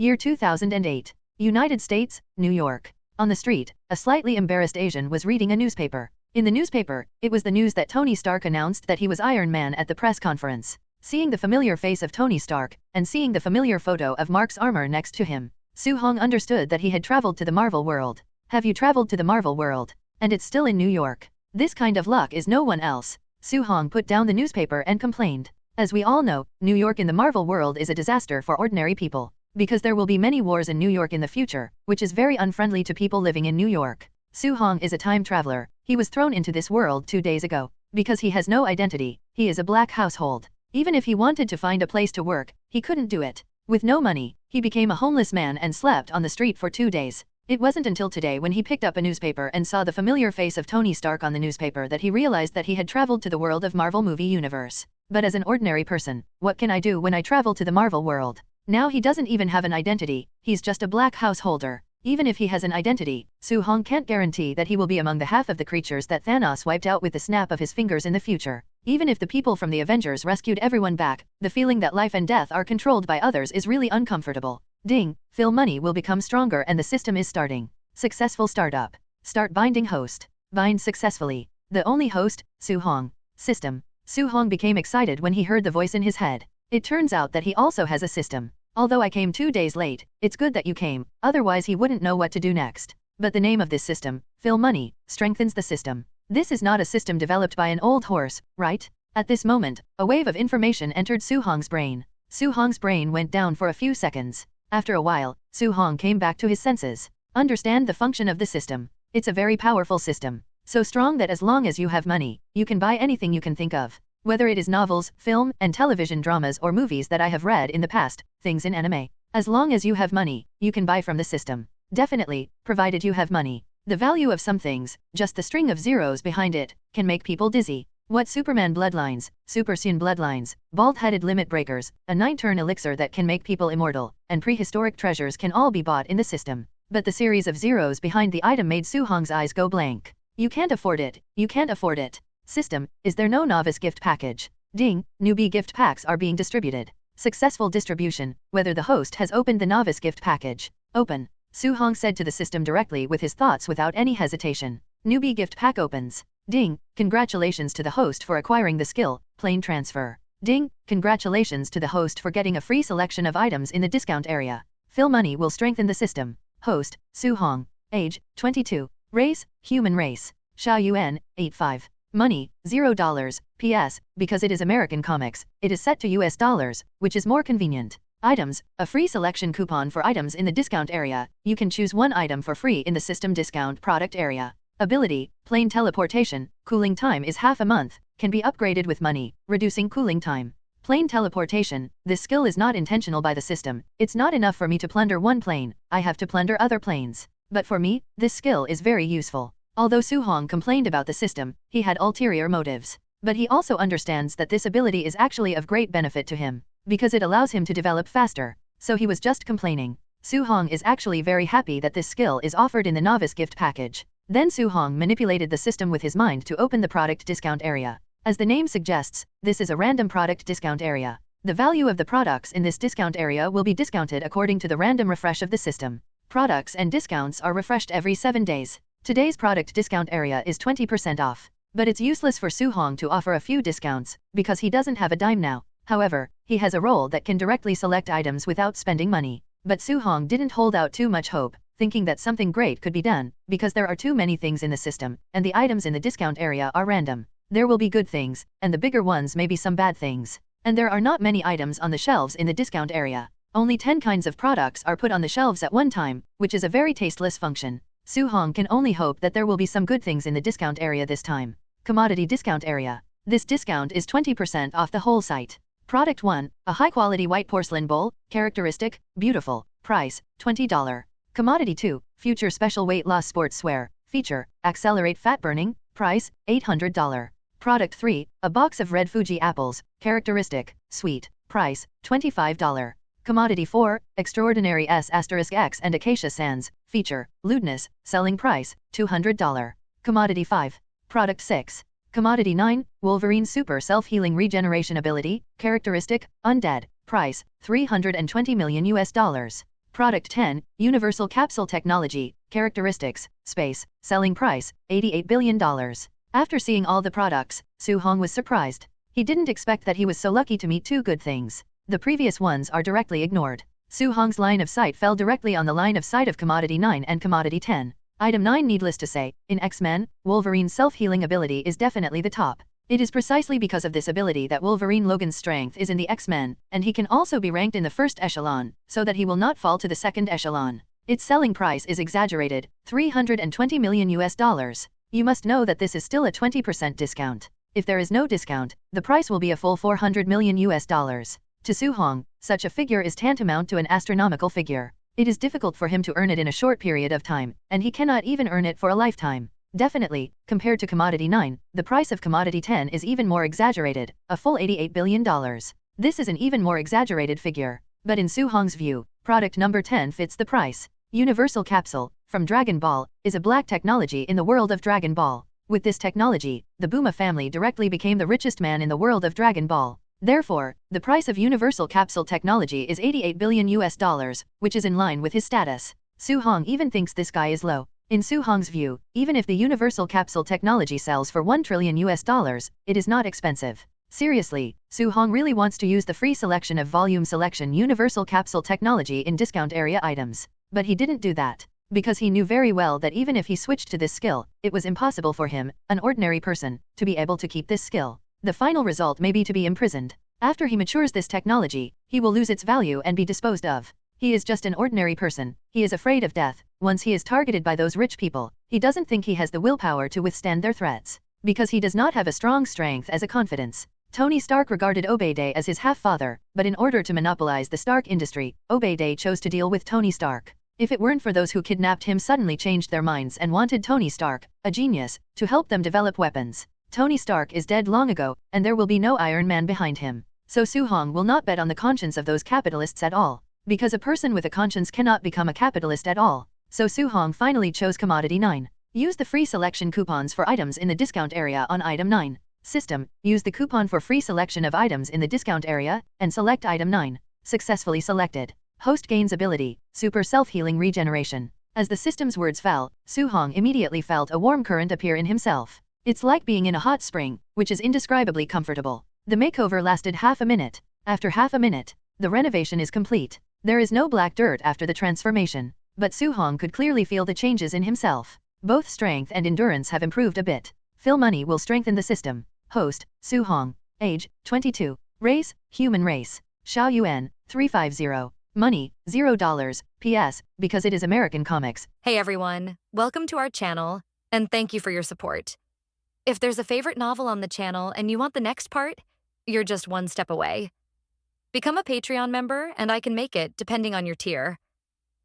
Year 2008. United States, New York. On the street, a slightly embarrassed Asian was reading a newspaper. In the newspaper, it was the news that Tony Stark announced that he was Iron Man at the press conference. Seeing the familiar face of Tony Stark, and seeing the familiar photo of Mark's armor next to him, Soo-hong understood that he had traveled to the Marvel world. Have you traveled to the Marvel world? And it's still in New York. This kind of luck is no one else. Soo-hong put down the newspaper and complained. As we all know, New York in the Marvel world is a disaster for ordinary people. Because there will be many wars in New York in the future, which is very unfriendly to people living in New York. Soo-hong is a time traveler. He was thrown into this world 2 days ago. Because he has no identity, he is a black household. Even if he wanted to find a place to work, he couldn't do it. With no money, he became a homeless man and slept on the street for 2 days. It wasn't until today when he picked up a newspaper and saw the familiar face of Tony Stark on the newspaper that he realized that he had traveled to the world of Marvel movie universe. But as an ordinary person, what can I do when I travel to the Marvel world? Now he doesn't even have an identity, he's just a black householder. Even if he has an identity, Soo-hong can't guarantee that he will be among the half of the creatures that Thanos wiped out with the snap of his fingers in the future. Even if the people from the Avengers rescued everyone back, the feeling that life and death are controlled by others is really uncomfortable. Ding, Phil money will become stronger and the system is starting. Successful startup. Start binding host. Bind successfully. The only host, Soo-hong. System. Soo-hong became excited when he heard the voice in his head. It turns out that he also has a system. Although I came 2 days late, it's good that you came, otherwise he wouldn't know what to do next. But the name of this system, Phil Money, strengthens the system. This is not a system developed by an old horse, right? At this moment, a wave of information entered Soo-hong's brain. Soo-hong's brain went down for a few seconds. After a while, Soo-hong came back to his senses. Understand the function of the system. It's a very powerful system. So strong that as long as you have money, you can buy anything you can think of. Whether it is novels, film, and television dramas or movies that I have read in the past, things in anime. As long as you have money, you can buy from the system. Definitely, provided you have money. The value of some things, just the string of zeros behind it, can make people dizzy. What Superman bloodlines, Super Saiyan bloodlines, bald-headed limit breakers, a 9-turn elixir that can make people immortal, and prehistoric treasures can all be bought in the system. But the series of zeros behind the item made Soo-hong's eyes go blank. You can't afford it, you can't afford it. System, is there no novice gift package? Ding, newbie gift packs are being distributed. Successful distribution, whether the host has opened the novice gift package. Open. Soo-hong said to the system directly with his thoughts without any hesitation. Newbie gift pack opens. Ding, congratulations to the host for acquiring the skill, plane transfer. Ding, congratulations to the host for getting a free selection of items in the discount area. Phil money will strengthen the system. Host, Soo-hong. Age, 22. Race, human race. Sha Yuan, 85. Money, $0. PS, because it is American comics, it is set to US dollars, which is more convenient. Items, a free selection coupon for items in the discount area. You can choose one item for free in the system discount product area. Ability, plane teleportation, cooling time is half a month, can be upgraded with money, reducing cooling time. Plane teleportation, this skill is not intentional by the system. It's not enough for me to plunder one plane, I have to plunder other planes. But for me, this skill is very useful. Although Soo-hong complained about the system, he had ulterior motives. But he also understands that this ability is actually of great benefit to him, because it allows him to develop faster. So he was just complaining. Soo-hong is actually very happy that this skill is offered in the novice gift package. Then Soo-hong manipulated the system with his mind to open the product discount area. As the name suggests, this is a random product discount area. The value of the products in this discount area will be discounted according to the random refresh of the system. Products and discounts are refreshed every 7 days. Today's product discount area is 20% off. But it's useless for Soo-hong to offer a few discounts, because he doesn't have a dime now. However, he has a role that can directly select items without spending money. But Soo-hong didn't hold out too much hope, thinking that something great could be done, because there are too many things in the system, and the items in the discount area are random. There will be good things, and the bigger ones may be some bad things. And there are not many items on the shelves in the discount area. Only 10 kinds of products are put on the shelves at one time, which is a very tasteless function. Soo-hong can only hope that there will be some good things in the discount area this time. Commodity discount area. This discount is 20% off the whole site. Product 1, a high-quality white porcelain bowl, characteristic, beautiful, price, $20. Commodity 2, future special weight loss sportswear, feature, accelerate fat burning, price, $800. Product 3, a box of red Fuji apples, characteristic, sweet, price, $25. Commodity 4, extraordinary S*X and acacia sands, feature, lewdness, selling price, $200. Commodity 5. Product 6. Commodity 9, Wolverine super self-healing regeneration ability, characteristic, undead, price, $320 million US. Product 10, Universal Capsule Technology, Characteristics, Space, Selling Price, $88 billion. After seeing all the products, Su-hong was surprised. He didn't expect that he was so lucky to meet two good things. The previous ones are directly ignored. Su-hong's line of sight fell directly on the line of sight of Commodity 9 and Commodity 10. Item 9. Needless to say, in X-Men, Wolverine's self-healing ability is definitely the top. It is precisely because of this ability that Wolverine Logan's strength is in the X-Men, and he can also be ranked in the first echelon, so that he will not fall to the second echelon. Its selling price is exaggerated, $320 million US. You must know that this is still a 20% discount. If there is no discount, the price will be a full $400 million US. To Su-hong, such a figure is tantamount to an astronomical figure. It is difficult for him to earn it in a short period of time, and he cannot even earn it for a lifetime. Definitely, compared to Commodity 9, the price of Commodity 10 is even more exaggerated, a full $88 billion. This is an even more exaggerated figure. But in Su-hong's view, product number 10 fits the price. Universal Capsule, from Dragon Ball, is a black technology in the world of Dragon Ball. With this technology, the Bulma family directly became the richest man in the world of Dragon Ball. Therefore, the price of Universal Capsule Technology is $88 billion US, which is in line with his status. Su-hong even thinks this guy is low. In Su-hong's view, even if the Universal Capsule Technology sells for $1 trillion US, it is not expensive. Seriously, Su-hong really wants to use the free selection of volume selection Universal Capsule Technology in discount area items. But he didn't do that, because he knew very well that even if he switched to this skill, it was impossible for him, an ordinary person, to be able to keep this skill. The final result may be to be imprisoned. After he matures this technology, he will lose its value and be disposed of. He is just an ordinary person. He is afraid of death. Once he is targeted by those rich people, he doesn't think he has the willpower to withstand their threats, because he does not have a strong strength as a confidence. Tony Stark regarded Obey as his half-father, but in order to monopolize the Stark industry, Obey chose to deal with Tony Stark. If it weren't for those who kidnapped him suddenly changed their minds and wanted Tony Stark, a genius, to help them develop weapons. Tony Stark is dead long ago, and there will be no Iron Man behind him. So Su-hong will not bet on the conscience of those capitalists at all. Because a person with a conscience cannot become a capitalist at all. So Su-hong finally chose Commodity 9. Use the free selection coupons for items in the discount area on item 9. System, use the coupon for free selection of items in the discount area, and select item 9. Successfully selected. Host gains ability, super self-healing regeneration. As the system's words fell, Su-hong immediately felt a warm current appear in himself. It's like being in a hot spring, which is indescribably comfortable. The makeover lasted half a minute. After half a minute, the renovation is complete. There is no black dirt after the transformation. But Su-hong could clearly feel the changes in himself. Both strength and endurance have improved a bit. Phil Money will strengthen the system. Host, Su-hong. Age, 22. Race, human race. Xiao Yuan, 350. Money, $0. PS, because it is American comics. Hey everyone, welcome to our channel, and thank you for your support. If there's a favorite novel on the channel and you want the next part, you're just one step away. Become a Patreon member and I can make it depending on your tier.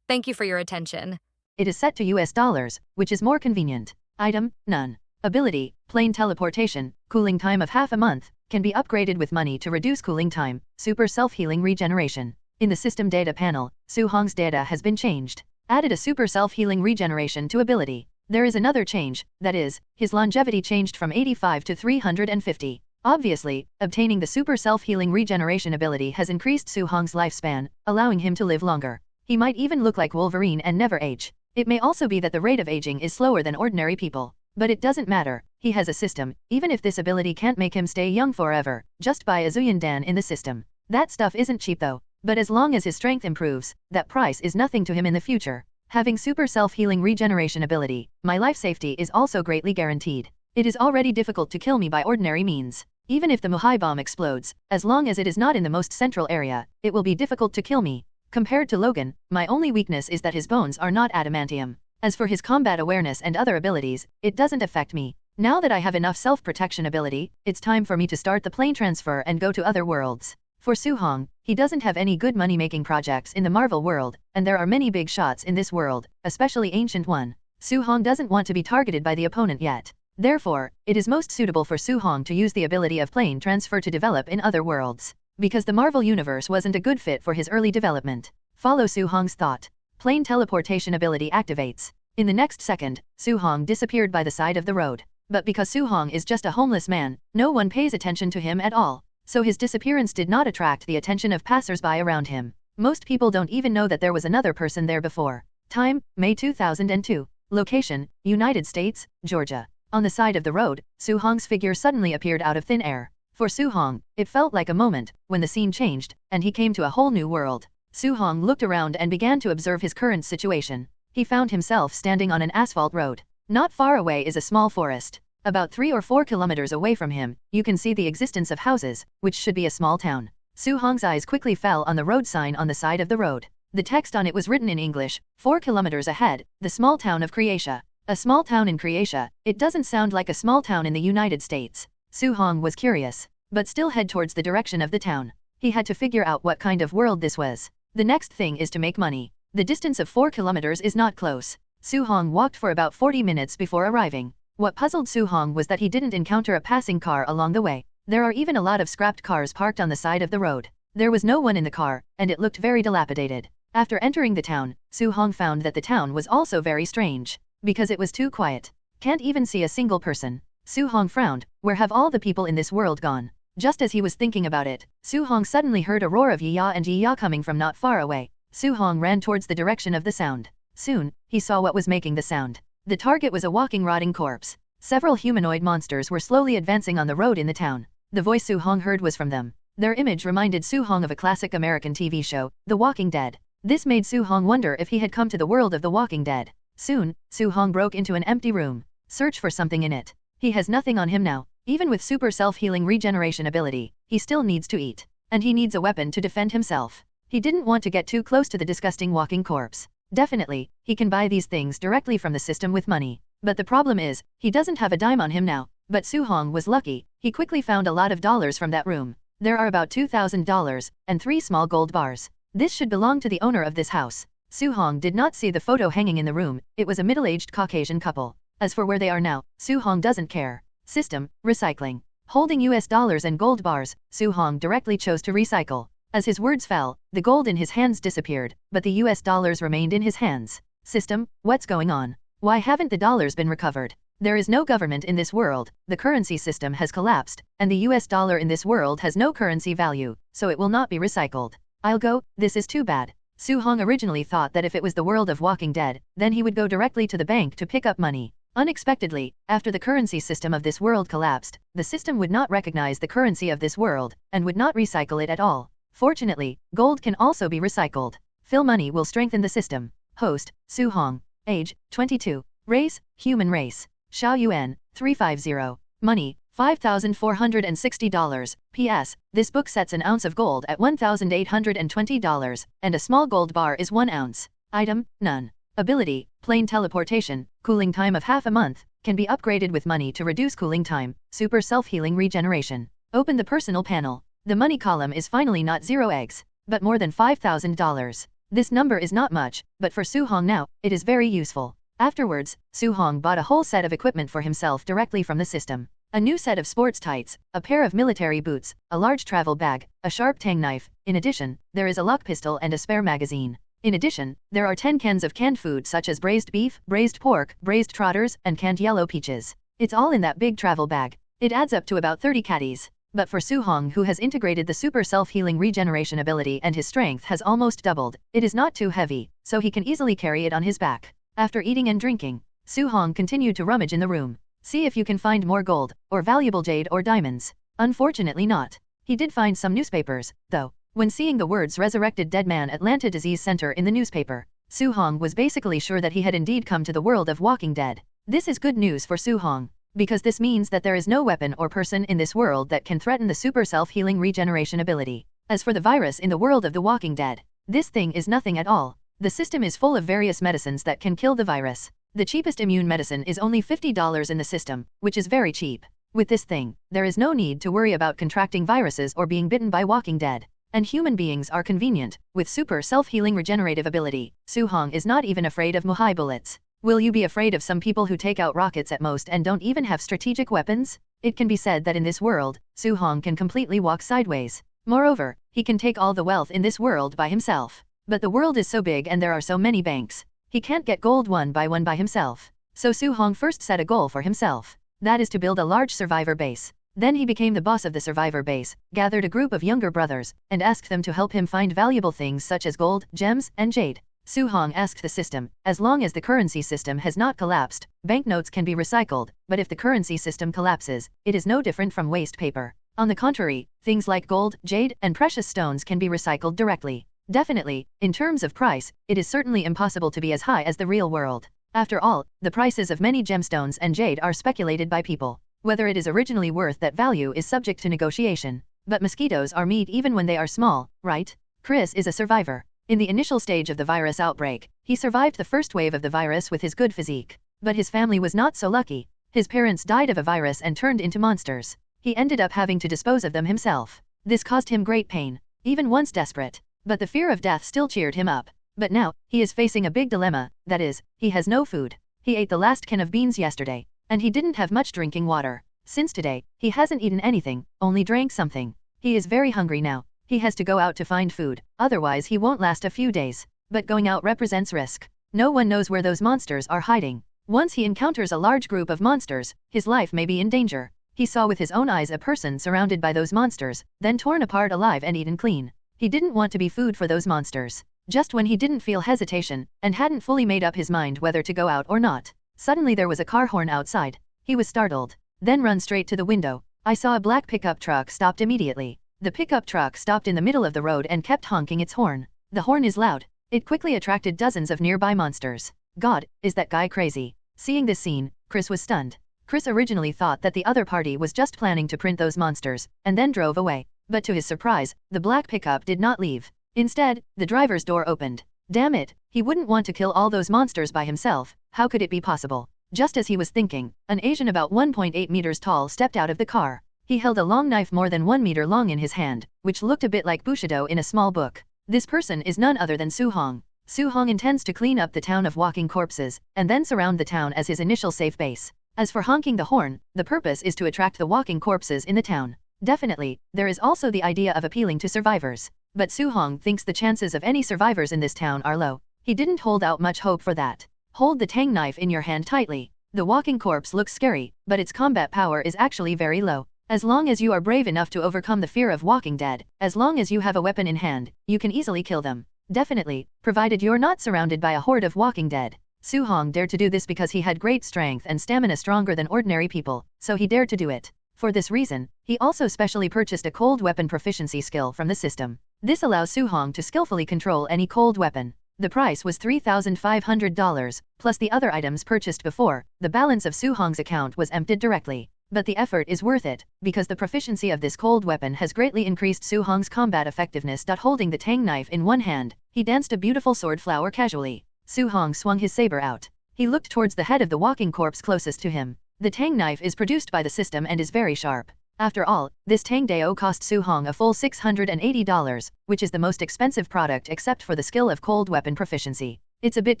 Thank you for your attention. It is set to US dollars, which is more convenient. Item, none. Ability, plain teleportation, cooling time of half a month, can be upgraded with money to reduce cooling time, super self-healing regeneration. In the system data panel, Su-hong's data has been changed. Added a super self-healing regeneration to ability. There is another change, that is, his longevity changed from 85 to 350. Obviously, obtaining the super self-healing regeneration ability has increased Su-hong's lifespan, allowing him to live longer. He might even look like Wolverine and never age. It may also be that the rate of aging is slower than ordinary people. But it doesn't matter, he has a system. Even if this ability can't make him stay young forever, just buy a Zuyan Dan in the system. That stuff isn't cheap though. But as long as his strength improves, that price is nothing to him in the future. Having super self-healing regeneration ability, my life safety is also greatly guaranteed. It is already difficult to kill me by ordinary means. Even if the Muhai bomb explodes, as long as it is not in the most central area, it will be difficult to kill me. Compared to Logan, my only weakness is that his bones are not adamantium. As for his combat awareness and other abilities, it doesn't affect me. Now that I have enough self-protection ability, it's time for me to start the plane transfer and go to other worlds. For Su-hong, he doesn't have any good money-making projects in the Marvel world, and there are many big shots in this world, especially Ancient One. Su-hong doesn't want to be targeted by the opponent yet. Therefore, it is most suitable for Su-hong to use the ability of plane transfer to develop in other worlds. Because the Marvel Universe wasn't a good fit for his early development. Follow Su-hong's thought. Plane teleportation ability activates. In the next second, Su-hong disappeared by the side of the road. But because Su-hong is just a homeless man, no one pays attention to him at all. So his disappearance did not attract the attention of passers-by around him. Most people don't even know that there was another person there before. Time, May 2002. Location, United States, Georgia. On the side of the road, Su-hong's figure suddenly appeared out of thin air. For Su-hong, it felt like a moment, when the scene changed, and he came to a whole new world. Su-hong looked around and began to observe his current situation. He found himself standing on an asphalt road. Not far away is a small forest. About 3 or 4 kilometers away from him, you can see the existence of houses, which should be a small town. Su-hong's eyes quickly fell on the road sign on the side of the road. The text on it was written in English, 4 kilometers ahead, the small town of Croatia. A small town in Croatia, it doesn't sound like a small town in the United States. Su-hong was curious, but still head towards the direction of the town. He had to figure out what kind of world this was. The next thing is to make money. The distance of 4 kilometers is not close. Su-hong walked for about 40 minutes before arriving. What puzzled Su-hong was that he didn't encounter a passing car along the way. There are even a lot of scrapped cars parked on the side of the road. There was no one in the car, and it looked very dilapidated. After entering the town, Su-hong found that the town was also very strange, because it was too quiet. Can't even see a single person. Su-hong frowned. Where have all the people in this world gone? Just as he was thinking about it, Su-hong suddenly heard a roar of yee-yaw and yee-yaw coming from not far away. Su-hong ran towards the direction of the sound. Soon, he saw what was making the sound. The target was a walking rotting corpse. Several humanoid monsters were slowly advancing on the road in the town. The voice Su-hong heard was from them. Their image reminded Su-hong of a classic American TV show, The Walking Dead. This made Su-hong wonder if he had come to the world of The Walking Dead. Soon, Su-hong broke into an empty room. Search for something in it. He has nothing on him now. Even with super self-healing regeneration ability, he still needs to eat. And he needs a weapon to defend himself. He didn't want to get too close to the disgusting walking corpse. Definitely, he can buy these things directly from the system with money. But the problem is, he doesn't have a dime on him now. But Su-hong was lucky. He quickly found a lot of dollars from that room. There are about $2,000, and 3 small gold bars. This should belong to the owner of this house. Su-hong did not see the photo hanging in the room. It was a middle-aged Caucasian couple. As for where they are now, Su-hong doesn't care. System, recycling. Holding US dollars and gold bars, Su-hong directly chose to recycle. As his words fell, the gold in his hands disappeared, but the US dollars remained in his hands. System, what's going on? Why haven't the dollars been recovered? There is no government in this world, the currency system has collapsed, and the US dollar in this world has no currency value, so it will not be recycled. I'll go, this is too bad. Su-hong originally thought that if it was the world of Walking Dead, then he would go directly to the bank to pick up money. Unexpectedly, after the currency system of this world collapsed, the system would not recognize the currency of this world, and would not recycle it at all. Fortunately, gold can also be recycled. Fill money will strengthen the system. Host, Su-hong. Age, 22. Race, human race. Xiao Yuan, 350. Money, $5,460. P.S. This book sets an ounce of gold at $1,820, and a small gold bar is 1 ounce. Item, none. Ability, plain teleportation, cooling time of half a month, can be upgraded with money to reduce cooling time, super self-healing regeneration. Open the personal panel. The money column is finally not 0 eggs, but more than $5,000. This number is not much, but for Su-hong now, it is very useful. Afterwards, Su-hong bought a whole set of equipment for himself directly from the system. A new set of sports tights, a pair of military boots, a large travel bag, a sharp tang knife. In addition, there is a lock pistol and a spare magazine. In addition, there are 10 cans of canned food such as braised beef, braised pork, braised trotters, and canned yellow peaches. It's all in that big travel bag. It adds up to about 30 caddies. But for Su-hong, who has integrated the super self-healing regeneration ability and his strength has almost doubled, it is not too heavy, so he can easily carry it on his back. After eating and drinking, Su-hong continued to rummage in the room. See if you can find more gold, or valuable jade or diamonds. Unfortunately not. He did find some newspapers, though. When seeing the words Resurrected Dead Man Atlanta Disease Center in the newspaper, Su-hong was basically sure that he had indeed come to the world of Walking Dead. This is good news for Su-hong, because this means that there is no weapon or person in this world that can threaten the super self-healing regeneration ability. As for the virus in the world of the Walking Dead, this thing is nothing at all. The system is full of various medicines that can kill the virus. The cheapest immune medicine is only $50 in the system, which is very cheap. With this thing, there is no need to worry about contracting viruses or being bitten by Walking Dead. And human beings are convenient. With super self-healing regenerative ability, Su-hong is not even afraid of Muhai bullets. Will you be afraid of some people who take out rockets at most and don't even have strategic weapons? It can be said that in this world, Su-hong can completely walk sideways. Moreover, he can take all the wealth in this world by himself. But the world is so big and there are so many banks. He can't get gold one by himself. So Su-hong first set a goal for himself. That is to build a large survivor base. Then he became the boss of the survivor base, gathered a group of younger brothers, and asked them to help him find valuable things such as gold, gems, and jade. Su Hong asked the system, as long as the currency system has not collapsed, banknotes can be recycled, but if the currency system collapses, it is no different from waste paper. On the contrary, things like gold, jade, and precious stones can be recycled directly. Definitely, in terms of price, it is certainly impossible to be as high as the real world. After all, the prices of many gemstones and jade are speculated by people. Whether it is originally worth that value is subject to negotiation. But mosquitoes are meat even when they are small, right? Chris is a survivor. In the initial stage of the virus outbreak, he survived the first wave of the virus with his good physique. But his family was not so lucky. His parents died of a virus and turned into monsters. He ended up having to dispose of them himself. This caused him great pain, even once desperate. But the fear of death still cheered him up. But now, he is facing a big dilemma, that is, he has no food. He ate the last can of beans yesterday, and he didn't have much drinking water. Since today, he hasn't eaten anything, only drank something. He is very hungry now. He has to go out to find food, otherwise he won't last a few days. But going out represents risk. No one knows where those monsters are hiding. Once he encounters a large group of monsters, his life may be in danger. He saw with his own eyes a person surrounded by those monsters, then torn apart alive and eaten clean. He didn't want to be food for those monsters. Just when he didn't feel hesitation, and hadn't fully made up his mind whether to go out or not, suddenly there was a car horn outside. He was startled. Then run straight to the window. I saw a black pickup truck stopped immediately. The pickup truck stopped in the middle of the road and kept honking its horn. The horn is loud. It quickly attracted dozens of nearby monsters. God, is that guy crazy? Seeing this scene, Chris was stunned. Chris originally thought that the other party was just planning to print those monsters, and then drove away. But to his surprise, the black pickup did not leave. Instead, the driver's door opened. Damn it, he wouldn't want to kill all those monsters by himself. How could it be possible? Just as he was thinking, an Asian about 1.8 meters tall stepped out of the car. He held a long knife more than 1 meter long in his hand, which looked a bit like Bushido in a small book. This person is none other than Su Hong. Su Hong intends to clean up the town of walking corpses, and then surround the town as his initial safe base. As for honking the horn, the purpose is to attract the walking corpses in the town. Definitely, there is also the idea of appealing to survivors. But Su Hong thinks the chances of any survivors in this town are low. He didn't hold out much hope for that. Hold the tang knife in your hand tightly. The walking corpse looks scary, but its combat power is actually very low. As long as you are brave enough to overcome the fear of walking dead, as long as you have a weapon in hand, you can easily kill them. Definitely, provided you're not surrounded by a horde of walking dead. Su Hong dared to do this because he had great strength and stamina stronger than ordinary people, so he dared to do it. For this reason, he also specially purchased a cold weapon proficiency skill from the system. This allows Su Hong to skillfully control any cold weapon. The price was $3,500, plus the other items purchased before. The balance of Su Hong's account was emptied directly. But the effort is worth it, because the proficiency of this cold weapon has greatly increased Su Hong's combat effectiveness. Holding the tang knife in one hand, he danced a beautiful sword flower casually. Su Hong swung his saber out. He looked towards the head of the walking corpse closest to him. The tang knife is produced by the system and is very sharp. After all, this tang dao cost Su Hong a full $680, which is the most expensive product except for the skill of cold weapon proficiency. It's a bit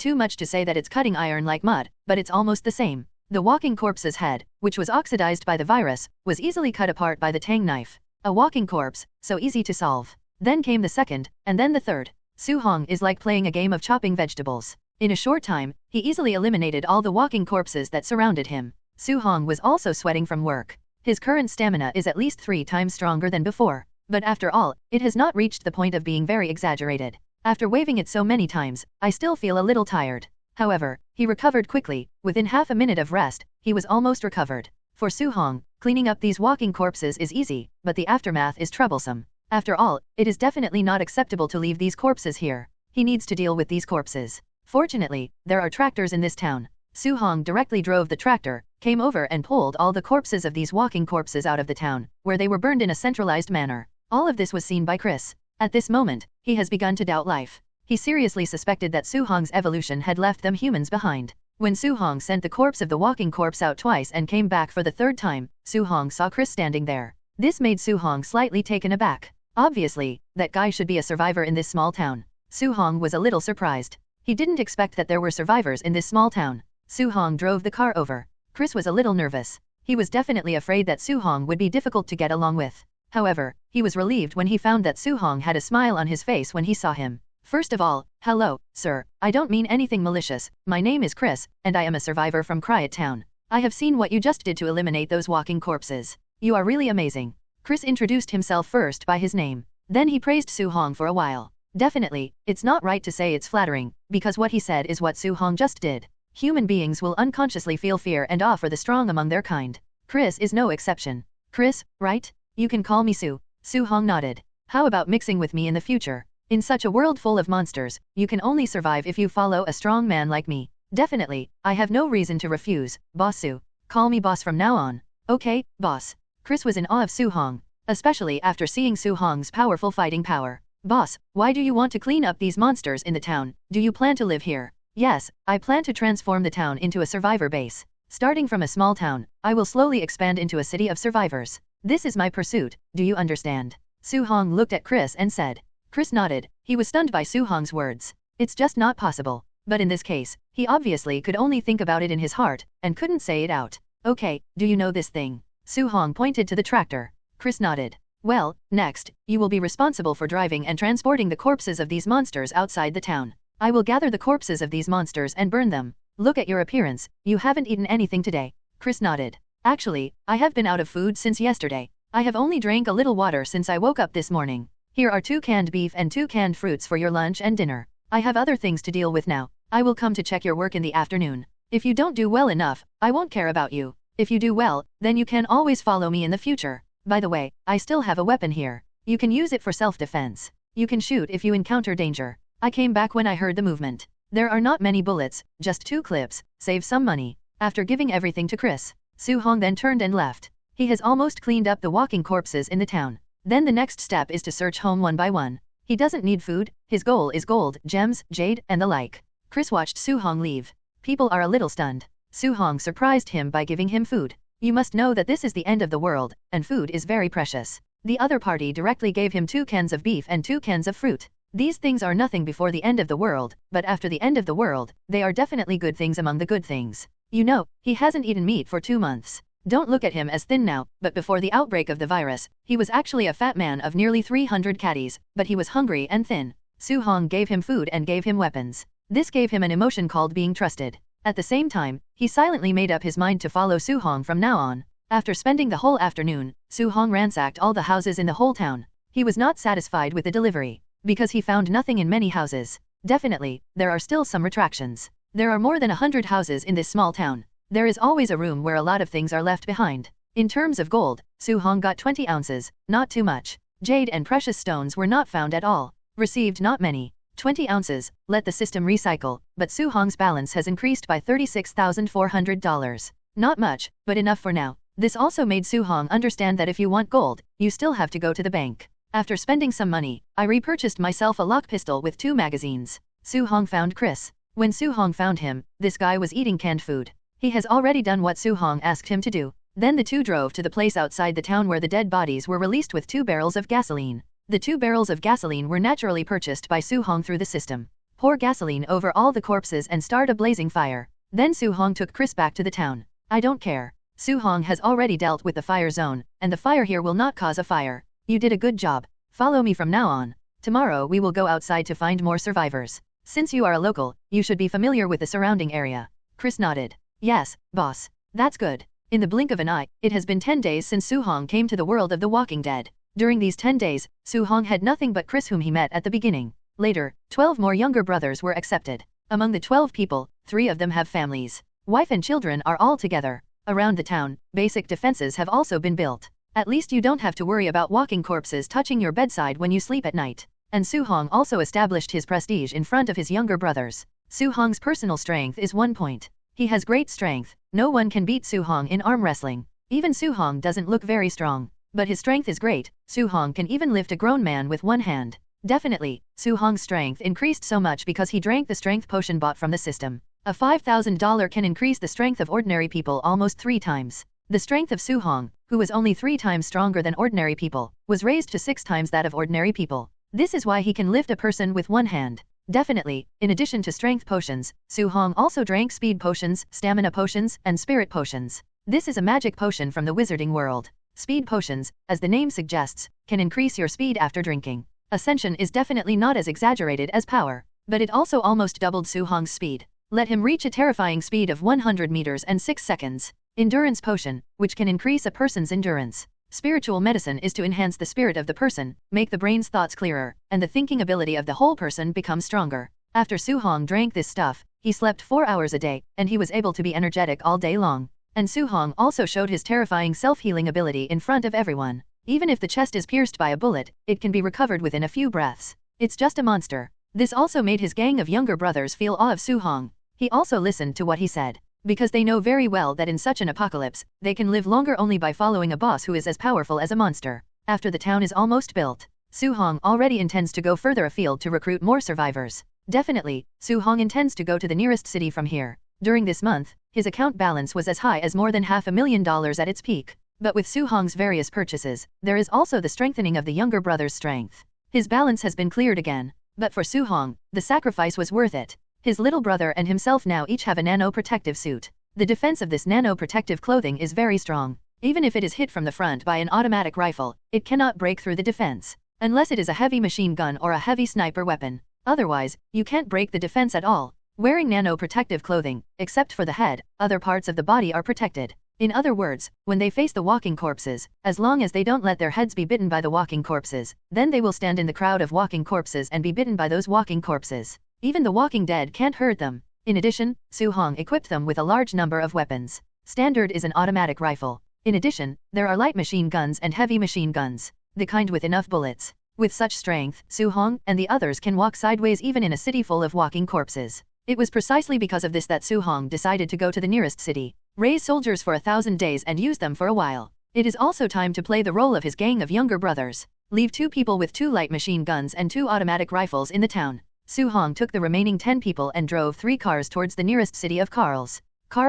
too much to say that it's cutting iron like mud, but it's almost the same. The walking corpse's head, which was oxidized by the virus, was easily cut apart by the tang knife. A walking corpse, so easy to solve. Then came the second, and then the third. Su Hong is like playing a game of chopping vegetables. In a short time, he easily eliminated all the walking corpses that surrounded him. Su Hong was also sweating from work. His current stamina is at least 3 times stronger than before. But after all, it has not reached the point of being very exaggerated. After waving it so many times, I still feel a little tired. However, he recovered quickly. Within half a minute of rest, he was almost recovered. For Su Hong, cleaning up these walking corpses is easy, but the aftermath is troublesome. After all, it is definitely not acceptable to leave these corpses here. He needs to deal with these corpses. Fortunately, there are tractors in this town. Su Hong directly drove the tractor, came over and pulled all the corpses of these walking corpses out of the town, where they were burned in a centralized manner. All of this was seen by Chris. At this moment, he has begun to doubt life. He seriously suspected that Su Hong's evolution had left them humans behind. When Su Hong sent the corpse of the walking corpse out twice and came back for the third time, Su Hong saw Chris standing there. This made Su Hong slightly taken aback. Obviously, that guy should be a survivor in this small town. Su Hong was a little surprised. He didn't expect that there were survivors in this small town. Su Hong drove the car over. Chris was a little nervous. He was definitely afraid that Su Hong would be difficult to get along with. However, he was relieved when he found that Su Hong had a smile on his face when he saw him. First of all, hello, sir. I don't mean anything malicious. My name is Chris, and I am a survivor from Kryot Town. I have seen what you just did to eliminate those walking corpses. You are really amazing. Chris introduced himself first by his name. Then he praised Su Hong for a while. Definitely, it's not right to say it's flattering, because what he said is what Su Hong just did. Human beings will unconsciously feel fear and awe for the strong among their kind. Chris is no exception. Chris, right? You can call me Su. Su Hong nodded. How about mixing with me in the future? In such a world full of monsters, you can only survive if you follow a strong man like me. Definitely, I have no reason to refuse, Boss Su. Call me boss from now on. Okay, boss. Chris was in awe of Su Hong, especially after seeing Su Hong's powerful fighting power. Boss, why do you want to clean up these monsters in the town? Do you plan to live here? Yes, I plan to transform the town into a survivor base. Starting from a small town, I will slowly expand into a city of survivors. This is my pursuit, do you understand? Su Hong looked at Chris and said. Chris nodded. He was stunned by Su Hong's words. It's just not possible. But in this case, he obviously could only think about it in his heart, and couldn't say it out. Okay, do you know this thing? Su Hong pointed to the tractor. Chris nodded. Well, next, you will be responsible for driving and transporting the corpses of these monsters outside the town. I will gather the corpses of these monsters and burn them. Look at your appearance, you haven't eaten anything today. Chris nodded. Actually, I have been out of food since yesterday. I have only drank a little water since I woke up this morning. Here are 2 canned beef and 2 canned fruits for your lunch and dinner. I have other things to deal with now. I will come to check your work in the afternoon. If you don't do well enough, I won't care about you. If you do well, then you can always follow me in the future. By the way, I still have a weapon here. You can use it for self-defense. You can shoot if you encounter danger. I came back when I heard the movement. There are not many bullets, just 2 clips. Save some money. After giving everything to Chris, Su Hong then turned and left. He has almost cleaned up the walking corpses in the town. Then the next step is to search home one by one. He doesn't need food, his goal is gold, gems, jade, and the like. Chris watched Su Hong leave. People are a little stunned. Su Hong surprised him by giving him food. You must know that this is the end of the world, and food is very precious. The other party directly gave him 2 cans of beef and 2 cans of fruit. These things are nothing before the end of the world, but after the end of the world, they are definitely good things among the good things. You know, he hasn't eaten meat for 2 months. Don't look at him as thin now, but before the outbreak of the virus, he was actually a fat man of nearly 300 kgs, but he was hungry and thin. Su Hong gave him food and gave him weapons. This gave him an emotion called being trusted. At the same time, he silently made up his mind to follow Su Hong from now on. After spending the whole afternoon, Su Hong ransacked all the houses in the whole town. He was not satisfied with the delivery, because he found nothing in many houses. Definitely, there are still some retractions. There are more than 100 houses in this small town. There is always a room where a lot of things are left behind. In terms of gold, Su Hong got 20 ounces, not too much. Jade and precious stones were not found at all. Received not many. 20 ounces, let the system recycle, but Su Hong's balance has increased by $36,400. Not much, but enough for now. This also made Su Hong understand that if you want gold, you still have to go to the bank. After spending some money, I repurchased myself a lock pistol with 2 magazines. Su Hong found Chris. When Su Hong found him, this guy was eating canned food. He has already done what Su Hong asked him to do. Then the two drove to the place outside the town where the dead bodies were released with 2 barrels of gasoline. The 2 barrels of gasoline were naturally purchased by Su Hong through the system. Pour gasoline over all the corpses and start a blazing fire. Then Su Hong took Chris back to the town. I don't care. Su Hong has already dealt with the fire zone, and the fire here will not cause a fire. You did a good job. Follow me from now on. Tomorrow we will go outside to find more survivors. Since you are a local, you should be familiar with the surrounding area. Chris nodded. Yes, boss. That's good. In the blink of an eye, it has been 10 days since Su Hong came to the world of the Walking Dead. During these 10 days, Su Hong had nothing but Chris whom he met at the beginning. Later, 12 more younger brothers were accepted. Among the 12 people, 3 of them have families. Wife and children are all together. Around the town, basic defenses have also been built. At least you don't have to worry about walking corpses touching your bedside when you sleep at night. And Su Hong also established his prestige in front of his younger brothers. Su Hong's personal strength is 1 point. He has great strength. No one can beat Su Hong in arm wrestling. Even Su Hong doesn't look very strong. But his strength is great. Su Hong can even lift a grown man with 1 hand. Definitely, Su Hong's strength increased so much because he drank the strength potion bought from the system. A $5,000 can increase the strength of ordinary people almost 3 times. The strength of Su Hong, who was only 3 times stronger than ordinary people, was raised to 6 times that of ordinary people. This is why he can lift a person with 1 hand. Definitely, in addition to strength potions, Su Hong also drank speed potions, stamina potions, and spirit potions. This is a magic potion from the wizarding world. Speed potions, as the name suggests, can increase your speed after drinking. Ascension is definitely not as exaggerated as power, but it also almost doubled Su Hong's speed. Let him reach a terrifying speed of 100 meters and 6 seconds. Endurance potion, which can increase a person's endurance. Spiritual medicine is to enhance the spirit of the person, make the brain's thoughts clearer, and the thinking ability of the whole person become stronger. After Su Hong drank this stuff, he slept 4 hours a day, and he was able to be energetic all day long. And Su Hong also showed his terrifying self-healing ability in front of everyone. Even if the chest is pierced by a bullet, it can be recovered within a few breaths. It's just a monster. This also made his gang of younger brothers feel awe of Su Hong. He also listened to what he said, because they know very well that in such an apocalypse, they can live longer only by following a boss who is as powerful as a monster. After the town is almost built, Su Hong already intends to go further afield to recruit more survivors. Definitely, Su Hong intends to go to the nearest city from here. During this month, his account balance was as high as more than $500,000 at its peak. But with Su Hong's various purchases, there is also the strengthening of the younger brother's strength. His balance has been cleared again. But for Su Hong, the sacrifice was worth it. His little brother and himself now each have a nano-protective suit. The defense of this nano-protective clothing is very strong. Even if it is hit from the front by an automatic rifle, it cannot break through the defense. Unless it is a heavy machine gun or a heavy sniper weapon. Otherwise, you can't break the defense at all. Wearing nano-protective clothing, except for the head, other parts of the body are protected. In other words, when they face the walking corpses, as long as they don't let their heads be bitten by the walking corpses, then they will stand in the crowd of walking corpses and be bitten by those walking corpses. Even the walking dead can't hurt them. In addition, Su Hong equipped them with a large number of weapons. Standard is an automatic rifle. In addition, there are light machine guns and heavy machine guns, the kind with enough bullets. With such strength, Su Hong and the others can walk sideways even in a city full of walking corpses. It was precisely because of this that Su Hong decided to go to the nearest city, raise soldiers for 1,000 days and use them for a while. It is also time to play the role of his gang of younger brothers. Leave 2 people with 2 light machine guns and 2 automatic rifles in the town. Su Hong took the remaining 10 people and drove 3 cars towards the nearest city of Carl's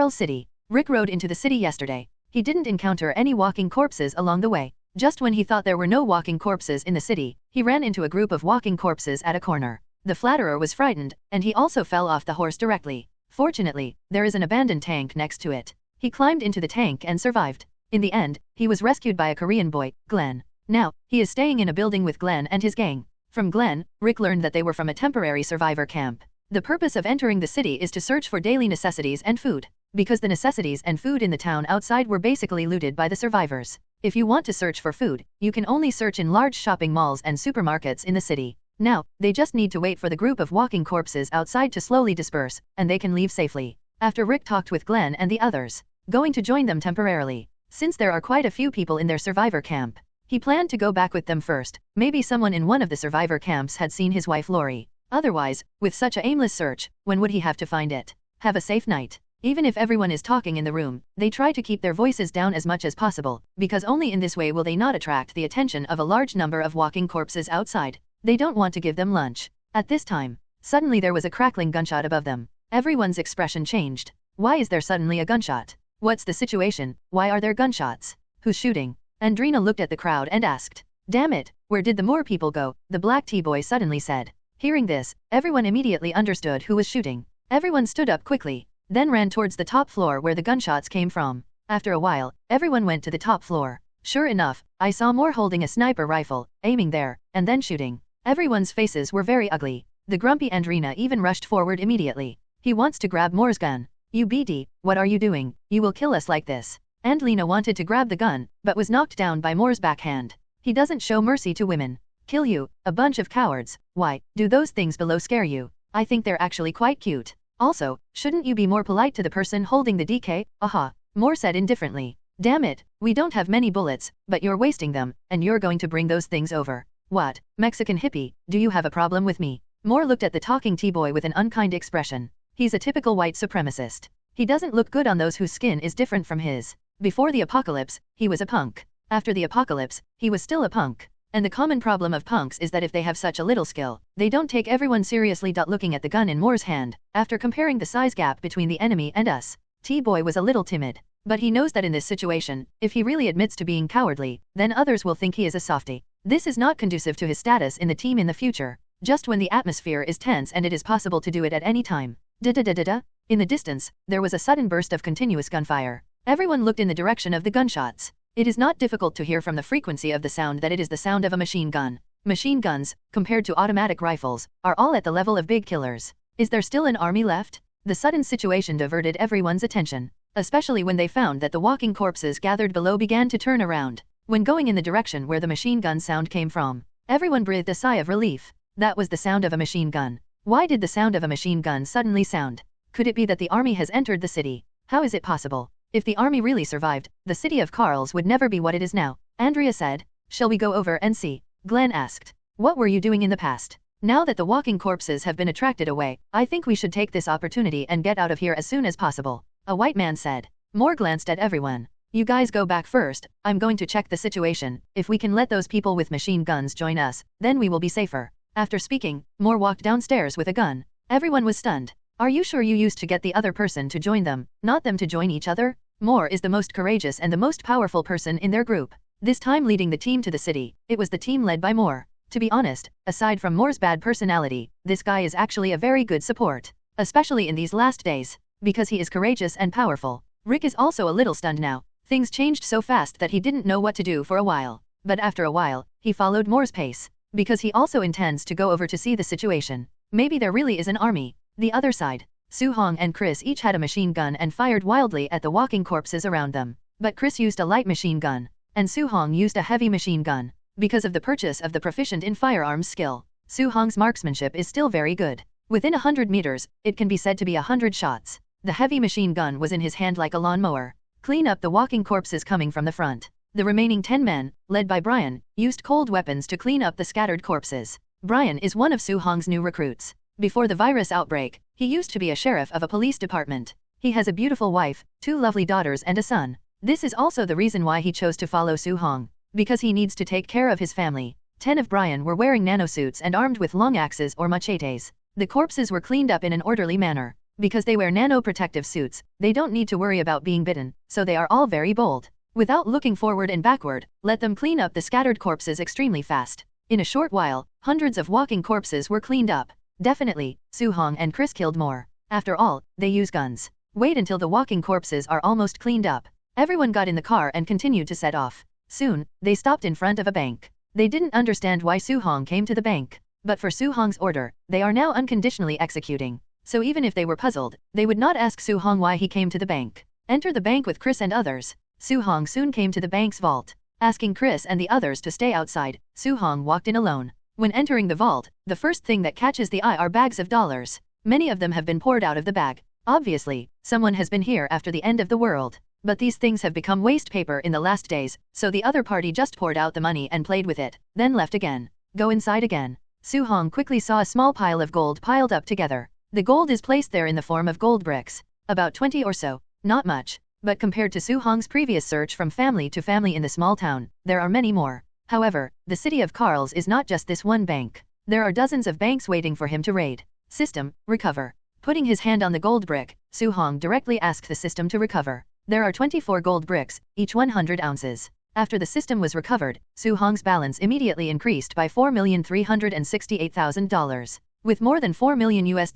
City. Rick rode into the city yesterday. He didn't encounter any walking corpses along the way. Just when he thought there were no walking corpses in the city, he ran into a group of walking corpses at a corner. The flatterer was frightened, and he also fell off the horse directly. Fortunately, there is an abandoned tank next to it. He climbed into the tank and survived. In the end, he was rescued by a Korean boy, Glenn. Now, he is staying in a building with Glenn and his gang. From Glenn, Rick learned that they were from a temporary survivor camp. The purpose of entering the city is to search for daily necessities and food, because the necessities and food in the town outside were basically looted by the survivors. If you want to search for food, you can only search in large shopping malls and supermarkets in the city. Now, they just need to wait for the group of walking corpses outside to slowly disperse, and they can leave safely. After Rick talked with Glenn and the others, going to join them temporarily, since there are quite a few people in their survivor camp. He planned to go back with them first. Maybe someone in one of the survivor camps had seen his wife Lori. Otherwise, with such a aimless search, when would he have to find it? Have a safe night. Even if everyone is talking in the room, they try to keep their voices down as much as possible, because only in this way will they not attract the attention of a large number of walking corpses outside. They don't want to give them lunch. At this time, suddenly there was a crackling gunshot above them. Everyone's expression changed. Why is there suddenly a gunshot? What's the situation? Why are there gunshots? Who's shooting? Andrina looked at the crowd and asked. Damn it, where did the more people go? The black T-boy suddenly said. Hearing this, everyone immediately understood who was shooting. Everyone stood up quickly, then ran towards the top floor where the gunshots came from. After a while, everyone went to the top floor. Sure enough, I saw Moore holding a sniper rifle, aiming there, and then shooting. Everyone's faces were very ugly. The grumpy Andrina even rushed forward immediately. He wants to grab Moore's gun. You BD, what are you doing? You will kill us like this. Andlina wanted to grab the gun, but was knocked down by Moore's backhand. He doesn't show mercy to women. Kill you, a bunch of cowards. Why, do those things below scare you? I think they're actually quite cute. Also, shouldn't you be more polite to the person holding the DK? Aha, Moore said indifferently. Damn it, we don't have many bullets, but you're wasting them, and you're going to bring those things over. What, Mexican hippie, do you have a problem with me? Moore looked at the talking T-boy with an unkind expression. He's a typical white supremacist. He doesn't look good on those whose skin is different from his. Before the apocalypse, he was a punk. After the apocalypse, he was still a punk. And the common problem of punks is that if they have such a little skill, they don't take everyone seriously. Looking at the gun in Moore's hand, after comparing the size gap between the enemy and us, T-boy was a little timid. But he knows that in this situation, if he really admits to being cowardly, then others will think he is a softie. This is not conducive to his status in the team in the future, just when the atmosphere is tense and it is possible to do it at any time. Da-da-da-da-da. In the distance, there was a sudden burst of continuous gunfire. Everyone looked in the direction of the gunshots. It is not difficult to hear from the frequency of the sound that it is the sound of a machine gun. Machine guns, compared to automatic rifles, are all at the level of big killers. Is there still an army left? The sudden situation diverted everyone's attention. especially when they found that the walking corpses gathered below began to turn around. When going in the direction where the machine gun sound came from, everyone breathed a sigh of relief. That was the sound of a machine gun. Why did the sound of a machine gun suddenly sound? Could it be that the army has entered the city? How is it possible? If the army really survived, the city of Carls would never be what it is now. Andrea said. Shall we go over and see? Glenn asked. What were you doing in the past? Now that the walking corpses have been attracted away, I think we should take this opportunity and get out of here as soon as possible. A white man said. Moore glanced at everyone. You guys go back first, I'm going to check the situation. If we can let those people with machine guns join us, then we will be safer. After speaking, Moore walked downstairs with a gun. Everyone was stunned. Are you sure you used to get the other person to join them, not them to join each other? Moore is the most courageous and the most powerful person in their group. This time leading the team to the city, it was the team led by Moore. To be honest, aside from Moore's bad personality, this guy is actually a very good support. Especially in these last days. Because he is courageous and powerful. Rick is also a little stunned now. Things changed so fast that he didn't know what to do for a while. But after a while, he followed Moore's pace. Because he also intends to go over to see the situation. Maybe there really is an army. The other side. Su-hong and Chris each had a machine gun and fired wildly at the walking corpses around them. But Chris used a light machine gun. And Su-hong used a heavy machine gun. Because of the purchase of the proficient in firearms skill, Su-hong's marksmanship is still very good. Within 100 meters, it can be said to be 100 shots. The heavy machine gun was in his hand like a lawnmower. Clean up the walking corpses coming from the front. The remaining 10 men, led by Brian, used cold weapons to clean up the scattered corpses. Brian is one of Su-hong's new recruits. Before the virus outbreak, he used to be a sheriff of a police department. He has a beautiful wife, 2 lovely daughters and a son. This is also the reason why he chose to follow Su-hong. Because he needs to take care of his family. 10 of Brian were wearing nanosuits and armed with long axes or machetes. The corpses were cleaned up in an orderly manner. Because they wear nano-protective suits, they don't need to worry about being bitten, so they are all very bold. Without looking forward and backward, let them clean up the scattered corpses extremely fast. In a short while, hundreds of walking corpses were cleaned up. Definitely, Su-hong and Chris killed more. After all, they use guns. Wait until the walking corpses are almost cleaned up. Everyone got in the car and continued to set off. Soon, they stopped in front of a bank. They didn't understand why Su-hong came to the bank. But for Su-hong's order, they are now unconditionally executing. So even if they were puzzled, they would not ask Su-hong why he came to the bank. Enter the bank with Chris and others. Su-hong soon came to the bank's vault. Asking Chris and the others to stay outside, Su-hong walked in alone. When entering the vault, the first thing that catches the eye are bags of dollars. Many of them have been poured out of the bag. Obviously, someone has been here after the end of the world. But these things have become waste paper in the last days, so the other party just poured out the money and played with it, then left again. Go inside again. Su-hong quickly saw a small pile of gold piled up together. The gold is placed there in the form of gold bricks. About 20 or so. Not much. But compared to Su-hong's previous search from family to family in the small town, there are many more. However, the city of Carls is not just this one bank. There are dozens of banks waiting for him to raid. System, recover. Putting his hand on the gold brick, Su-hong directly asked the system to recover. There are 24 gold bricks, each 100 ounces. After the system was recovered, Su-hong's balance immediately increased by $4,368,000. With more than $4 million US,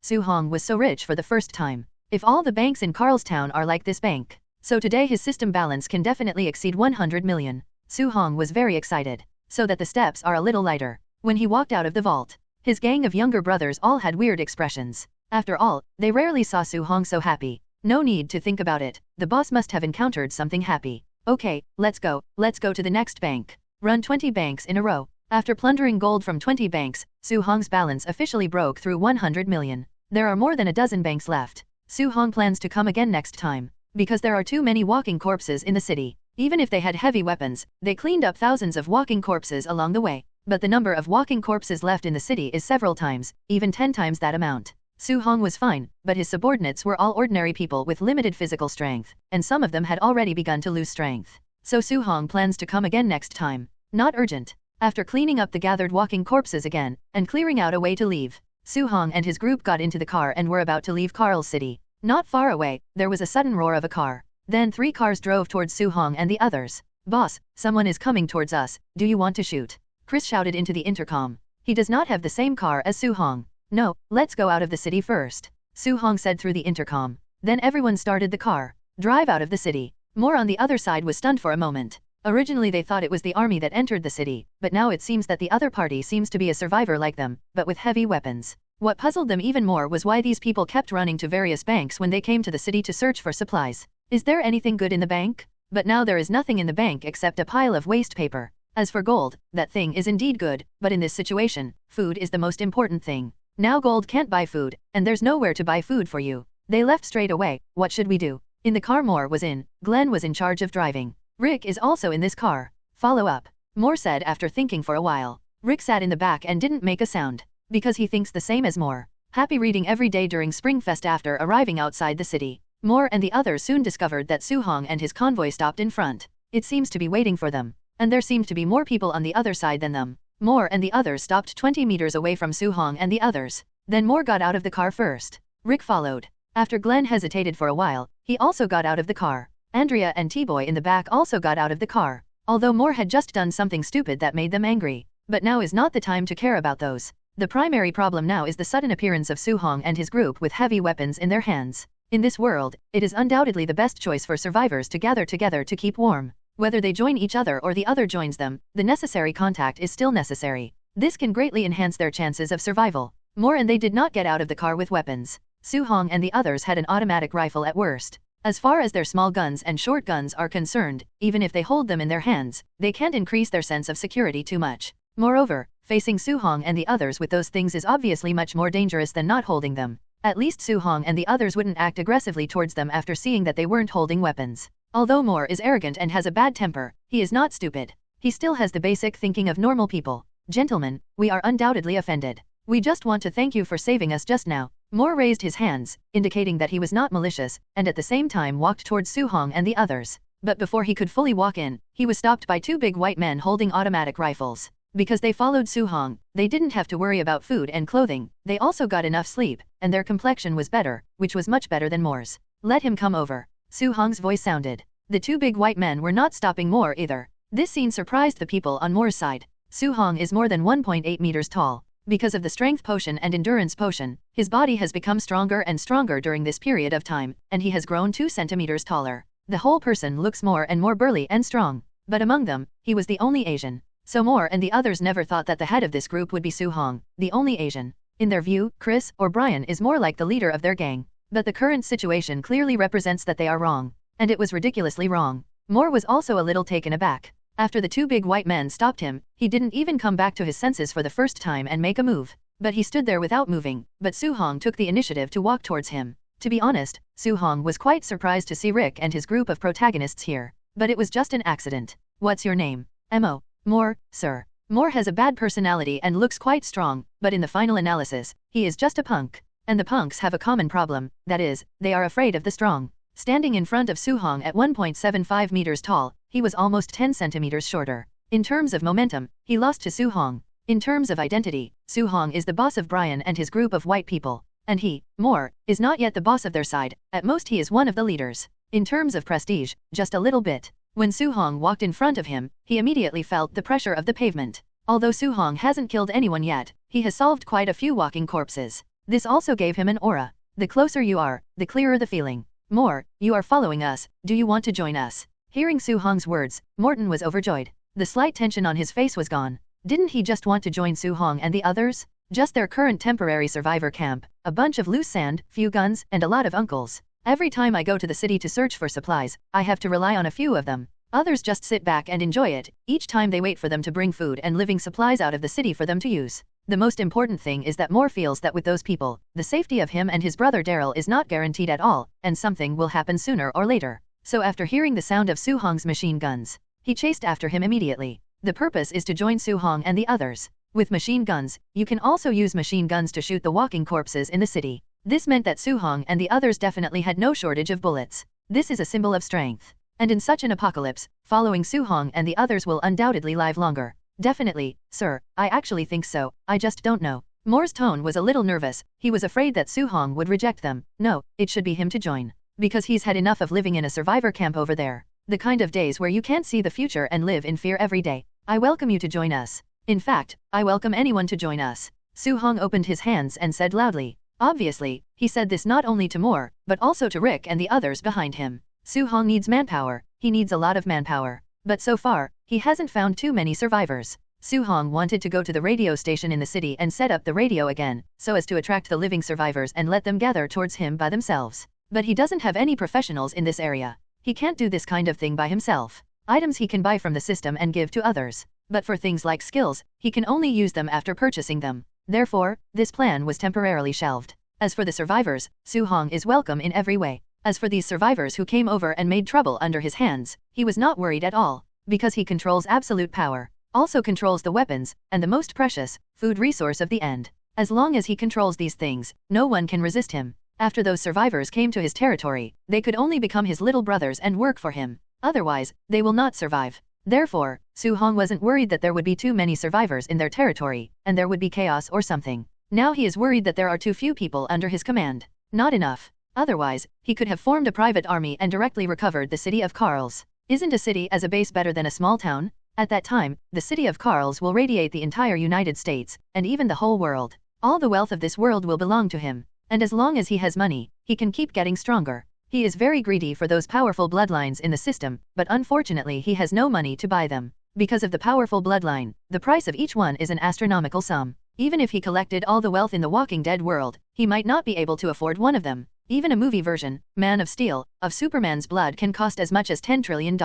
Su-hong was so rich for the first time. If all the banks in Carlstown are like this bank, so today his system balance can definitely exceed 100 million. Su-hong was very excited, so that the steps are a little lighter. When he walked out of the vault, his gang of younger brothers all had weird expressions. After all, they rarely saw Su-hong so happy. No need to think about it, the boss must have encountered something happy. Okay, let's go to the next bank. Run 20 banks in a row. After plundering gold from 20 banks, Su-hong's balance officially broke through 100 million. There are more than a dozen banks left. Su-hong plans to come again next time. Because there are too many walking corpses in the city. Even if they had heavy weapons, they cleaned up thousands of walking corpses along the way. But the number of walking corpses left in the city is several times, even 10 times that amount. Su-hong was fine, but his subordinates were all ordinary people with limited physical strength, and some of them had already begun to lose strength. So Su-hong plans to come again next time. Not urgent. After cleaning up the gathered walking corpses again, and clearing out a way to leave, Su-hong and his group got into the car and were about to leave Carl's city. Not far away, there was a sudden roar of a car. Then 3 cars drove towards Su-hong and the others. Boss, someone is coming towards us, do you want to shoot? Chris shouted into the intercom. He does not have the same car as Su-hong. No, let's go out of the city first. Su-hong said through the intercom. Then everyone started the car. Drive out of the city. Moore on the other side was stunned for a moment. Originally they thought it was the army that entered the city, but now it seems that the other party seems to be a survivor like them, but with heavy weapons. What puzzled them even more was why these people kept running to various banks when they came to the city to search for supplies. Is there anything good in the bank? But now there is nothing in the bank except a pile of waste paper. As for gold, that thing is indeed good, but in this situation, food is the most important thing. Now gold can't buy food, and there's nowhere to buy food for you. They left straight away. What should we do? In the car Moore was in, Glenn was in charge of driving. Rick is also in this car. Follow up. Moore said after thinking for a while. Rick sat in the back and didn't make a sound. Because he thinks the same as Moore. Happy reading every day during Springfest after arriving outside the city. Moore and the others soon discovered that Suhong and his convoy stopped in front. It seems to be waiting for them. And there seemed to be more people on the other side than them. Moore and the others stopped 20 meters away from Suhong and the others. Then Moore got out of the car first. Rick followed. After Glenn hesitated for a while, he also got out of the car. Andrea and T-Boy in the back also got out of the car. Although Moore had just done something stupid that made them angry. But now is not the time to care about those. The primary problem now is the sudden appearance of Suhong and his group with heavy weapons in their hands. In this world, it is undoubtedly the best choice for survivors to gather together to keep warm. Whether they join each other or the other joins them, the necessary contact is still necessary. This can greatly enhance their chances of survival. Moore and they did not get out of the car with weapons. Suhong and the others had an automatic rifle at worst. As far as their small guns and short guns are concerned, even if they hold them in their hands, they can't increase their sense of security too much. Moreover, facing Suhong and the others with those things is obviously much more dangerous than not holding them. At least Suhong and the others wouldn't act aggressively towards them after seeing that they weren't holding weapons. Although Moore is arrogant and has a bad temper, he is not stupid. He still has the basic thinking of normal people. Gentlemen, we are undoubtedly offended. We just want to thank you for saving us just now. Moore raised his hands, indicating that he was not malicious, and at the same time walked towards Suhong and the others. But before he could fully walk in, he was stopped by two big white men holding automatic rifles. Because they followed Suhong, they didn't have to worry about food and clothing, they also got enough sleep, and their complexion was better, which was much better than Moore's. Let him come over. Suhong's voice sounded. The two big white men were not stopping Moore either. This scene surprised the people on Moore's side. Suhong is more than 1.8 meters tall. Because of the strength potion and endurance potion, his body has become stronger and stronger during this period of time, and he has grown 2 centimeters taller. The whole person looks more and more burly and strong. But among them, he was the only Asian. So Moore and the others never thought that the head of this group would be Suhong, the only Asian. In their view, Chris or Brian is more like the leader of their gang. But the current situation clearly represents that they are wrong. And it was ridiculously wrong. Moore was also a little taken aback. After the two big white men stopped him, he didn't even come back to his senses for the first time and make a move. But he stood there without moving, but Suhong took the initiative to walk towards him. To be honest, Suhong was quite surprised to see Rick and his group of protagonists here. But it was just an accident. What's your name? M.O. Moore, sir. Moore has a bad personality and looks quite strong, but in the final analysis, he is just a punk. And the punks have a common problem, that is, they are afraid of the strong. Standing in front of Suhong at 1.75 meters tall, he was almost 10 centimeters shorter. In terms of momentum, he lost to Suhong. In terms of identity, Suhong is the boss of Brian and his group of white people. And he, Moore, is not yet the boss of their side, at most he is one of the leaders. In terms of prestige, just a little bit. When Suhong walked in front of him, he immediately felt the pressure of the pavement. Although Suhong hasn't killed anyone yet, he has solved quite a few walking corpses. This also gave him an aura. The closer you are, the clearer the feeling. Moore, you are following us, do you want to join us? Hearing Suhong's words, Morton was overjoyed. The slight tension on his face was gone. Didn't he just want to join Suhong and the others? Just their current temporary survivor camp, a bunch of loose sand, few guns, and a lot of uncles. Every time I go to the city to search for supplies, I have to rely on a few of them. Others just sit back and enjoy it. Each time they wait for them to bring food and living supplies out of the city for them to use. The most important thing is that Moore feels that with those people, the safety of him and his brother Daryl is not guaranteed at all, and something will happen sooner or later. So after hearing the sound of Suhong's machine guns, he chased after him immediately. The purpose is to join Suhong and the others. With machine guns, you can also use machine guns to shoot the walking corpses in the city. This meant that Suhong and the others definitely had no shortage of bullets. This is a symbol of strength. And in such an apocalypse, following Suhong and the others will undoubtedly live longer. Definitely, sir, I actually think so, I just don't know. Moore's tone was a little nervous, he was afraid that Suhong would reject them. No, it should be him to join. Because he's had enough of living in a survivor camp over there. The kind of days where you can't see the future and live in fear every day. I welcome you to join us. In fact, I welcome anyone to join us. Suhong opened his hands and said loudly. Obviously, he said this not only to Moore, but also to Rick and the others behind him. Suhong needs manpower, he needs a lot of manpower. But so far, he hasn't found too many survivors. Su Hong wanted to go to the radio station in the city and set up the radio again, so as to attract the living survivors and let them gather towards him by themselves. But he doesn't have any professionals in this area. He can't do this kind of thing by himself. Items he can buy from the system and give to others. But for things like skills, he can only use them after purchasing them. Therefore, this plan was temporarily shelved. As for the survivors, Su Hong is welcome in every way. As for these survivors who came over and made trouble under his hands, he was not worried at all, because he controls absolute power, also controls the weapons, and the most precious, food resource of the end. As long as he controls these things, no one can resist him. After those survivors came to his territory, they could only become his little brothers and work for him. Otherwise, they will not survive. Therefore, Su Hong wasn't worried that there would be too many survivors in their territory, and there would be chaos or something. Now he is worried that there are too few people under his command. Not enough. Otherwise, he could have formed a private army and directly recovered the city of Karls. Isn't a city as a base better than a small town? At that time, the city of Karls will radiate the entire United States, and even the whole world. All the wealth of this world will belong to him. And as long as he has money, he can keep getting stronger. He is very greedy for those powerful bloodlines in the system, but unfortunately he has no money to buy them. Because of the powerful bloodline, the price of each one is an astronomical sum. Even if he collected all the wealth in the Walking Dead world, he might not be able to afford one of them. Even a movie version, Man of Steel, of Superman's blood can cost as much as $10 trillion.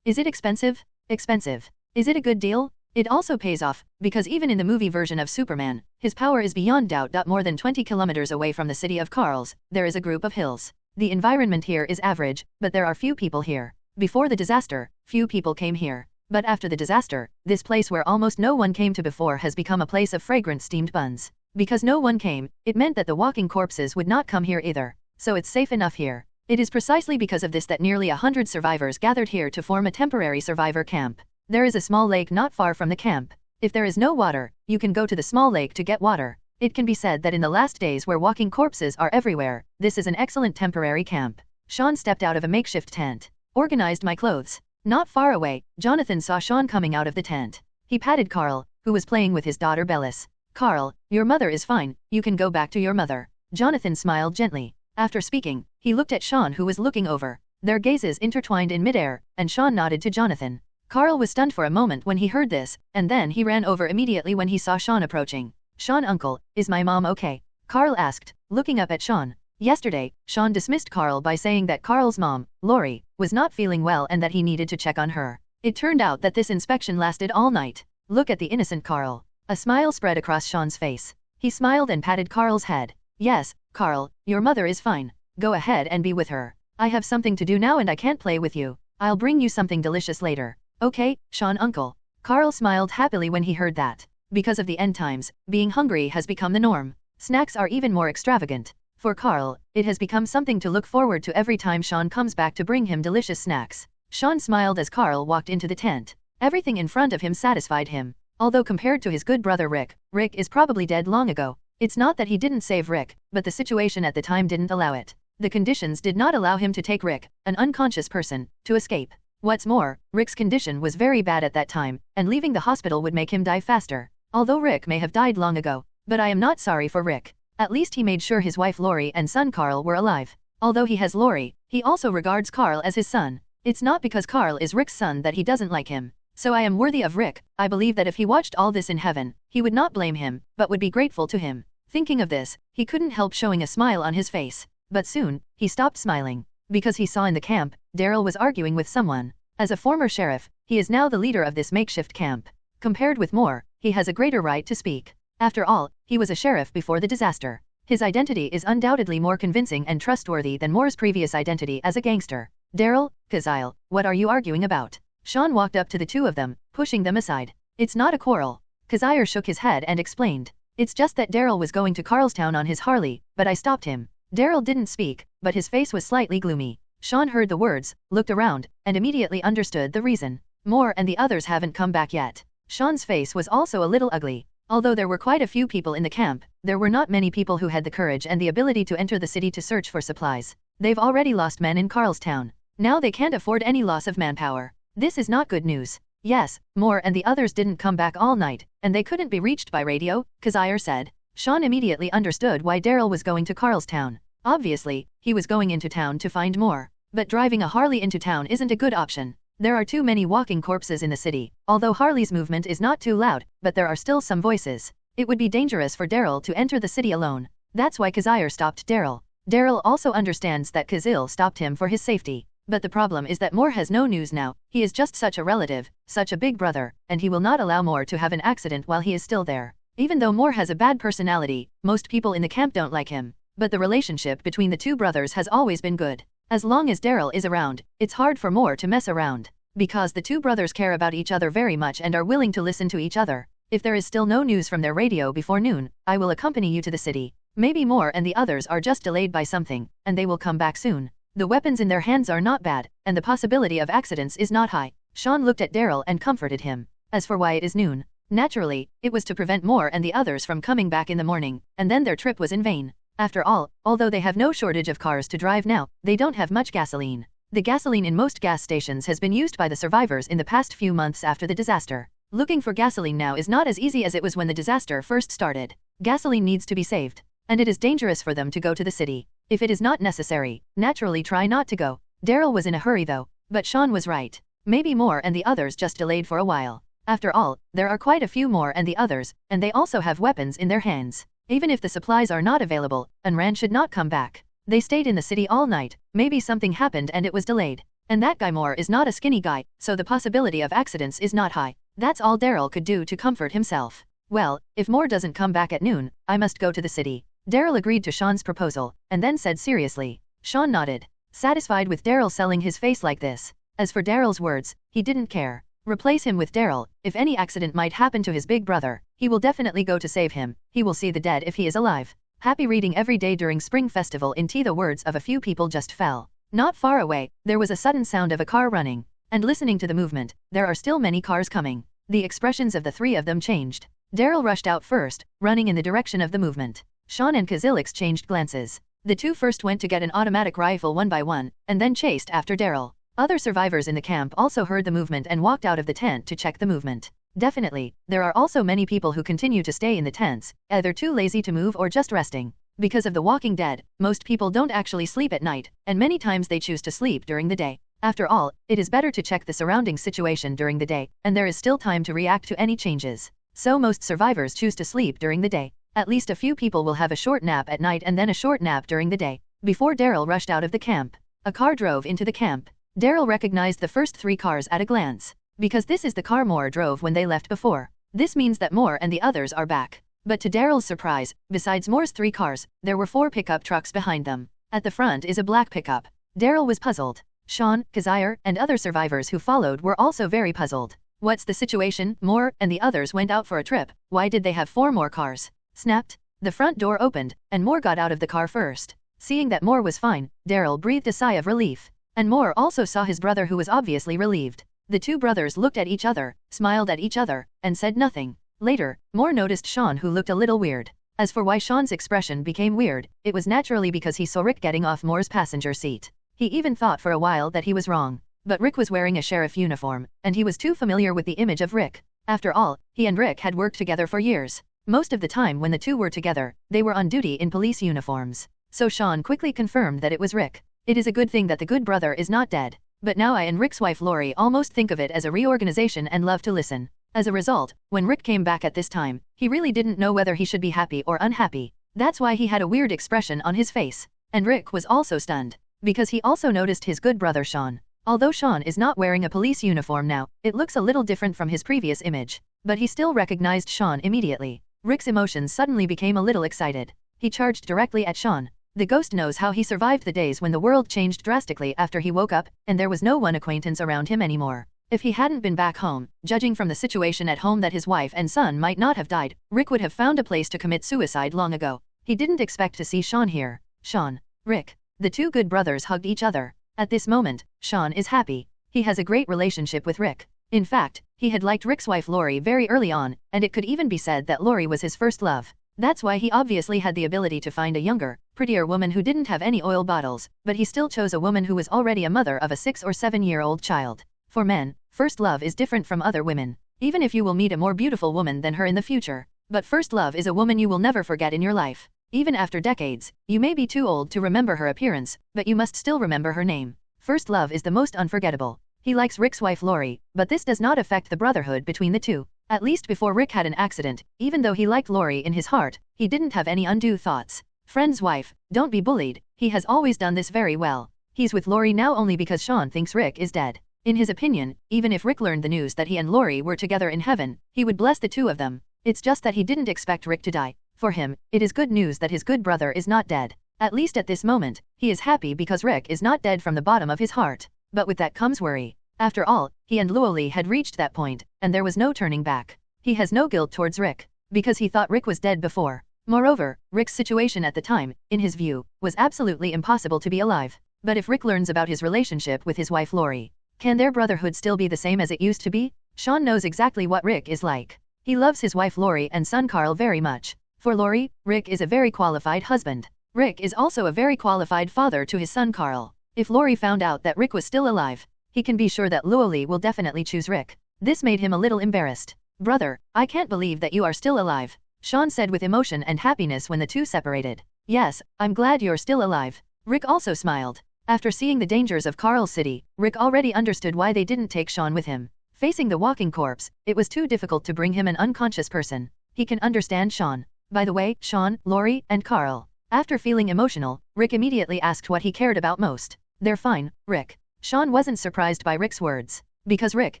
Is it expensive? Expensive. Is it a good deal? It also pays off, because even in the movie version of Superman, his power is beyond doubt. More than 20 kilometers away from the city of Karls, there is a group of hills. The environment here is average, but there are few people here. Before the disaster, few people came here. But after the disaster, this place where almost no one came to before has become a place of fragrant steamed buns. Because no one came, it meant that the walking corpses would not come here either. So it's safe enough here. It is precisely because of this that nearly 100 survivors gathered here to form a temporary survivor camp. There is a small lake not far from the camp. If there is no water, you can go to the small lake to get water. It can be said that in the last days where walking corpses are everywhere, this is an excellent temporary camp. Sean stepped out of a makeshift tent. Organized my clothes. Not far away, Jonathan saw Sean coming out of the tent. He patted Carl, who was playing with his daughter Bellis. Carl, your mother is fine, you can go back to your mother. Jonathan smiled gently. After speaking, he looked at Sean who was looking over. Their gazes intertwined in midair, and Sean nodded to Jonathan. Carl was stunned for a moment when he heard this, and then he ran over immediately when he saw Sean approaching. Sean uncle, is my mom okay? Carl asked, looking up at Sean. Yesterday, Sean dismissed Carl by saying that Carl's mom, Lori, was not feeling well and that he needed to check on her. It turned out that this inspection lasted all night. Look at the innocent Carl. A smile spread across Sean's face. He smiled and patted Carl's head. Yes, Carl, your mother is fine. Go ahead and be with her. I have something to do now and I can't play with you. I'll bring you something delicious later. Okay, Sean uncle. Carl smiled happily when he heard that. Because of the end times, being hungry has become the norm. Snacks are even more extravagant. For Carl, it has become something to look forward to every time Sean comes back to bring him delicious snacks. Sean smiled as Carl walked into the tent. Everything in front of him satisfied him. Although compared to his good brother Rick, Rick is probably dead long ago. It's not that he didn't save Rick, but the situation at the time didn't allow it. The conditions did not allow him to take Rick, an unconscious person, to escape. What's more, Rick's condition was very bad at that time, and leaving the hospital would make him die faster. Although Rick may have died long ago, but I am not sorry for Rick. At least he made sure his wife Lori and son Carl were alive. Although he has Lori, he also regards Carl as his son. It's not because Carl is Rick's son that he doesn't like him. So I am worthy of Rick. I believe that if he watched all this in heaven, he would not blame him, but would be grateful to him. Thinking of this, he couldn't help showing a smile on his face. But soon, he stopped smiling. Because he saw in the camp, Daryl was arguing with someone. As a former sheriff, he is now the leader of this makeshift camp. Compared with Moore, he has a greater right to speak. After all, he was a sheriff before the disaster. His identity is undoubtedly more convincing and trustworthy than Moore's previous identity as a gangster. Daryl, Kazile, what are you arguing about? Sean walked up to the two of them, pushing them aside. It's not a quarrel. Kazire shook his head and explained. It's just that Daryl was going to Carlstown on his Harley, but I stopped him. Daryl didn't speak, but his face was slightly gloomy. Sean heard the words, looked around, and immediately understood the reason. Moore and the others haven't come back yet. Sean's face was also a little ugly. Although there were quite a few people in the camp, there were not many people who had the courage and the ability to enter the city to search for supplies. They've already lost men in Carlstown. Now they can't afford any loss of manpower. This is not good news. Yes, Moore and the others didn't come back all night, and they couldn't be reached by radio, Kazire said. Sean immediately understood why Daryl was going to Carlstown. Obviously, he was going into town to find Moore. But driving a Harley into town isn't a good option. There are too many walking corpses in the city. Although Harley's movement is not too loud, but there are still some voices. It would be dangerous for Daryl to enter the city alone. That's why Kazire stopped Daryl. Daryl also understands that Kazil stopped him for his safety. But the problem is that Moore has no news now. He is just such a relative, such a big brother, and he will not allow Moore to have an accident while he is still there. Even though Moore has a bad personality, most people in the camp don't like him. But the relationship between the two brothers has always been good. As long as Daryl is around, it's hard for Moore to mess around. Because the two brothers care about each other very much and are willing to listen to each other. If there is still no news from their radio before noon, I will accompany you to the city. Maybe Moore and the others are just delayed by something, and they will come back soon. The weapons in their hands are not bad, and the possibility of accidents is not high. Sean looked at Daryl and comforted him. As for why it is noon, naturally, it was to prevent Moore and the others from coming back in the morning, and then their trip was in vain. After all, although they have no shortage of cars to drive now, they don't have much gasoline. The gasoline in most gas stations has been used by the survivors in the past few months after the disaster. Looking for gasoline now is not as easy as it was when the disaster first started. Gasoline needs to be saved, and it is dangerous for them to go to the city. If it is not necessary, naturally try not to go. Daryl was in a hurry though, but Sean was right. Maybe Moore and the others just delayed for a while. After all, there are quite a few Moore and the others, and they also have weapons in their hands. Even if the supplies are not available, Unran should not come back. They stayed in the city all night, maybe something happened and it was delayed. And that guy Moore is not a skinny guy, so the possibility of accidents is not high. That's all Daryl could do to comfort himself. Well, if Moore doesn't come back at noon, I must go to the city. Daryl agreed to Sean's proposal, and then said seriously. Sean nodded, satisfied with Daryl selling his face like this. As for Daryl's words, he didn't care. Replace him with Daryl. If any accident might happen to his big brother, he will definitely go to save him. He will see the dead if he is alive. Happy reading every day during Spring Festival in tea. The words of a few people just fell. Not far away, there was a sudden sound of a car running. And listening to the movement, there are still many cars coming. The expressions of the three of them changed. Daryl rushed out first, running in the direction of the movement. Sean and Kazil exchanged glances. The two first went to get an automatic rifle one by one, and then chased after Daryl. Other survivors in the camp also heard the movement and walked out of the tent to check the movement. Definitely, there are also many people who continue to stay in the tents, either too lazy to move or just resting. Because of The Walking Dead, most people don't actually sleep at night, and many times they choose to sleep during the day. After all, it is better to check the surrounding situation during the day, and there is still time to react to any changes. So most survivors choose to sleep during the day. At least a few people will have a short nap at night and then a short nap during the day. Before Daryl rushed out of the camp, a car drove into the camp. Daryl recognized the first three cars at a glance. Because this is the car Moore drove when they left before. This means that Moore and the others are back. But to Daryl's surprise, besides Moore's three cars, there were 4 pickup trucks behind them. At the front is a black pickup. Daryl was puzzled. Sean, Kazire, and other survivors who followed were also very puzzled. What's the situation? Moore and the others went out for a trip. Why did they have 4 more cars? Snapped. The front door opened, and Moore got out of the car first. Seeing that Moore was fine, Daryl breathed a sigh of relief. And Moore also saw his brother, who was obviously relieved. The two brothers looked at each other, smiled at each other, and said nothing. Later, Moore noticed Sean, who looked a little weird. As for why Sean's expression became weird, it was naturally because he saw Rick getting off Moore's passenger seat. He even thought for a while that he was wrong. But Rick was wearing a sheriff uniform, and he was too familiar with the image of Rick. After all, he and Rick had worked together for years. Most of the time when the two were together, they were on duty in police uniforms. So Sean quickly confirmed that it was Rick. It is a good thing that the good brother is not dead. But now I and Rick's wife Lori almost think of it as a reorganization and love to listen. As a result, when Rick came back at this time, he really didn't know whether he should be happy or unhappy. That's why he had a weird expression on his face. And Rick was also stunned. Because he also noticed his good brother Sean. Although Sean is not wearing a police uniform now, it looks a little different from his previous image. But he still recognized Sean immediately. Rick's emotions suddenly became a little excited. He charged directly at Sean. The ghost knows how he survived the days when the world changed drastically after he woke up, and there was no one acquaintance around him anymore. If he hadn't been back home, judging from the situation at home that his wife and son might not have died, Rick would have found a place to commit suicide long ago. He didn't expect to see Sean here. Sean, Rick. The two good brothers hugged each other. At this moment, Sean is happy. He has a great relationship with Rick. In fact, he had liked Rick's wife Lori very early on, and it could even be said that Lori was his first love. That's why he obviously had the ability to find a younger, prettier woman who didn't have any oil bottles, but he still chose a woman who was already a mother of a 6 or 7-year-old child. For men, first love is different from other women. Even if you will meet a more beautiful woman than her in the future. But first love is a woman you will never forget in your life. Even after decades, you may be too old to remember her appearance, but you must still remember her name. First love is the most unforgettable. He likes Rick's wife Lori, but this does not affect the brotherhood between the two. At least before Rick had an accident, even though he liked Lori in his heart, he didn't have any undue thoughts. Friend's wife, don't be bullied, he has always done this very well. He's with Lori now only because Sean thinks Rick is dead. In his opinion, even if Rick learned the news that he and Lori were together in heaven, he would bless the two of them. It's just that he didn't expect Rick to die. For him, it is good news that his good brother is not dead. At least at this moment, he is happy because Rick is not dead from the bottom of his heart. But with that comes worry. After all, he and Luoli had reached that point, and there was no turning back. He has no guilt towards Rick, because he thought Rick was dead before. Moreover, Rick's situation at the time, in his view, was absolutely impossible to be alive. But if Rick learns about his relationship with his wife Lori, can their brotherhood still be the same as it used to be? Sean knows exactly what Rick is like. He loves his wife Lori and son Carl very much. For Lori, Rick is a very qualified husband. Rick is also a very qualified father to his son Carl. If Lori found out that Rick was still alive, he can be sure that Luoli will definitely choose Rick. This made him a little embarrassed. Brother, I can't believe that you are still alive, Sean said with emotion and happiness when the two separated. Yes, I'm glad you're still alive. Rick also smiled. After seeing the dangers of Carl's city, Rick already understood why they didn't take Sean with him. Facing the walking corpse, it was too difficult to bring him an unconscious person. He can understand Sean. By the way, Sean, Lori, and Carl. After feeling emotional, Rick immediately asked what he cared about most. They're fine, Rick. Sean wasn't surprised by Rick's words. Because Rick,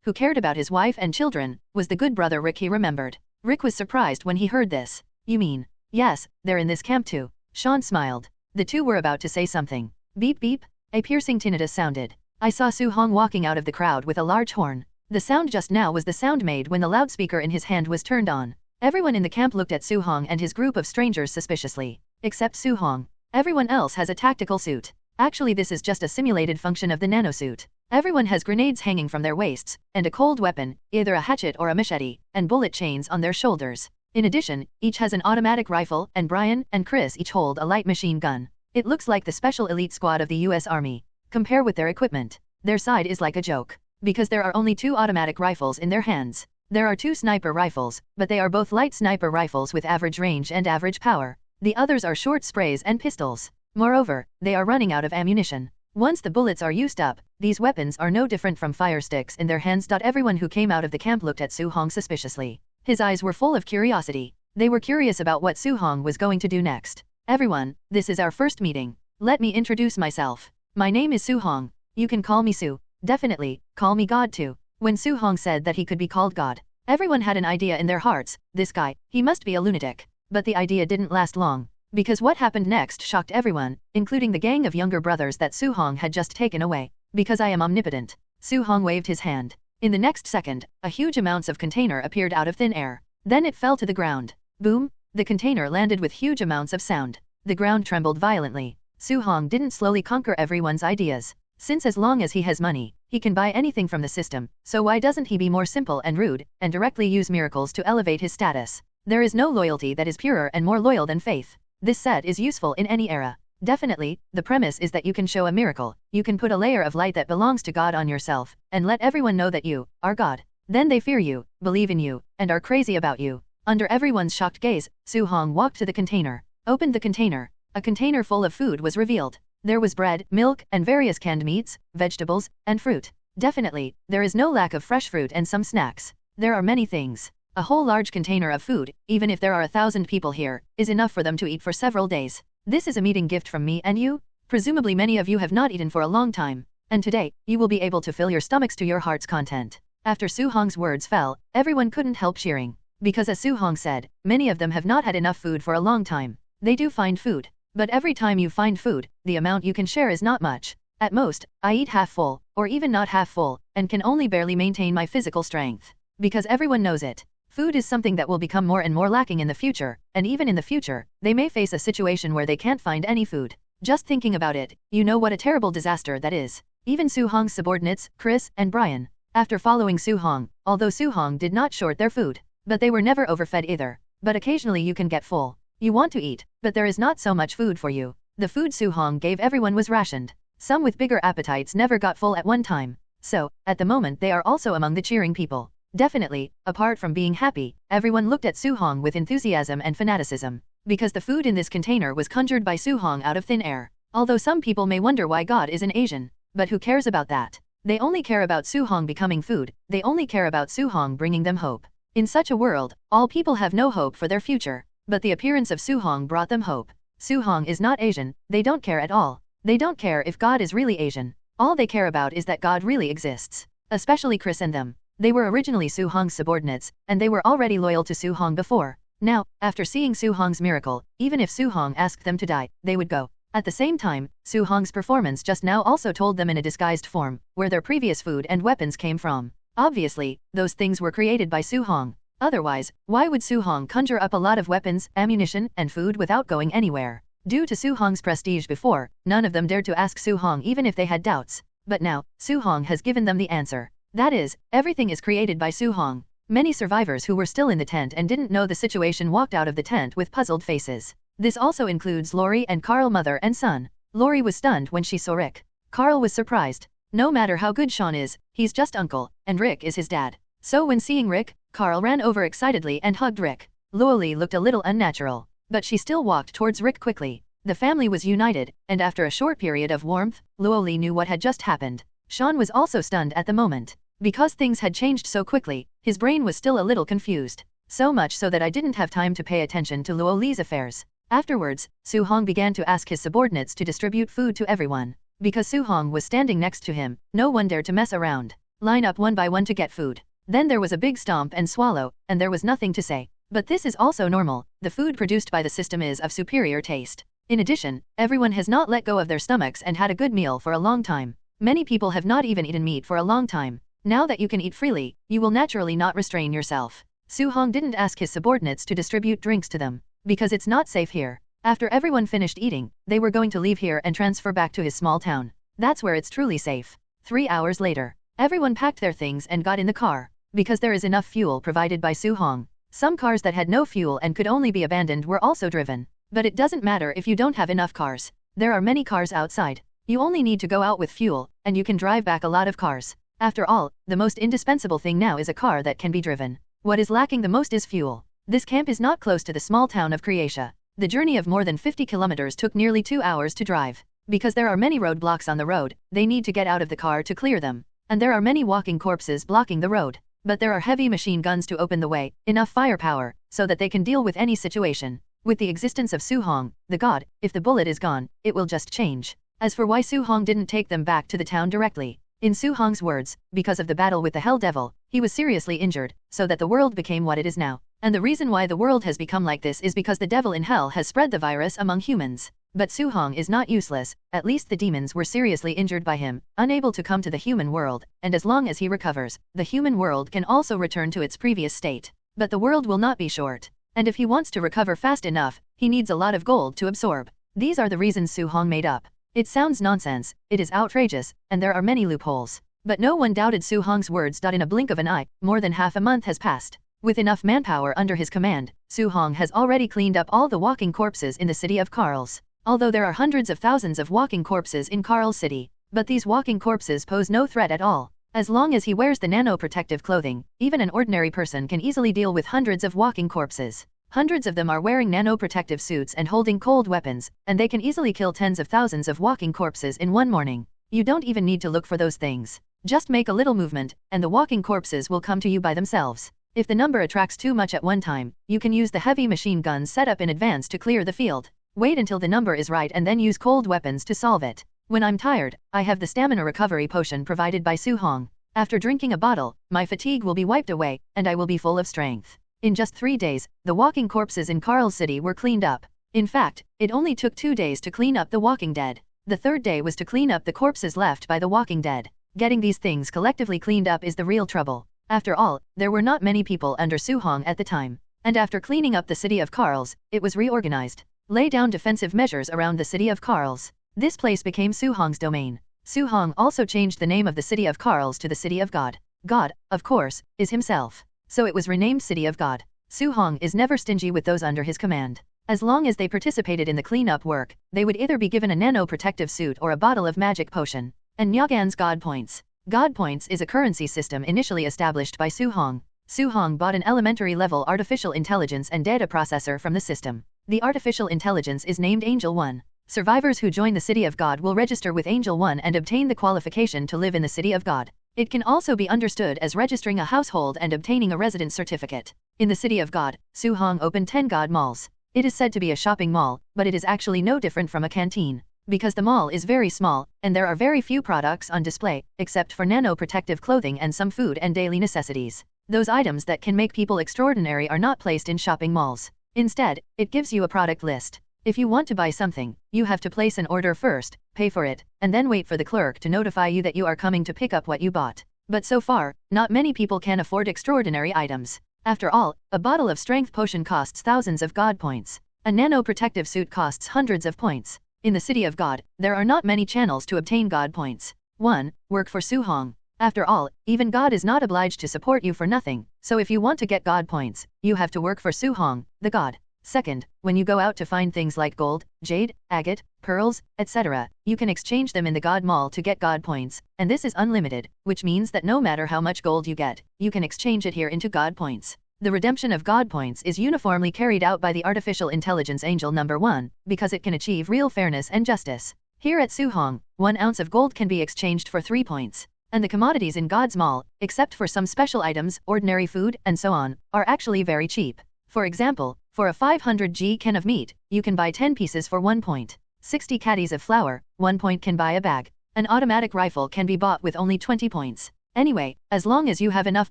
who cared about his wife and children, was the good brother Rick he remembered. Rick was surprised when he heard this. You mean? Yes, they're in this camp too. Sean smiled. The two were about to say something. Beep beep. A piercing tinnitus sounded. I saw Su Hong walking out of the crowd with a large horn. The sound just now was the sound made when the loudspeaker in his hand was turned on. Everyone in the camp looked at Su Hong and his group of strangers suspiciously. Except Su Hong. Everyone else has a tactical suit. Actually this is just a simulated function of the nanosuit. Everyone has grenades hanging from their waists, and a cold weapon, either a hatchet or a machete, and bullet chains on their shoulders. In addition, each has an automatic rifle, and Brian and Chris each hold a light machine gun. It looks like the special elite squad of the US Army. Compare with their equipment. Their side is like a joke. Because there are only 2 automatic rifles in their hands. There are 2 sniper rifles, but they are both light sniper rifles with average range and average power. The others are short sprays and pistols. Moreover, they are running out of ammunition. Once the bullets are used up, these weapons are no different from fire sticks in their hands. Everyone who came out of the camp looked at Su Hong suspiciously. His eyes were full of curiosity. They were curious about what Su Hong was going to do next. Everyone, this is our first meeting. Let me introduce myself. My name is Su Hong. You can call me Su. Definitely, call me God too. When Su Hong said that he could be called God, everyone had an idea in their hearts. This guy, he must be a lunatic. But the idea didn't last long. Because what happened next shocked everyone, including the gang of younger brothers that Su Hong had just taken away. Because I am omnipotent. Su Hong waved his hand. In the next second, a huge amounts of container appeared out of thin air. Then it fell to the ground. Boom! The container landed with huge amounts of sound. The ground trembled violently. Su Hong didn't slowly conquer everyone's ideas. Since as long as he has money, he can buy anything from the system, so why doesn't he be more simple and rude, and directly use miracles to elevate his status? There is no loyalty that is purer and more loyal than faith. This set is useful in any era. Definitely, the premise is that you can show a miracle, you can put a layer of light that belongs to God on yourself, and let everyone know that you are God. Then they fear you, believe in you, and are crazy about you. Under everyone's shocked gaze, Su Hong walked to the container, opened the container. A container full of food was revealed. There was bread, milk, and various canned meats, vegetables, and fruit. Definitely, there is no lack of fresh fruit and some snacks. There are many things. A whole large container of food, even if there are 1,000 people here, is enough for them to eat for several days. This is a meeting gift from me and you. Presumably many of you have not eaten for a long time, and today, you will be able to fill your stomachs to your heart's content. After Su Hong's words fell, everyone couldn't help cheering. Because as Su Hong said, many of them have not had enough food for a long time. They do find food. But every time you find food, the amount you can share is not much. At most, I eat half full, or even not half full, and can only barely maintain my physical strength. Because everyone knows it. Food is something that will become more and more lacking in the future, and even in the future, they may face a situation where they can't find any food. Just thinking about it, you know what a terrible disaster that is. Even Su Hong's subordinates, Chris and Brian, after following Su Hong, although Su Hong did not short their food, but they were never overfed either. But occasionally you can get full. You want to eat, but there is not so much food for you. The food Su Hong gave everyone was rationed. Some with bigger appetites never got full at one time. So, at the moment they are also among the cheering people. Definitely, apart from being happy, everyone looked at Su Hong with enthusiasm and fanaticism. Because the food in this container was conjured by Su Hong out of thin air. Although some people may wonder why God is an Asian. But who cares about that? They only care about Su Hong becoming food, they only care about Su Hong bringing them hope. In such a world, all people have no hope for their future, but the appearance of Su Hong brought them hope. Su Hong is not Asian, they don't care at all. They don't care if God is really Asian. All they care about is that God really exists. Especially Chris and them. They were originally Su Hong's subordinates, and they were already loyal to Su Hong before. Now, after seeing Su Hong's miracle, even if Su Hong asked them to die, they would go. At the same time, Su Hong's performance just now also told them in a disguised form, where their previous food and weapons came from. Obviously, those things were created by Su Hong. Otherwise, why would Su Hong conjure up a lot of weapons, ammunition, and food without going anywhere? Due to Su Hong's prestige before, none of them dared to ask Su Hong even if they had doubts. But now, Su Hong has given them the answer. That is, everything is created by Su Hong. Many survivors who were still in the tent and didn't know the situation walked out of the tent with puzzled faces. This also includes Lori and Carl, mother and son. Lori was stunned when she saw Rick. Carl was surprised. No matter how good Sean is, he's just uncle, and Rick is his dad. So when seeing Rick, Carl ran over excitedly and hugged Rick. Luoli looked a little unnatural, but she still walked towards Rick quickly. The family was united, and after a short period of warmth, Luoli knew what had just happened. Sean was also stunned at the moment. Because things had changed so quickly, his brain was still a little confused. So much so that I didn't have time to pay attention to Luoli's affairs. Afterwards, Su Hong began to ask his subordinates to distribute food to everyone. Because Su Hong was standing next to him, no one dared to mess around. Line up one by one to get food. Then there was a big stomp and swallow, and there was nothing to say. But this is also normal. The food produced by the system is of superior taste. In addition, everyone has not let go of their stomachs and had a good meal for a long time. Many people have not even eaten meat for a long time. Now that you can eat freely, you will naturally not restrain yourself. Su Hong didn't ask his subordinates to distribute drinks to them, because it's not safe here. After everyone finished eating, they were going to leave here and transfer back to his small town. That's where it's truly safe. 3 hours later, everyone packed their things and got in the car, because there is enough fuel provided by Su Hong. Some cars that had no fuel and could only be abandoned were also driven. But it doesn't matter if you don't have enough cars. There are many cars outside. You only need to go out with fuel, and you can drive back a lot of cars. After all, the most indispensable thing now is a car that can be driven. What is lacking the most is fuel. This camp is not close to the small town of Croatia. The journey of more than 50 kilometers took nearly 2 hours to drive. Because there are many roadblocks on the road, they need to get out of the car to clear them. And there are many walking corpses blocking the road. But there are heavy machine guns to open the way, enough firepower, so that they can deal with any situation. With the existence of Su Hong, the god, if the bullet is gone, it will just change. As for why Su Hong didn't take them back to the town directly, in Su Hong's words, because of the battle with the Hell Devil, he was seriously injured, so that the world became what it is now. And the reason why the world has become like this is because the devil in hell has spread the virus among humans. But Su Hong is not useless, at least the demons were seriously injured by him, unable to come to the human world, and as long as he recovers, the human world can also return to its previous state. But the world will not be short. And if he wants to recover fast enough, he needs a lot of gold to absorb. These are the reasons Su Hong made up. It sounds nonsense, it is outrageous, and there are many loopholes. But no one doubted Su Hong's words. In a blink of an eye, more than half a month has passed. With enough manpower under his command, Su Hong has already cleaned up all the walking corpses in the city of Karls. Although there are hundreds of thousands of walking corpses in Karl City, but these walking corpses pose no threat at all. As long as he wears the nano-protective clothing, even an ordinary person can easily deal with hundreds of walking corpses. Hundreds of them are wearing nano-protective suits and holding cold weapons, and they can easily kill tens of thousands of walking corpses in one morning. You don't even need to look for those things. Just make a little movement, and the walking corpses will come to you by themselves. If the number attracts too much at one time, you can use the heavy machine guns set up in advance to clear the field. Wait until the number is right and then use cold weapons to solve it. When I'm tired, I have the stamina recovery potion provided by Su Hong. After drinking a bottle, my fatigue will be wiped away, and I will be full of strength. In just 3 days, the walking corpses in Karl City were cleaned up. In fact, it only took 2 days to clean up the walking dead. The third day was to clean up the corpses left by the walking dead. Getting these things collectively cleaned up is the real trouble. After all, there were not many people under Su Hong at the time. And after cleaning up the city of Karls, it was reorganized. Lay down defensive measures around the city of Karls. This place became Su Hong's domain. Su Hong also changed the name of the city of Karls to the City of God. God, of course, is himself. So it was renamed City of God. Su Hong is never stingy with those under his command. As long as they participated in the cleanup work, they would either be given a nano-protective suit or a bottle of magic potion. And Nyagan's God Points. God Points is a currency system initially established by Su Hong. Su Hong bought an elementary-level artificial intelligence and data processor from the system. The artificial intelligence is named Angel 1. Survivors who join the City of God will register with Angel 1 and obtain the qualification to live in the City of God. It can also be understood as registering a household and obtaining a residence certificate. In the City of God, Su Hong opened 10 God malls. It is said to be a shopping mall, but it is actually no different from a canteen. Because the mall is very small, and there are very few products on display, except for nano-protective clothing and some food and daily necessities. Those items that can make people extraordinary are not placed in shopping malls. Instead, it gives you a product list. If you want to buy something, you have to place an order first, pay for it, and then wait for the clerk to notify you that you are coming to pick up what you bought. But so far, not many people can afford extraordinary items. After all, a bottle of strength potion costs thousands of God points. A nano-protective suit costs hundreds of points. In the City of God, there are not many channels to obtain God points. 1. Work for Su Hong. After all, even God is not obliged to support you for nothing, so if you want to get God points, you have to work for Su Hong, the God. Second, when you go out to find things like gold, jade, agate, pearls, etc., you can exchange them in the God Mall to get God points, and this is unlimited, which means that no matter how much gold you get, you can exchange it here into God points. The redemption of God points is uniformly carried out by the artificial intelligence Angel number 1, because it can achieve real fairness and justice. Here at Su Hong, 1 ounce of gold can be exchanged for 3 points. And the commodities in God's Mall, except for some special items, ordinary food, and so on, are actually very cheap. For example, for a 500g can of meat, you can buy 10 pieces for 1 point. 60 caddies of flour, 1 point can buy a bag. An automatic rifle can be bought with only 20 points. Anyway, as long as you have enough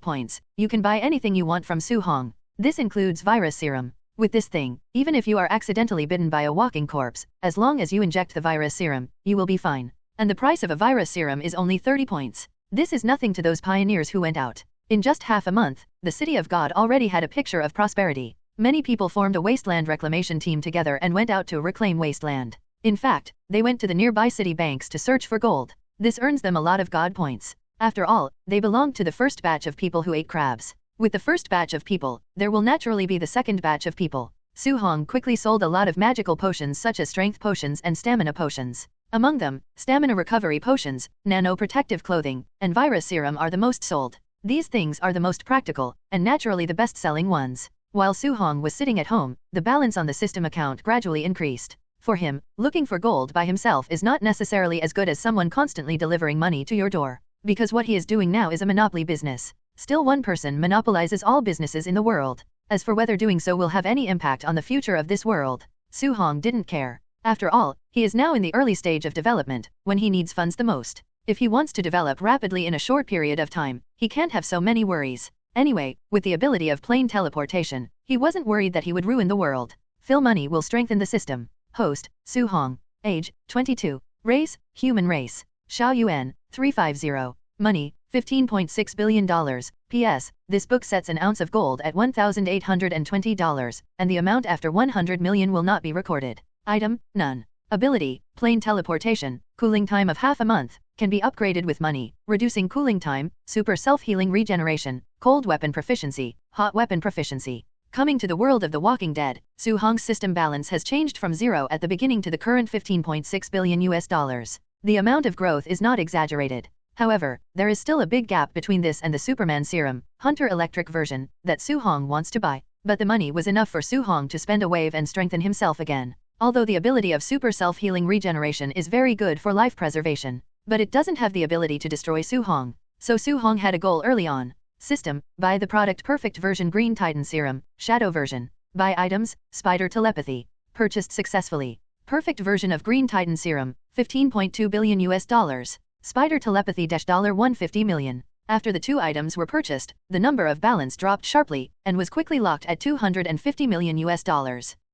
points, you can buy anything you want from Su Hong. This includes virus serum. With this thing, even if you are accidentally bitten by a walking corpse, as long as you inject the virus serum, you will be fine. And the price of a virus serum is only 30 points. This is nothing to those pioneers who went out. In just half a month, the City of God already had a picture of prosperity. Many people formed a wasteland reclamation team together and went out to reclaim wasteland. In fact, they went to the nearby city banks to search for gold. This earns them a lot of God points. After all, they belonged to the first batch of people who ate crabs. With the first batch of people, there will naturally be the second batch of people. Su Hong quickly sold a lot of magical potions such as strength potions and stamina potions. Among them, stamina recovery potions, nano-protective clothing, and virus serum are the most sold. These things are the most practical, and naturally the best-selling ones. While Su Hong was sitting at home, the balance on the system account gradually increased. For him, looking for gold by himself is not necessarily as good as someone constantly delivering money to your door. Because what he is doing now is a monopoly business. Still, one person monopolizes all businesses in the world. As for whether doing so will have any impact on the future of this world, Su Hong didn't care. After all, he is now in the early stage of development, when he needs funds the most. If he wants to develop rapidly in a short period of time, he can't have so many worries. Anyway, with the ability of plane teleportation, he wasn't worried that he would ruin the world. Phil money will strengthen the system. Host, Su Hong. Age, 22. Race, human race. Xiao Yuan, 350. Money, $15.6 billion. P.S. This book sets an ounce of gold at $1,820, and the amount after 100 million will not be recorded. Item, none. Ability, plane teleportation, cooling time of half a month, can be upgraded with money, reducing cooling time, super self-healing regeneration, cold weapon proficiency, hot weapon proficiency. Coming to the world of The Walking Dead, Su Hong's system balance has changed from 0 at the beginning to the current $15.6 billion. The amount of growth is not exaggerated. However, there is still a big gap between this and the Superman serum, Hunter Electric version, that Su Hong wants to buy. But the money was enough for Su Hong to spend a wave and strengthen himself again. Although the ability of super self-healing regeneration is very good for life preservation, but it doesn't have the ability to destroy Su Hong. So Su Hong had a goal early on. System, buy the product Perfect version Green Titan Serum, Shadow version. Buy items, Spider Telepathy. Purchased successfully. Perfect version of Green Titan Serum, $15.2 billion. Spider Telepathy $150 million. After the two items were purchased, the number of balance dropped sharply, and was quickly locked at $250 million.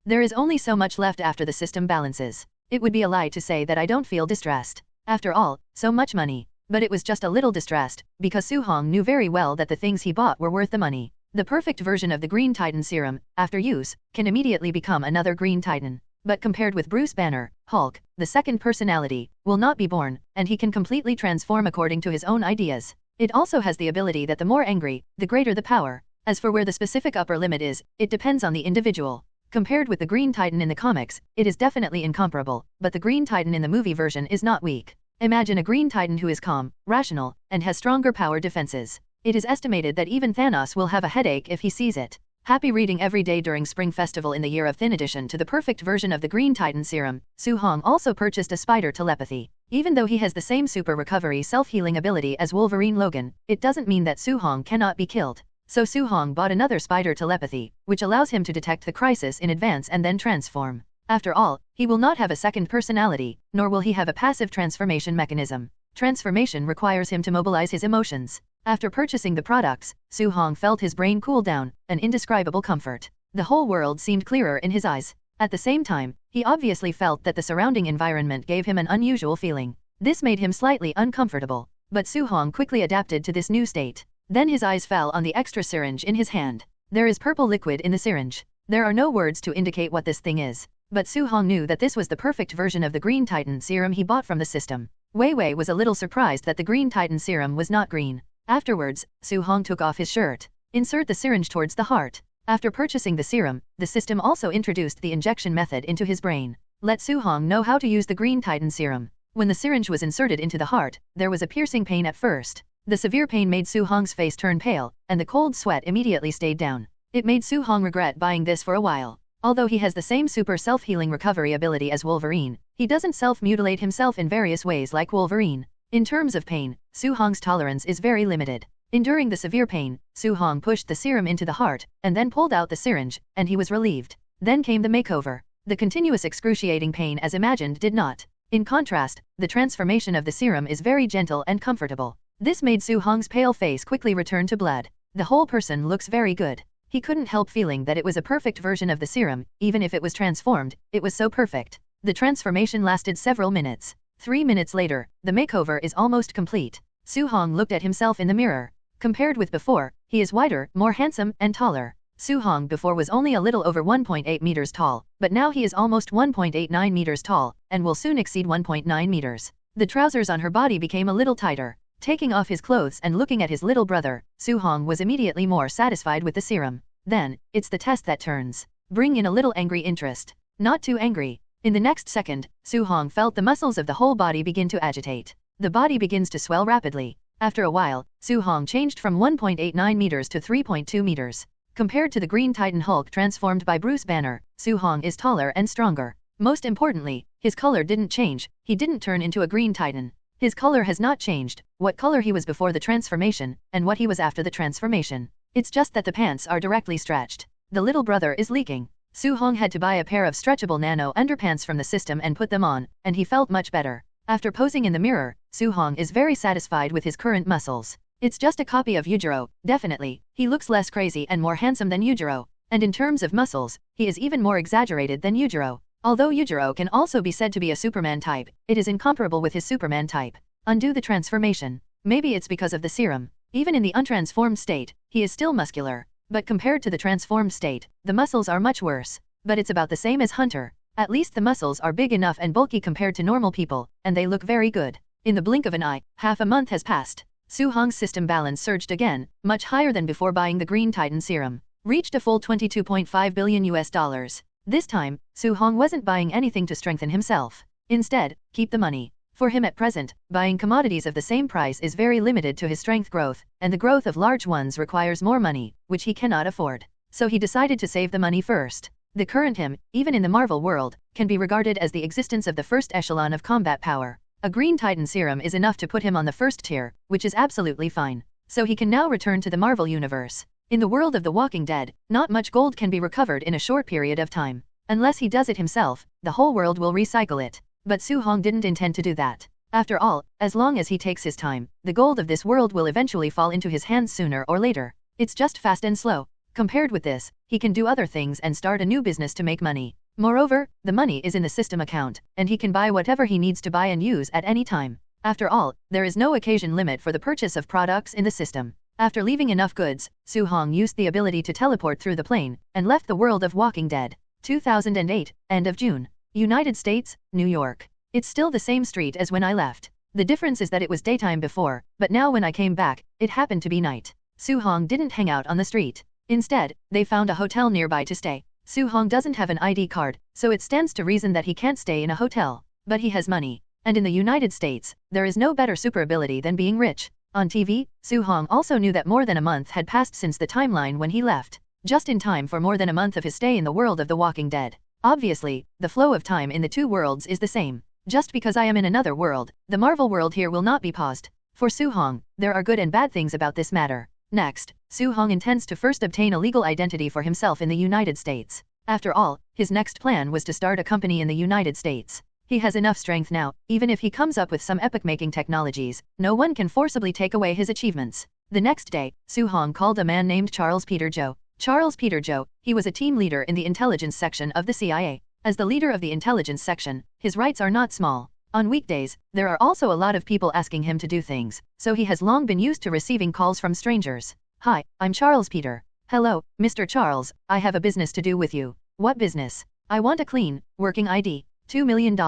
There is only so much left after the system balances. It would be a lie to say that I don't feel distressed. After all, so much money. But it was just a little distressed, because Su Hong knew very well that the things he bought were worth the money. The perfect version of the Green Titan Serum, after use, can immediately become another Green Titan. But compared with Bruce Banner, Hulk, the second personality, will not be born, and he can completely transform according to his own ideas. It also has the ability that the more angry, the greater the power. As for where the specific upper limit is, it depends on the individual. Compared with the Green Titan in the comics, it is definitely incomparable, but the Green Titan in the movie version is not weak. Imagine a Green Titan who is calm, rational, and has stronger power defenses. It is estimated that even Thanos will have a headache if he sees it. Happy reading every day during Spring Festival in the year of. In addition to the perfect version of the Green Titan serum, Su-hong also purchased a spider telepathy. Even though he has the same super recovery self-healing ability as Wolverine Logan, it doesn't mean that Su-hong cannot be killed. So Su-hong bought another spider telepathy, which allows him to detect the crisis in advance and then transform. After all, he will not have a second personality, nor will he have a passive transformation mechanism. Transformation requires him to mobilize his emotions. After purchasing the products, Su-hong felt his brain cool down, an indescribable comfort. The whole world seemed clearer in his eyes. At the same time, he obviously felt that the surrounding environment gave him an unusual feeling. This made him slightly uncomfortable. But Su-hong quickly adapted to this new state. Then his eyes fell on the extra syringe in his hand. There is purple liquid in the syringe. There are no words to indicate what this thing is. But Su-hong knew that this was the perfect version of the Green Titan serum he bought from the system. Wei Wei was a little surprised that the Green Titan serum was not green. Afterwards, Su-hong took off his shirt. Insert the syringe towards the heart. After purchasing the serum, the system also introduced the injection method into his brain. Let Su-hong know how to use the Green Titan serum. When the syringe was inserted into the heart, there was a piercing pain at first. The severe pain made Su-hong's face turn pale, and the cold sweat immediately stayed down. It made Su-hong regret buying this for a while. Although he has the same super self-healing recovery ability as Wolverine, he doesn't self-mutilate himself in various ways like Wolverine. In terms of pain, Su-hong's tolerance is very limited. Enduring the severe pain, Su-hong pushed the serum into the heart, and then pulled out the syringe, and he was relieved. Then came the makeover. The continuous excruciating pain as imagined did not. In contrast, the transformation of the serum is very gentle and comfortable. This made Su-hong's pale face quickly return to blood. The whole person looks very good. He couldn't help feeling that it was a perfect version of the serum, even if it was transformed, it was so perfect. The transformation lasted several minutes. 3 minutes later, the makeover is almost complete. Su-hong looked at himself in the mirror. Compared with before, he is wider, more handsome, and taller. Su-hong before was only a little over 1.8 meters tall, but now he is almost 1.89 meters tall, and will soon exceed 1.9 meters. The trousers on her body became a little tighter. Taking off his clothes and looking at his little brother, Su-hong was immediately more satisfied with the serum. Then, it's the test that turns. Bring in a little angry interest. Not too angry. In the next second, Su-hong felt the muscles of the whole body begin to agitate. The body begins to swell rapidly. After a while, Su-hong changed from 1.89 meters to 3.2 meters. Compared to the Green Titan Hulk transformed by Bruce Banner, Su-hong is taller and stronger. Most importantly, his color didn't change, he didn't turn into a Green Titan. His color has not changed, what color he was before the transformation, and what he was after the transformation. It's just that the pants are directly stretched. The little brother is leaking. Su-hong had to buy a pair of stretchable nano underpants from the system and put them on, and he felt much better. After posing in the mirror, Su-hong is very satisfied with his current muscles. It's just a copy of Yujiro, definitely. He looks less crazy and more handsome than Yujiro. And in terms of muscles, he is even more exaggerated than Yujiro. Although Yujiro can also be said to be a Superman type, it is incomparable with his Superman type. Undo the transformation. Maybe it's because of the serum. Even in the untransformed state, he is still muscular. But compared to the transformed state, the muscles are much worse. But it's about the same as Hunter. At least the muscles are big enough and bulky compared to normal people, and they look very good. In the blink of an eye, half a month has passed. Su-hong's system balance surged again, much higher than before buying the Green Titan serum. Reached a full $22.5 billion US. This time, Su-hong wasn't buying anything to strengthen himself. Instead, keep the money. For him at present, buying commodities of the same price is very limited to his strength growth, and the growth of large ones requires more money, which he cannot afford. So he decided to save the money first. The current him, even in the Marvel world, can be regarded as the existence of the first echelon of combat power. A Green Titan serum is enough to put him on the first tier, which is absolutely fine. So he can now return to the Marvel universe. In the world of The Walking Dead, not much gold can be recovered in a short period of time. Unless he does it himself, the whole world will recycle it. But Su-hong didn't intend to do that. After all, as long as he takes his time, the gold of this world will eventually fall into his hands sooner or later. It's just fast and slow. Compared with this, he can do other things and start a new business to make money. Moreover, the money is in the system account, and he can buy whatever he needs to buy and use at any time. After all, there is no occasion limit for the purchase of products in the system. After leaving enough goods, Su-hong used the ability to teleport through the plane, and left the world of Walking Dead. 2008, end of June. United States, New York. It's still the same street as when I left. The difference is that it was daytime before, but now when I came back, it happened to be night. Su-hong didn't hang out on the street. Instead, they found a hotel nearby to stay. Su-hong doesn't have an ID card, so it stands to reason that he can't stay in a hotel. But he has money. And in the United States, there is no better super ability than being rich. On TV, Su-hong also knew that more than a month had passed since the timeline when he left. just in time for more than a month of his stay in the world of The Walking Dead. Obviously, the flow of time in the two worlds is the same. Just because I am in another world, the Marvel world here will not be paused. For Su-hong, there are good and bad things about this matter. Next, Su-hong intends to first obtain a legal identity for himself in the United States. After all, his next plan was to start a company in the United States. He has enough strength now, even if he comes up with some epic-making technologies, no one can forcibly take away his achievements. The next day, Su-hong called a man named Charles Peter Joe. Charles Peter Joe, he was a team leader in the intelligence section of the CIA. As the leader of the intelligence section, his rights are not small. On weekdays, there are also a lot of people asking him to do things, so he has long been used to receiving calls from strangers. Hi, I'm Charles Peter. Hello, Mr. Charles, I have a business to do with you. What business? I want a clean, working ID. $2 million.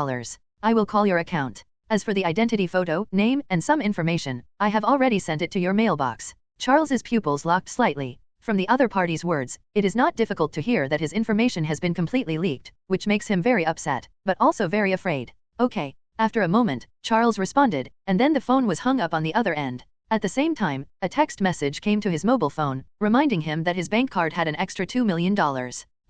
I will call your account. As for the identity photo, name, and some information, I have already sent it to your mailbox. Charles's pupils locked slightly. From the other party's words, it is not difficult to hear that his information has been completely leaked, which makes him very upset, but also very afraid. Okay. After a moment, Charles responded, and then the phone was hung up on the other end. At the same time, a text message came to his mobile phone, reminding him that his bank card had an extra $2 million.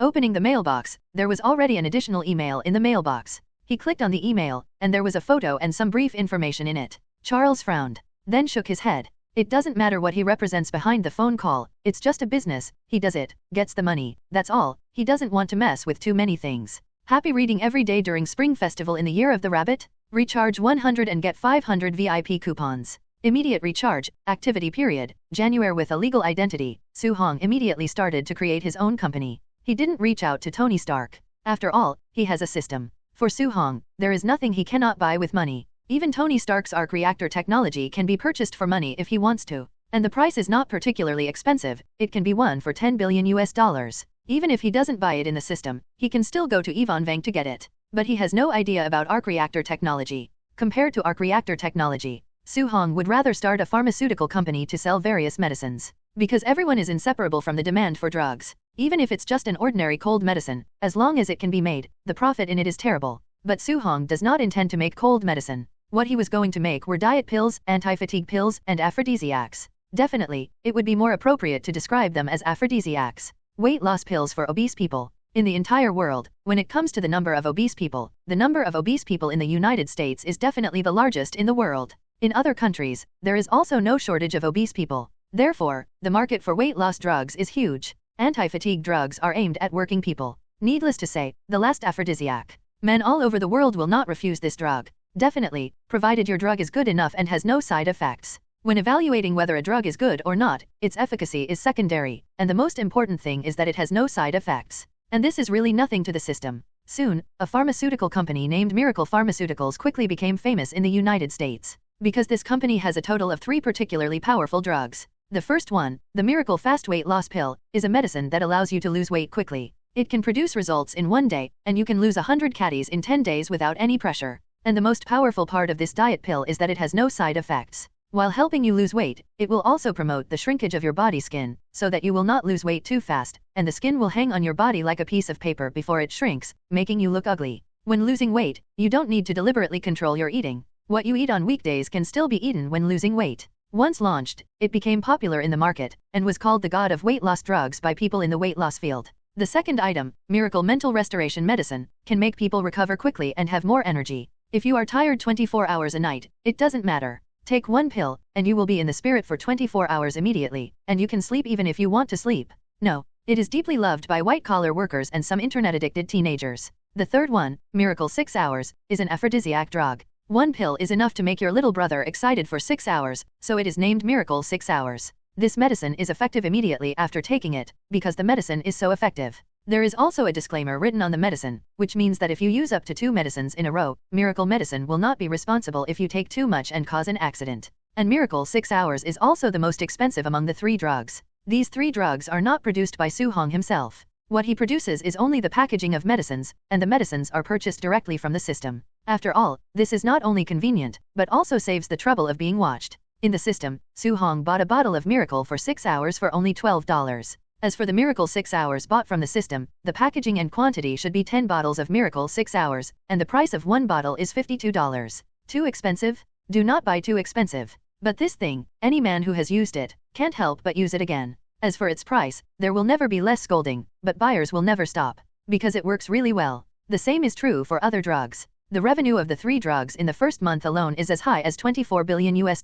Opening the mailbox, there was already an additional email in the mailbox. He clicked on the email, and there was a photo and some brief information in it. Charles frowned, then shook his head. It doesn't matter what he represents behind the phone call, it's just a business, he does it, gets the money, that's all, he doesn't want to mess with too many things. Happy reading every day during Spring Festival in the Year of the Rabbit? Recharge 100 and get 500 VIP coupons. Immediate recharge, activity period, January. With a legal identity, Su-hong immediately started to create his own company. He didn't reach out to Tony Stark. After all, he has a system. For Su-hong, there is nothing he cannot buy with money. Even Tony Stark's arc reactor technology can be purchased for money if he wants to. And the price is not particularly expensive, it can be won for $10 billion US. Even if he doesn't buy it in the system, he can still go to Yvonne Vang to get it. But he has no idea about arc reactor technology. Compared to arc reactor technology, Su-hong would rather start a pharmaceutical company to sell various medicines. Because everyone is inseparable from the demand for drugs. Even if it's just an ordinary cold medicine, as long as it can be made, the profit in it is terrible. But Su-hong does not intend to make cold medicine. What he was going to make were diet pills, anti-fatigue pills, and aphrodisiacs. Definitely, it would be more appropriate to describe them as aphrodisiacs. Weight loss pills for obese people. In the entire world, when it comes to the number of obese people, the number of obese people in the United States is definitely the largest in the world. In other countries, there is also no shortage of obese people. Therefore, the market for weight loss drugs is huge. Anti-fatigue drugs are aimed at working people. Needless to say, the last aphrodisiac. Men all over the world will not refuse this drug. Definitely, provided your drug is good enough and has no side effects. When evaluating whether a drug is good or not, its efficacy is secondary, and the most important thing is that it has no side effects. And this is really nothing to the system. Soon, a pharmaceutical company named Miracle Pharmaceuticals quickly became famous in the United States. Because this company has a total of 3 particularly powerful drugs. The first one, the Miracle Fast Weight Loss Pill, is a medicine that allows you to lose weight quickly. It can produce results in 1 day, and you can lose 100 kgs in 10 days without any pressure. And the most powerful part of this diet pill is that it has no side effects. While helping you lose weight, it will also promote the shrinkage of your body skin, so that you will not lose weight too fast, and the skin will hang on your body like a piece of paper before it shrinks, making you look ugly. When losing weight, you don't need to deliberately control your eating. What you eat on weekdays can still be eaten when losing weight. Once launched, it became popular in the market, and was called the god of weight loss drugs by people in the weight loss field. The second item, Miracle Mental Restoration Medicine, can make people recover quickly and have more energy. If you are tired 24 hours a night, it doesn't matter. Take 1 pill, and you will be in the spirit for 24 hours immediately, and you can sleep even if you want to sleep. No, it is deeply loved by white-collar workers and some internet-addicted teenagers. The third one, Miracle 6 Hours, is an aphrodisiac drug. 1 pill is enough to make your little brother excited for 6 hours, so it is named Miracle 6 Hours. This medicine is effective immediately after taking it, because the medicine is so effective. There is also a disclaimer written on the medicine, which means that if you use up to 2 medicines in a row, Miracle Medicine will not be responsible if you take too much and cause an accident. And Miracle 6 Hours is also the most expensive among the 3 drugs. These 3 drugs are not produced by Su-hong himself. What he produces is only the packaging of medicines, and the medicines are purchased directly from the system. After all, this is not only convenient, but also saves the trouble of being watched. In the system, Su-hong bought a bottle of Miracle for 6 hours for only $12. As for the Miracle 6 Hours bought from the system, the packaging and quantity should be 10 bottles of Miracle 6 Hours, and the price of 1 bottle is $52. Too expensive? Do not buy too expensive. But this thing, any man who has used it, can't help but use it again. As for its price, there will never be less scolding, but buyers will never stop. Because it works really well. The same is true for other drugs. The revenue of the 3 drugs in the first month alone is as high as $24 billion US.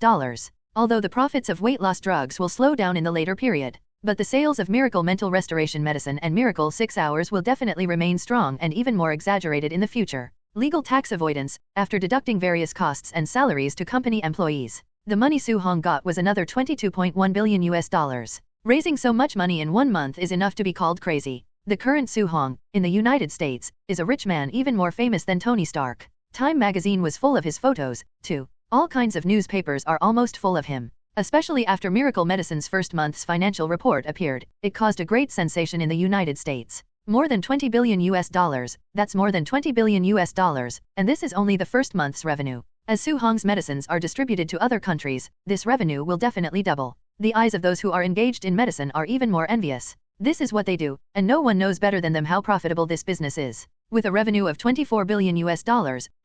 Although the profits of weight loss drugs will slow down in the later period. But the sales of Miracle Mental Restoration Medicine and Miracle 6 Hours will definitely remain strong and even more exaggerated in the future. Legal tax avoidance, after deducting various costs and salaries to company employees. The money Su Hong got was another $22.1 billion US. Raising so much money in 1 month is enough to be called crazy. The current Su Hong, in the United States, is a rich man even more famous than Tony Stark. Time magazine was full of his photos, too. All kinds of newspapers are almost full of him. Especially after Miracle Medicine's first month's financial report appeared, it caused a great sensation in the United States. More than $20 billion US, that's more than $20 billion US, and this is only the first month's revenue. As Su Hong's medicines are distributed to other countries, this revenue will definitely double. The eyes of those who are engaged in medicine are even more envious. This is what they do, and no one knows better than them how profitable this business is. With a revenue of $24 billion US,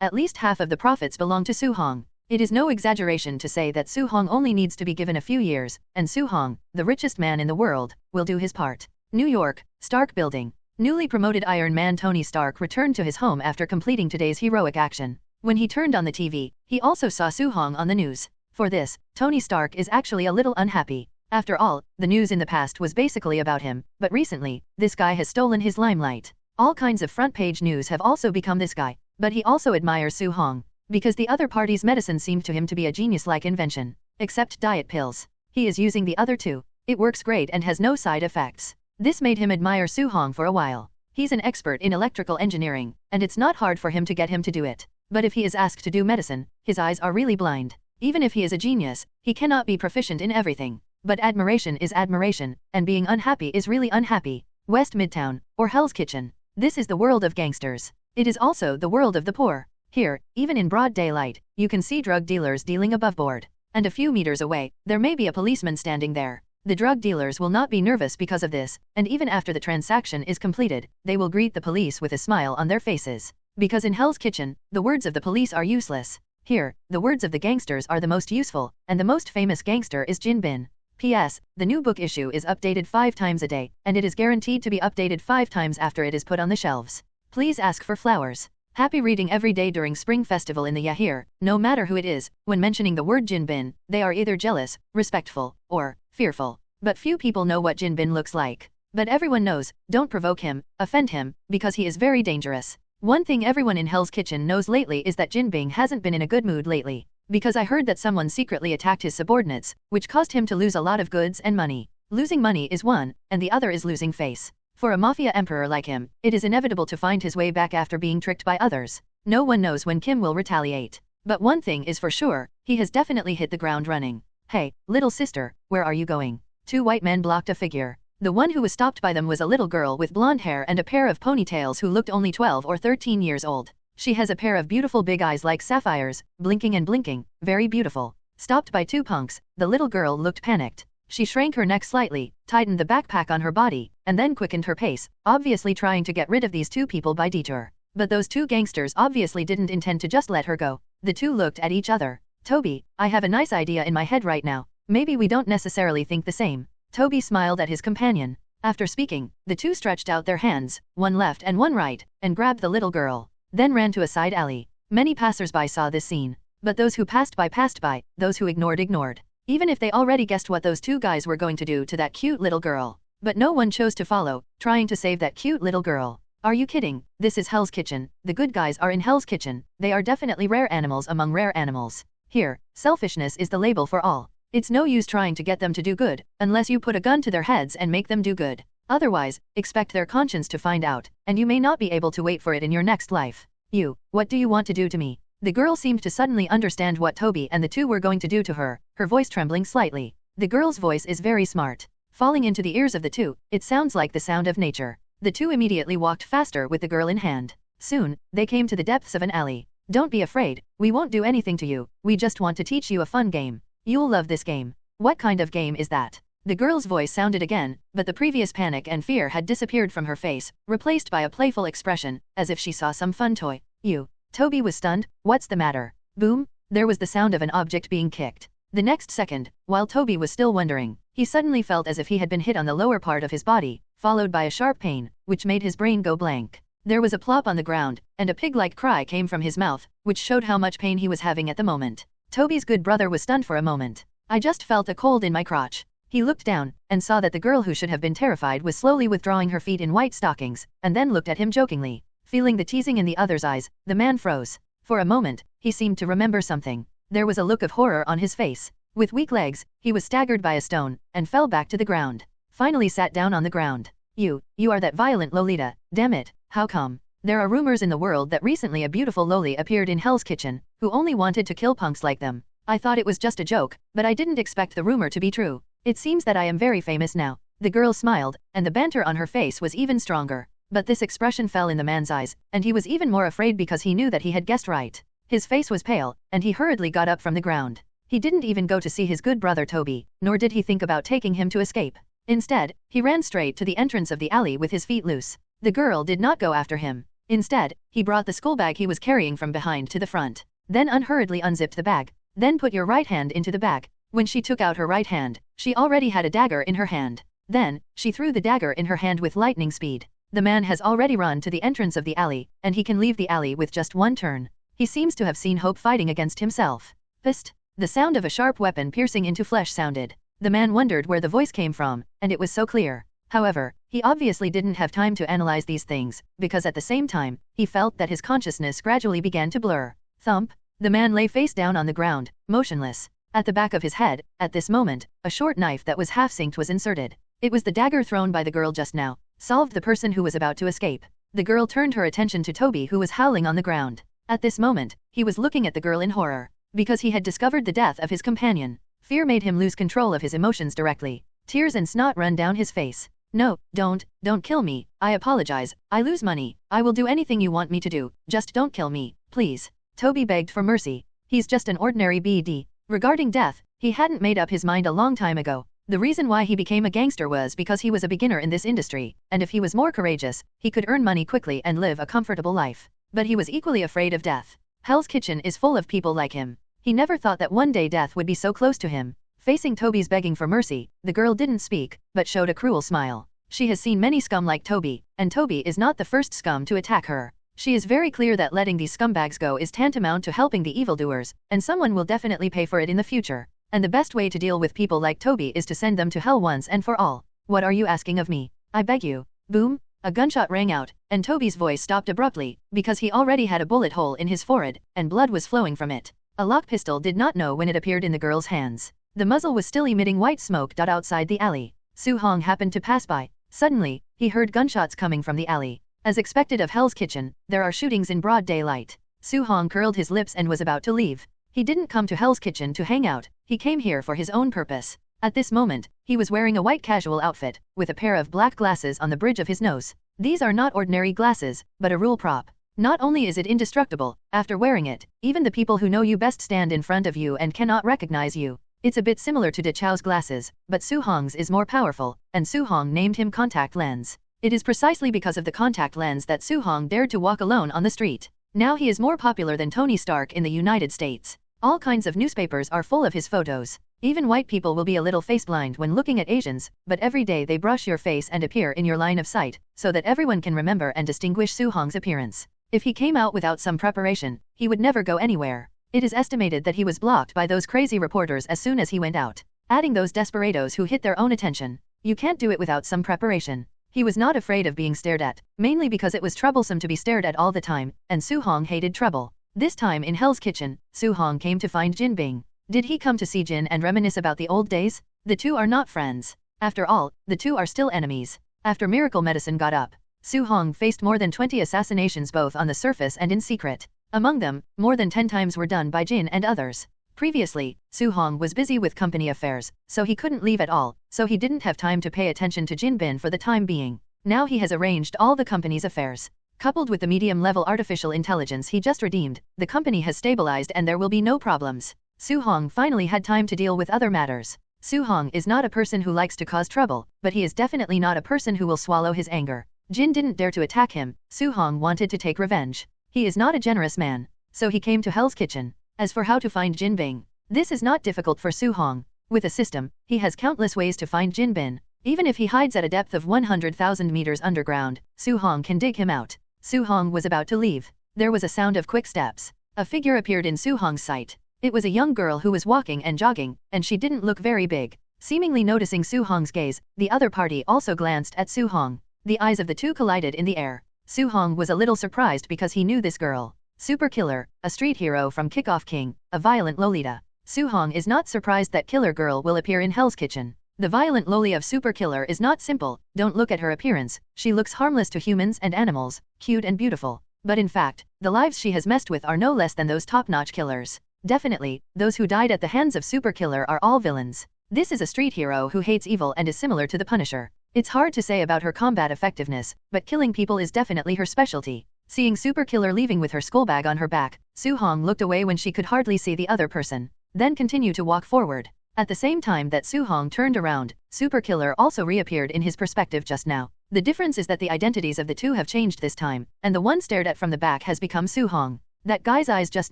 at least half of the profits belong to Su Hong. It is no exaggeration to say that Su Hong only needs to be given a few years, and Su Hong, the richest man in the world, will do his part. New York, Stark Building. Newly promoted Iron Man Tony Stark returned to his home after completing today's heroic action. When he turned on the TV, he also saw Su Hong on the news. For this, Tony Stark is actually a little unhappy. After all, the news in the past was basically about him, but recently, this guy has stolen his limelight. All kinds of front-page news have also become this guy, but he also admires Su Hong. Because the other party's medicine seemed to him to be a genius-like invention. Except diet pills. He is using the other 2. It works great and has no side effects. This made him admire Su Hong for a while. He's an expert in electrical engineering, and it's not hard for him to get him to do it. But if he is asked to do medicine, his eyes are really blind. Even if he is a genius, he cannot be proficient in everything. But admiration is admiration, and being unhappy is really unhappy. West Midtown, or Hell's Kitchen. This is the world of gangsters. It is also the world of the poor. Here, even in broad daylight, you can see drug dealers dealing above board. And a few meters away, there may be a policeman standing there. The drug dealers will not be nervous because of this, and even after the transaction is completed, they will greet the police with a smile on their faces. Because in Hell's Kitchen, the words of the police are useless. Here, the words of the gangsters are the most useful, and the most famous gangster is Jin Bin. P.S. The new book issue is updated 5 times a day, and it is guaranteed to be updated 5 times after it is put on the shelves. Please ask for flowers. Happy reading every day during Spring Festival in the Yahir. No matter who it is, when mentioning the word Jin Bin, they are either jealous, respectful, or fearful. But few people know what Jin Bin looks like. But everyone knows, don't provoke him, offend him, because he is very dangerous. One thing everyone in Hell's Kitchen knows lately is that Jin Bin hasn't been in a good mood lately. Because I heard that someone secretly attacked his subordinates, which caused him to lose a lot of goods and money. Losing money is one, and the other is losing face. For a mafia emperor like him, it is inevitable to find his way back after being tricked by others. No one knows when Kim will retaliate. But one thing is for sure, he has definitely hit the ground running. Hey, little sister, where are you going? 2 white men blocked a figure. The one who was stopped by them was a little girl with blonde hair and a pair of ponytails who looked only 12 or 13 years old. She has a pair of beautiful big eyes like sapphires, blinking and blinking, very beautiful. Stopped by 2 punks, the little girl looked panicked. She shrank her neck slightly, tightened the backpack on her body, and then quickened her pace, obviously trying to get rid of these 2 people by detour. But those 2 gangsters obviously didn't intend to just let her go. The 2 looked at each other. Toby, I have a nice idea in my head right now. Maybe we don't necessarily think the same. Toby smiled at his companion. After speaking, the 2 stretched out their hands, one left and one right, and grabbed the little girl. Then ran to a side alley. Many passers-by saw this scene. But those who passed by, those who ignored. Even if they already guessed what those 2 guys were going to do to that cute little girl. But no one chose to follow, trying to save that cute little girl. Are you kidding? This is Hell's Kitchen. The good guys are in Hell's Kitchen. They are definitely rare animals among rare animals. Here, selfishness is the label for all. It's no use trying to get them to do good, unless you put a gun to their heads and make them do good. Otherwise, expect their conscience to find out, and you may not be able to wait for it in your next life. You, what do you want to do to me? The girl seemed to suddenly understand what Toby and the 2 were going to do to her, her voice trembling slightly. The girl's voice is very smart. Falling into the ears of the 2, it sounds like the sound of nature. The 2 immediately walked faster with the girl in hand. Soon, they came to the depths of an alley. Don't be afraid, we won't do anything to you, we just want to teach you a fun game. You'll love this game. What kind of game is that? The girl's voice sounded again, but the previous panic and fear had disappeared from her face, replaced by a playful expression, as if she saw some fun toy. You. Toby was stunned. What's the matter? Boom! There was the sound of an object being kicked. The next second, while Toby was still wondering, he suddenly felt as if he had been hit on the lower part of his body, followed by a sharp pain, which made his brain go blank. There was a plop on the ground, and a pig-like cry came from his mouth, which showed how much pain he was having at the moment. Toby's good brother was stunned for a moment. I just felt a cold in my crotch. He looked down, and saw that the girl who should have been terrified was slowly withdrawing her feet in white stockings, and then looked at him jokingly. Feeling the teasing in the other's eyes, the man froze. For a moment, he seemed to remember something. There was a look of horror on his face. With weak legs, he was staggered by a stone, and fell back to the ground. Finally sat down on the ground. You are that violent Lolita, damn it, how come? There are rumors in the world that recently a beautiful loli appeared in Hell's Kitchen, who only wanted to kill punks like them. I thought it was just a joke, but I didn't expect the rumor to be true. It seems that I am very famous now. The girl smiled, and the banter on her face was even stronger. But this expression fell in the man's eyes, and he was even more afraid because he knew that he had guessed right. His face was pale, and he hurriedly got up from the ground. He didn't even go to see his good brother Toby, nor did he think about taking him to escape. Instead, he ran straight to the entrance of the alley with his feet loose. The girl did not go after him. Instead, he brought the school bag he was carrying from behind to the front. Then unhurriedly unzipped the bag. Then put your right hand into the bag. When she took out her right hand, she already had a dagger in her hand. Then, she threw the dagger in her hand with lightning speed. The man has already run to the entrance of the alley, and he can leave the alley with just one turn. He seems to have seen Hope fighting against himself. Psst! The sound of a sharp weapon piercing into flesh sounded. The man wondered where the voice came from, and it was so clear. However, he obviously didn't have time to analyze these things, because at the same time, he felt that his consciousness gradually began to blur. Thump! The man lay face down on the ground, motionless. At the back of his head, at this moment, a short knife that was half-synced was inserted. It was the dagger thrown by the girl just now. Solved the person who was about to escape. The girl turned her attention to Toby, who was howling on the ground. At this moment, he was looking at the girl in horror. Because he had discovered the death of his companion, fear made him lose control of his emotions directly. Tears and snot ran down his face. No, don't kill me. I apologize. I lose money. I will do anything you want me to do. Just don't kill me, please. Toby begged for mercy. He's just an ordinary BD. Regarding death, he hadn't made up his mind a long time ago. The reason why he became a gangster was because he was a beginner in this industry, and if he was more courageous, he could earn money quickly and live a comfortable life. But he was equally afraid of death. Hell's Kitchen is full of people like him. He never thought that one day death would be so close to him. Facing Toby's begging for mercy, the girl didn't speak, but showed a cruel smile. She has seen many scum like Toby, and Toby is not the first scum to attack her. She is very clear that letting these scumbags go is tantamount to helping the evildoers, and someone will definitely pay for it in the future. And the best way to deal with people like Toby is to send them to hell once and for all. What are you asking of me? I beg you. Boom! A gunshot rang out, and Toby's voice stopped abruptly, because he already had a bullet hole in his forehead, and blood was flowing from it. A lock pistol did not know when it appeared in the girl's hands. The muzzle was still emitting white smoke. Outside the alley, Su Hong happened to pass by. Suddenly, he heard gunshots coming from the alley. As expected of Hell's Kitchen, there are shootings in broad daylight. Su Hong curled his lips and was about to leave. He didn't come to Hell's Kitchen to hang out, he came here for his own purpose. At this moment, he was wearing a white casual outfit, with a pair of black glasses on the bridge of his nose. These are not ordinary glasses, but a rule prop. Not only is it indestructible, after wearing it, even the people who know you best stand in front of you and cannot recognize you. It's a bit similar to De Chao's glasses, but Su Hong's is more powerful, and Su Hong named him Contact Lens. It is precisely because of the contact lens that Su Hong dared to walk alone on the street. Now he is more popular than Tony Stark in the United States. All kinds of newspapers are full of his photos. Even white people will be a little face-blind when looking at Asians, but every day they brush your face and appear in your line of sight, so that everyone can remember and distinguish Su Hong's appearance. If he came out without some preparation, he would never go anywhere. It is estimated that he was blocked by those crazy reporters as soon as he went out. Adding those desperados who hit their own attention. You can't do it without some preparation. He was not afraid of being stared at, mainly because it was troublesome to be stared at all the time, and Su Hong hated trouble. This time in Hell's Kitchen, Su Hong came to find Jin Bing. Did he come to see Jin and reminisce about the old days? The two are not friends. After all, the two are still enemies. After Miracle Medicine got up, Su Hong faced more than 20 assassinations both on the surface and in secret. Among them, more than 10 times were done by Jin and others. Previously, Su Hong was busy with company affairs, so he couldn't leave at all, so he didn't have time to pay attention to Jin Bin for the time being. Now he has arranged all the company's affairs. Coupled with the medium-level artificial intelligence he just redeemed, the company has stabilized and there will be no problems. Su Hong finally had time to deal with other matters. Su Hong is not a person who likes to cause trouble, but he is definitely not a person who will swallow his anger. Jin didn't dare to attack him. Su Hong wanted to take revenge. He is not a generous man, so he came to Hell's Kitchen. As for how to find Jin Bing, This is not difficult for Su Hong. With a system, he has countless ways to find Jin Bin. Even if he hides at a depth of 100,000 meters underground, Su Hong can dig him out. Su Hong was about to leave. There was a sound of quick steps. A figure appeared in Su Hong's sight. It was a young girl who was walking and jogging, and she didn't look very big. Seemingly noticing Su Hong's gaze, the other party also glanced at Su Hong. The eyes of the two collided in the air. Su Hong was a little surprised because he knew this girl. Super Killer, a street hero from Kickoff King, a violent Lolita. Su Hong is not surprised that Killer Girl will appear in Hell's Kitchen. The violent Loli of Super Killer is not simple, don't look at her appearance, she looks harmless to humans and animals, cute and beautiful. But in fact, the lives she has messed with are no less than those top-notch killers. Definitely, those who died at the hands of Super Killer are all villains. This is a street hero who hates evil and is similar to the Punisher. It's hard to say about her combat effectiveness, but killing people is definitely her specialty. Seeing Super Killer leaving with her skull bag on her back, Su Hong looked away when she could hardly see the other person, then continued to walk forward. At the same time that Su Hong turned around, Super Killer also reappeared in his perspective just now. The difference is that the identities of the two have changed this time, and the one stared at from the back has become Su Hong. That guy's eyes just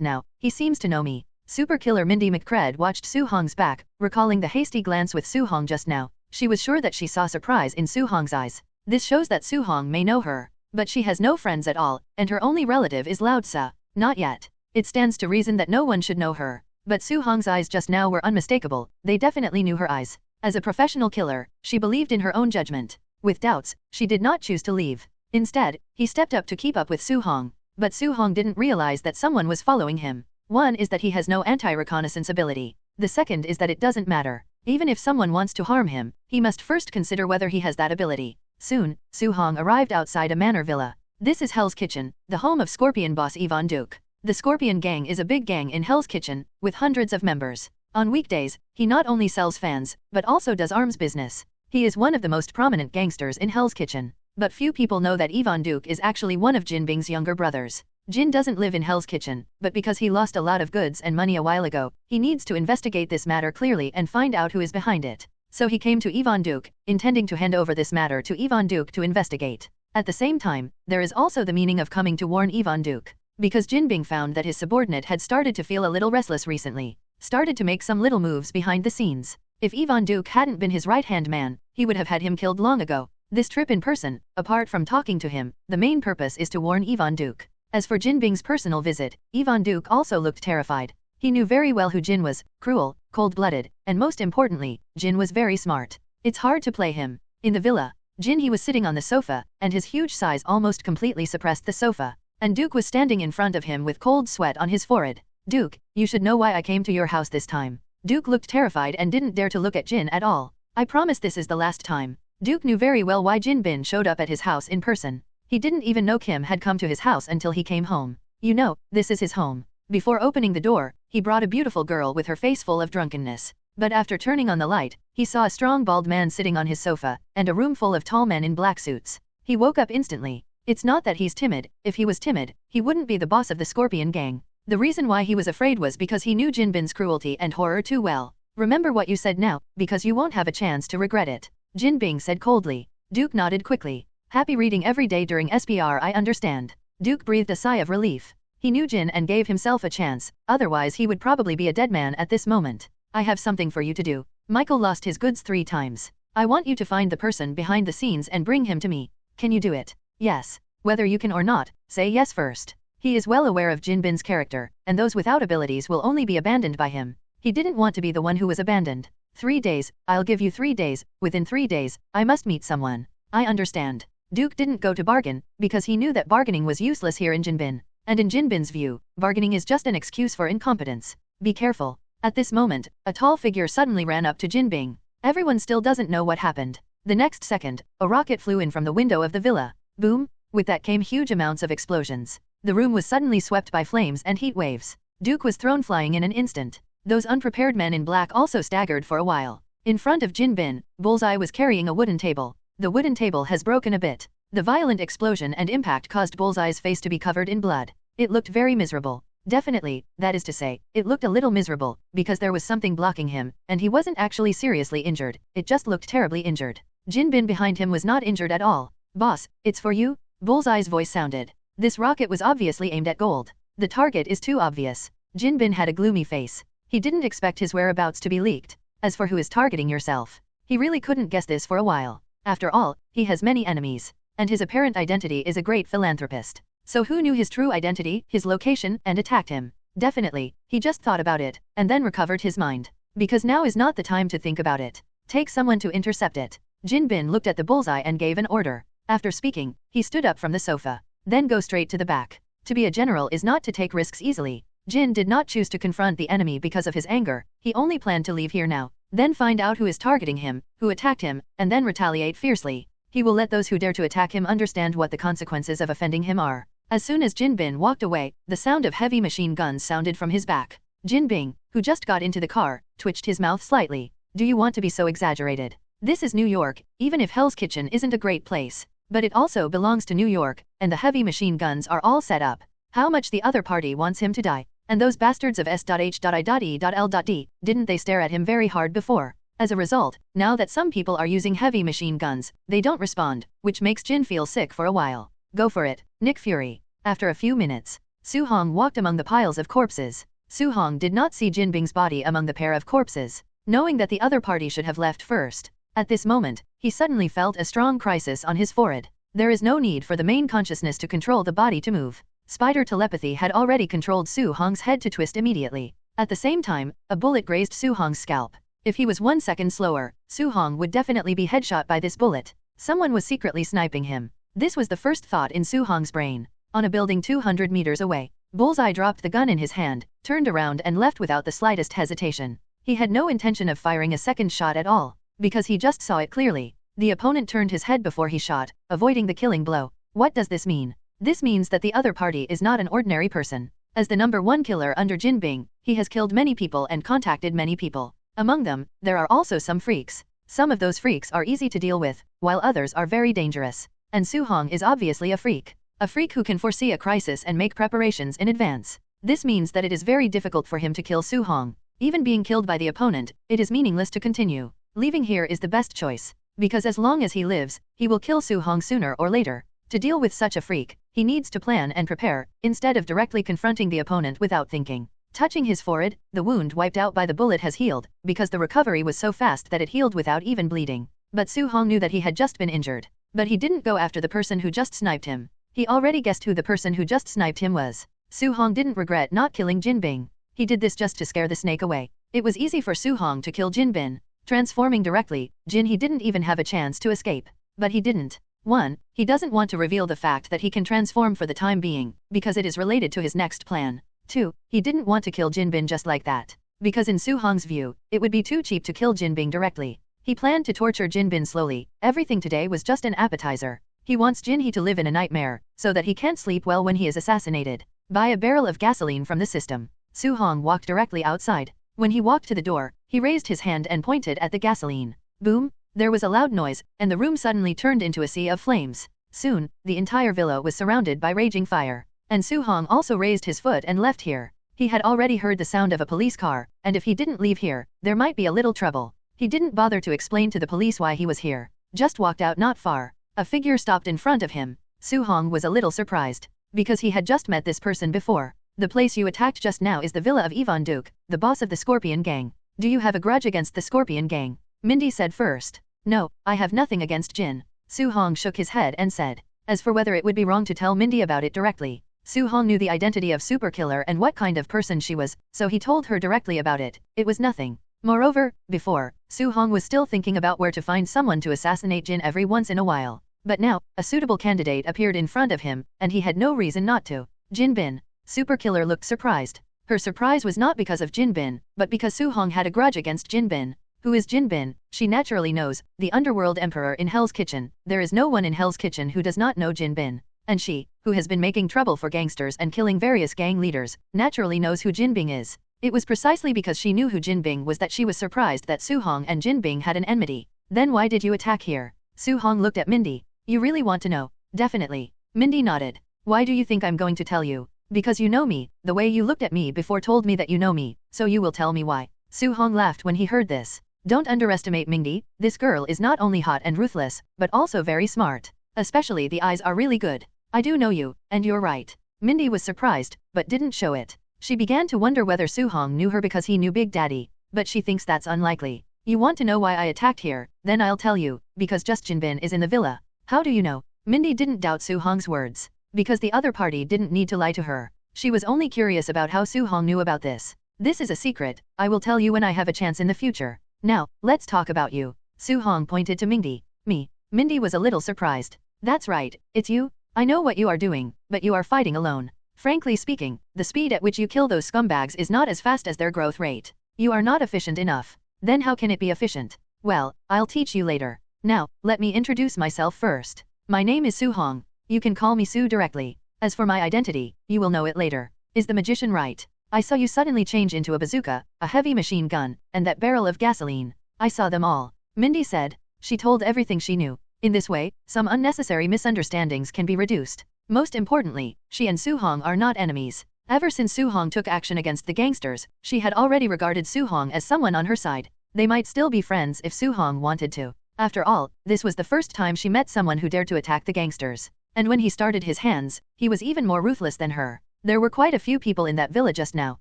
now, he seems to know me. Super Killer Mindy McCred watched Su Hong's back, recalling the hasty glance with Su Hong just now. She was sure that she saw surprise in Su Hong's eyes. This shows that Su Hong may know her, but she has no friends at all, and her only relative is Lao-tzu. Not yet. It stands to reason that no one should know her. But Su Hong's eyes just now were unmistakable, they definitely knew her eyes. As a professional killer, she believed in her own judgment. With doubts, she did not choose to leave. Instead, he stepped up to keep up with Su Hong. But Su Hong didn't realize that someone was following him. One is that he has no anti-reconnaissance ability. The second is that it doesn't matter. Even if someone wants to harm him, he must first consider whether he has that ability. Soon, Su Hong arrived outside a manor villa. This is Hell's Kitchen, the home of Scorpion boss Yvonne Duke. The Scorpion Gang is a big gang in Hell's Kitchen, with hundreds of members. On weekdays, he not only sells fans, but also does arms business. He is one of the most prominent gangsters in Hell's Kitchen. But few people know that Yvonne Duke is actually one of Jin Bing's younger brothers. Jin doesn't live in Hell's Kitchen, but because he lost a lot of goods and money a while ago, he needs to investigate this matter clearly and find out who is behind it. So he came to Yvonne Duke, intending to hand over this matter to Yvonne Duke to investigate. At the same time, there is also the meaning of coming to warn Yvonne Duke. Because Jin Bing found that his subordinate had started to feel a little restless recently, started to make some little moves behind the scenes. If Yvonne Duke hadn't been his right-hand man, he would have had him killed long ago. This trip in person, apart from talking to him, the main purpose is to warn Yvonne Duke. As for Jin Bing's personal visit, Yvonne Duke also looked terrified. He knew very well who Jin was, cruel, cold-blooded, and most importantly, Jin was very smart. It's hard to play him. In the villa, he was sitting on the sofa, and his huge size almost completely suppressed the sofa. And Duke was standing in front of him with cold sweat on his forehead. Duke, you should know why I came to your house this time. Duke looked terrified and didn't dare to look at Jin at all. I promise this is the last time. Duke knew very well why Jin Bin showed up at his house in person. He didn't even know Kim had come to his house until he came home. You know, this is his home. Before opening the door, he brought a beautiful girl with her face full of drunkenness. But after turning on the light, he saw a strong bald man sitting on his sofa, and a room full of tall men in black suits. He woke up instantly. It's not that he's timid. If he was timid, he wouldn't be the boss of the Scorpion Gang. The reason why he was afraid was because he knew Jin Bin's cruelty and horror too well. Remember what you said now, because you won't have a chance to regret it. Jin Bing said coldly. Duke nodded quickly. Happy reading every day during SPR, I understand. Duke breathed a sigh of relief. He knew Jin and gave himself a chance, otherwise he would probably be a dead man at this moment. I have something for you to do. Michael lost his goods 3 times. I want you to find the person behind the scenes and bring him to me. Can you do it? Yes. Whether you can or not, say yes first. He is well aware of Jin Bin's character, and those without abilities will only be abandoned by him. He didn't want to be the one who was abandoned. 3 days, I'll give you 3 days, within 3 days, I must meet someone. I understand. Duke didn't go to bargain, because he knew that bargaining was useless here in Jin Bin. And in Jin Bin's view, bargaining is just an excuse for incompetence. Be careful. At this moment, a tall figure suddenly ran up to Jin Bing. Everyone still doesn't know what happened. The next second, a rocket flew in from the window of the villa. Boom! With that came huge amounts of explosions. The room was suddenly swept by flames and heat waves. Duke was thrown flying in an instant. Those unprepared men in black also staggered for a while. In front of Jin Bin, Bullseye was carrying a wooden table. The wooden table has broken a bit. The violent explosion and impact caused Bullseye's face to be covered in blood. It looked very miserable. Definitely, that is to say, it looked a little miserable, because there was something blocking him, and he wasn't actually seriously injured, it just looked terribly injured. Jin Bin behind him was not injured at all. Boss, it's for you? Bullseye's voice sounded. This rocket was obviously aimed at gold. The target is too obvious. Jin Bin had a gloomy face. He didn't expect his whereabouts to be leaked. As for who is targeting yourself, he really couldn't guess this for a while. After all, he has many enemies, and his apparent identity is a great philanthropist. So who knew his true identity, his location, and attacked him? Definitely, he just thought about it, and then recovered his mind. Because now is not the time to think about it. Take someone to intercept it. Jin Bin looked at the bullseye and gave an order. After speaking, he stood up from the sofa. Then go straight to the back. To be a general is not to take risks easily. Jin did not choose to confront the enemy because of his anger, he only planned to leave here now. Then find out who is targeting him, who attacked him, and then retaliate fiercely. He will let those who dare to attack him understand what the consequences of offending him are. As soon as Jin Bin walked away, the sound of heavy machine guns sounded from his back. Jin Bin, who just got into the car, twitched his mouth slightly. Do you want to be so exaggerated? This is New York, even if Hell's Kitchen isn't a great place. But it also belongs to New York, and the heavy machine guns are all set up. How much the other party wants him to die. And those bastards of S.H.I.E.L.D. didn't they stare at him very hard before? As a result, now that some people are using heavy machine guns, they don't respond, which makes Jin feel sick for a while. Go for it, Nick Fury. After a few minutes, Su Hong walked among the piles of corpses. Su Hong did not see Jin Bing's body among the pair of corpses, knowing that the other party should have left first. At this moment, he suddenly felt a strong crisis on his forehead. There is no need for the main consciousness to control the body to move. Spider telepathy had already controlled Su Hong's head to twist immediately. At the same time, a bullet grazed Su Hong's scalp. If he was 1 second slower, Su Hong would definitely be headshot by this bullet. Someone was secretly sniping him. This was the first thought in Su Hong's brain. On a building 200 meters away, Bullseye dropped the gun in his hand, turned around and left without the slightest hesitation. He had no intention of firing a second shot at all, because he just saw it clearly. The opponent turned his head before he shot, avoiding the killing blow. What does this mean? This means that the other party is not an ordinary person. As the #1 killer under Jin Bing, he has killed many people and contacted many people. Among them, there are also some freaks. Some of those freaks are easy to deal with, while others are very dangerous. And Su Hong is obviously a freak. A freak who can foresee a crisis and make preparations in advance. This means that it is very difficult for him to kill Su Hong. Even being killed by the opponent, it is meaningless to continue. Leaving here is the best choice. Because as long as he lives, he will kill Su Hong sooner or later. To deal with such a freak, he needs to plan and prepare, instead of directly confronting the opponent without thinking. Touching his forehead, the wound wiped out by the bullet has healed, because the recovery was so fast that it healed without even bleeding. But Su Hong knew that he had just been injured. But he didn't go after the person who just sniped him. He already guessed who the person who just sniped him was. Su Hong didn't regret not killing Jin Bing. He did this just to scare the snake away. It was easy for Su Hong to kill Jin Bin. Transforming directly, Jin he didn't even have a chance to escape. But he didn't. 1. He doesn't want to reveal the fact that he can transform for the time being, because it is related to his next plan. 2. He didn't want to kill Jin Bin just like that, because in Su Hong's view, it would be too cheap to kill Jin Bing directly. He planned to torture Jin Bin slowly. Everything today was just an appetizer. He wants Jin he to live in a nightmare, so that he can't sleep well when he is assassinated. Buy a barrel of gasoline from the system. Su Hong walked directly outside. When he walked to the door, he raised his hand and pointed at the gasoline. Boom! There was a loud noise, and the room suddenly turned into a sea of flames. Soon, the entire villa was surrounded by raging fire. And Su Hong also raised his foot and left here. He had already heard the sound of a police car, and if he didn't leave here, there might be a little trouble. He didn't bother to explain to the police why he was here. Just walked out not far. A figure stopped in front of him. Su Hong was a little surprised, because he had just met this person before. The place you attacked just now is the villa of Ivan Duke, the boss of the Scorpion Gang. Do you have a grudge against the Scorpion Gang? Mindy said first. No, I have nothing against Jin. Su Hong shook his head and said. As for whether it would be wrong to tell Mindy about it directly, Su Hong knew the identity of Super Killer and what kind of person she was, so he told her directly about it. It was nothing. Moreover, before, Su Hong was still thinking about where to find someone to assassinate Jin every once in a while. But now, a suitable candidate appeared in front of him, and he had no reason not to. Jin Bin. Super Killer looked surprised. Her surprise was not because of Jin Bin, but because Su Hong had a grudge against Jin Bin. Who is Jin Bin? She naturally knows, the underworld emperor in Hell's Kitchen. There is no one in Hell's Kitchen who does not know Jin Bin. And she, who has been making trouble for gangsters and killing various gang leaders, naturally knows who Jin Bing is. It was precisely because she knew who Jin Bing was that she was surprised that Su Hong and Jin Bing had an enmity. Then why did you attack here? Su Hong looked at Mindy. You really want to know? Definitely. Mindy nodded. Why do you think I'm going to tell you? Because you know me, the way you looked at me before told me that you know me, so you will tell me why. Su Hong laughed when he heard this. Don't underestimate Mindy, this girl is not only hot and ruthless, but also very smart. Especially the eyes are really good. I do know you, and you're right. Mindy was surprised, but didn't show it. She began to wonder whether Su-hong knew her because he knew Big Daddy, but she thinks that's unlikely. You want to know why I attacked here? Then I'll tell you, because just Jinbin is in the villa. How do you know? Mindy didn't doubt Su-hong's words. Because the other party didn't need to lie to her. She was only curious about how Su-hong knew about this. This is a secret, I will tell you when I have a chance in the future. Now, let's talk about you. Su-hong pointed to Mindy. Me. Mindy was a little surprised. That's right, it's you? I know what you are doing, but you are fighting alone. Frankly speaking, the speed at which you kill those scumbags is not as fast as their growth rate. You are not efficient enough. Then how can it be efficient? Well, I'll teach you later. Now, let me introduce myself first. My name is Su-hong. You can call me Su directly. As for my identity, you will know it later. Is the magician right? I saw you suddenly change into a bazooka, a heavy machine gun, and that barrel of gasoline. I saw them all. Mindy said. She told everything she knew. In this way, some unnecessary misunderstandings can be reduced. Most importantly, she and Su-hong are not enemies. Ever since Su-hong took action against the gangsters, she had already regarded Su-hong as someone on her side. They might still be friends if Su-hong wanted to. After all, this was the first time she met someone who dared to attack the gangsters. And when he started his hands, he was even more ruthless than her. There were quite a few people in that villa just now.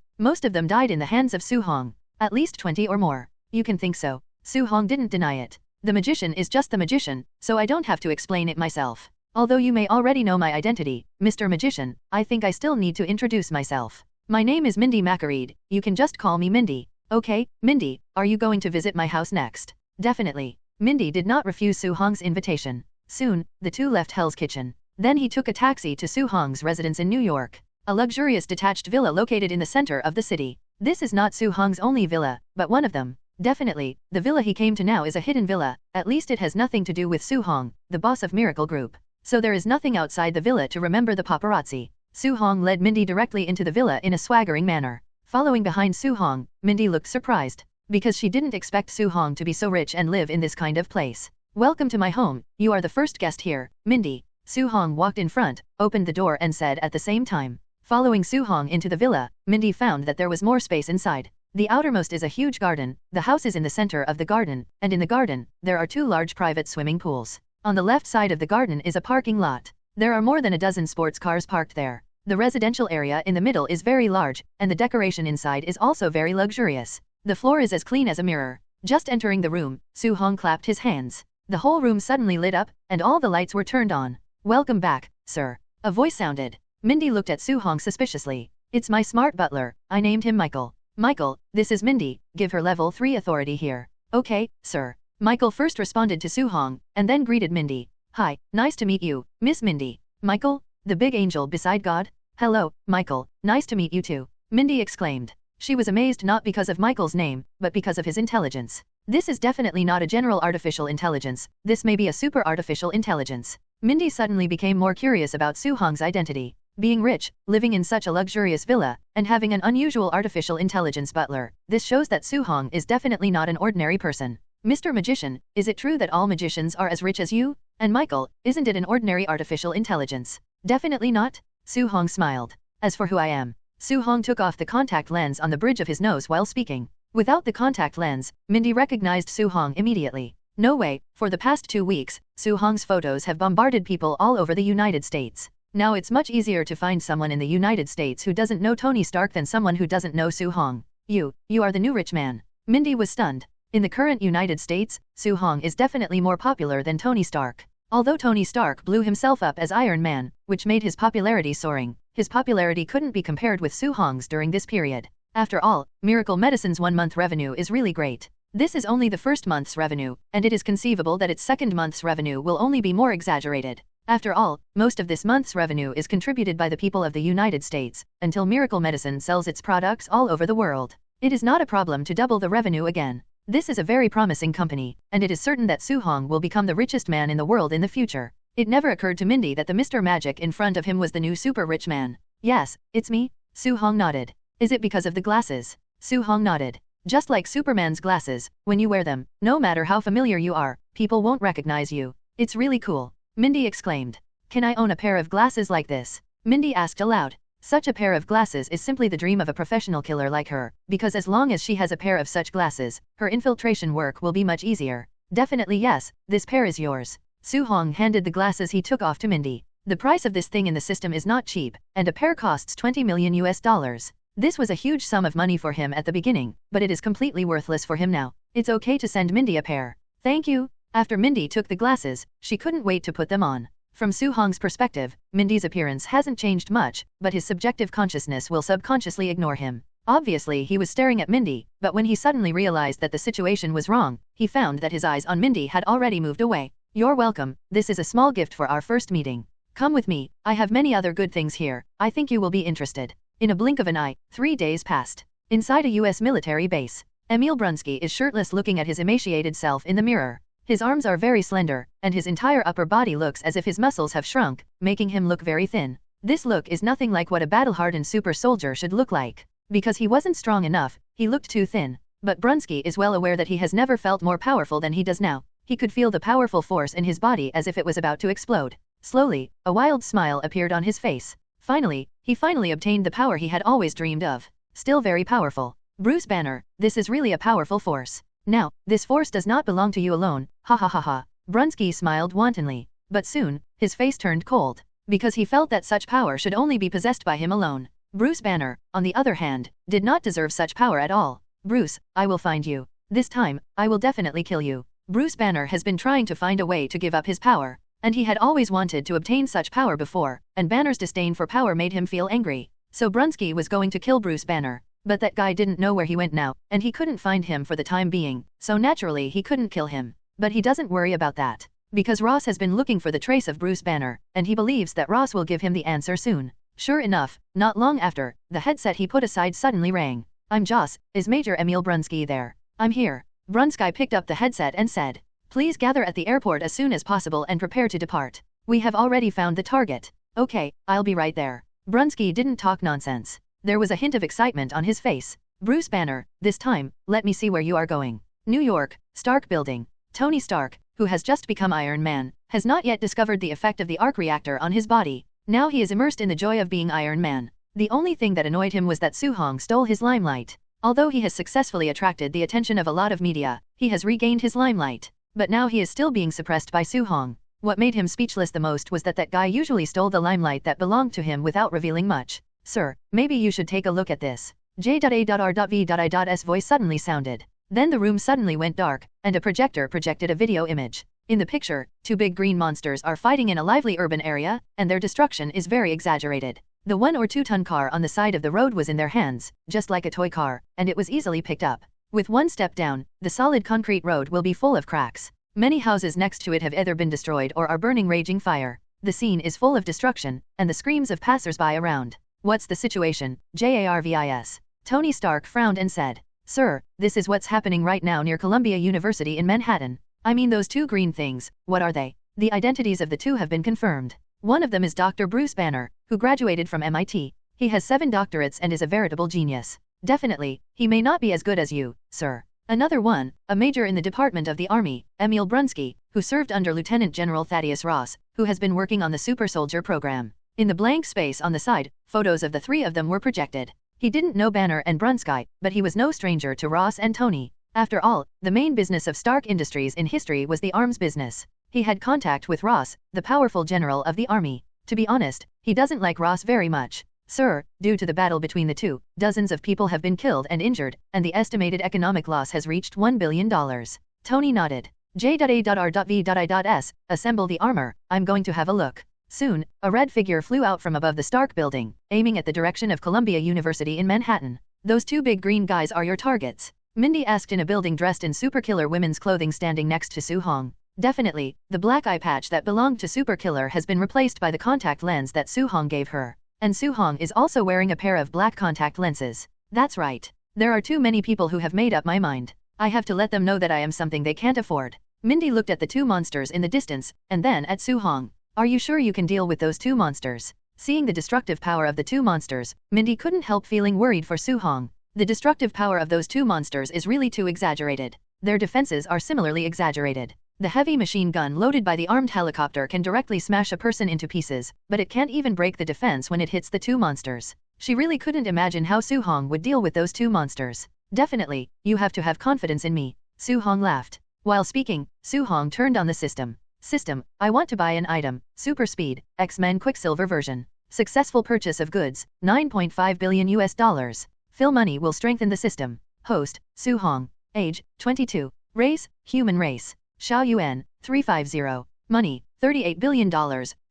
Most of them died in the hands of Su-hong. At least 20 or more. You can think so. Su-hong didn't deny it. The magician is just the magician, so I don't have to explain it myself. Although you may already know my identity, Mr. Magician, I think I still need to introduce myself. My name is Mindy Macareed, you can just call me Mindy. Okay, Mindy, are you going to visit my house next? Definitely. Mindy did not refuse Su-hong's invitation. Soon, the two left Hell's Kitchen. Then he took a taxi to Su-hong's residence in New York. A luxurious detached villa located in the center of the city. This is not Su-hong's only villa, but one of them. Definitely, the villa he came to now is a hidden villa, at least it has nothing to do with Su-hong, the boss of Miracle Group. So there is nothing outside the villa to remember the paparazzi. Su-hong led Mindy directly into the villa in a swaggering manner. Following behind Su-hong, Mindy looked surprised. Because she didn't expect Su-hong to be so rich and live in this kind of place. Welcome to my home, you are the first guest here, Mindy. Su-hong walked in front, opened the door and said at the same time. Following Su-hong into the villa, Mindy found that there was more space inside. The outermost is a huge garden, the house is in the center of the garden, and in the garden, there are 2 large private swimming pools. On the left side of the garden is a parking lot. There are more than a dozen sports cars parked there. The residential area in the middle is very large, and the decoration inside is also very luxurious. The floor is as clean as a mirror. Just entering the room, Su-hong clapped his hands. The whole room suddenly lit up, and all the lights were turned on. Welcome back, sir. A voice sounded. Mindy looked at Su-hong suspiciously. It's my smart butler, I named him Michael. Michael, this is Mindy, give her level 3 authority here. Okay, sir. Michael first responded to Su-hong, and then greeted Mindy. Hi, nice to meet you, Miss Mindy. Michael, the big angel beside God? Hello, Michael, nice to meet you too. Mindy exclaimed. She was amazed not because of Michael's name, but because of his intelligence. This is definitely not a general artificial intelligence, this may be a super artificial intelligence. Mindy suddenly became more curious about Su-hong's identity. Being rich, living in such a luxurious villa, and having an unusual artificial intelligence butler, this shows that Su-hong is definitely not an ordinary person. Mr. Magician, is it true that all magicians are as rich as you? And Michael, isn't it an ordinary artificial intelligence? Definitely not. Su-hong smiled. As for who I am, Su-hong took off the contact lens on the bridge of his nose while speaking. Without the contact lens, Mindy recognized Su-hong immediately. No way, for the past 2 weeks, Su-hong's photos have bombarded people all over the United States. Now it's much easier to find someone in the United States who doesn't know Tony Stark than someone who doesn't know Su-hong. You are the new rich man. Mindy was stunned. In the current United States, Su-hong is definitely more popular than Tony Stark. Although Tony Stark blew himself up as Iron Man, which made his popularity soaring, his popularity couldn't be compared with Su-hong's during this period. After all, Miracle Medicine's 1-month revenue is really great. This is only the first month's revenue, and it is conceivable that its second month's revenue will only be more exaggerated. After all, most of this month's revenue is contributed by the people of the United States, until Miracle Medicine sells its products all over the world. It is not a problem to double the revenue again. This is a very promising company, and it is certain that Su-hong will become the richest man in the world in the future. It never occurred to Mindy that the Mr. Magic in front of him was the new super rich man. Yes, it's me. Su-hong nodded. Is it because of the glasses? Su-hong nodded. Just like Superman's glasses, when you wear them, no matter how familiar you are, people won't recognize you. It's really cool. Mindy exclaimed. Can I own a pair of glasses like this? Mindy asked aloud. Such a pair of glasses is simply the dream of a professional killer like her, because as long as she has a pair of such glasses, her infiltration work will be much easier. Definitely yes, this pair is yours. Su-hong handed the glasses he took off to Mindy. The price of this thing in the system is not cheap, and a pair costs $20 million US. This was a huge sum of money for him at the beginning, but it is completely worthless for him now. It's okay to send Mindy a pair. Thank you. After Mindy took the glasses, she couldn't wait to put them on. From Soo-hong's perspective, Mindy's appearance hasn't changed much, but his subjective consciousness will subconsciously ignore him. Obviously he was staring at Mindy, but when he suddenly realized that the situation was wrong, he found that his eyes on Mindy had already moved away. You're welcome, this is a small gift for our first meeting. Come with me, I have many other good things here, I think you will be interested. In a blink of an eye, 3 days passed. Inside a US military base, Emil Brunsky is shirtless looking at his emaciated self in the mirror. His arms are very slender, and his entire upper body looks as if his muscles have shrunk, making him look very thin. This look is nothing like what a battle-hardened super soldier should look like. Because he wasn't strong enough, he looked too thin. But Brunsky is well aware that he has never felt more powerful than he does now. He could feel the powerful force in his body as if it was about to explode. Slowly, a wild smile appeared on his face. He finally obtained the power he had always dreamed of. Still very powerful. Bruce Banner, this is really a powerful force. Now, this force does not belong to you alone, ha ha ha ha. Brunsky smiled wantonly. But soon, his face turned cold. Because he felt that such power should only be possessed by him alone. Bruce Banner, on the other hand, did not deserve such power at all. Bruce, I will find you. This time, I will definitely kill you. Bruce Banner has been trying to find a way to give up his power. And he had always wanted to obtain such power before, and Banner's disdain for power made him feel angry. So Brunsky was going to kill Bruce Banner. But that guy didn't know where he went now, and he couldn't find him for the time being, so naturally he couldn't kill him. But he doesn't worry about that. Because Ross has been looking for the trace of Bruce Banner, and he believes that Ross will give him the answer soon. Sure enough, not long after, the headset he put aside suddenly rang. I'm Joss, is Major Emil Brunsky there? I'm here. Brunsky picked up the headset and said, please gather at the airport as soon as possible and prepare to depart. We have already found the target. Okay, I'll be right there. Brunsky didn't talk nonsense. There was a hint of excitement on his face. Bruce Banner, this time, let me see where you are going. New York, Stark Building. Tony Stark, who has just become Iron Man, has not yet discovered the effect of the arc reactor on his body. Now he is immersed in the joy of being Iron Man. The only thing that annoyed him was that Soo-hong stole his limelight. Although he has successfully attracted the attention of a lot of media, he has regained his limelight. But now he is still being suppressed by Soo-hong. What made him speechless the most was that guy usually stole the limelight that belonged to him without revealing much. Sir, maybe you should take a look at this. J.A.R.V.I.'s voice suddenly sounded. Then the room suddenly went dark, and a projector projected a video image. In the picture, 2 big green monsters are fighting in a lively urban area, and their destruction is very exaggerated. The 1 or 2 ton car on the side of the road was in their hands, just like a toy car, and it was easily picked up. With 1 step down, the solid concrete road will be full of cracks. Many houses next to it have either been destroyed or are burning raging fire. The scene is full of destruction, and the screams of passers-by around. What's the situation, JARVIS? Tony Stark frowned and said, Sir, this is what's happening right now near Columbia University in Manhattan. I mean those 2 green things, what are they? The identities of the 2 have been confirmed. One of them is Dr. Bruce Banner, who graduated from MIT. He has 7 doctorates and is a veritable genius. Definitely, he may not be as good as you, sir. Another one, a major in the Department of the Army, Emil Brunsky, who served under Lieutenant General Thaddeus Ross, who has been working on the Super Soldier program. In the blank space on the side, photos of the 3 of them were projected. He didn't know Banner and Brunsky, but he was no stranger to Ross and Tony. After all, the main business of Stark Industries in history was the arms business. He had contact with Ross, the powerful general of the army. To be honest, he doesn't like Ross very much. Sir, due to the battle between the 2, dozens of people have been killed and injured, and the estimated economic loss has reached $1 billion. Tony nodded. J.A.R.V.I.S, assemble the armor, I'm going to have a look. Soon, a red figure flew out from above the Stark building, aiming at the direction of Columbia University in Manhattan. Those 2 big green guys are your targets? Mindy asked in a building dressed in superkiller women's clothing standing next to Soo-hong. Definitely, the black eye patch that belonged to Superkiller has been replaced by the contact lens that Soo-hong gave her. And Soo-hong is also wearing a pair of black contact lenses. That's right. There are too many people who have made up my mind. I have to let them know that I am something they can't afford. Mindy looked at the 2 monsters in the distance, and then at Soo-hong. Are you sure you can deal with those 2 monsters? Seeing the destructive power of the 2 monsters, Mindy couldn't help feeling worried for Soo-hong. The destructive power of those 2 monsters is really too exaggerated. Their defenses are similarly exaggerated. The heavy machine gun loaded by the armed helicopter can directly smash a person into pieces, but it can't even break the defense when it hits the 2 monsters. She really couldn't imagine how Soo-hong would deal with those 2 monsters. Definitely, you have to have confidence in me. Soo-hong laughed. While speaking, Soo-hong turned on the system. System, I want to buy an item, Super Speed, X-Men Quicksilver version. Successful purchase of goods, 9.5 billion US dollars. Phil money will strengthen the system. Host, Su Hong. Age, 22. Race, human race. Xiao Yuan, 350. Money, $38 billion.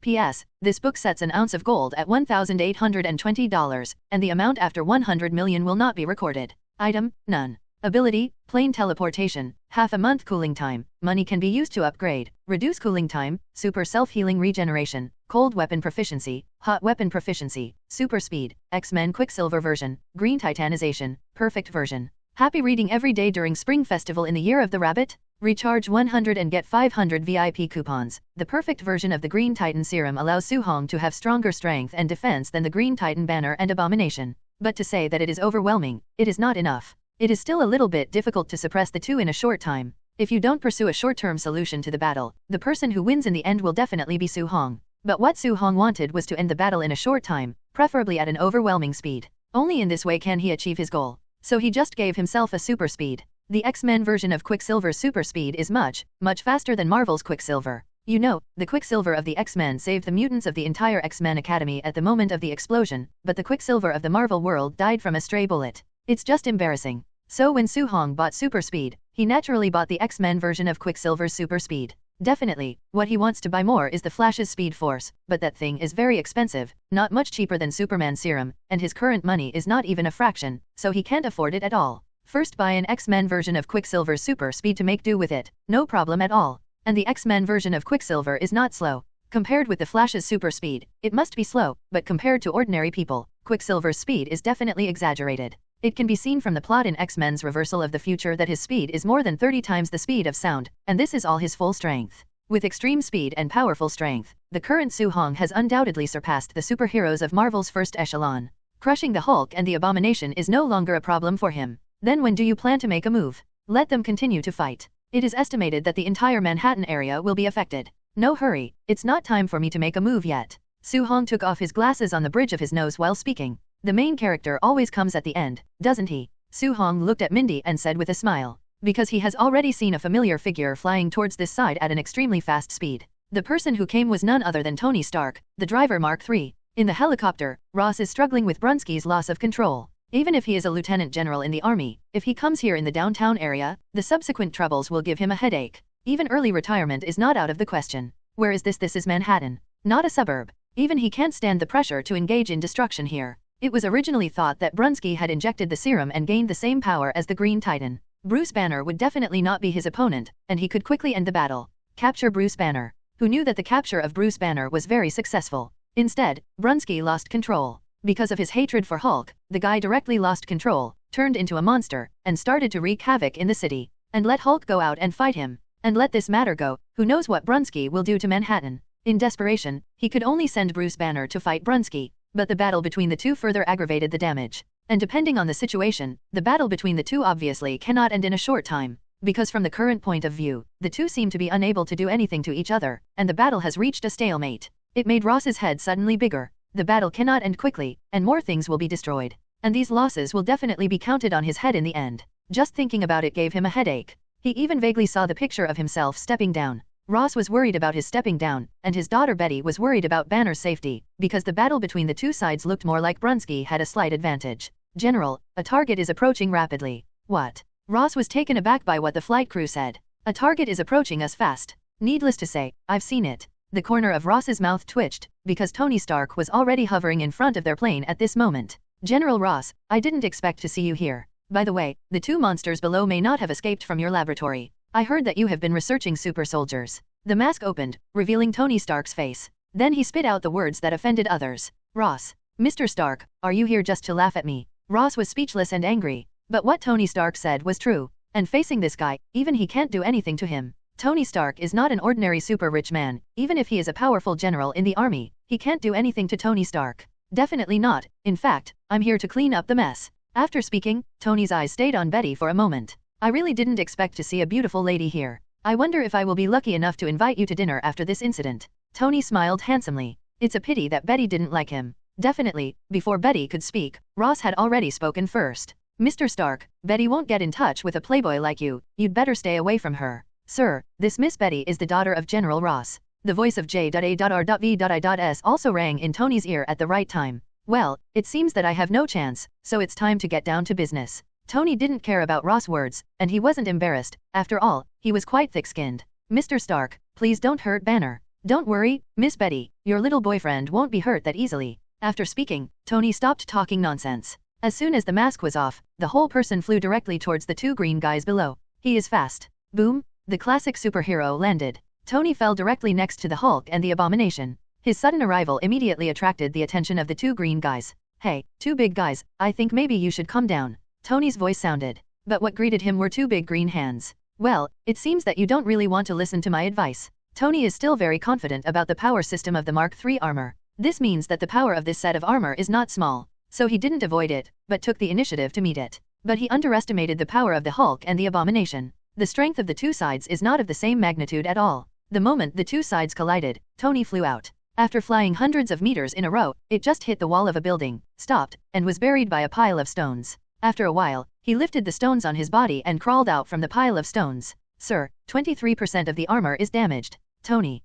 P.S. This book sets an ounce of gold at $1,820, and the amount after 100 million will not be recorded. Item, none. Ability, plain teleportation, half a month cooling time, money can be used to upgrade, reduce cooling time, super self-healing regeneration, cold weapon proficiency, hot weapon proficiency, super speed, X-Men Quicksilver version, green titanization, perfect version. Happy reading every day during Spring Festival in the Year of the Rabbit? Recharge 100 and get 500 VIP coupons. The perfect version of the Green Titan serum allows Su Hong to have stronger strength and defense than the Green Titan banner and abomination. But to say that it is overwhelming, it is not enough. It is still a little bit difficult to suppress the two in a short time. If you don't pursue a short-term solution to the battle, the person who wins in the end will definitely be Su Hong. But what Su Hong wanted was to end the battle in a short time, preferably at an overwhelming speed. Only in this way can he achieve his goal. So he just gave himself a super speed. The X-Men version of Quicksilver's super speed is much faster than Marvel's Quicksilver. You know, the Quicksilver of the X-Men saved the mutants of the entire X-Men Academy at the moment of the explosion, but the Quicksilver of the Marvel world died from a stray bullet. It's just embarrassing. So when Su Hong bought super speed, he naturally bought the X-Men version of Quicksilver's super speed. Definitely, what he wants to buy more is the Flash's Speed Force, but that thing is very expensive, not much cheaper than Superman serum, and his current money is not even a fraction, so he can't afford it at all. First buy an X-Men version of Quicksilver's super speed to make do with it, no problem at all. And the X-Men version of Quicksilver is not slow. Compared with the Flash's super speed, it must be slow, but compared to ordinary people, Quicksilver's speed is definitely exaggerated. It can be seen from the plot in X-Men's Reversal of the Future that his speed is more than 30 times the speed of sound, and this is all his full strength. With extreme speed and powerful strength, the current Su Hong has undoubtedly surpassed the superheroes of Marvel's first echelon. Crushing the Hulk and the Abomination is no longer a problem for him. Then when do you plan to make a move? Let them continue to fight. It is estimated that the entire Manhattan area will be affected. No hurry, it's not time for me to make a move yet. Su Hong took off his glasses on the bridge of his nose while speaking. The main character always comes at the end, doesn't he? Su Hong looked at Mindy and said with a smile. Because he has already seen a familiar figure flying towards this side at an extremely fast speed. The person who came was none other than Tony Stark, the driver Mark III. In the helicopter, Ross is struggling with Brunsky's loss of control. Even if he is a lieutenant general in the army, if he comes here in the downtown area, the subsequent troubles will give him a headache. Even early retirement is not out of the question. Where is this? This is Manhattan. Not a suburb. Even he can't stand the pressure to engage in destruction here. It was originally thought that Brunsky had injected the serum and gained the same power as the Green Titan. Bruce Banner would definitely not be his opponent, and he could quickly end the battle. Capture Bruce Banner. Who knew that the capture of Bruce Banner was very successful? Instead, Brunsky lost control. Because of his hatred for Hulk, the guy directly lost control, turned into a monster, and started to wreak havoc in the city. And let Hulk go out and fight him. And let this matter go, who knows what Brunsky will do to Manhattan. In desperation, he could only send Bruce Banner to fight Brunsky, but the battle between the two further aggravated the damage. And depending on the situation, the battle between the two obviously cannot end in a short time. Because from the current point of view, the two seem to be unable to do anything to each other, and the battle has reached a stalemate. It made Ross's head suddenly bigger. The battle cannot end quickly, and more things will be destroyed. And these losses will definitely be counted on his head in the end. Just thinking about it gave him a headache. He even vaguely saw the picture of himself stepping down. Ross was worried about his stepping down, and his daughter Betty was worried about Banner's safety, because the battle between the two sides looked more like Brunsky had a slight advantage. General, a target is approaching rapidly. What? Ross was taken aback by what the flight crew said. A target is approaching us fast. Needless to say, I've seen it. The corner of Ross's mouth twitched, because Tony Stark was already hovering in front of their plane at this moment. General Ross, I didn't expect to see you here. By the way, the two monsters below may not have escaped from your laboratory. I heard that you have been researching super soldiers. The mask opened, revealing Tony Stark's face. Then he spit out the words that offended others. Ross. Mr. Stark, are you here just to laugh at me? Ross was speechless and angry. But what Tony Stark said was true. And facing this guy, even he can't do anything to him. Tony Stark is not an ordinary super rich man. Even if he is a powerful general in the army, he can't do anything to Tony Stark. Definitely not. In fact, I'm here to clean up the mess. After speaking, Tony's eyes stayed on Betty for a moment. I really didn't expect to see a beautiful lady here. I wonder if I will be lucky enough to invite you to dinner after this incident. Tony smiled handsomely. It's a pity that Betty didn't like him. Definitely, before Betty could speak, Ross had already spoken first. Mr. Stark, Betty won't get in touch with a playboy like you. You'd better stay away from her. Sir, this Miss Betty is the daughter of General Ross. The voice of J.A.R.V.I.S. also rang in Tony's ear at the right time. Well, it seems that I have no chance, so it's time to get down to business. Tony didn't care about Ross' words, and he wasn't embarrassed. After all, he was quite thick-skinned. Mr. Stark, please don't hurt Banner. Don't worry, Miss Betty, your little boyfriend won't be hurt that easily. After speaking, Tony stopped talking nonsense. As soon as the mask was off, the whole person flew directly towards the two green guys below. He is fast. Boom! The classic superhero landed. Tony fell directly next to the Hulk and the Abomination. His sudden arrival immediately attracted the attention of the two green guys. Hey, two big guys, I think maybe you should calm down. Tony's voice sounded. But what greeted him were two big green hands. Well, it seems that you don't really want to listen to my advice. Tony is still very confident about the power system of the Mark III armor. This means that the power of this set of armor is not small. So he didn't avoid it, but took the initiative to meet it. But he underestimated the power of the Hulk and the Abomination. The strength of the two sides is not of the same magnitude at all. The moment the two sides collided, Tony flew out. After flying hundreds of meters in a row, it just hit the wall of a building, stopped, and was buried by a pile of stones. After a while, he lifted the stones on his body and crawled out from the pile of stones. Sir, 23% of the armor is damaged. Tony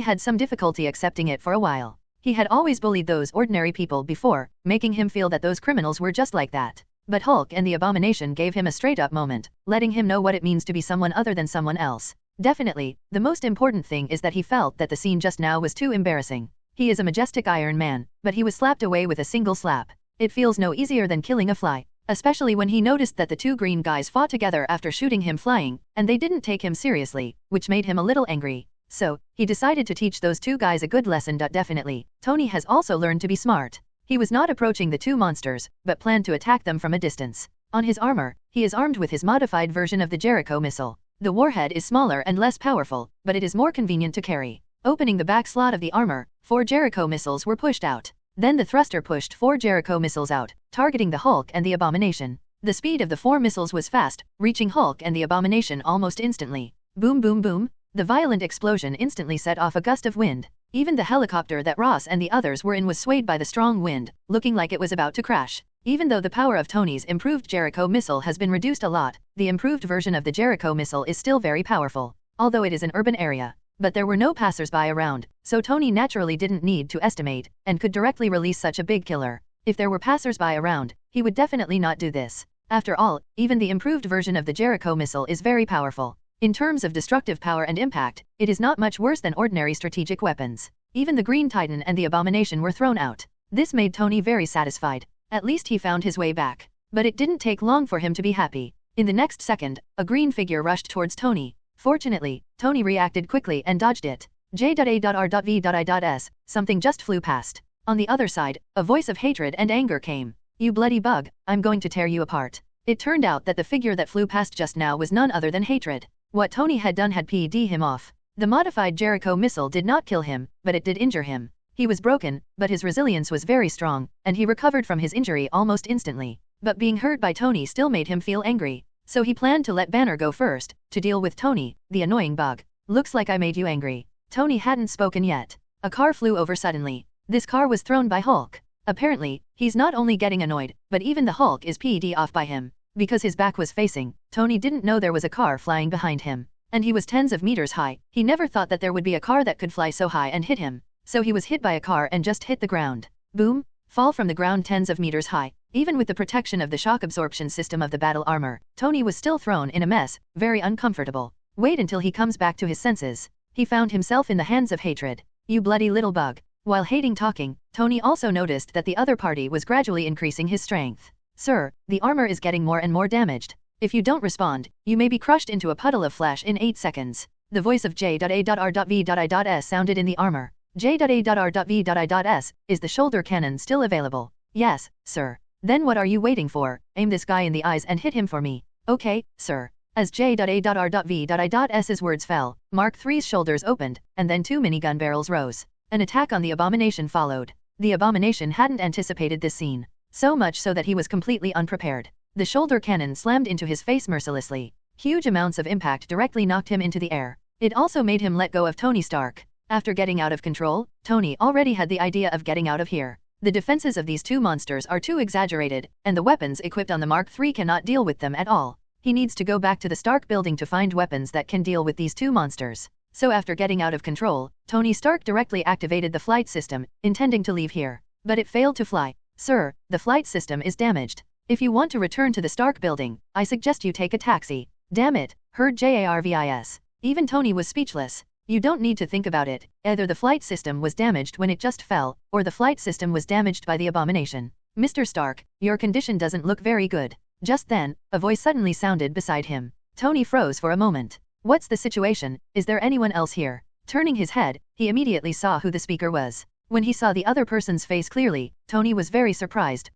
had some difficulty accepting it for a while. He had always bullied those ordinary people before, making him feel that those criminals were just like that. But Hulk and the Abomination gave him a straight-up moment, letting him know what it means to be someone other than someone else. Definitely, the most important thing is that he felt that the scene just now was too embarrassing. He is a majestic Iron Man, but he was slapped away with a single slap. It feels no easier than killing a fly. Especially when he noticed that the two green guys fought together after shooting him flying, and they didn't take him seriously, which made him a little angry. So, he decided to teach those two guys a good lesson. Definitely, Tony has also learned to be smart. He was not approaching the two monsters, but planned to attack them from a distance. On his armor, he is armed with his modified version of the Jericho missile. The warhead is smaller and less powerful, but it is more convenient to carry. Opening the back slot of the armor, 4 Jericho missiles were pushed out. Then the thruster pushed 4 Jericho missiles out, targeting the Hulk and the Abomination. The speed of the 4 missiles was fast, reaching Hulk and the Abomination almost instantly. Boom boom boom! The violent explosion instantly set off a gust of wind. Even the helicopter that Ross and the others were in was swayed by the strong wind, looking like it was about to crash. Even though the power of Tony's improved Jericho missile has been reduced a lot, the improved version of the Jericho missile is still very powerful, although it is an urban area. But there were no passers-by around, so Tony naturally didn't need to estimate, and could directly release such a big killer. If there were passers-by around, he would definitely not do this. After all, even the improved version of the Jericho missile is very powerful. In terms of destructive power and impact, it is not much worse than ordinary strategic weapons. Even the Green Titan and the Abomination were thrown out. This made Tony very satisfied. At least he found his way back. But it didn't take long for him to be happy. In the next second, a green figure rushed towards Tony. Fortunately, Tony reacted quickly and dodged it. J.A.R.V.I.S. Something just flew past. On the other side, a voice of hatred and anger came. You bloody bug, I'm going to tear you apart. It turned out that the figure that flew past just now was none other than Hatred. What Tony had done had PD'd him off. The modified Jericho missile did not kill him, but it did injure him. He was broken, but his resilience was very strong, and he recovered from his injury almost instantly. But being hurt by Tony still made him feel angry. So he planned to let Banner go first, to deal with Tony, the annoying bug. Looks like I made you angry. Tony hadn't spoken yet. A car flew over suddenly. This car was thrown by Hulk. Apparently, he's not only getting annoyed, but even the Hulk is PD'd off by him. Because his back was facing, Tony didn't know there was a car flying behind him. And he was tens of meters high. He never thought that there would be a car that could fly so high and hit him. So he was hit by a car and just hit the ground. Boom! Fall from the ground tens of meters high. Even with the protection of the shock absorption system of the battle armor, Tony was still thrown in a mess, very uncomfortable. Wait until he comes back to his senses. He found himself in the hands of Hatred. You bloody little bug. While hating talking, Tony also noticed that the other party was gradually increasing his strength. Sir, the armor is getting more and more damaged. If you don't respond, you may be crushed into a puddle of flesh in 8 seconds. The voice of J.A.R.V.I.S. sounded in the armor. J.A.R.V.I.S. Is the shoulder cannon still available? Yes, sir. Then what are you waiting for? Aim this guy in the eyes and hit him for me. Okay, sir. As J.A.R.V.I.S.'s words fell, Mark III's shoulders opened, and then 2 minigun barrels rose. An attack on the Abomination followed. The Abomination hadn't anticipated this scene. So much so that he was completely unprepared. The shoulder cannon slammed into his face mercilessly. Huge amounts of impact directly knocked him into the air. It also made him let go of Tony Stark. After getting out of control, Tony already had the idea of getting out of here. The defenses of these two monsters are too exaggerated, and the weapons equipped on the Mark III cannot deal with them at all. He needs to go back to the Stark building to find weapons that can deal with these two monsters. So after getting out of control, Tony Stark directly activated the flight system, intending to leave here. But it failed to fly. Sir, the flight system is damaged. If you want to return to the Stark building, I suggest you take a taxi. Damn it, heard Jarvis. Even Tony was speechless. You don't need to think about it. Either the flight system was damaged when it just fell, or the flight system was damaged by the abomination. Mr. Stark, your condition doesn't look very good. Just then, a voice suddenly sounded beside him. Tony froze for a moment. What's the situation? Is there anyone else here? Turning his head, he immediately saw who the speaker was. When he saw the other person's face clearly, Tony was very surprised,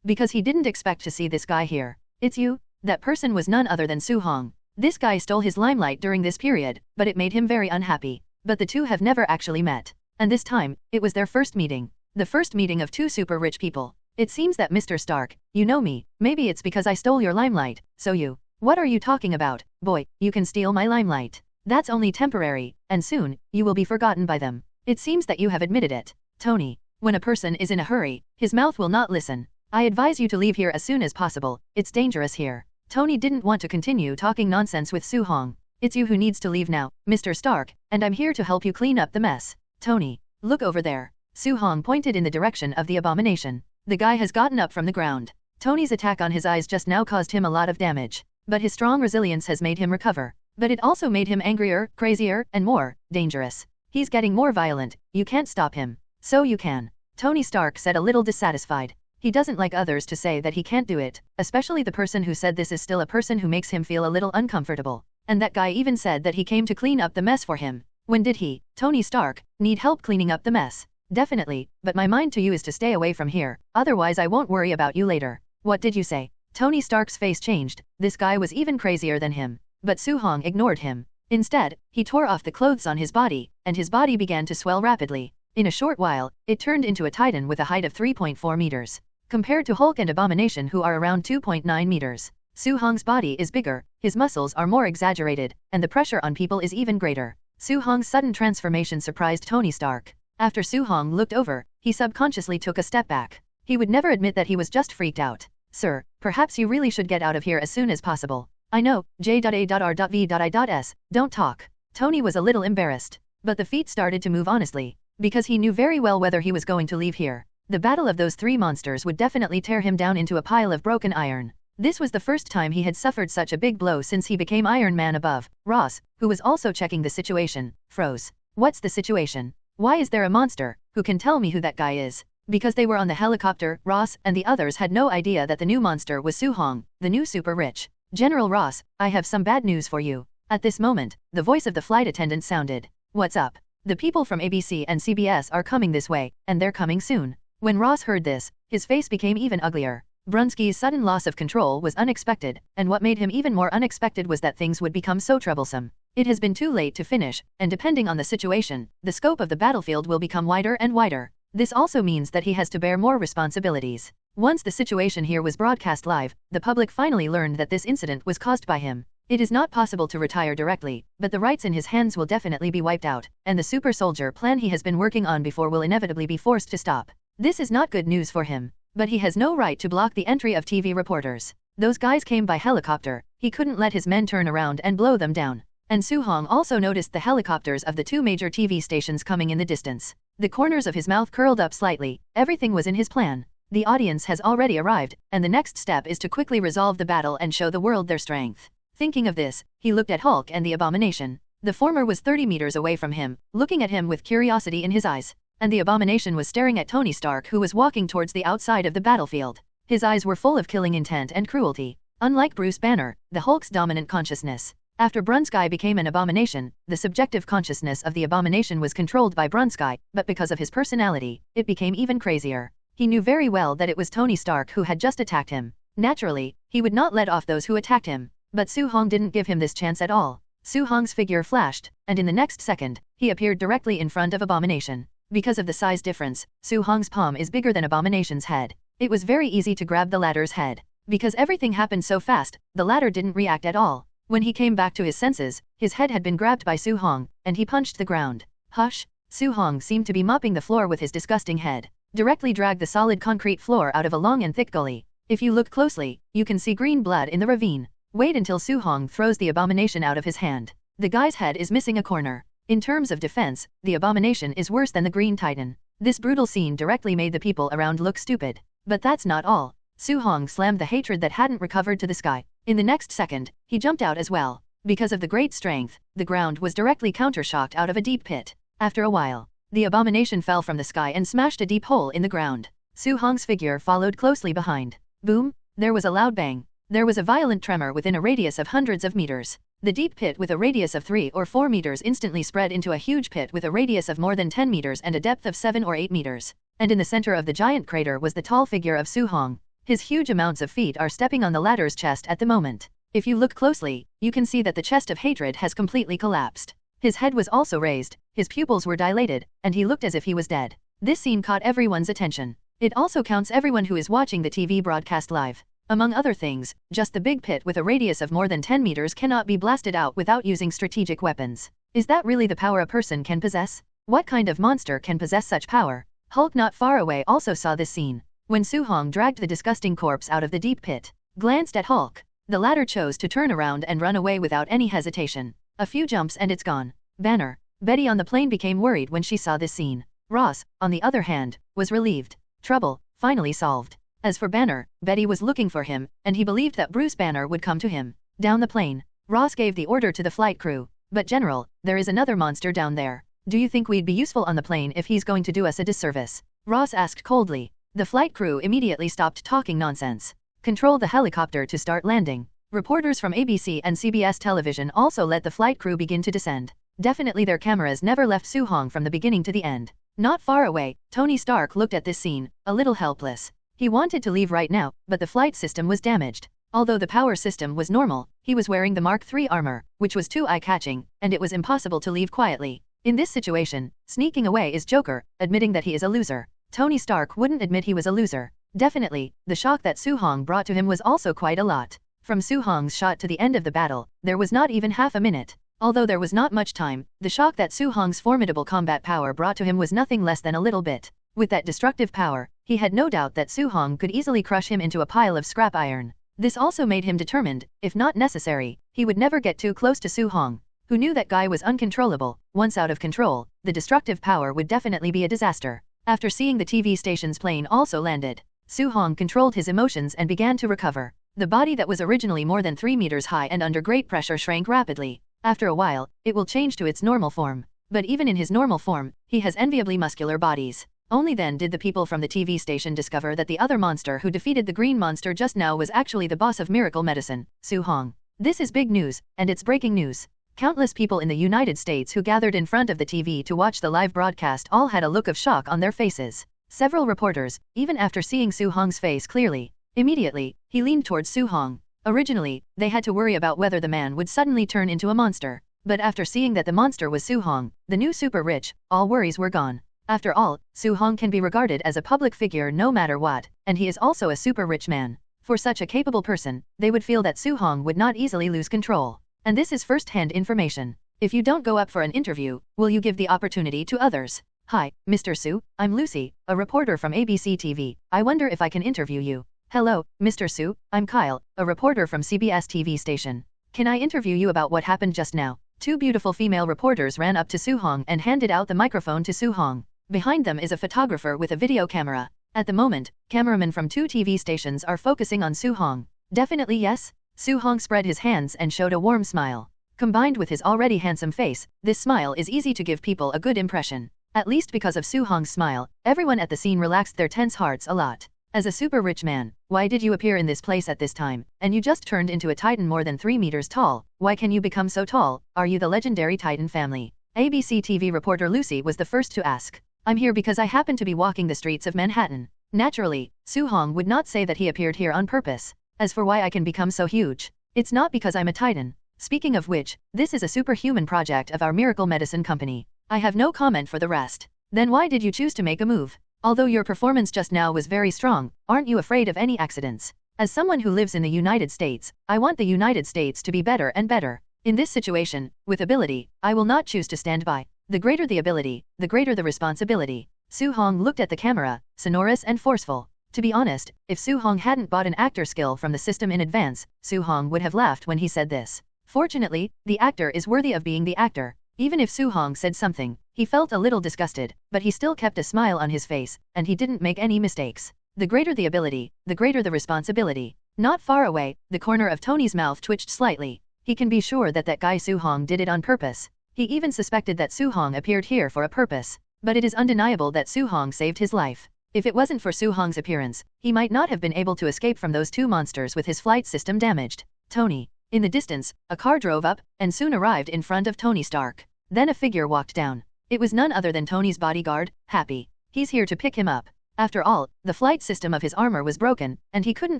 because he didn't expect to see this guy here. It's you? That person was none other than Su-hong. This guy stole his limelight during this period, but it made him very unhappy. But the two have never actually met. And this time, it was their first meeting. The first meeting of two super rich people. It seems that Mr. Stark, you know me, maybe it's because I stole your limelight, so you. What are you talking about? Boy, you can steal my limelight. That's only temporary, and soon, you will be forgotten by them. It seems that you have admitted it. Tony, when a person is in a hurry, his mouth will not listen. I advise you to leave here as soon as possible, it's dangerous here. Tony didn't want to continue talking nonsense with Su-hong. It's you who needs to leave now, Mr. Stark, and I'm here to help you clean up the mess. Tony, look over there. Su-hong pointed in the direction of the abomination. The guy has gotten up from the ground. Tony's attack on his eyes just now caused him a lot of damage. But his strong resilience has made him recover. But it also made him angrier, crazier, and more dangerous. He's getting more violent. You can't stop him. So you can. Tony Stark said, a little dissatisfied. He doesn't like others to say that he can't do it, especially the person who said this is still a person who makes him feel a little uncomfortable. And that guy even said that he came to clean up the mess for him. When did he, Tony Stark, need help cleaning up the mess? Definitely, but my mind to you is to stay away from here, otherwise I won't worry about you later. What did you say? Tony Stark's face changed. This guy was even crazier than him. But Su-hong ignored him. Instead, he tore off the clothes on his body, and his body began to swell rapidly. In a short while, it turned into a titan with a height of 3.4 meters. Compared to Hulk and Abomination, who are around 2.9 meters. Su-hong's body is bigger, his muscles are more exaggerated, and the pressure on people is even greater. Su-hong's sudden transformation surprised Tony Stark. After Su-hong looked over, he subconsciously took a step back. He would never admit that he was just freaked out. Sir, perhaps you really should get out of here as soon as possible. I know, J.A.R.V.I.S, don't talk. Tony was a little embarrassed. But the feet started to move honestly, because he knew very well whether he was going to leave here. The battle of those three monsters would definitely tear him down into a pile of broken iron. This was the first time he had suffered such a big blow since he became Iron Man. Above, Ross, who was also checking the situation, froze. What's the situation? Why is there a monster? Who can tell me who that guy is? Because they were on the helicopter, Ross and the others had no idea that the new monster was Su-hong, the new super rich. General Ross, I have some bad news for you. At this moment, the voice of the flight attendant sounded. What's up? The people from ABC and CBS are coming this way, and they're coming soon. When Ross heard this, his face became even uglier. Brunsky's sudden loss of control was unexpected, and what made him even more unexpected was that things would become so troublesome. It has been too late to finish, and depending on the situation, the scope of the battlefield will become wider and wider. This also means that he has to bear more responsibilities. Once the situation here was broadcast live, the public finally learned that this incident was caused by him. It is not possible to retire directly, but the rights in his hands will definitely be wiped out, and the super soldier plan he has been working on before will inevitably be forced to stop. This is not good news for him. But he has no right to block the entry of TV reporters. Those guys came by helicopter, he couldn't let his men turn around and blow them down. And Su-hong also noticed the helicopters of the two major TV stations coming in the distance. The corners of his mouth curled up slightly. Everything was in his plan. The audience has already arrived, and the next step is to quickly resolve the battle and show the world their strength. Thinking of this, he looked at Hulk and the Abomination. The former was 30 meters away from him, looking at him with curiosity in his eyes. And the Abomination was staring at Tony Stark, who was walking towards the outside of the battlefield. His eyes were full of killing intent and cruelty. Unlike Bruce Banner, the Hulk's dominant consciousness. After Brunsky became an abomination, the subjective consciousness of the Abomination was controlled by Brunsky, but because of his personality, it became even crazier. He knew very well that it was Tony Stark who had just attacked him. Naturally, he would not let off those who attacked him. But Su-hong didn't give him this chance at all. Su-hong's figure flashed, and in the next second, he appeared directly in front of Abomination. Because of the size difference, Su-hong's palm is bigger than Abomination's head. It was very easy to grab the latter's head. Because everything happened so fast, the latter didn't react at all. When he came back to his senses, his head had been grabbed by Su-hong, and he punched the ground. Hush! Su-hong seemed to be mopping the floor with his disgusting head. Directly dragged the solid concrete floor out of a long and thick gully. If you look closely, you can see green blood in the ravine. Wait until Su-hong throws the Abomination out of his hand. The guy's head is missing a corner. In terms of defense, the abomination is worse than the Green Titan. This brutal scene directly made the people around look stupid. But that's not all. Su Hong slammed the hatred that hadn't recovered to the sky. In the next second, he jumped out as well. Because of the great strength, the ground was directly countershocked out of a deep pit. After a while, the abomination fell from the sky and smashed a deep hole in the ground. Su Hong's figure followed closely behind. Boom! There was a loud bang. There was a violent tremor within a radius of hundreds of meters. The deep pit with a radius of 3 or 4 meters instantly spread into a huge pit with a radius of more than 10 meters and a depth of 7 or 8 meters. And in the center of the giant crater was the tall figure of Su Hong. His huge amounts of feet are stepping on the ladder's chest at the moment. If you look closely, you can see that the chest of hatred has completely collapsed. His head was also raised, his pupils were dilated, and he looked as if he was dead. This scene caught everyone's attention. It also counts everyone who is watching the TV broadcast live. Among other things, just the big pit with a radius of more than 10 meters cannot be blasted out without using strategic weapons. Is that really the power a person can possess? What kind of monster can possess such power? Hulk not far away also saw this scene. When Su Hong dragged the disgusting corpse out of the deep pit, glanced at Hulk, the latter chose to turn around and run away without any hesitation. A few jumps and it's gone. Banner. Betty on the plane became worried when she saw this scene. Ross, on the other hand, was relieved. Trouble, finally solved. As for Banner, Betty was looking for him, and he believed that Bruce Banner would come to him. Down the plane, Ross gave the order to the flight crew. But General, there is another monster down there. Do you think we'd be useful on the plane if he's going to do us a disservice? Ross asked coldly. The flight crew immediately stopped talking nonsense. Control the helicopter to start landing. Reporters from ABC and CBS television also let the flight crew begin to descend. Definitely their cameras never left Su Hong from the beginning to the end. Not far away, Tony Stark looked at this scene, a little helpless. He wanted to leave right now, but the flight system was damaged. Although the power system was normal, he was wearing the Mark III armor, which was too eye-catching, and it was impossible to leave quietly. In this situation, sneaking away is Joker, admitting that he is a loser. Tony Stark wouldn't admit he was a loser. Definitely, the shock that Su Hong brought to him was also quite a lot. From Su Hong's shot to the end of the battle, there was not even half a minute. Although there was not much time, the shock that Su Hong's formidable combat power brought to him was nothing less than a little bit. With that destructive power, he had no doubt that Su Hong could easily crush him into a pile of scrap iron. This also made him determined, if not necessary, he would never get too close to Su Hong, who knew that guy was uncontrollable. Once out of control, the destructive power would definitely be a disaster. After seeing the TV station's plane also landed, Su Hong controlled his emotions and began to recover. The body that was originally more than 3 meters high and under great pressure shrank rapidly. After a while, it will change to its normal form. But even in his normal form, he has enviably muscular bodies. Only then did the people from the TV station discover that the other monster who defeated the green monster just now was actually the boss of miracle medicine, Su Hong. This is big news, and it's breaking news. Countless people in the United States who gathered in front of the TV to watch the live broadcast all had a look of shock on their faces. Several reporters, even after seeing Su Hong's face clearly, immediately, he leaned towards Su Hong. Originally, they had to worry about whether the man would suddenly turn into a monster. But after seeing that the monster was Su Hong, the new super rich, all worries were gone. After all, Su Hong can be regarded as a public figure no matter what, and he is also a super rich man. For such a capable person, they would feel that Su Hong would not easily lose control. And this is first-hand information. If you don't go up for an interview, will you give the opportunity to others? Hi, Mr. Su, I'm Lucy, a reporter from ABC TV. I wonder if I can interview you. Hello, Mr. Su, I'm Kyle, a reporter from CBS TV station. Can I interview you about what happened just now? Two beautiful female reporters ran up to Su Hong and handed out the microphone to Su Hong. Behind them is a photographer with a video camera. At the moment, cameramen from 2 TV stations are focusing on Su Hong. Definitely yes? Su Hong spread his hands and showed a warm smile. Combined with his already handsome face, this smile is easy to give people a good impression. At least because of Su Hong's smile, everyone at the scene relaxed their tense hearts a lot. As a super rich man, why did you appear in this place at this time? And you just turned into a titan more than 3 meters tall. Why can you become so tall? Are you the legendary Titan family? ABC TV reporter Lucy was the first to ask. I'm here because I happen to be walking the streets of Manhattan. Naturally, Su Hong would not say that he appeared here on purpose. As for why I can become so huge, it's not because I'm a titan. Speaking of which, this is a superhuman project of our miracle medicine company. I have no comment for the rest. Then why did you choose to make a move? Although your performance just now was very strong, aren't you afraid of any accidents? As someone who lives in the United States, I want the United States to be better and better. In this situation, with ability, I will not choose to stand by. The greater the ability, the greater the responsibility. Su Hong looked at the camera, sonorous and forceful. To be honest, if Su Hong hadn't bought an actor skill from the system in advance, Su Hong would have laughed when he said this. Fortunately, the actor is worthy of being the actor. Even if Su-hong said something, he felt a little disgusted, but he still kept a smile on his face, and he didn't make any mistakes. The greater the ability, the greater the responsibility. Not far away, the corner of Tony's mouth twitched slightly. He can be sure that that guy Su-hong did it on purpose. He even suspected that Su-hong appeared here for a purpose. But it is undeniable that Su-hong saved his life. If it wasn't for Su-hong's appearance, he might not have been able to escape from those two monsters with his flight system damaged. Tony. In the distance, a car drove up, and soon arrived in front of Tony Stark. Then a figure walked down. It was none other than Tony's bodyguard, Happy. He's here to pick him up. After all, the flight system of his armor was broken, and he couldn't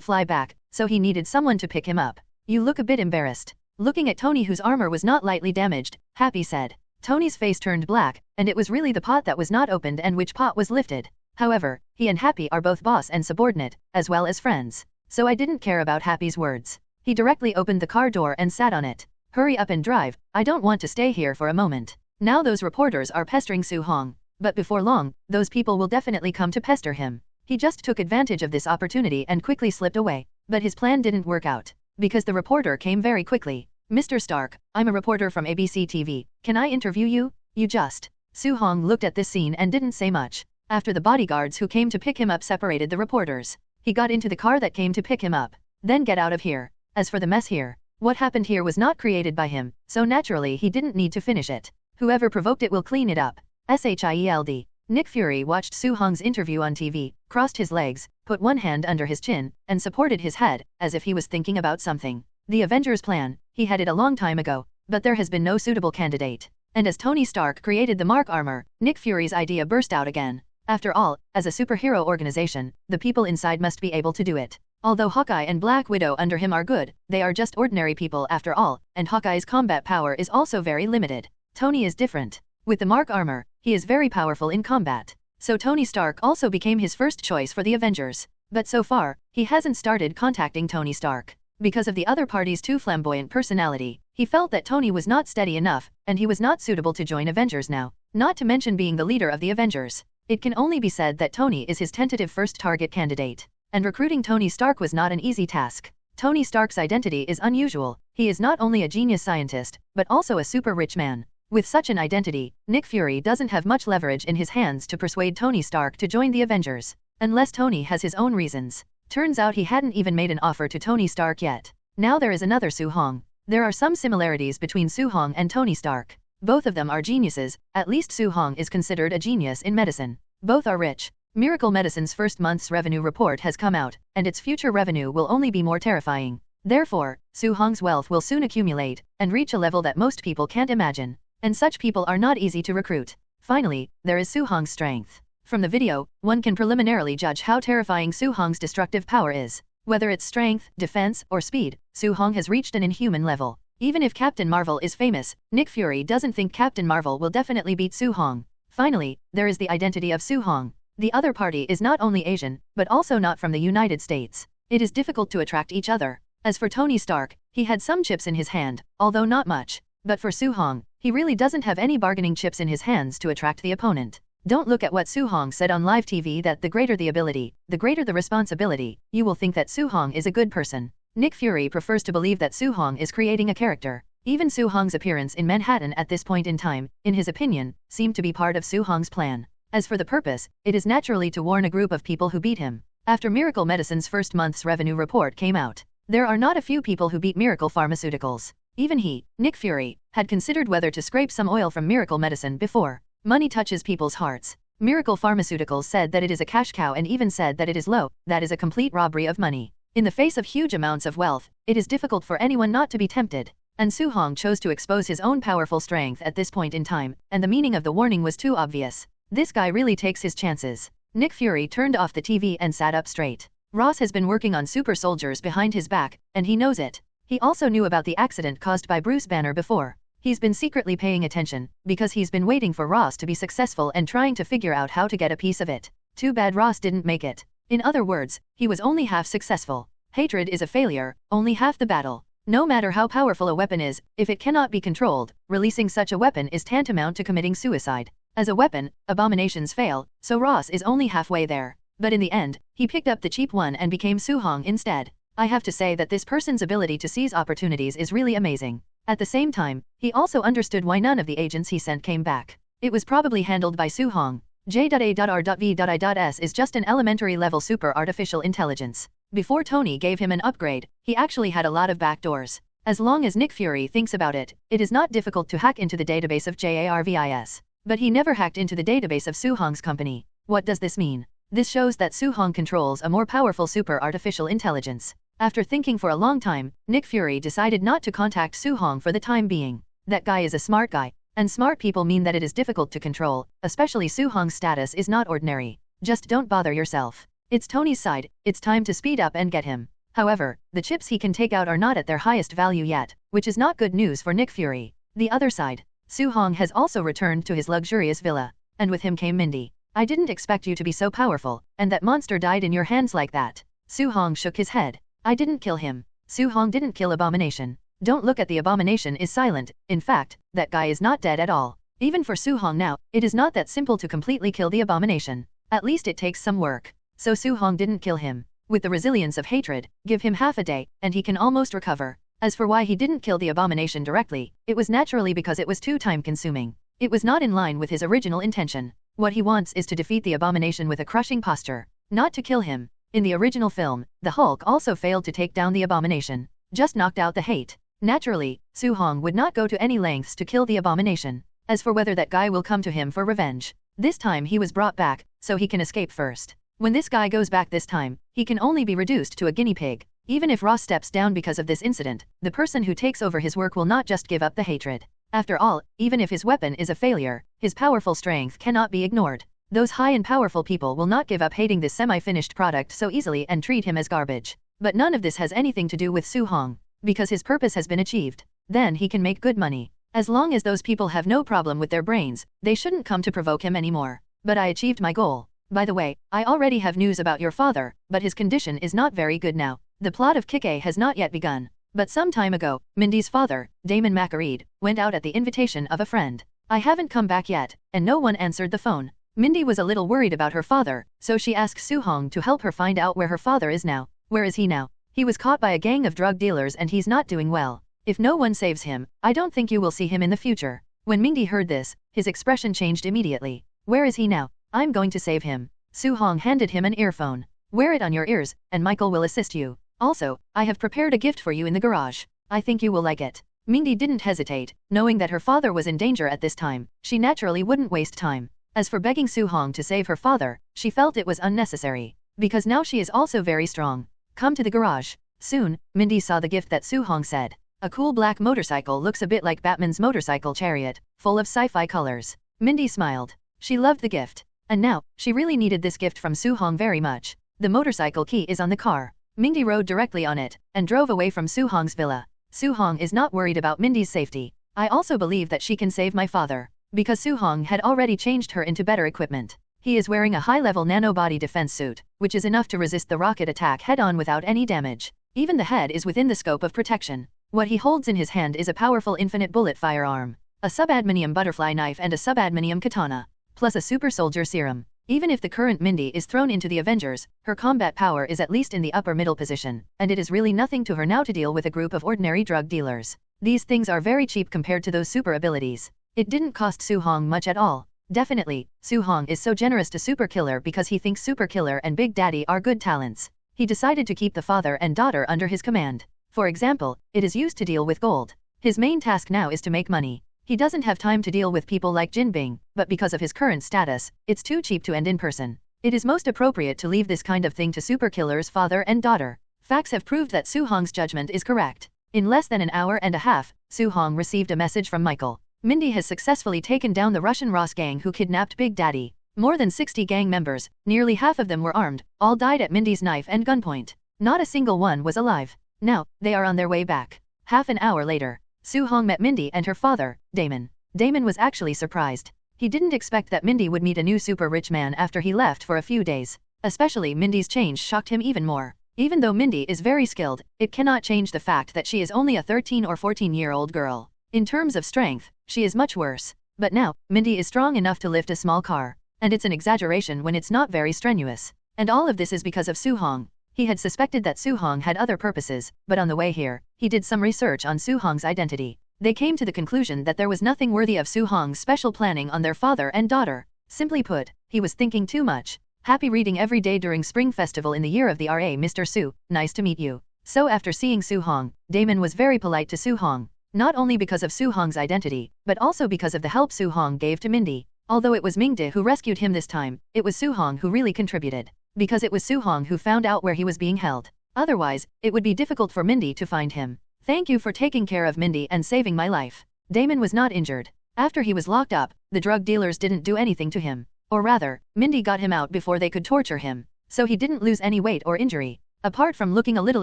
fly back, so he needed someone to pick him up. You look a bit embarrassed. Looking at Tony, whose armor was not lightly damaged, Happy said. Tony's face turned black, and it was really the pot that was not opened and which pot was lifted. However, he and Happy are both boss and subordinate, as well as friends. So I didn't care about Happy's words. He directly opened the car door and sat on it. Hurry up and drive, I don't want to stay here for a moment. Now those reporters are pestering Su-hong. But before long, those people will definitely come to pester him. He just took advantage of this opportunity and quickly slipped away. But his plan didn't work out. Because the reporter came very quickly. Mr. Stark, I'm a reporter from ABC TV. Can I interview you? You just. Su-hong looked at this scene and didn't say much. After the bodyguards who came to pick him up separated the reporters, he got into the car that came to pick him up. Then get out of here. As for the mess here, what happened here was not created by him, so naturally he didn't need to finish it. Whoever provoked it will clean it up. SHIELD. Nick Fury watched Su-hong's interview on TV, crossed his legs, put one hand under his chin, and supported his head, as if he was thinking about something. The Avengers plan, he had it a long time ago, but there has been no suitable candidate. And as Tony Stark created the Mark armor, Nick Fury's idea burst out again. After all, as a superhero organization, the people inside must be able to do it. Although Hawkeye and Black Widow under him are good, they are just ordinary people after all, and Hawkeye's combat power is also very limited. Tony is different. With the Mark armor, he is very powerful in combat. So Tony Stark also became his first choice for the Avengers. But so far, he hasn't started contacting Tony Stark. Because of the other party's too flamboyant personality, he felt that Tony was not steady enough, and he was not suitable to join Avengers now, not to mention being the leader of the Avengers. It can only be said that Tony is his tentative first target candidate. And recruiting Tony Stark was not an easy task. Tony Stark's identity is unusual. He is not only a genius scientist, but also a super rich man. With such an identity, Nick Fury doesn't have much leverage in his hands to persuade Tony Stark to join the Avengers. Unless Tony has his own reasons. Turns out he hadn't even made an offer to Tony Stark yet. Now there is another Su-hong. There are some similarities between Su-hong and Tony Stark. Both of them are geniuses, at least Su-hong is considered a genius in medicine. Both are rich. Miracle Medicine's first month's revenue report has come out, and its future revenue will only be more terrifying. Therefore, Su-hong's wealth will soon accumulate, and reach a level that most people can't imagine. And such people are not easy to recruit. Finally, there is Su-hong's strength. From the video, one can preliminarily judge how terrifying Su-hong's destructive power is. Whether it's strength, defense, or speed, Su-hong has reached an inhuman level. Even if Captain Marvel is famous, Nick Fury doesn't think Captain Marvel will definitely beat Su-hong. Finally, there is the identity of Su-hong. The other party is not only Asian, but also not from the United States. It is difficult to attract each other. As for Tony Stark, he had some chips in his hand, although not much. But for Su-hong, he really doesn't have any bargaining chips in his hands to attract the opponent. Don't look at what Su-hong said on live TV that the greater the ability, the greater the responsibility, you will think that Su-hong is a good person. Nick Fury prefers to believe that Su-hong is creating a character. Even Su-hong's appearance in Manhattan at this point in time, in his opinion, seemed to be part of Su-hong's plan. As for the purpose, it is naturally to warn a group of people who beat him. After Miracle Medicine's first month's revenue report came out, there are not a few people who beat Miracle Pharmaceuticals. Even he, Nick Fury, had considered whether to scrape some oil from Miracle Medicine before. Money touches people's hearts. Miracle Pharmaceuticals said that it is a cash cow and even said that it is low, that is a complete robbery of money. In the face of huge amounts of wealth, it is difficult for anyone not to be tempted. And Su-hong chose to expose his own powerful strength at this point in time, and the meaning of the warning was too obvious. This guy really takes his chances. Nick Fury turned off the TV and sat up straight. Ross has been working on super soldiers behind his back, and he knows it. He also knew about the accident caused by Bruce Banner before. He's been secretly paying attention, because he's been waiting for Ross to be successful and trying to figure out how to get a piece of it. Too bad Ross didn't make it. In other words, he was only half successful. Hatred is a failure, only half the battle. No matter how powerful a weapon is, if it cannot be controlled, releasing such a weapon is tantamount to committing suicide. As a weapon, abominations fail, so Ross is only halfway there. But in the end, he picked up the cheap one and became Su-hong instead. I have to say that this person's ability to seize opportunities is really amazing. At the same time, he also understood why none of the agents he sent came back. It was probably handled by Su-hong. J.A.R.V.S is just an elementary level super artificial intelligence. Before Tony gave him an upgrade, he actually had a lot of backdoors. As long as Nick Fury thinks about it, it is not difficult to hack into the database of JARVIS. But he never hacked into the database of Su-hong's company. What does this mean? This shows that Su-hong controls a more powerful super artificial intelligence. After thinking for a long time, Nick Fury decided not to contact Su-hong for the time being. That guy is a smart guy. And smart people mean that it is difficult to control, especially Su-hong's status is not ordinary. Just don't bother yourself. It's Tony's side, it's time to speed up and get him. However, the chips he can take out are not at their highest value yet, which is not good news for Nick Fury. The other side. Su-hong has also returned to his luxurious villa, and with him came Mindy. I didn't expect you to be so powerful, and that monster died in your hands like that. Su-hong shook his head. I didn't kill him. Su-hong didn't kill Abomination. Don't look at the Abomination is silent, in fact, that guy is not dead at all. Even for Su-hong now, it is not that simple to completely kill the Abomination. At least it takes some work. So Su-hong didn't kill him. With the resilience of hatred, give him half a day, and he can almost recover. As for why he didn't kill the Abomination directly, it was naturally because it was too time-consuming. It was not in line with his original intention. What he wants is to defeat the Abomination with a crushing posture, not to kill him. In the original film, the Hulk also failed to take down the Abomination, just knocked out the hate. Naturally, Su-hong would not go to any lengths to kill the Abomination. As for whether that guy will come to him for revenge, this time he was brought back, so he can escape first. When this guy goes back this time, he can only be reduced to a guinea pig. Even if Ross steps down because of this incident, the person who takes over his work will not just give up the hatred. After all, even if his weapon is a failure, his powerful strength cannot be ignored. Those high and powerful people will not give up hating this semi-finished product so easily and treat him as garbage. But none of this has anything to do with Su-hong. Because his purpose has been achieved. Then he can make good money. As long as those people have no problem with their brains, they shouldn't come to provoke him anymore. But I achieved my goal. By the way, I already have news about your father, but his condition is not very good now. The plot of Kick-A has not yet begun. But some time ago, Mindy's father, Damon McAreed, went out at the invitation of a friend. I haven't come back yet, and no one answered the phone. Mindy was a little worried about her father, so she asked Su-hong to help her find out where her father is now. Where is he now? He was caught by a gang of drug dealers and he's not doing well. If no one saves him, I don't think you will see him in the future. When Mindy heard this, his expression changed immediately. Where is he now? I'm going to save him. Su-hong handed him an earphone. Wear it on your ears, and Michael will assist you. Also, I have prepared a gift for you in the garage. I think you will like it. Mindy didn't hesitate, knowing that her father was in danger at this time. She naturally wouldn't waste time. As for begging Su-hong to save her father, she felt it was unnecessary. Because now she is also very strong. Come to the garage. Soon, Mindy saw the gift that Su-hong said. A cool black motorcycle looks a bit like Batman's motorcycle chariot, full of sci-fi colors. Mindy smiled. She loved the gift. And now, she really needed this gift from Su-hong very much. The motorcycle key is on the car. Mindy rode directly on it, and drove away from Su-hong's villa. Su-hong is not worried about Mindy's safety. I also believe that she can save my father. Because Su-hong had already changed her into better equipment. He is wearing a high-level nanobody defense suit, which is enough to resist the rocket attack head-on without any damage. Even the head is within the scope of protection. What he holds in his hand is a powerful infinite bullet firearm, a subadminium butterfly knife and a subadminium katana, plus a super soldier serum. Even if the current Mindy is thrown into the Avengers, her combat power is at least in the upper middle position, and it is really nothing to her now to deal with a group of ordinary drug dealers. These things are very cheap compared to those super abilities. It didn't cost Su-hong much at all. Definitely, Su-hong is so generous to Super Killer because he thinks Super Killer and Big Daddy are good talents. He decided to keep the father and daughter under his command. For example, it is used to deal with gold. His main task now is to make money. He doesn't have time to deal with people like Jinbing, but because of his current status, it's too cheap to end in person. It is most appropriate to leave this kind of thing to Super Killer's father and daughter. Facts have proved that Su-hong's judgment is correct. In less than an hour and a half, Su-hong received a message from Michael. Mindy has successfully taken down the Russian Ross gang who kidnapped Big Daddy. More than 60 gang members, nearly half of them were armed, all died at Mindy's knife and gunpoint. Not a single one was alive. Now, they are on their way back. Half an hour later, Su-hong met Mindy and her father, Damon. Damon was actually surprised. He didn't expect that Mindy would meet a new super rich man after he left for a few days. Especially Mindy's change shocked him even more. Even though Mindy is very skilled, it cannot change the fact that she is only a 13 or 14-year-old girl. In terms of strength, she is much worse. But now, Mindy is strong enough to lift a small car. And it's an exaggeration when it's not very strenuous. And all of this is because of Su-hong. He had suspected that Su-hong had other purposes, but on the way here, he did some research on Su-hong's identity. They came to the conclusion that there was nothing worthy of Su Hong's special planning on their father and daughter. Simply put, he was thinking too much. Happy reading every day during Spring Festival in the year of the RA. Mr. Su, nice to meet you. So after seeing Su Hong, Damon was very polite to Su Hong. Not only because of Su Hong's identity, but also because of the help Su Hong gave to Mindy. Although it was Mingde who rescued him this time, it was Su Hong who really contributed. Because it was Su Hong who found out where he was being held. Otherwise, it would be difficult for Mindy to find him. Thank you for taking care of Mindy and saving my life. Damon was not injured. After he was locked up, the drug dealers didn't do anything to him. Or rather, Mindy got him out before they could torture him. So he didn't lose any weight or injury. Apart from looking a little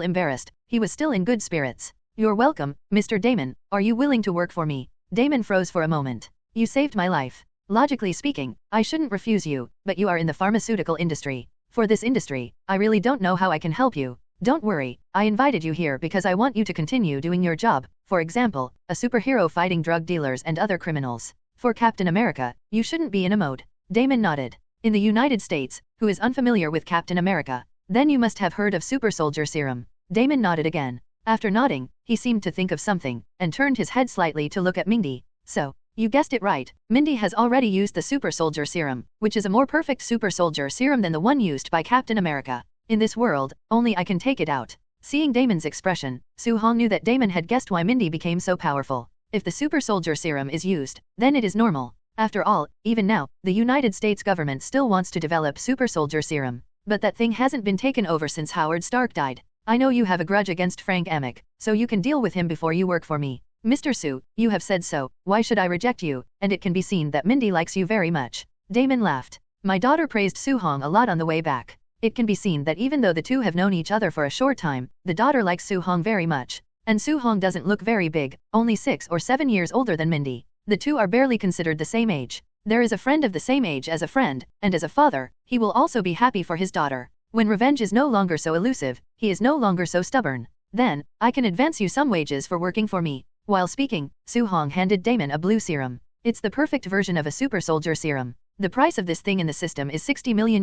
embarrassed, he was still in good spirits. You're welcome, Mr. Damon. Are you willing to work for me? Damon froze for a moment. You saved my life. Logically speaking, I shouldn't refuse you, but you are in the pharmaceutical industry. For this industry, I really don't know how I can help you. Don't worry, I invited you here because I want you to continue doing your job, for example, a superhero fighting drug dealers and other criminals. For Captain America, you shouldn't be in a mode. Damon nodded. In the United States, who is unfamiliar with Captain America? Then you must have heard of Super Soldier Serum. Damon nodded again. After nodding, he seemed to think of something, and turned his head slightly to look at Mindy. So, you guessed it right, Mindy has already used the Super Soldier Serum, which is a more perfect Super Soldier Serum than the one used by Captain America. In this world, only I can take it out. Seeing Damon's expression, Su Hong knew that Damon had guessed why Mindy became so powerful. If the Super Soldier Serum is used, then it is normal. After all, even now, the United States government still wants to develop Super Soldier Serum. But that thing hasn't been taken over since Howard Stark died. I know you have a grudge against Frank Amick, so you can deal with him before you work for me. Mr. Su, you have said so, why should I reject you? And it can be seen that Mindy likes you very much. Damon laughed. My daughter praised Su Hong a lot on the way back. It can be seen that even though the two have known each other for a short time, the daughter likes Su Hong very much. And Su Hong doesn't look very big, only 6 or 7 years older than Mindy. The two are barely considered the same age. There is a friend of the same age as a friend, and as a father, he will also be happy for his daughter. When revenge is no longer so elusive, he is no longer so stubborn. Then, I can advance you some wages for working for me. While speaking, Su Hong handed Damon a blue serum. It's the perfect version of a super soldier serum. The price of this thing in the system is $60 million,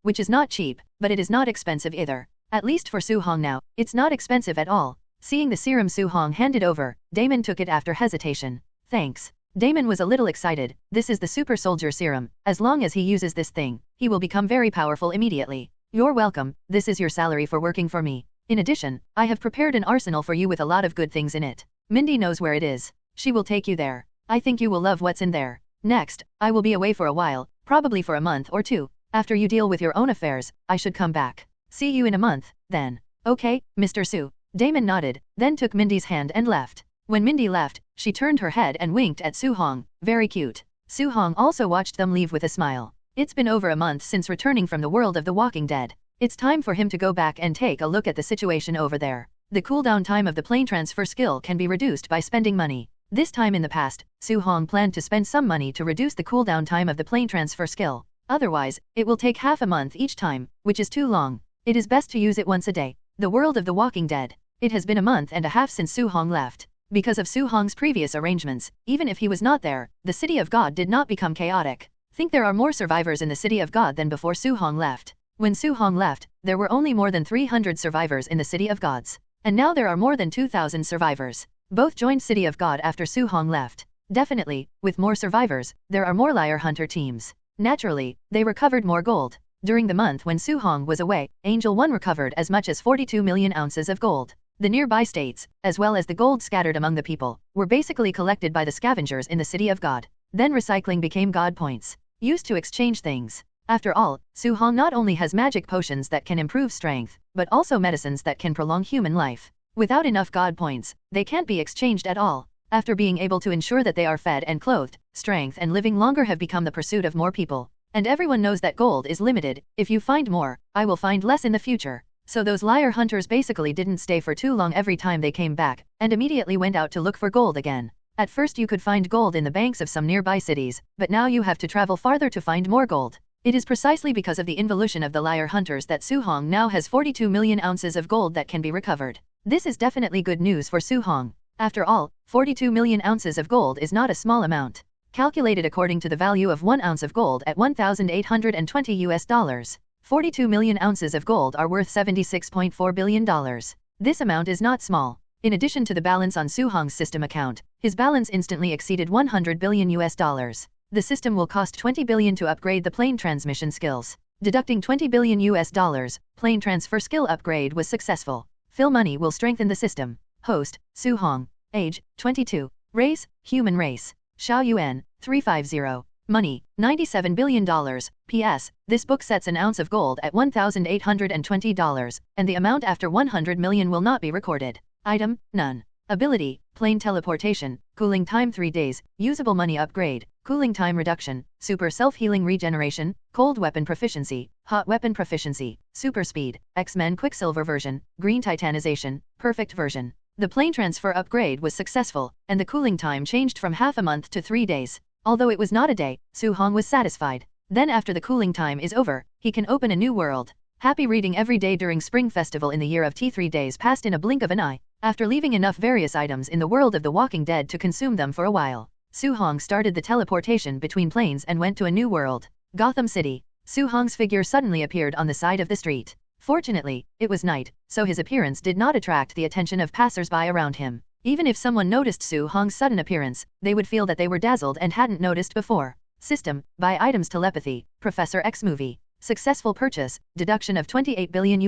which is not cheap, but it is not expensive either. At least for Su Hong now, it's not expensive at all. Seeing the serum Su Hong handed over, Damon took it after hesitation. Thanks. Damon was a little excited. This is the super soldier serum. As long as he uses this thing, he will become very powerful immediately. You're welcome, this is your salary for working for me. In addition, I have prepared an arsenal for you with a lot of good things in it. Mindy knows where it is. She will take you there. I think you will love what's in there. Next, I will be away for a while, probably for a month or two. After you deal with your own affairs, I should come back. See you in a month, then. Okay, Mr. Su. Damon nodded, then took Mindy's hand and left. When Mindy left, she turned her head and winked at Su Hong. Very cute. Su Hong also watched them leave with a smile. It's been over a month since returning from the world of the Walking Dead. It's time for him to go back and take a look at the situation over there. The cooldown time of the plane transfer skill can be reduced by spending money. This time in the past, Su Hong planned to spend some money to reduce the cooldown time of the plane transfer skill. Otherwise, it will take half a month each time, which is too long. It is best to use it once a day. The world of the Walking Dead. It has been a month and a half since Su Hong left. Because of Su Hong's previous arrangements, even if he was not there, the City of God did not become chaotic. Think there are more survivors in the City of God than before Su Hong left. When Su Hong left, there were only more than 300 survivors in the City of Gods. And now there are more than 2,000 survivors. Both joined City of God after Su Hong left. Definitely, with more survivors, there are more liar hunter teams. Naturally, they recovered more gold. During the month when Su Hong was away, Angel 1 recovered as much as 42 million ounces of gold. The nearby states, as well as the gold scattered among the people, were basically collected by the scavengers in the City of God. Then recycling became God points, used to exchange things. After all, Su Hong not only has magic potions that can improve strength, but also medicines that can prolong human life. Without enough God points, they can't be exchanged at all. After being able to ensure that they are fed and clothed, strength and living longer have become the pursuit of more people. And everyone knows that gold is limited. If you find more, I will find less in the future. So those liar hunters basically didn't stay for too long every time they came back, and immediately went out to look for gold again. At first you could find gold in the banks of some nearby cities, but now you have to travel farther to find more gold. It is precisely because of the involution of the liar hunters that Su Hong now has 42 million ounces of gold that can be recovered. This is definitely good news for Su Hong. After all, 42 million ounces of gold is not a small amount. Calculated according to the value of 1 ounce of gold at $1,820 US. 42 million ounces of gold are worth $76.4 billion. This amount is not small. In addition to the balance on Su-hong's system account, his balance instantly exceeded $100 billion. The system will cost $20 billion to upgrade the plane transmission skills. Deducting $20 billion, plane transfer skill upgrade was successful. Phil money will strengthen the system. Host, Su-hong. Age, 22. Race, human race. Xiao Yuan, 350. Money, $97 billion. P.S. This book sets an ounce of gold at $1,820, and the amount after 100 million will not be recorded. Item, none. Ability, plane teleportation, cooling time 3 days, usable money upgrade, cooling time reduction, super self-healing regeneration, cold weapon proficiency, hot weapon proficiency, super speed, X-Men Quicksilver version, green titanization, perfect version. The plane transfer upgrade was successful, and the cooling time changed from half a month to 3 days. Although it was not a day, Su-hong was satisfied. Then after the cooling time is over, he can open a new world. Happy reading every day during Spring Festival in the year of T. 3 days passed in a blink of an eye. After leaving enough various items in the world of The Walking Dead to consume them for a while, Su-hong started the teleportation between planes and went to a new world, Gotham City. Su-hong's figure suddenly appeared on the side of the street. Fortunately, it was night, so his appearance did not attract the attention of passers-by around him. Even if someone noticed Su-hong's sudden appearance, they would feel that they were dazzled and hadn't noticed before. System, buy items telepathy, Professor X movie. Successful purchase, deduction of $28 billion.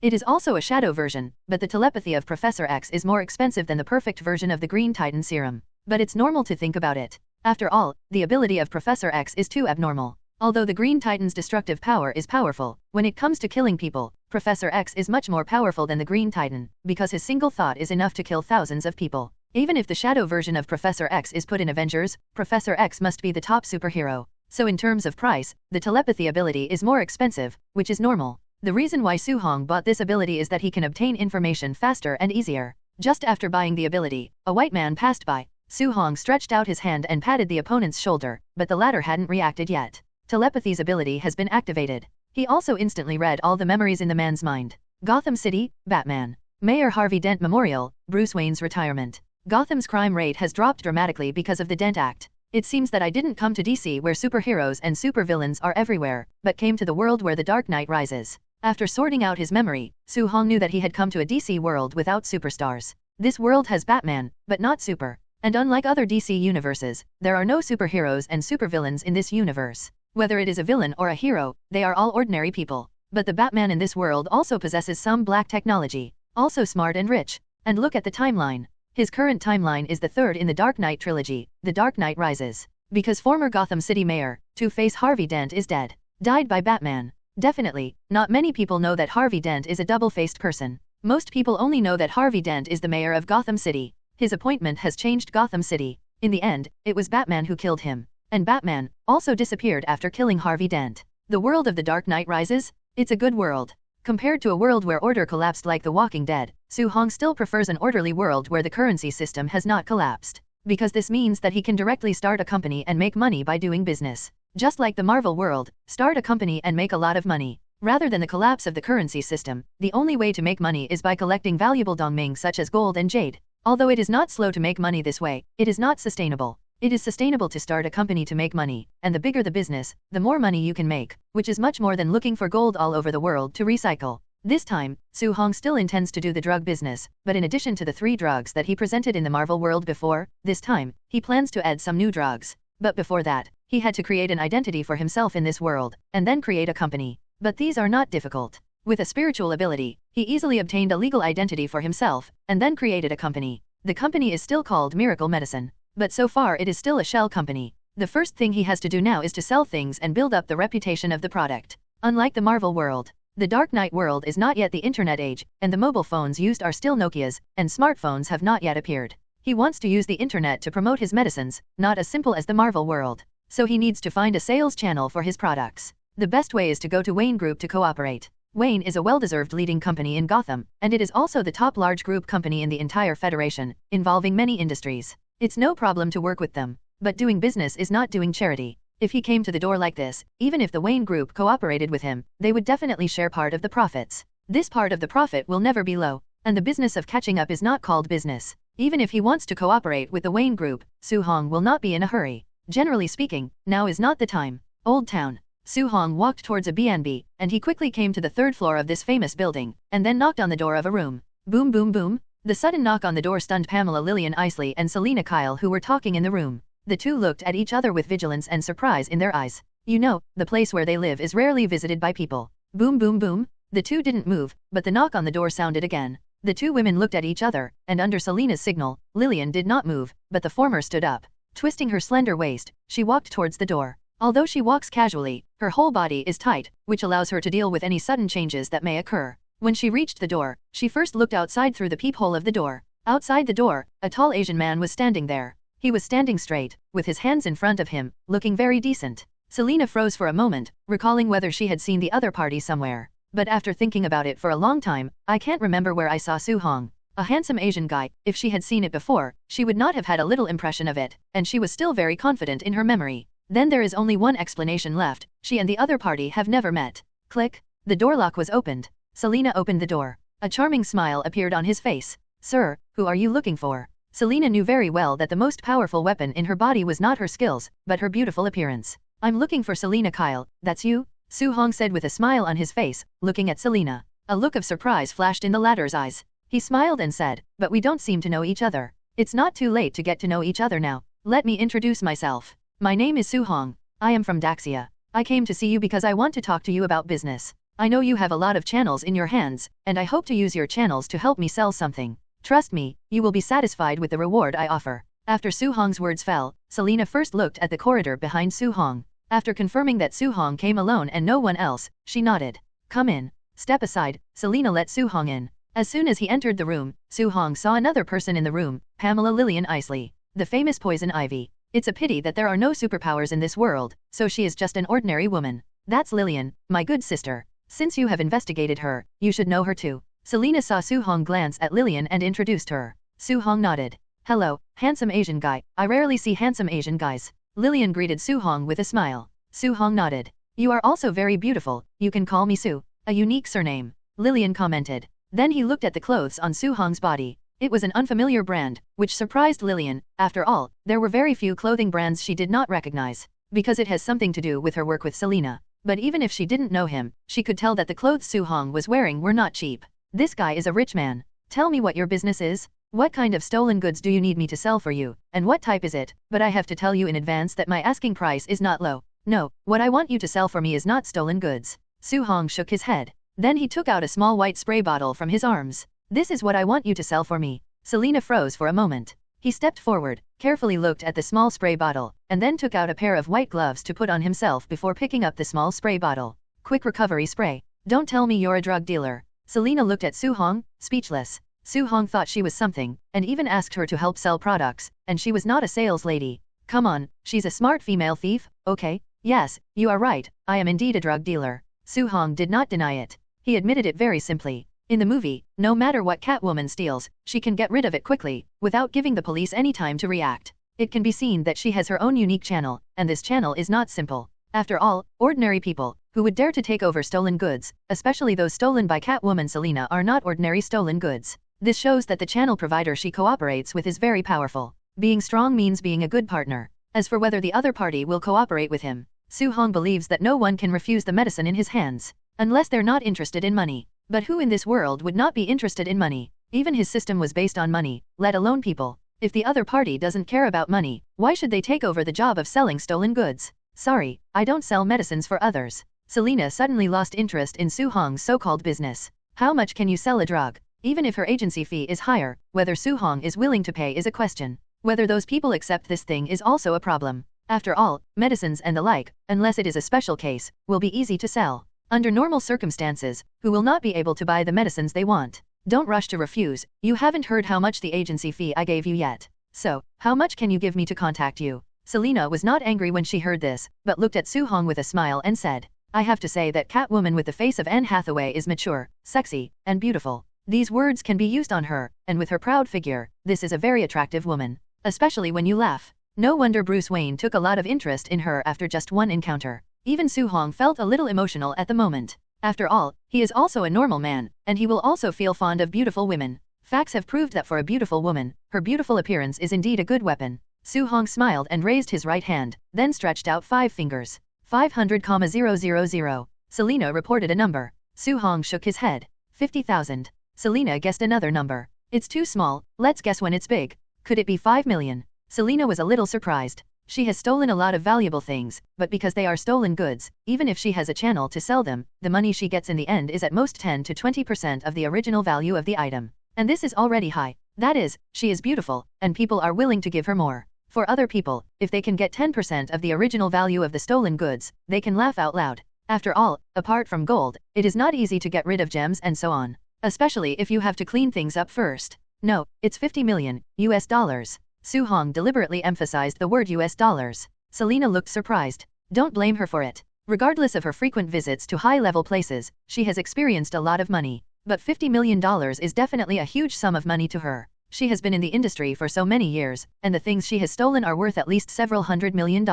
It is also a shadow version, but the telepathy of Professor X is more expensive than the perfect version of the Green Titan serum. But it's normal to think about it. After all, the ability of Professor X is too abnormal. Although the Green Titan's destructive power is powerful, when it comes to killing people, Professor X is much more powerful than the Green Titan, because his single thought is enough to kill thousands of people. Even if the shadow version of Professor X is put in Avengers, Professor X must be the top superhero. So in terms of price, the telepathy ability is more expensive, which is normal. The reason why Su-hong bought this ability is that he can obtain information faster and easier. Just after buying the ability, a white man passed by. Su-hong stretched out his hand and patted the opponent's shoulder, but the latter hadn't reacted yet. Telepathy's ability has been activated. He also instantly read all the memories in the man's mind. Gotham City, Batman. Mayor Harvey Dent Memorial, Bruce Wayne's retirement. Gotham's crime rate has dropped dramatically because of the Dent Act. It seems that I didn't come to DC where superheroes and supervillains are everywhere, but came to the world where the Dark Knight rises. After sorting out his memory, Su-hong knew that he had come to a DC world without superstars. This world has Batman, but not super. And unlike other DC universes, there are no superheroes and supervillains in this universe. Whether it is a villain or a hero, they are all ordinary people. But the Batman in this world also possesses some black technology, also smart and rich. And look at the timeline. His current timeline is the third in the Dark Knight trilogy, The Dark Knight Rises. Because former Gotham City Mayor, Two-Face Harvey Dent is dead. Died by Batman. Definitely, not many people know that Harvey Dent is a double-faced person. Most people only know that Harvey Dent is the mayor of Gotham City. His appointment has changed Gotham City. In the end, it was Batman who killed him. And Batman also disappeared after killing Harvey Dent. The world of The Dark Knight Rises? It's a good world. Compared to a world where order collapsed like The Walking Dead, Su-hong still prefers an orderly world where the currency system has not collapsed. Because this means that he can directly start a company and make money by doing business. Just like the Marvel world, start a company and make a lot of money. Rather than the collapse of the currency system, the only way to make money is by collecting valuable dongming such as gold and jade. Although it is not slow to make money this way, it is not sustainable. It is sustainable to start a company to make money, and the bigger the business, the more money you can make, which is much more than looking for gold all over the world to recycle. This time, Su-hong still intends to do the drug business, but in addition to the 3 drugs that he presented in the Marvel world before, this time, he plans to add some new drugs. But before that, he had to create an identity for himself in this world, and then create a company. But these are not difficult. With a spiritual ability, he easily obtained a legal identity for himself, and then created a company. The company is still called Miracle Medicine. But so far it is still a shell company. The first thing he has to do now is to sell things and build up the reputation of the product. Unlike the Marvel world, the Dark Knight world is not yet the internet age, and the mobile phones used are still Nokias, and smartphones have not yet appeared. He wants to use the internet to promote his medicines, not as simple as the Marvel world. So he needs to find a sales channel for his products. The best way is to go to Wayne Group to cooperate. Wayne is a well-deserved leading company in Gotham, and it is also the top large group company in the entire Federation, involving many industries. It's no problem to work with them. But doing business is not doing charity. If he came to the door like this, even if the Wayne Group cooperated with him, they would definitely share part of the profits. This part of the profit will never be low, and the business of catching up is not called business. Even if he wants to cooperate with the Wayne Group, Su-hong will not be in a hurry. Generally speaking, now is not the time. Old Town. Su-hong walked towards a B&B, and he quickly came to the 3rd floor of this famous building, and then knocked on the door of a room. Boom boom boom. The sudden knock on the door stunned Pamela Lillian Isley and Selina Kyle, who were talking in the room. The two looked at each other with vigilance and surprise in their eyes. You know, the place where they live is rarely visited by people. Boom boom boom. The two didn't move, but the knock on the door sounded again. The two women looked at each other, and under Selina's signal, Lillian did not move, but the former stood up. Twisting her slender waist, she walked towards the door. Although she walks casually, her whole body is tight, which allows her to deal with any sudden changes that may occur. When she reached the door, she first looked outside through the peephole of the door. Outside the door, a tall Asian man was standing there. He was standing straight, with his hands in front of him, looking very decent. Selina froze for a moment, recalling whether she had seen the other party somewhere. But after thinking about it for a long time, I can't remember where I saw Su Hong. A handsome Asian guy. If she had seen it before, she would not have had a little impression of it, and she was still very confident in her memory. Then there is only one explanation left: she and the other party have never met. Click. The door lock was opened. Selina opened the door. A charming smile appeared on his face. Sir, who are you looking for? Selina knew very well that the most powerful weapon in her body was not her skills, but her beautiful appearance. I'm looking for Selina Kyle. That's you? Su Hong said with a smile on his face, looking at Selina. A look of surprise flashed in the latter's eyes. He smiled and said, but we don't seem to know each other. It's not too late to get to know each other now. Let me introduce myself. My name is Su Hong. I am from Daxia. I came to see you because I want to talk to you about business. I know you have a lot of channels in your hands, and I hope to use your channels to help me sell something. Trust me, you will be satisfied with the reward I offer. After Su Hong's words fell, Selina first looked at the corridor behind Su Hong. After confirming that Su Hong came alone and no one else, she nodded. Come in. Step aside. Selina let Su Hong in. As soon as he entered the room, Su Hong saw another person in the room, Pamela Lillian Isley, the famous Poison Ivy. It's a pity that there are no superpowers in this world, so she is just an ordinary woman. That's Lillian, my good sister. Since you have investigated her, you should know her too. Selina saw Su Hong glance at Lillian and introduced her. Su Hong nodded. Hello, handsome Asian guy. I rarely see handsome Asian guys. Lillian greeted Su Hong with a smile. Su Hong nodded. You are also very beautiful. You can call me Su. A unique surname. Lillian commented. Then he looked at the clothes on Su Hong's body. It was an unfamiliar brand, which surprised Lillian. After all, there were very few clothing brands she did not recognize, because it has something to do with her work with Selina. But even if she didn't know him, she could tell that the clothes Su Hong was wearing were not cheap. This guy is a rich man. Tell me what your business is? What kind of stolen goods do you need me to sell for you, and what type is it? But I have to tell you in advance that my asking price is not low. No, what I want you to sell for me is not stolen goods. Su Hong shook his head. Then he took out a small white spray bottle from his arms. This is what I want you to sell for me. Selina froze for a moment. He stepped forward, carefully looked at the small spray bottle, and then took out a pair of white gloves to put on himself before picking up the small spray bottle. Quick recovery spray. Don't tell me you're a drug dealer. Selina looked at Su Hong, speechless. Su Hong thought she was something, and even asked her to help sell products, and she was not a sales lady. Come on, she's a smart female thief, okay? Yes, you are right, I am indeed a drug dealer. Su Hong did not deny it. He admitted it very simply. In the movie, no matter what Catwoman steals, she can get rid of it quickly, without giving the police any time to react. It can be seen that she has her own unique channel, and this channel is not simple. After all, ordinary people, who would dare to take over stolen goods, especially those stolen by Catwoman Selina, are not ordinary stolen goods. This shows that the channel provider she cooperates with is very powerful. Being strong means being a good partner. As for whether the other party will cooperate with him, Su Hong believes that no one can refuse the medicine in his hands, unless they're not interested in money. But who in this world would not be interested in money? Even his system was based on money, let alone people. If the other party doesn't care about money, why should they take over the job of selling stolen goods? Sorry, I don't sell medicines for others. Selina suddenly lost interest in Su Hong's so-called business. How much can you sell a drug? Even if her agency fee is higher, whether Su Hong is willing to pay is a question. Whether those people accept this thing is also a problem. After all, medicines and the like, unless it is a special case, will be easy to sell. Under normal circumstances, who will not be able to buy the medicines they want? Don't rush to refuse. You haven't heard how much the agency fee I gave you yet. So, how much can you give me to contact you? Selina was not angry when she heard this, but looked at Su Hong with a smile and said, I have to say that Catwoman with the face of Anne Hathaway is mature, sexy, and beautiful. These words can be used on her, and with her proud figure, this is a very attractive woman. Especially when you laugh. No wonder Bruce Wayne took a lot of interest in her after just one encounter. Even Su Hong felt a little emotional at the moment. After all, he is also a normal man, and he will also feel fond of beautiful women. Facts have proved that for a beautiful woman, her beautiful appearance is indeed a good weapon. Su Hong smiled and raised his right hand, then stretched out 5 fingers. 500,000. Selina reported a number. Su Hong shook his head. 50,000. Selina guessed another number. It's too small, let's guess when it's big. Could it be 5 million? Selena was a little surprised. She has stolen a lot of valuable things, but because they are stolen goods, even if she has a channel to sell them, the money she gets in the end is at most 10 to 20% of the original value of the item. And this is already high. That is, she is beautiful, and people are willing to give her more. For other people, if they can get 10% of the original value of the stolen goods, they can laugh out loud. After all, apart from gold, it is not easy to get rid of gems and so on. Especially if you have to clean things up first. No, it's 50 million US dollars. Su Hong deliberately emphasized the word US dollars. Selena looked surprised. Don't blame her for it. Regardless of her frequent visits to high-level places, she has experienced a lot of money. But $50 million is definitely a huge sum of money to her. She has been in the industry for so many years, and the things she has stolen are worth at least several $100 million.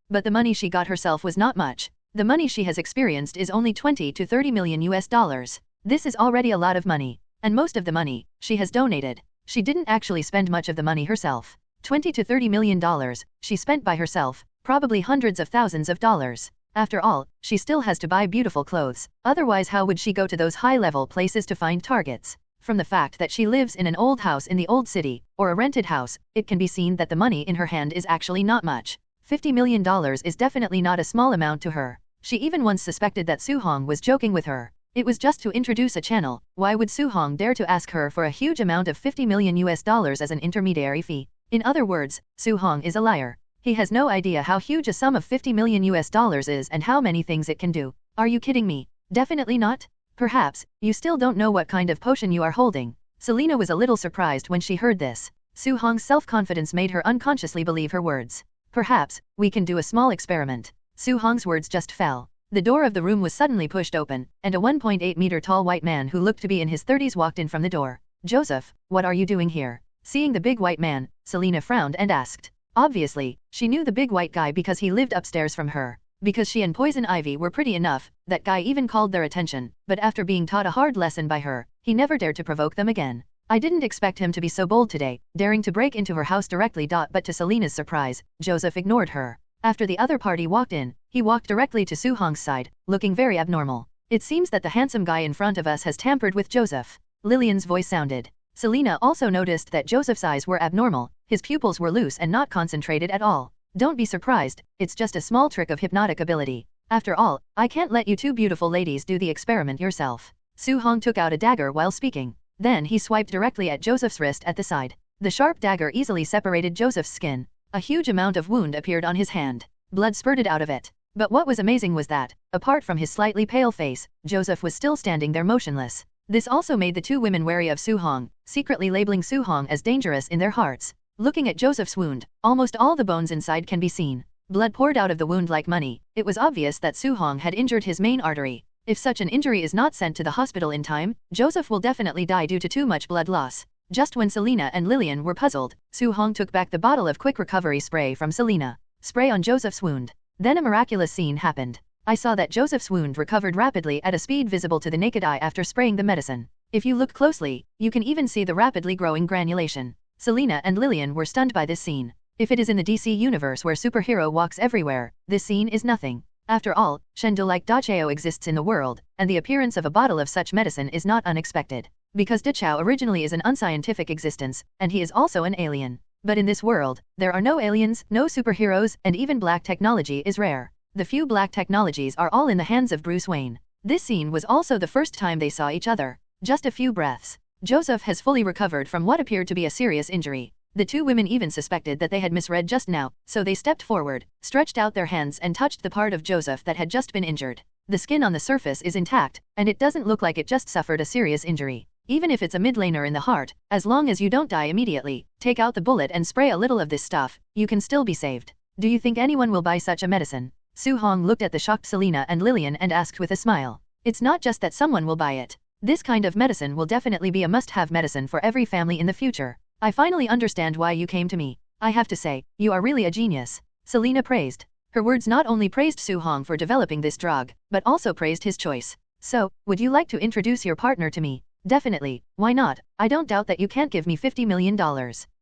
But the money she got herself was not much. The money she has experienced is only 20 to 30 million US dollars. This is already a lot of money. And most of the money, she has donated. She didn't actually spend much of the money herself. 20 to 30 million dollars, she spent by herself, probably hundreds of thousands of dollars. After all, she still has to buy beautiful clothes, otherwise how would she go to those high-level places to find targets? From the fact that she lives in an old house in the old city, or a rented house, it can be seen that the money in her hand is actually not much. $50 million is definitely not a small amount to her. She even once suspected that Su Hong was joking with her. It was just to introduce a channel. Why would Su Hong dare to ask her for a huge amount of 50 million US dollars as an intermediary fee? In other words, Su Hong is a liar. He has no idea how huge a sum of 50 million US dollars is and how many things it can do. Are you kidding me? Definitely not. Perhaps, you still don't know what kind of potion you are holding. Selena was a little surprised when she heard this. Su Hong's self-confidence made her unconsciously believe her words. Perhaps, we can do a small experiment. Su Hong's words just fell. The door of the room was suddenly pushed open, and a 1.8-meter tall white man who looked to be in his 30s walked in from the door. Joseph, what are you doing here? Seeing the big white man, Selena frowned and asked. Obviously, she knew the big white guy because he lived upstairs from her. Because she and Poison Ivy were pretty enough, that guy even called their attention, but after being taught a hard lesson by her, he never dared to provoke them again. I didn't expect him to be so bold today, daring to break into her house directly. But to Selena's surprise, Joseph ignored her. After the other party walked in, he walked directly to Su Hong's side, looking very abnormal. It seems that the handsome guy in front of us has tampered with Joseph. Lillian's voice sounded. Selena also noticed that Joseph's eyes were abnormal, his pupils were loose and not concentrated at all. Don't be surprised, it's just a small trick of hypnotic ability. After all, I can't let you two beautiful ladies do the experiment yourself. Su Hong took out a dagger while speaking. Then he swiped directly at Joseph's wrist at the side. The sharp dagger easily separated Joseph's skin. A huge amount of wound appeared on his hand. Blood spurted out of it. But what was amazing was that, apart from his slightly pale face, Joseph was still standing there motionless. This also made the two women wary of Su Hong, secretly labeling Su Hong as dangerous in their hearts. Looking at Joseph's wound, almost all the bones inside can be seen. Blood poured out of the wound like money. It was obvious that Su Hong had injured his main artery. If such an injury is not sent to the hospital in time, Joseph will definitely die due to too much blood loss. Just when Selena and Lillian were puzzled, Su Hong took back the bottle of quick recovery spray from Selena. Spray on Joseph's wound. Then a miraculous scene happened. I saw that Joseph's wound recovered rapidly at a speed visible to the naked eye after spraying the medicine. If you look closely, you can even see the rapidly growing granulation. Selena and Lillian were stunned by this scene. If it is in the DC universe where superhero walks everywhere, this scene is nothing. After all, Shendo-like Dachao exists in the world, and the appearance of a bottle of such medicine is not unexpected. Because Dachao originally is an unscientific existence, and he is also an alien. But in this world, there are no aliens, no superheroes, and even black technology is rare. The few black technologies are all in the hands of Bruce Wayne. This scene was also the first time they saw each other. Just a few breaths. Joseph has fully recovered from what appeared to be a serious injury. The two women even suspected that they had misread just now, so they stepped forward, stretched out their hands and touched the part of Joseph that had just been injured. The skin on the surface is intact, and it doesn't look like it just suffered a serious injury. Even if it's a mid-laner in the heart, as long as you don't die immediately, take out the bullet and spray a little of this stuff, you can still be saved. Do you think anyone will buy such a medicine? Su Hong looked at the shocked Selena and Lillian and asked with a smile. It's not just that someone will buy it. This kind of medicine will definitely be a must-have medicine for every family in the future. I finally understand why you came to me. I have to say, you are really a genius. Selena praised. Her words not only praised Su Hong for developing this drug, but also praised his choice. So, would you like to introduce your partner to me? Definitely, why not? I don't doubt that you can't give me $50 million.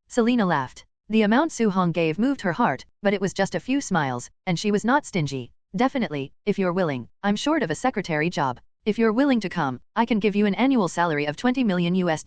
Selena laughed. The amount Su Hong gave moved her heart, but it was just a few smiles, and she was not stingy. Definitely, if you're willing, I'm short of a secretary job. If you're willing to come, I can give you an annual salary of $20 million US.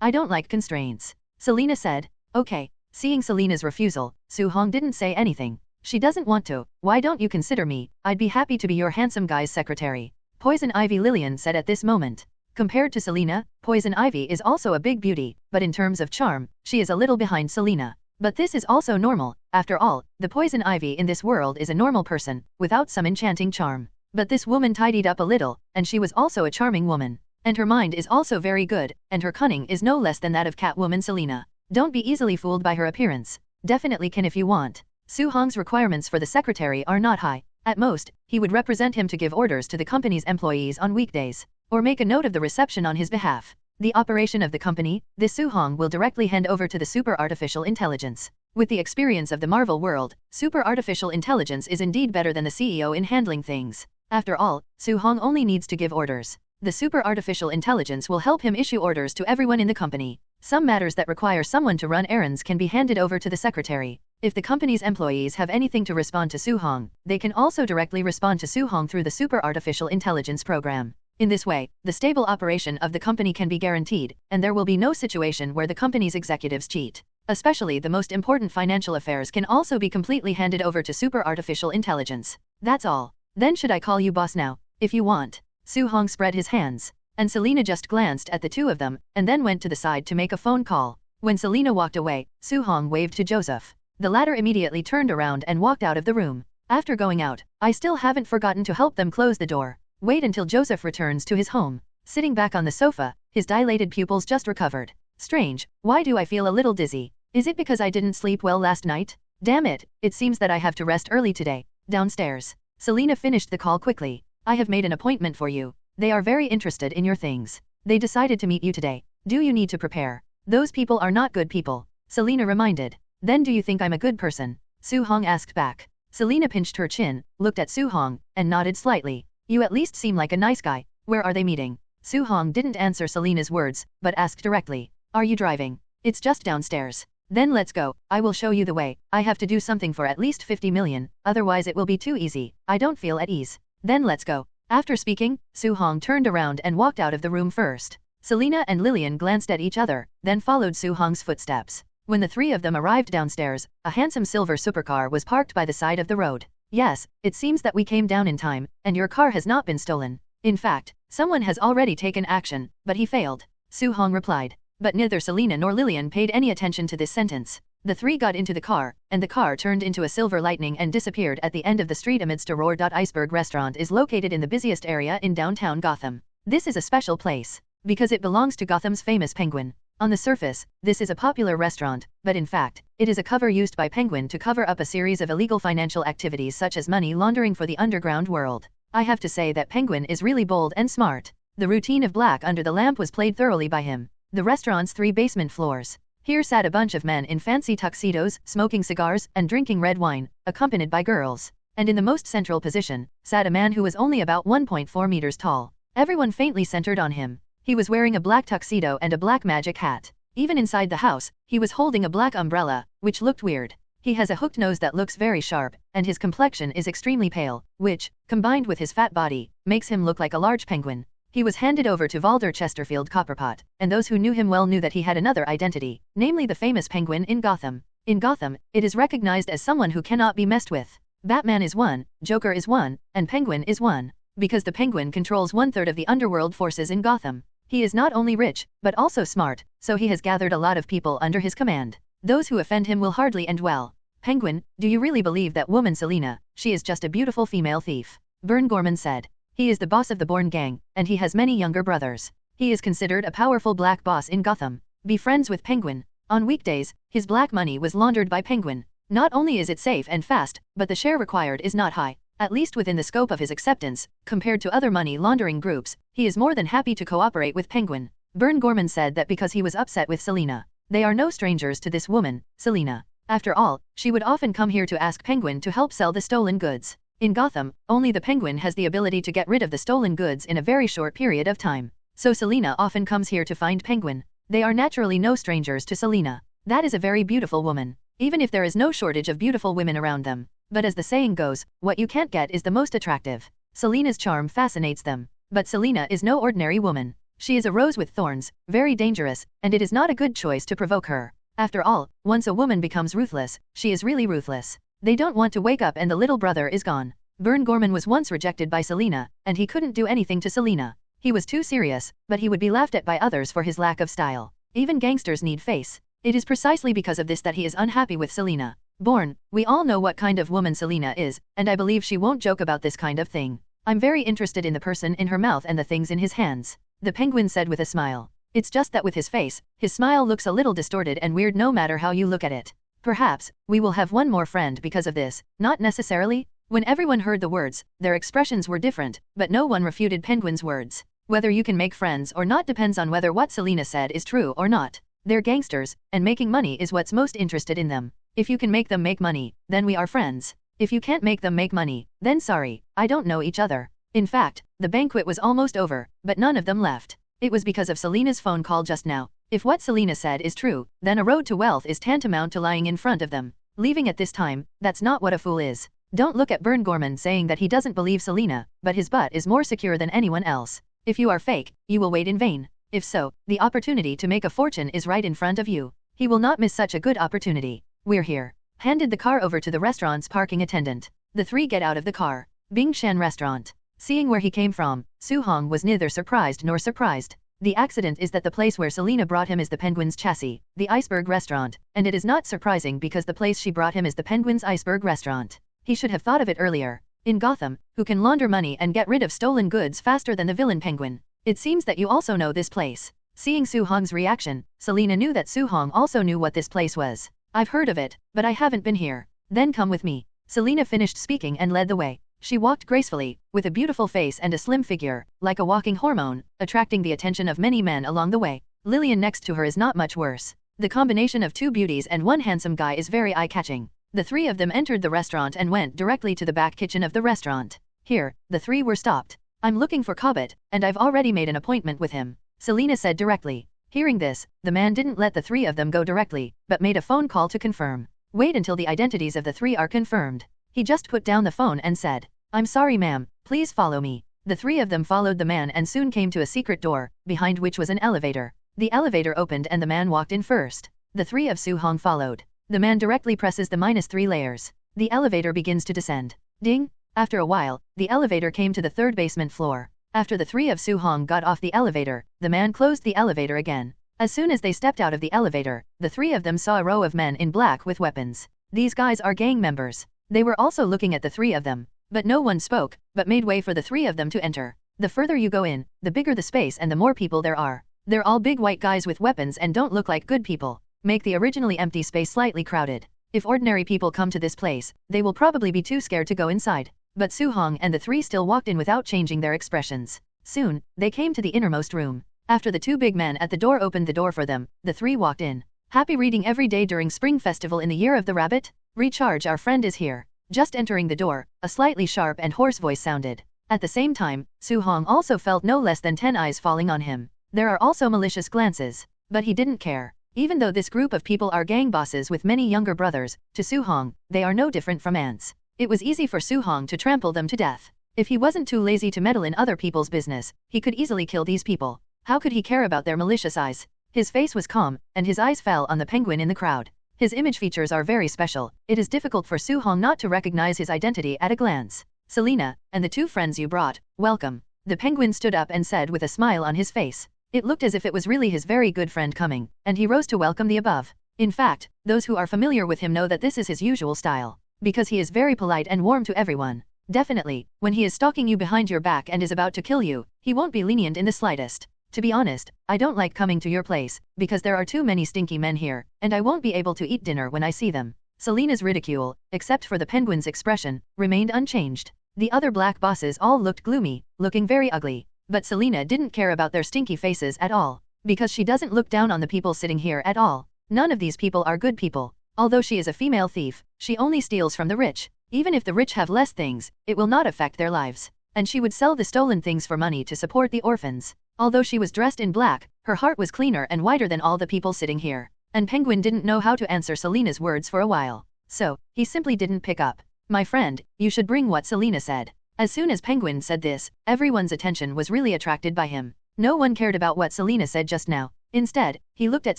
I don't like constraints. Selena said. Okay. Seeing Selena's refusal, Su-hong didn't say anything. She doesn't want to. Why don't you consider me? I'd be happy to be your handsome guy's secretary. Poison Ivy Lillian said at this moment. Compared to Selena, Poison Ivy is also a big beauty, but in terms of charm, she is a little behind Selena. But this is also normal. After all, the Poison Ivy in this world is a normal person, without some enchanting charm. But this woman tidied up a little, and she was also a charming woman. And her mind is also very good, and her cunning is no less than that of Catwoman Selena. Don't be easily fooled by her appearance. Definitely can if you want. Su-hong's requirements for the secretary are not high. At most, he would represent him to give orders to the company's employees on weekdays, or make a note of the reception on his behalf. The operation of the company, this Su-hong will directly hand over to the Super Artificial Intelligence. With the experience of the Marvel world, Super Artificial Intelligence is indeed better than the CEO in handling things. After all, Su-hong only needs to give orders. The Super Artificial Intelligence will help him issue orders to everyone in the company. Some matters that require someone to run errands can be handed over to the secretary. If the company's employees have anything to respond to Su-hong, they can also directly respond to Su-hong through the Super Artificial Intelligence program. In this way, the stable operation of the company can be guaranteed, and there will be no situation where the company's executives cheat. Especially the most important financial affairs can also be completely handed over to Super Artificial Intelligence. That's all. Then should I call you boss now? If you want. Su-hong spread his hands. And Selena just glanced at the two of them, and then went to the side to make a phone call. When Selena walked away, Su-hong waved to Joseph. The latter immediately turned around and walked out of the room. After going out, I still haven't forgotten to help them close the door. Wait until Joseph returns to his home. Sitting back on the sofa, his dilated pupils just recovered. Strange, why do I feel a little dizzy? Is it because I didn't sleep well last night? Damn it, it seems that I have to rest early today. Downstairs. Selena finished the call quickly. I have made an appointment for you. They are very interested in your things. They decided to meet you today. Do you need to prepare? Those people are not good people. Selena reminded. Then do you think I'm a good person? Su-hong asked back. Selena pinched her chin, looked at Su-hong, and nodded slightly. You at least seem like a nice guy. Where are they meeting? Su-hong didn't answer Selena's words, but asked directly. Are you driving? It's just downstairs. Then let's go. I will show you the way. I have to do something for at least 50 million, otherwise it will be too easy. I don't feel at ease. Then let's go. After speaking, Su-hong turned around and walked out of the room first. Selena and Lillian glanced at each other, then followed Su-hong's footsteps. When the three of them arrived downstairs, a handsome silver supercar was parked by the side of the road. Yes, it seems that we came down in time, and your car has not been stolen. In fact, someone has already taken action, but he failed. Su-hong replied. But neither Selena nor Lillian paid any attention to this sentence. The three got into the car, and the car turned into a silver lightning and disappeared at the end of the street amidst a roar. Iceberg restaurant is located in the busiest area in downtown Gotham. This is a special place, because it belongs to Gotham's famous Penguin. On the surface, this is a popular restaurant, but in fact, it is a cover used by Penguin to cover up a series of illegal financial activities such as money laundering for the underground world. I have to say that Penguin is really bold and smart. The routine of Black Under the Lamp was played thoroughly by him. The restaurant's 3 basement floors. Here sat a bunch of men in fancy tuxedos, smoking cigars, and drinking red wine, accompanied by girls. And in the most central position, sat a man who was only about 1.4 meters tall. Everyone faintly centered on him. He was wearing a black tuxedo and a black magic hat. Even inside the house, he was holding a black umbrella, which looked weird. He has a hooked nose that looks very sharp, and his complexion is extremely pale, which, combined with his fat body, makes him look like a large penguin. He was handed over to Valder Chesterfield Copperpot, and those who knew him well knew that he had another identity, namely the famous Penguin in Gotham. In Gotham, it is recognized as someone who cannot be messed with. Batman is one, Joker is one, and Penguin is one. Because the Penguin controls 1/3 of the underworld forces in Gotham. He is not only rich, but also smart, so he has gathered a lot of people under his command. Those who offend him will hardly end well. Penguin, do you really believe that woman Selena, she is just a beautiful female thief? Bern Gorman said. He is the boss of the Bourne gang, and he has many younger brothers. He is considered a powerful black boss in Gotham. Be friends with Penguin. On weekdays, his black money was laundered by Penguin. Not only is it safe and fast, but the share required is not high. At least within the scope of his acceptance, compared to other money laundering groups, he is more than happy to cooperate with Penguin. Bern Gorman said that because he was upset with Selena. They are no strangers to this woman, Selena. After all, she would often come here to ask Penguin to help sell the stolen goods. In Gotham, only the Penguin has the ability to get rid of the stolen goods in a very short period of time. So Selena often comes here to find Penguin. They are naturally no strangers to Selena. That is a very beautiful woman. Even if there is no shortage of beautiful women around them. But as the saying goes, what you can't get is the most attractive. Selena's charm fascinates them. But Selena is no ordinary woman. She is a rose with thorns, very dangerous, and it is not a good choice to provoke her. After all, once a woman becomes ruthless, she is really ruthless. They don't want to wake up and the little brother is gone. Vern Gorman was once rejected by Selena, and he couldn't do anything to Selena. He was too serious, but he would be laughed at by others for his lack of style. Even gangsters need face. It is precisely because of this that he is unhappy with Selena. Born, we all know what kind of woman Selena is, and I believe she won't joke about this kind of thing. I'm very interested in the person in her mouth and the things in his hands. The penguin said with a smile. It's just that with his face, his smile looks a little distorted and weird no matter how you look at it. Perhaps, we will have one more friend because of this, not necessarily. When everyone heard the words, their expressions were different, but no one refuted Penguin's words. Whether you can make friends or not depends on whether what Selena said is true or not. They're gangsters, and making money is what's most interested in them. If you can make them make money, then we are friends. If you can't make them make money, then sorry, I don't know each other. In fact, the banquet was almost over, but none of them left. It was because of Selena's phone call just now. If what Selena said is true, then a road to wealth is tantamount to lying in front of them. Leaving at this time, that's not what a fool is. Don't look at Vern Gorman saying that he doesn't believe Selena, but his butt is more secure than anyone else. If you are fake, you will wait in vain. If so, the opportunity to make a fortune is right in front of you. He will not miss such a good opportunity. We're here. Handed the car over to the restaurant's parking attendant. The three get out of the car. Bing Shan Restaurant. Seeing where he came from, Su Hong was neither surprised nor surprised. The accident is that the place where Selena brought him is the Penguin's Chassis, the Iceberg Restaurant, and it is not surprising because the place she brought him is the Penguin's Iceberg Restaurant. He should have thought of it earlier. In Gotham, who can launder money and get rid of stolen goods faster than the villain Penguin? It seems that you also know this place. Seeing Su Hong's reaction, Selena knew that Su Hong also knew what this place was. I've heard of it, but I haven't been here. Then come with me. Selena finished speaking and led the way. She walked gracefully, with a beautiful face and a slim figure, like a walking hormone, attracting the attention of many men along the way. Lillian next to her is not much worse. The combination of two beauties and one handsome guy is very eye-catching. The three of them entered the restaurant and went directly to the back kitchen of the restaurant. Here, the three were stopped. I'm looking for Cobbett, and I've already made an appointment with him, Selena said directly. Hearing this, the man didn't let the three of them go directly, but made a phone call to confirm. Wait until the identities of the three are confirmed. He just put down the phone and said, I'm sorry ma'am, please follow me. The three of them followed the man and soon came to a secret door, behind which was an elevator. The elevator opened and the man walked in first. The three of Su Hong followed. The man directly presses the -3 layers. The elevator begins to descend. Ding! After a while, the elevator came to the third basement floor. After the three of Su Hong got off the elevator, the man closed the elevator again. As soon as they stepped out of the elevator, the three of them saw a row of men in black with weapons. These guys are gang members. They were also looking at the three of them. But no one spoke, but made way for the three of them to enter. The further you go in, the bigger the space and the more people there are. They're all big white guys with weapons and don't look like good people. Make the originally empty space slightly crowded. If ordinary people come to this place, they will probably be too scared to go inside. But Su Hong and the three still walked in without changing their expressions. Soon, they came to the innermost room. After the two big men at the door opened the door for them, the three walked in. Happy reading every day during Spring Festival in the Year of the Rabbit? Recharge, our friend is here. Just entering the door, a slightly sharp and hoarse voice sounded. At the same time, Su Hong also felt no less than 10 eyes falling on him. There are also malicious glances. But he didn't care. Even though this group of people are gang bosses with many younger brothers, to Su Hong, they are no different from ants. It was easy for Su Hong to trample them to death. If he wasn't too lazy to meddle in other people's business, he could easily kill these people. How could he care about their malicious eyes? His face was calm, and his eyes fell on the penguin in the crowd. His image features are very special. It is difficult for Su Hong not to recognize his identity at a glance. Selena, and the two friends you brought, welcome. The penguin stood up and said with a smile on his face. It looked as if it was really his very good friend coming, and he rose to welcome the above. In fact, those who are familiar with him know that this is his usual style. Because he is very polite and warm to everyone. Definitely, when he is stalking you behind your back and is about to kill you, he won't be lenient in the slightest. To be honest, I don't like coming to your place, because there are too many stinky men here, and I won't be able to eat dinner when I see them. Selena's ridicule, except for the penguin's expression, remained unchanged. The other black bosses all looked gloomy, looking very ugly. But Selena didn't care about their stinky faces at all, because she doesn't look down on the people sitting here at all. None of these people are good people. Although she is a female thief, she only steals from the rich. Even if the rich have less things, it will not affect their lives. And she would sell the stolen things for money to support the orphans. Although she was dressed in black, her heart was cleaner and whiter than all the people sitting here. And Penguin didn't know how to answer Selena's words for a while. So, he simply didn't pick up. My friend, you should bring what Selena said. As soon as Penguin said this, everyone's attention was really attracted by him. No one cared about what Selena said just now. Instead, he looked at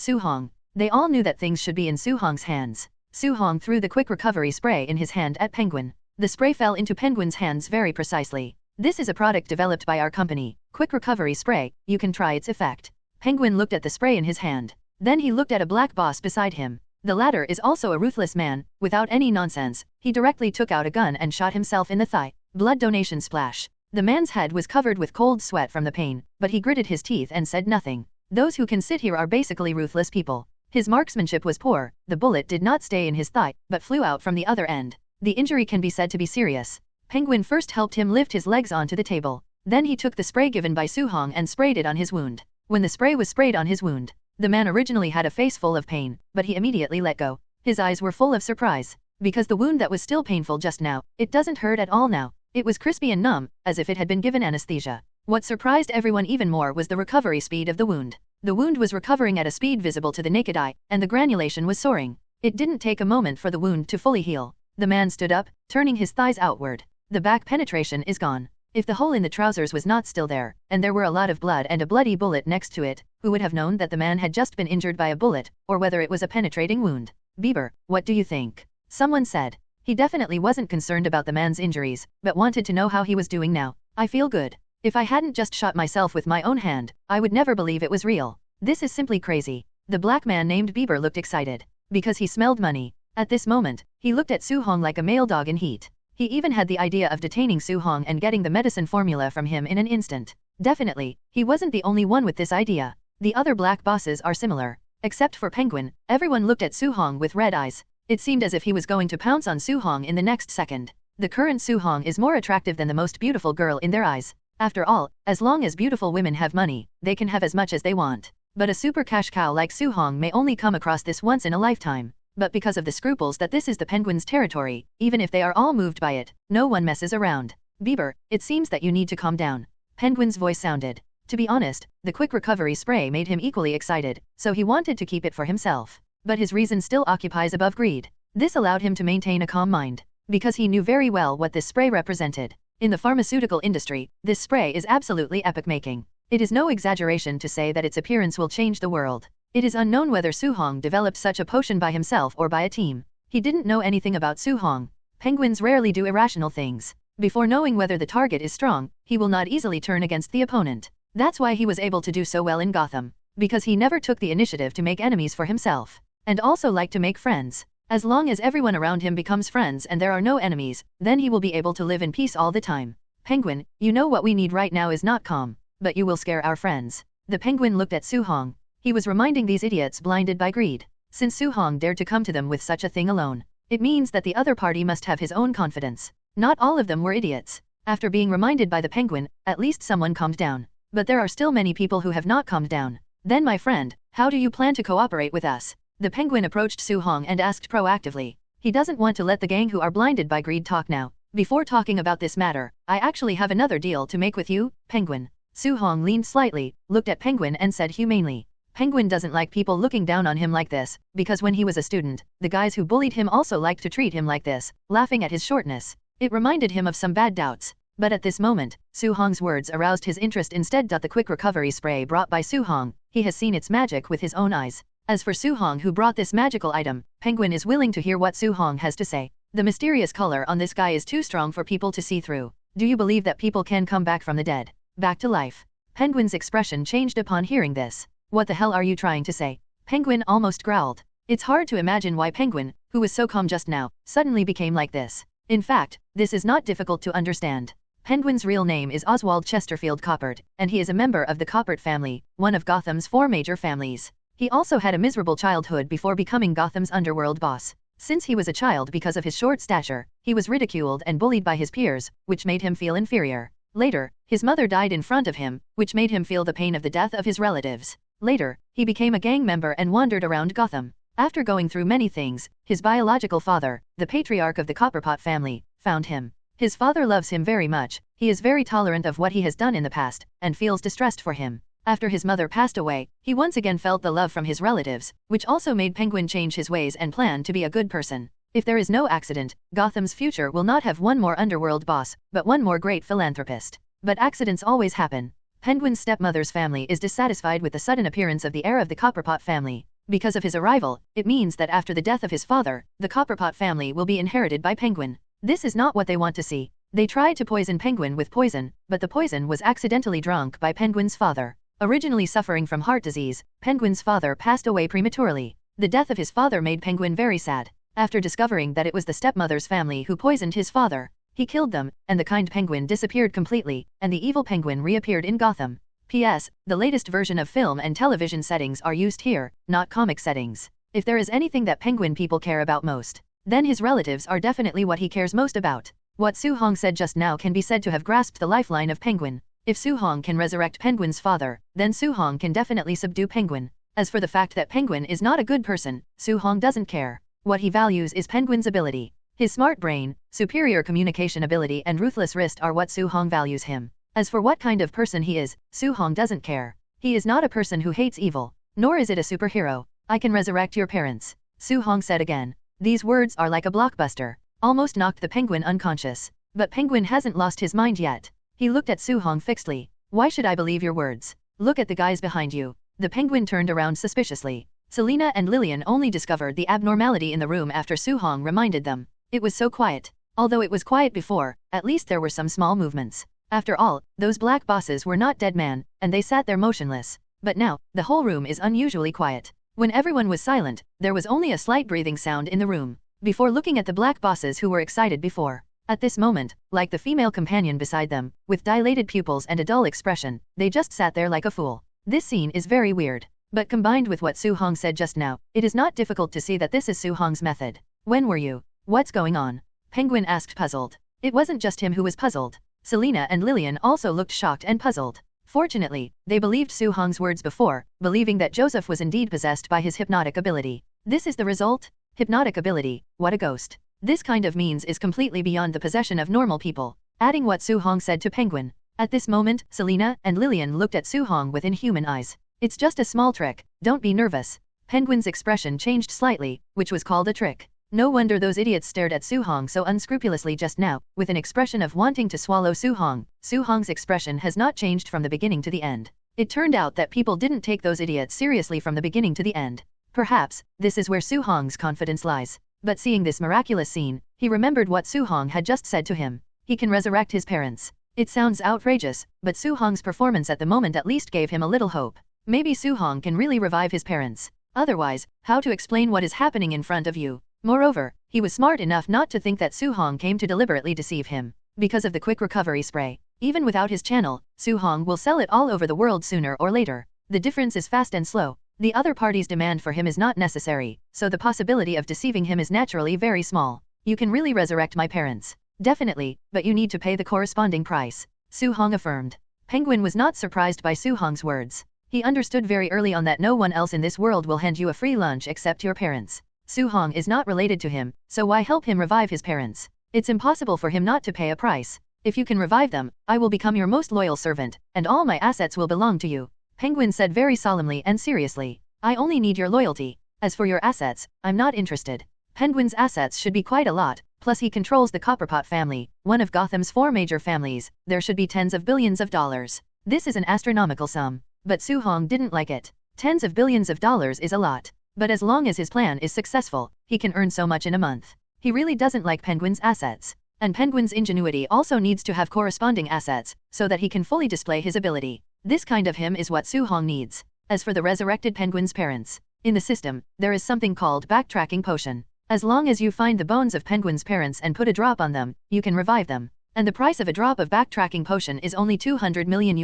Su-hong. They all knew that things should be in Su-hong's hands. Su-hong threw the quick recovery spray in his hand at Penguin. The spray fell into Penguin's hands very precisely. This is a product developed by our company. Quick recovery spray, you can try its effect. Penguin looked at the spray in his hand. Then he looked at a black boss beside him. The latter is also a ruthless man. Without any nonsense, he directly took out a gun and shot himself in the thigh. Blood donation splash. The man's head was covered with cold sweat from the pain, but he gritted his teeth and said nothing. Those who can sit here are basically ruthless people. His marksmanship was poor. The bullet did not stay in his thigh, but flew out from the other end. The injury can be said to be serious. Penguin first helped him lift his legs onto the table. Then he took the spray given by Su-hong and sprayed it on his wound. When the spray was sprayed on his wound, the man originally had a face full of pain, but he immediately let go. His eyes were full of surprise. Because the wound that was still painful just now, it doesn't hurt at all now. It was crispy and numb, as if it had been given anesthesia. What surprised everyone even more was the recovery speed of the wound. The wound was recovering at a speed visible to the naked eye, and the granulation was soaring. It didn't take a moment for the wound to fully heal. The man stood up, turning his thighs outward. The back penetration is gone. If the hole in the trousers was not still there, and there were a lot of blood and a bloody bullet next to it, who would have known that the man had just been injured by a bullet, or whether it was a penetrating wound? Bieber, what do you think? Someone said. He definitely wasn't concerned about the man's injuries, but wanted to know how he was doing now. I feel good. If I hadn't just shot myself with my own hand, I would never believe it was real. This is simply crazy. The black man named Bieber looked excited. Because he smelled money. At this moment, he looked at Su-hong like a male dog in heat. He even had the idea of detaining Su-hong and getting the medicine formula from him in an instant. Definitely, he wasn't the only one with this idea. The other black bosses are similar. Except for Penguin, everyone looked at Su-hong with red eyes. It seemed as if he was going to pounce on Su-hong in the next second. The current Su-hong is more attractive than the most beautiful girl in their eyes. After all, as long as beautiful women have money, they can have as much as they want. But a super cash cow like Su-hong may only come across this once in a lifetime. But because of the scruples that this is the Penguin's territory, even if they are all moved by it, no one messes around. Bieber, it seems that you need to calm down. Penguin's voice sounded. To be honest, the quick recovery spray made him equally excited, so he wanted to keep it for himself. But his reason still occupies above greed. This allowed him to maintain a calm mind. Because he knew very well what this spray represented. In the pharmaceutical industry, this spray is absolutely epoch-making. It is no exaggeration to say that its appearance will change the world. It is unknown whether Su-hong developed such a potion by himself or by a team. He didn't know anything about Su-hong. Penguins rarely do irrational things. Before knowing whether the target is strong, he will not easily turn against the opponent. That's why he was able to do so well in Gotham. Because he never took the initiative to make enemies for himself. And also liked to make friends. As long as everyone around him becomes friends and there are no enemies, then he will be able to live in peace all the time. Penguin, you know what we need right now is not calm, but you will scare our friends. The Penguin looked at Su-hong. He was reminding these idiots blinded by greed. Since Su-hong dared to come to them with such a thing alone, it means that the other party must have his own confidence. Not all of them were idiots. After being reminded by the Penguin, at least someone calmed down. But there are still many people who have not calmed down. Then my friend, how do you plan to cooperate with us? The Penguin approached Su-hong and asked proactively. He doesn't want to let the gang who are blinded by greed talk now. Before talking about this matter, I actually have another deal to make with you, Penguin. Su-hong leaned slightly, looked at Penguin and said humanely. Penguin doesn't like people looking down on him like this, because when he was a student, the guys who bullied him also liked to treat him like this, laughing at his shortness. It reminded him of some bad doubts. But at this moment, Su-hong's words aroused his interest instead. The quick recovery spray brought by Su-hong, he has seen its magic with his own eyes. As for Su-hong who brought this magical item, Penguin is willing to hear what Su-hong has to say. The mysterious color on this guy is too strong for people to see through. Do you believe that people can come back from the dead? Back to life? Penguin's expression changed upon hearing this. What the hell are you trying to say? Penguin almost growled. It's hard to imagine why Penguin, who was so calm just now, suddenly became like this. In fact, this is not difficult to understand. Penguin's real name is Oswald Chesterfield Coppert, and he is a member of the Coppert family, one of Gotham's 4 major families. He also had a miserable childhood before becoming Gotham's underworld boss. Since he was a child, because of his short stature, he was ridiculed and bullied by his peers, which made him feel inferior. Later, his mother died in front of him, which made him feel the pain of the death of his relatives. Later, he became a gang member and wandered around Gotham. After going through many things, his biological father, the patriarch of the Copperpot family, found him. His father loves him very much, he is very tolerant of what he has done in the past, and feels distressed for him. After his mother passed away, he once again felt the love from his relatives, which also made Penguin change his ways and plan to be a good person. If there is no accident, Gotham's future will not have one more underworld boss, but one more great philanthropist. But accidents always happen. Penguin's stepmother's family is dissatisfied with the sudden appearance of the heir of the Copperpot family. Because of his arrival, it means that after the death of his father, the Copperpot family will be inherited by Penguin. This is not what they want to see. They tried to poison Penguin with poison, but the poison was accidentally drunk by Penguin's father. Originally suffering from heart disease, Penguin's father passed away prematurely. The death of his father made Penguin very sad. After discovering that it was the stepmother's family who poisoned his father, he killed them, and the kind Penguin disappeared completely, and the evil Penguin reappeared in Gotham. P.S. The latest version of film and television settings are used here, not comic settings. If there is anything that Penguin people care about most, then his relatives are definitely what he cares most about. What Su Hong said just now can be said to have grasped the lifeline of Penguin. If Su Hong can resurrect Penguin's father, then Su Hong can definitely subdue Penguin. As for the fact that Penguin is not a good person, Su Hong doesn't care. What he values is Penguin's ability. His smart brain, superior communication ability and ruthless wrist are what Su Hong values him. As for what kind of person he is, Su Hong doesn't care. He is not a person who hates evil, nor is it a superhero. I can resurrect your parents, Su Hong said again. These words are like a blockbuster. Almost knocked the Penguin unconscious. But Penguin hasn't lost his mind yet. He looked at Su Hong fixedly. Why should I believe your words? Look at the guys behind you. The Penguin turned around suspiciously. Selena and Lillian only discovered the abnormality in the room after Su Hong reminded them. It was so quiet. Although it was quiet before, at least there were some small movements. After all, those black bosses were not dead men, and they sat there motionless. But now, the whole room is unusually quiet. When everyone was silent, there was only a slight breathing sound in the room. Before looking at the black bosses who were excited before. At this moment, like the female companion beside them, with dilated pupils and a dull expression, they just sat there like a fool. This scene is very weird. But combined with what Su Hong said just now, it is not difficult to see that this is Su Hong's method. When were you? What's going on? Penguin asked puzzled. It wasn't just him who was puzzled. Selena and Lillian also looked shocked and puzzled. Fortunately, they believed Su Hong's words before, believing that Joseph was indeed possessed by his hypnotic ability. This is the result? Hypnotic ability, what a ghost. This kind of means is completely beyond the possession of normal people. Adding what Su Hong said to Penguin. At this moment, Selena and Lillian looked at Su Hong with inhuman eyes. It's just a small trick, don't be nervous. Penguin's expression changed slightly, which was called a trick. No wonder those idiots stared at Su Hong so unscrupulously just now, with an expression of wanting to swallow Su Hong. Su Hong's expression has not changed from the beginning to the end. It turned out that people didn't take those idiots seriously from the beginning to the end. Perhaps, this is where Su Hong's confidence lies. But seeing this miraculous scene, he remembered what Su Hong had just said to him. He can resurrect his parents. It sounds outrageous, but Su Hong's performance at the moment at least gave him a little hope. Maybe Su Hong can really revive his parents. Otherwise, how to explain what is happening in front of you? Moreover, he was smart enough not to think that Su Hong came to deliberately deceive him. Because of the quick recovery spray, even without his channel, Su Hong will sell it all over the world sooner or later. The difference is fast and slow. The other party's demand for him is not necessary, so the possibility of deceiving him is naturally very small. You can really resurrect my parents. Definitely, but you need to pay the corresponding price, Su Hong affirmed. Penguin was not surprised by Su Hong's words. He understood very early on that no one else in this world will hand you a free lunch except your parents. Su Hong is not related to him, so why help him revive his parents? It's impossible for him not to pay a price. If you can revive them, I will become your most loyal servant, and all my assets will belong to you. Penguin said very solemnly and seriously. I only need your loyalty. As for your assets, I'm not interested. Penguin's assets should be quite a lot, plus he controls the Copperpot family, one of Gotham's 4 major families. There should be tens of billions of dollars. This is an astronomical sum. But Su Hong didn't like it. Tens of billions of dollars is a lot. But as long as his plan is successful, he can earn so much in a month. He really doesn't like Penguin's assets. And Penguin's ingenuity also needs to have corresponding assets, so that he can fully display his ability. This kind of him is what Su Hong needs. As for the resurrected Penguin's parents, in the system, there is something called backtracking potion. As long as you find the bones of Penguin's parents and put a drop on them, you can revive them. And the price of a drop of backtracking potion is only $200 million.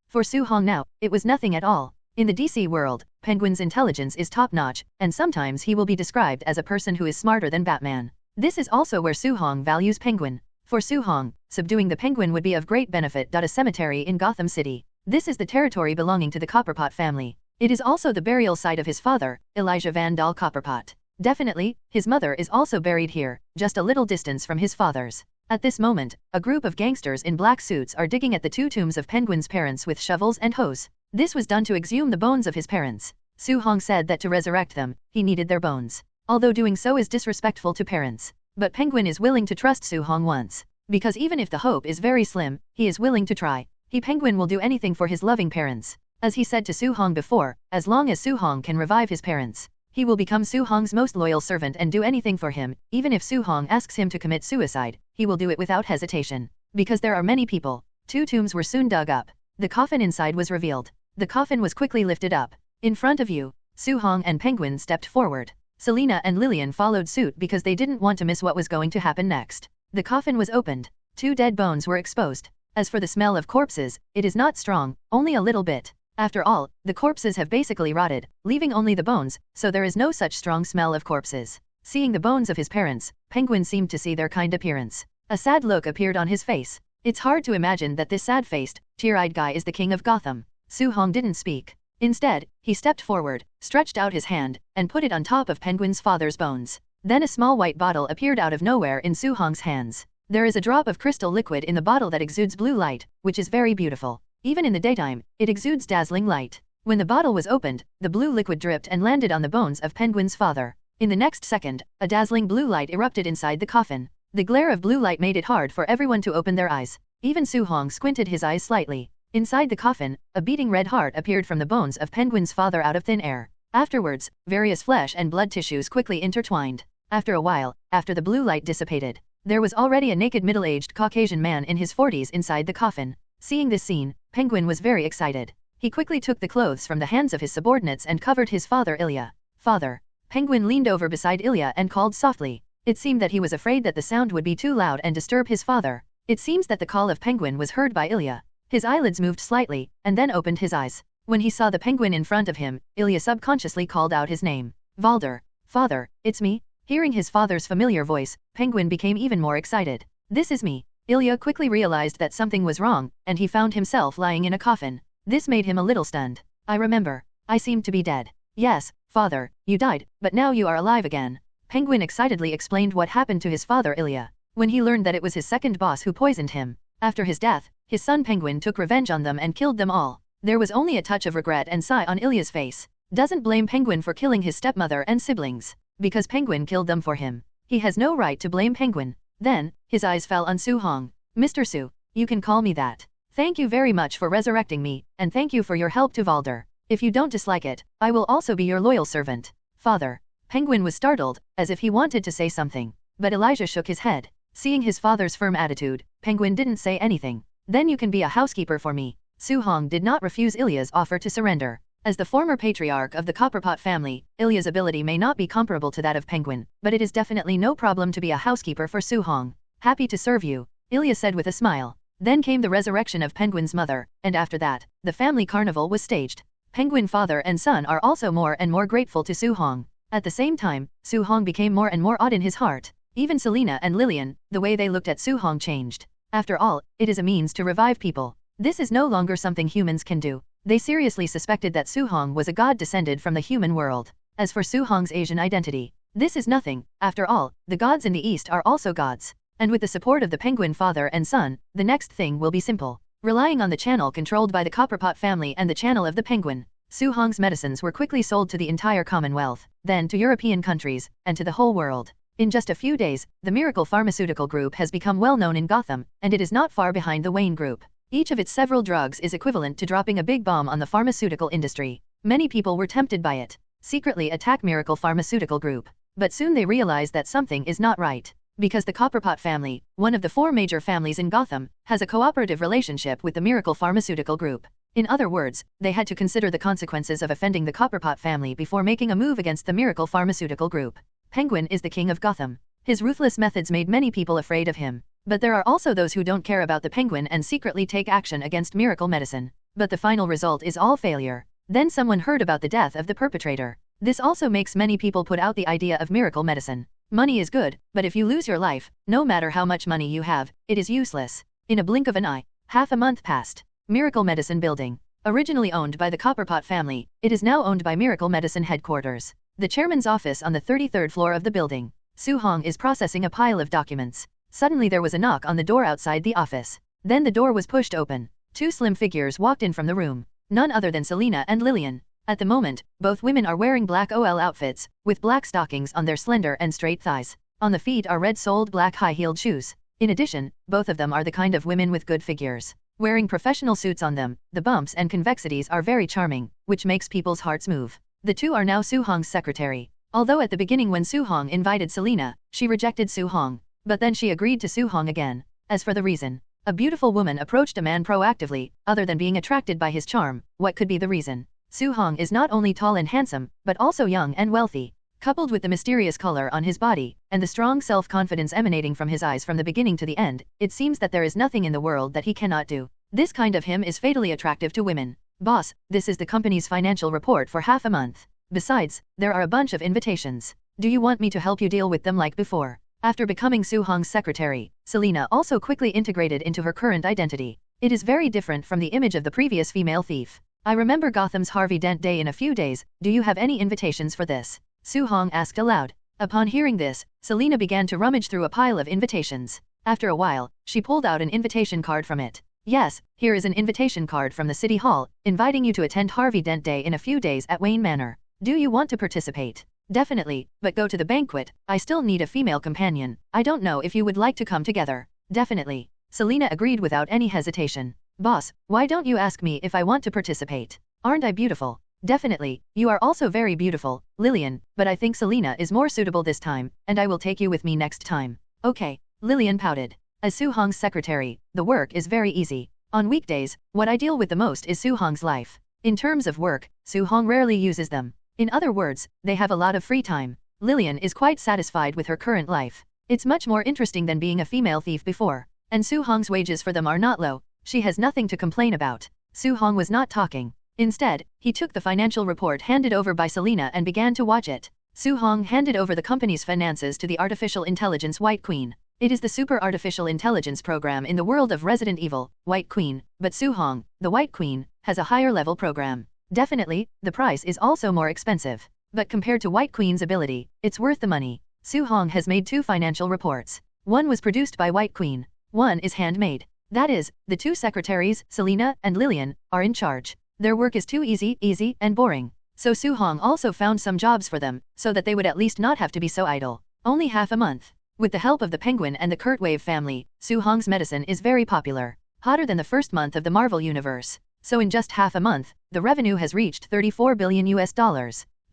For Su Hong now, it was nothing at all. In the DC world, Penguin's intelligence is top-notch, and sometimes he will be described as a person who is smarter than Batman. This is also where Su Hong values Penguin. For Su Hong, subduing the Penguin would be of great benefit. A cemetery in Gotham City. This is the territory belonging to the Copperpot family. It is also the burial site of his father, Elijah Van Dahl Copperpot. Definitely, his mother is also buried here, just a little distance from his father's. At this moment, a group of gangsters in black suits are digging at the 2 tombs of Penguin's parents with shovels and hoes. This was done to exhume the bones of his parents. Su Hong said that to resurrect them, he needed their bones. Although doing so is disrespectful to parents. But Penguin is willing to trust Su Hong once. Because even if the hope is very slim, he is willing to try. Penguin will do anything for his loving parents. As he said to Su Hong before, as long as Su Hong can revive his parents, he will become Su Hong's most loyal servant and do anything for him. Even if Su Hong asks him to commit suicide, he will do it without hesitation. Because there are many people, 2 tombs were soon dug up. The coffin inside was revealed. The coffin was quickly lifted up. In front of you, Su Hong and Penguin stepped forward. Selena and Lillian followed suit because they didn't want to miss what was going to happen next. The coffin was opened. 2 dead bones were exposed. As for the smell of corpses, it is not strong, only a little bit. After all, the corpses have basically rotted, leaving only the bones, so there is no such strong smell of corpses. Seeing the bones of his parents, Penguin seemed to see their kind appearance. A sad look appeared on his face. It's hard to imagine that this sad-faced, tear-eyed guy is the king of Gotham. Su Hong didn't speak. Instead, he stepped forward, stretched out his hand, and put it on top of Penguin's father's bones. Then a small white bottle appeared out of nowhere in Su Hong's hands. There is a drop of crystal liquid in the bottle that exudes blue light, which is very beautiful. Even in the daytime, it exudes dazzling light. When the bottle was opened, the blue liquid dripped and landed on the bones of Penguin's father. In the next second, a dazzling blue light erupted inside the coffin. The glare of blue light made it hard for everyone to open their eyes. Even Su Hong squinted his eyes slightly. Inside the coffin, a beating red heart appeared from the bones of Penguin's father out of thin air. Afterwards, various flesh and blood tissues quickly intertwined. After a while, after the blue light dissipated, there was already a naked middle-aged Caucasian man in his 40s inside the coffin. Seeing this scene, Penguin was very excited. He quickly took the clothes from the hands of his subordinates and covered his father Ilya. Father. Penguin leaned over beside Ilya and called softly. It seemed that he was afraid that the sound would be too loud and disturb his father. It seems that the call of Penguin was heard by Ilya. His eyelids moved slightly, and then opened his eyes. When he saw the penguin in front of him, Ilya subconsciously called out his name. Valder. Father, it's me. Hearing his father's familiar voice, Penguin became even more excited. This is me. Ilya quickly realized that something was wrong, and he found himself lying in a coffin. This made him a little stunned. I remember. I seemed to be dead. Yes, father, you died, but now you are alive again. Penguin excitedly explained what happened to his father Ilya. When he learned that it was his second boss who poisoned him. After his death, his son Penguin took revenge on them and killed them all. There was only a touch of regret and sigh on Ilya's face. Doesn't blame Penguin for killing his stepmother and siblings. Because Penguin killed them for him. He has no right to blame Penguin. Then, his eyes fell on Su Hong. Mr. Su, you can call me that. Thank you very much for resurrecting me, and thank you for your help to Valder. If you don't dislike it, I will also be your loyal servant. Father. Penguin was startled, as if he wanted to say something. But Elijah shook his head. Seeing his father's firm attitude, Penguin didn't say anything. Then you can be a housekeeper for me. Su Hong did not refuse Ilya's offer to surrender. As the former patriarch of the Copperpot family, Ilya's ability may not be comparable to that of Penguin, but it is definitely no problem to be a housekeeper for Su Hong. Happy to serve you, Ilya said with a smile. Then came the resurrection of Penguin's mother, and after that, the family carnival was staged. Penguin father and son are also more and more grateful to Su Hong. At the same time, Su Hong became more and more awed in his heart. Even Selena and Lillian, the way they looked at Su Hong changed. After all, it is a means to revive people. This is no longer something humans can do. They seriously suspected that Su Hong was a god descended from the human world. As for Su Hong's Asian identity, this is nothing. After all, the gods in the East are also gods. And with the support of the Penguin father and son, the next thing will be simple. Relying on the channel controlled by the Copperpot family and the channel of the Penguin, Su Hong's medicines were quickly sold to the entire Commonwealth, then to European countries, and to the whole world. In just a few days, the Miracle Pharmaceutical Group has become well known in Gotham, and it is not far behind the Wayne Group. Each of its several drugs is equivalent to dropping a big bomb on the pharmaceutical industry. Many people were tempted by it. Secretly attack Miracle Pharmaceutical Group. But soon they realized that something is not right. Because the Copperpot family, one of the 4 major families in Gotham, has a cooperative relationship with the Miracle Pharmaceutical Group. In other words, they had to consider the consequences of offending the Copperpot family before making a move against the Miracle Pharmaceutical Group. Penguin is the king of Gotham. His ruthless methods made many people afraid of him. But there are also those who don't care about the Penguin and secretly take action against Miracle Medicine. But the final result is all failure. Then someone heard about the death of the perpetrator. This also makes many people put out the idea of Miracle Medicine. Money is good, but if you lose your life, no matter how much money you have, it is useless. In a blink of an eye, half a month passed. Miracle Medicine Building. Originally owned by the Copperpot family, it is now owned by Miracle Medicine Headquarters. The chairman's office on the 33rd floor of the building. Su Hong is processing a pile of documents. Suddenly there was a knock on the door outside the office. Then the door was pushed open. 2 slim figures walked in from the room. None other than Selena and Lillian. At the moment, both women are wearing black OL outfits, with black stockings on their slender and straight thighs. On the feet are red-soled black high-heeled shoes. In addition, both of them are the kind of women with good figures. Wearing professional suits on them, the bumps and convexities are very charming, which makes people's hearts move. The two are now Su Hong's secretary. Although at the beginning when Su Hong invited Selena, she rejected Su Hong. But then she agreed to Su Hong again. As for the reason, a beautiful woman approached a man proactively, other than being attracted by his charm, what could be the reason? Su Hong is not only tall and handsome, but also young and wealthy. Coupled with the mysterious color on his body, and the strong self-confidence emanating from his eyes from the beginning to the end, it seems that there is nothing in the world that he cannot do. This kind of him is fatally attractive to women. Boss, this is the company's financial report for half a month. Besides, there are a bunch of invitations. Do you want me to help you deal with them like before? After becoming Su Hong's secretary, Selena also quickly integrated into her current identity. It is very different from the image of the previous female thief. I remember Gotham's Harvey Dent Day in a few days, do you have any invitations for this? Su Hong asked aloud. Upon hearing this, Selena began to rummage through a pile of invitations. After a while, she pulled out an invitation card from it. Yes, here is an invitation card from the City Hall, inviting you to attend Harvey Dent Day in a few days at Wayne Manor. Do you want to participate? Definitely, but go to the banquet, I still need a female companion. I don't know if you would like to come together. Definitely. Selena agreed without any hesitation. Boss, why don't you ask me if I want to participate? Aren't I beautiful? Definitely, you are also very beautiful, Lillian, but I think Selena is more suitable this time, and I will take you with me next time. Okay, Lillian pouted. As Su Hong's secretary, the work is very easy. On weekdays, what I deal with the most is Su Hong's life. In terms of work, Su Hong rarely uses them. In other words, they have a lot of free time. Lillian is quite satisfied with her current life. It's much more interesting than being a female thief before. And Su Hong's wages for them are not low. She has nothing to complain about. Su Hong was not talking. Instead, he took the financial report handed over by Selena and began to watch it. Su Hong handed over the company's finances to the artificial intelligence White Queen. It is the super artificial intelligence program in the world of Resident Evil, White Queen, but Su Hong, the White Queen, has a higher level program. Definitely, the price is also more expensive. But compared to White Queen's ability, it's worth the money. Su Hong has made 2 financial reports. One was produced by White Queen. One is handmade. That is, the 2 secretaries, Selena and Lillian, are in charge. Their work is too easy and boring. So Su Hong also found some jobs for them, so that they would at least not have to be so idle. Only half a month. With the help of the Penguin and the Kurtwave family, Su Hong's medicine is very popular. Hotter than the first month of the Marvel Universe. So in just half a month, the revenue has reached $34 billion US.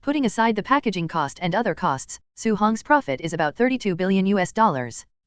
Putting aside the packaging cost and other costs, Su Hong's profit is about $32 billion US.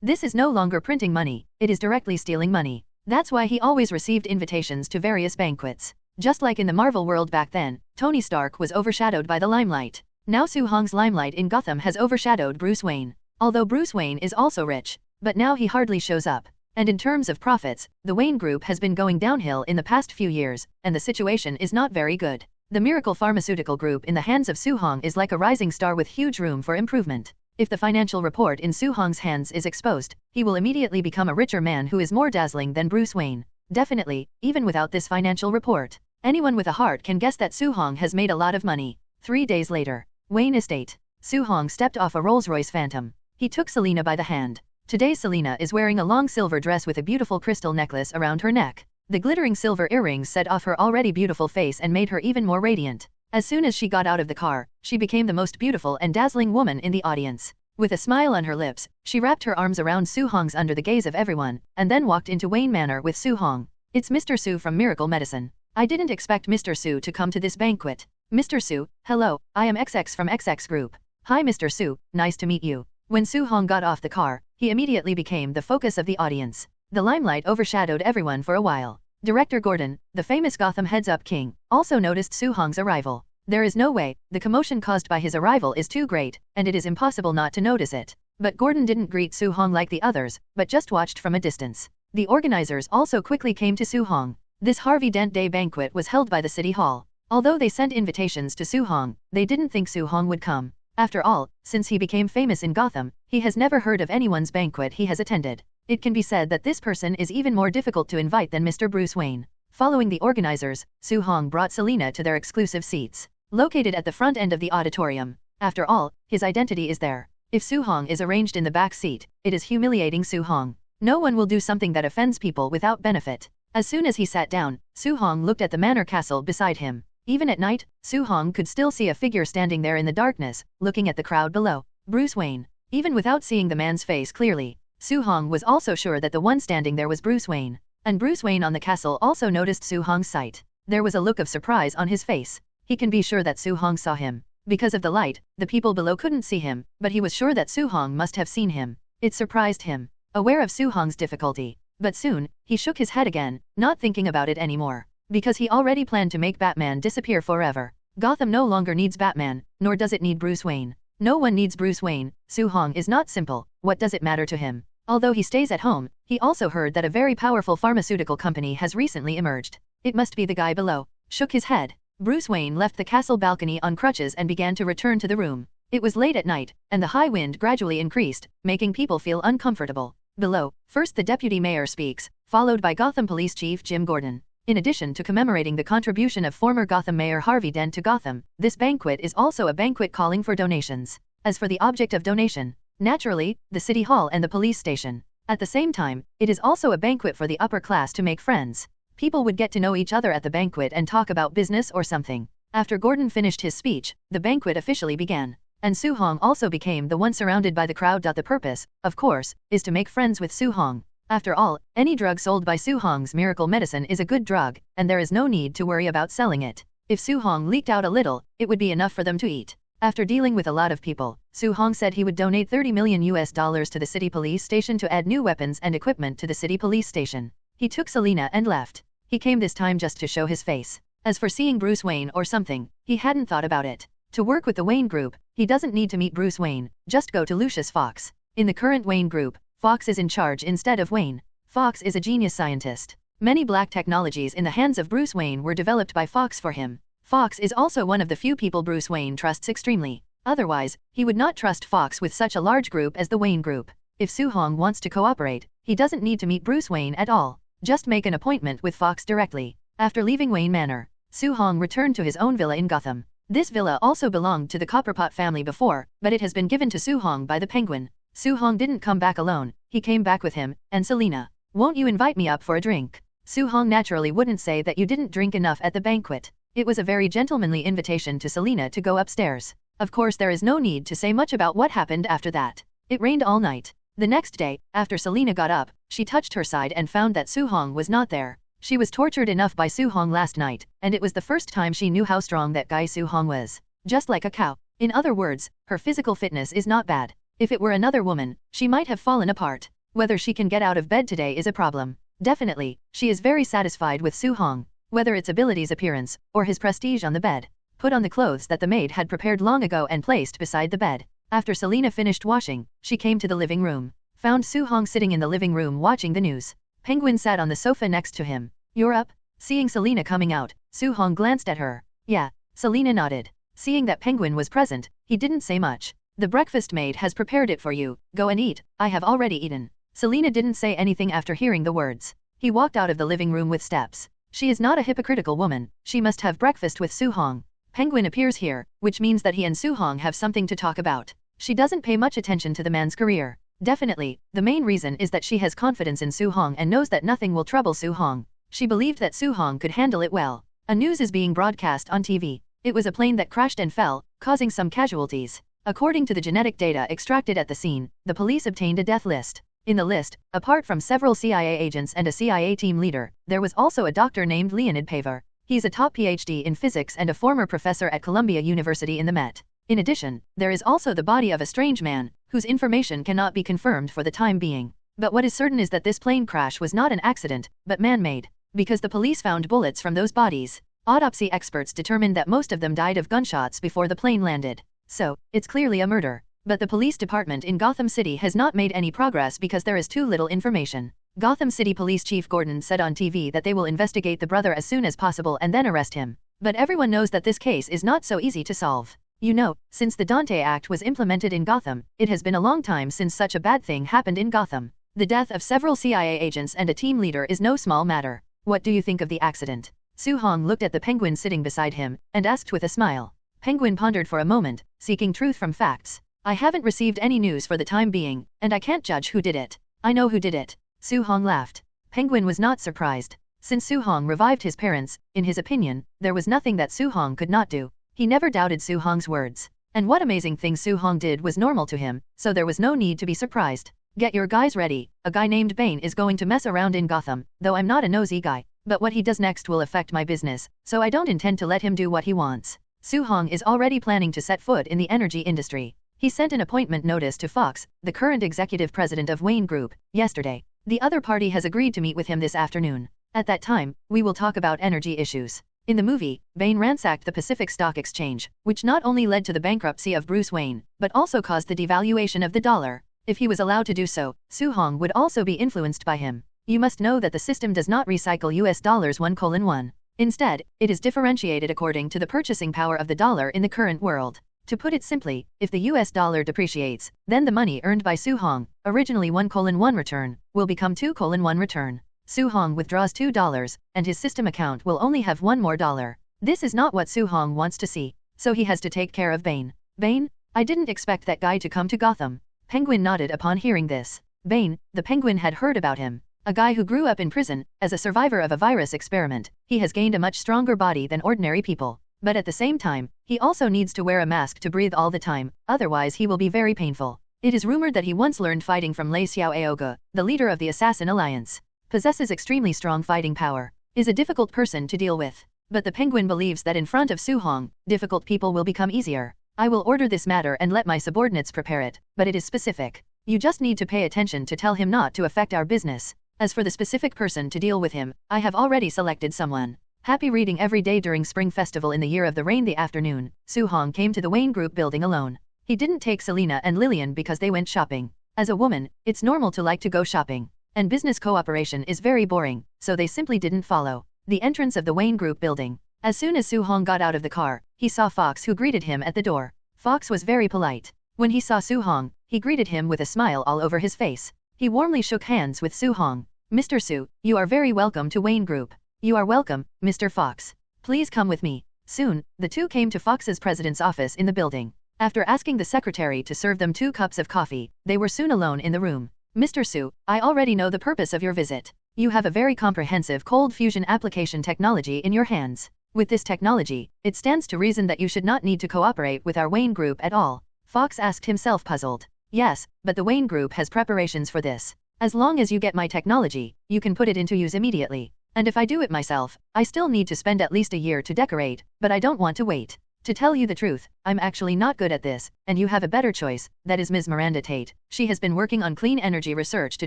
This is no longer printing money, it is directly stealing money. That's why he always received invitations to various banquets. Just like in the Marvel world back then, Tony Stark was overshadowed by the limelight. Now Su Hong's limelight in Gotham has overshadowed Bruce Wayne. Although Bruce Wayne is also rich, but now he hardly shows up. And in terms of profits, the Wayne Group has been going downhill in the past few years, and the situation is not very good. The Miracle Pharmaceutical Group in the hands of Su Hong is like a rising star with huge room for improvement. If the financial report in Su Hong's hands is exposed, he will immediately become a richer man who is more dazzling than Bruce Wayne. Definitely, even without this financial report, anyone with a heart can guess that Su Hong has made a lot of money. 3 days later, Wayne Estate. Su Hong stepped off a Rolls-Royce Phantom. He took Selena by the hand. Today Selena is wearing a long silver dress with a beautiful crystal necklace around her neck. The glittering silver earrings set off her already beautiful face and made her even more radiant. As soon as she got out of the car, she became the most beautiful and dazzling woman in the audience. With a smile on her lips, she wrapped her arms around Su Hong's under the gaze of everyone, and then walked into Wayne Manor with Su Hong. It's Mr. Su from Miracle Medicine. I didn't expect Mr. Su to come to this banquet. Mr. Su, hello, I am XX from XX Group. Hi Mr. Su, nice to meet you. When Su Hong got off the car, he immediately became the focus of the audience. The limelight overshadowed everyone for a while. Director Gordon, the famous Gotham heads-up king, also noticed Su Hong's arrival. There is no way, the commotion caused by his arrival is too great, and it is impossible not to notice it. But Gordon didn't greet Su Hong like the others, but just watched from a distance. The organizers also quickly came to Su Hong. This Harvey Dent Day banquet was held by the City Hall. Although they sent invitations to Su Hong, they didn't think Su Hong would come. After all, since he became famous in Gotham, he has never heard of anyone's banquet he has attended. It can be said that this person is even more difficult to invite than Mr. Bruce Wayne. Following the organizers, Su Hong brought Selena to their exclusive seats, located at the front end of the auditorium. After all, his identity is there. If Su Hong is arranged in the back seat, it is humiliating Su Hong. No one will do something that offends people without benefit. As soon as he sat down, Su Hong looked at the manor castle beside him. Even at night, Su Hong could still see a figure standing there in the darkness, looking at the crowd below. Bruce Wayne. Even without seeing the man's face clearly, Su Hong was also sure that the one standing there was Bruce Wayne. And Bruce Wayne on the castle also noticed Su-hong's sight. There was a look of surprise on his face. He can be sure that Su-hong saw him. Because of the light, the people below couldn't see him, but he was sure that Su-hong must have seen him. It surprised him. Aware of Su-hong's difficulty. But soon, he shook his head again, not thinking about it anymore. Because he already planned to make Batman disappear forever. Gotham no longer needs Batman, nor does it need Bruce Wayne. No one needs Bruce Wayne. Su-hong is not simple. What does it matter to him? Although he stays at home, he also heard that a very powerful pharmaceutical company has recently emerged. It must be the guy below. Shook his head. Bruce Wayne left the castle balcony on crutches and began to return to the room. It was late at night, and the high wind gradually increased, making people feel uncomfortable. Below, first the deputy mayor speaks, followed by Gotham Police Chief Jim Gordon. In addition to commemorating the contribution of former Gotham Mayor Harvey Dent to Gotham, this banquet is also a banquet calling for donations. As for the object of donation, naturally, the city hall and the police station. At the same time, it is also a banquet for the upper class to make friends. People would get to know each other at the banquet and talk about business or something. After Gordon finished his speech, the banquet officially began. And Su-hong also became the one surrounded by the crowd. The purpose, of course, is to make friends with Su-hong. After all, any drug sold by Su-hong's miracle medicine is a good drug, and there is no need to worry about selling it. If Su-hong leaked out a little, it would be enough for them to eat. After dealing with a lot of people, Su-hong said he would donate $30 million to the city police station to add new weapons and equipment to the city police station. He took Selina and left. He came this time just to show his face. As for seeing Bruce Wayne or something, he hadn't thought about it. To work with the Wayne Group, he doesn't need to meet Bruce Wayne, just go to Lucius Fox. In the current Wayne Group, Fox is in charge instead of Wayne. Fox is a genius scientist. Many black technologies in the hands of Bruce Wayne were developed by Fox for him. Fox is also one of the few people Bruce Wayne trusts extremely. Otherwise, he would not trust Fox with such a large group as the Wayne Group. If Su-hong wants to cooperate, he doesn't need to meet Bruce Wayne at all. Just make an appointment with Fox directly. After leaving Wayne Manor, Su-hong returned to his own villa in Gotham. This villa also belonged to the Copperpot family before, but it has been given to Su-hong by the Penguin. Su-hong didn't come back alone, he came back with him, and Selina. Won't you invite me up for a drink? Su-hong naturally wouldn't say that you didn't drink enough at the banquet. It was a very gentlemanly invitation to Selina to go upstairs. Of course there is no need to say much about what happened after that. It rained all night. The next day, after Selina got up, she touched her side and found that Su-hong was not there. She was tortured enough by Su-hong last night, and it was the first time she knew how strong that guy Su-hong was. Just like a cow. In other words, her physical fitness is not bad. If it were another woman, she might have fallen apart. Whether she can get out of bed today is a problem. Definitely, she is very satisfied with Su-hong. Whether it's abilities, appearance, or his prestige on the bed. Put on the clothes that the maid had prepared long ago and placed beside the bed. After Selina finished washing, she came to the living room. Found Su-hong sitting in the living room watching the news. Penguin sat on the sofa next to him. You're up? Seeing Selina coming out, Su-hong glanced at her. Yeah. Selina nodded. Seeing that Penguin was present, he didn't say much. The breakfast maid has prepared it for you, go and eat, I have already eaten. Selina didn't say anything after hearing the words. He walked out of the living room with steps. She is not a hypocritical woman, she must have breakfast with Su-hong. Penguin appears here, which means that he and Su-hong have something to talk about. She doesn't pay much attention to the man's career. Definitely, the main reason is that she has confidence in Su-hong and knows that nothing will trouble Su-hong. She believed that Su-hong could handle it well. A news is being broadcast on TV. It was a plane that crashed and fell, causing some casualties. According to the genetic data extracted at the scene, the police obtained a death list. In the list, apart from several CIA agents and a CIA team leader, there was also a doctor named Leonid Paver. He's a top PhD in physics and a former professor at Columbia University in the Met. In addition, there is also the body of a strange man, whose information cannot be confirmed for the time being. But what is certain is that this plane crash was not an accident, but man-made. Because the police found bullets from those bodies. Autopsy experts determined that most of them died of gunshots before the plane landed. So, it's clearly a murder. But the police department in Gotham City has not made any progress because there is too little information. Gotham City Police Chief Gordon said on TV that they will investigate the brother as soon as possible and then arrest him. But everyone knows that this case is not so easy to solve. You know, since the Dante Act was implemented in Gotham, it has been a long time since such a bad thing happened in Gotham. The death of several CIA agents and a team leader is no small matter. What do you think of the accident? Su-hong looked at the Penguin sitting beside him, and asked with a smile. Penguin pondered for a moment, seeking truth from facts. I haven't received any news for the time being, and I can't judge who did it. I know who did it. Su-hong laughed. Penguin was not surprised. Since Su-hong revived his parents, in his opinion, there was nothing that Su-hong could not do. He never doubted Su-hong's words. And what amazing things Su-hong did was normal to him, so there was no need to be surprised. Get your guys ready, a guy named Bane is going to mess around in Gotham, though I'm not a nosy guy, but what he does next will affect my business, so I don't intend to let him do what he wants. Soo-hong is already planning to set foot in the energy industry. He sent an appointment notice to Fox, the current executive president of Wayne Group, yesterday. The other party has agreed to meet with him this afternoon. At that time, we will talk about energy issues. In the movie, Bane ransacked the Pacific Stock Exchange, which not only led to the bankruptcy of Bruce Wayne, but also caused the devaluation of the dollar. If he was allowed to do so, Soo-hong would also be influenced by him. You must know that the system does not recycle US dollars 1:1. Instead, it is differentiated according to the purchasing power of the dollar in the current world. To put it simply, if the US dollar depreciates, then the money earned by Soo-hong, originally 1:1 return, will become 2:1 return. Soo-hong withdraws $2, and his system account will only have $1 more. This is not what Soo-hong wants to see, so he has to take care of Bane. Bane? I didn't expect that guy to come to Gotham. Penguin nodded upon hearing this. Bane, the Penguin had heard about him. A guy who grew up in prison, as a survivor of a virus experiment, he has gained a much stronger body than ordinary people. But at the same time, he also needs to wear a mask to breathe all the time, otherwise he will be very painful. It is rumored that he once learned fighting from Lei Xiaoaoga, the leader of the Assassin Alliance. Possesses extremely strong fighting power, is a difficult person to deal with. But the Penguin believes that in front of Soo-hong, difficult people will become easier. I will order this matter and let my subordinates prepare it, but it is specific. You just need to pay attention to tell him not to affect our business. As for the specific person to deal with him, I have already selected someone. Happy reading every day during Spring Festival in the Year of the Rain the afternoon, Soo-hong came to the Wayne Group building alone. He didn't take Selena and Lillian because they went shopping. As a woman, it's normal to like to go shopping. And business cooperation is very boring, so they simply didn't follow the entrance of the Wayne Group building. As soon as Soo-hong got out of the car, he saw Fox, who greeted him at the door. Fox was very polite. When he saw Soo-hong, he greeted him with a smile all over his face. He warmly shook hands with Soo-hong. Mr. Soo, you are very welcome to Wayne Group. You are welcome, Mr. Fox. Please come with me. Soon, the two came to Fox's president's office in the building. After asking the secretary to serve them 2 cups of coffee, they were soon alone in the room. Mr. Soo, I already know the purpose of your visit. You have a very comprehensive cold fusion application technology in your hands. With this technology, it stands to reason that you should not need to cooperate with our Wayne Group at all. Fox asked himself, puzzled. Yes, but the Wayne Group has preparations for this. As long as you get my technology, you can put it into use immediately. And if I do it myself, I still need to spend at least a year to decorate, but I don't want to wait. To tell you the truth, I'm actually not good at this, and you have a better choice, that is Ms. Miranda Tate. She has been working on clean energy research to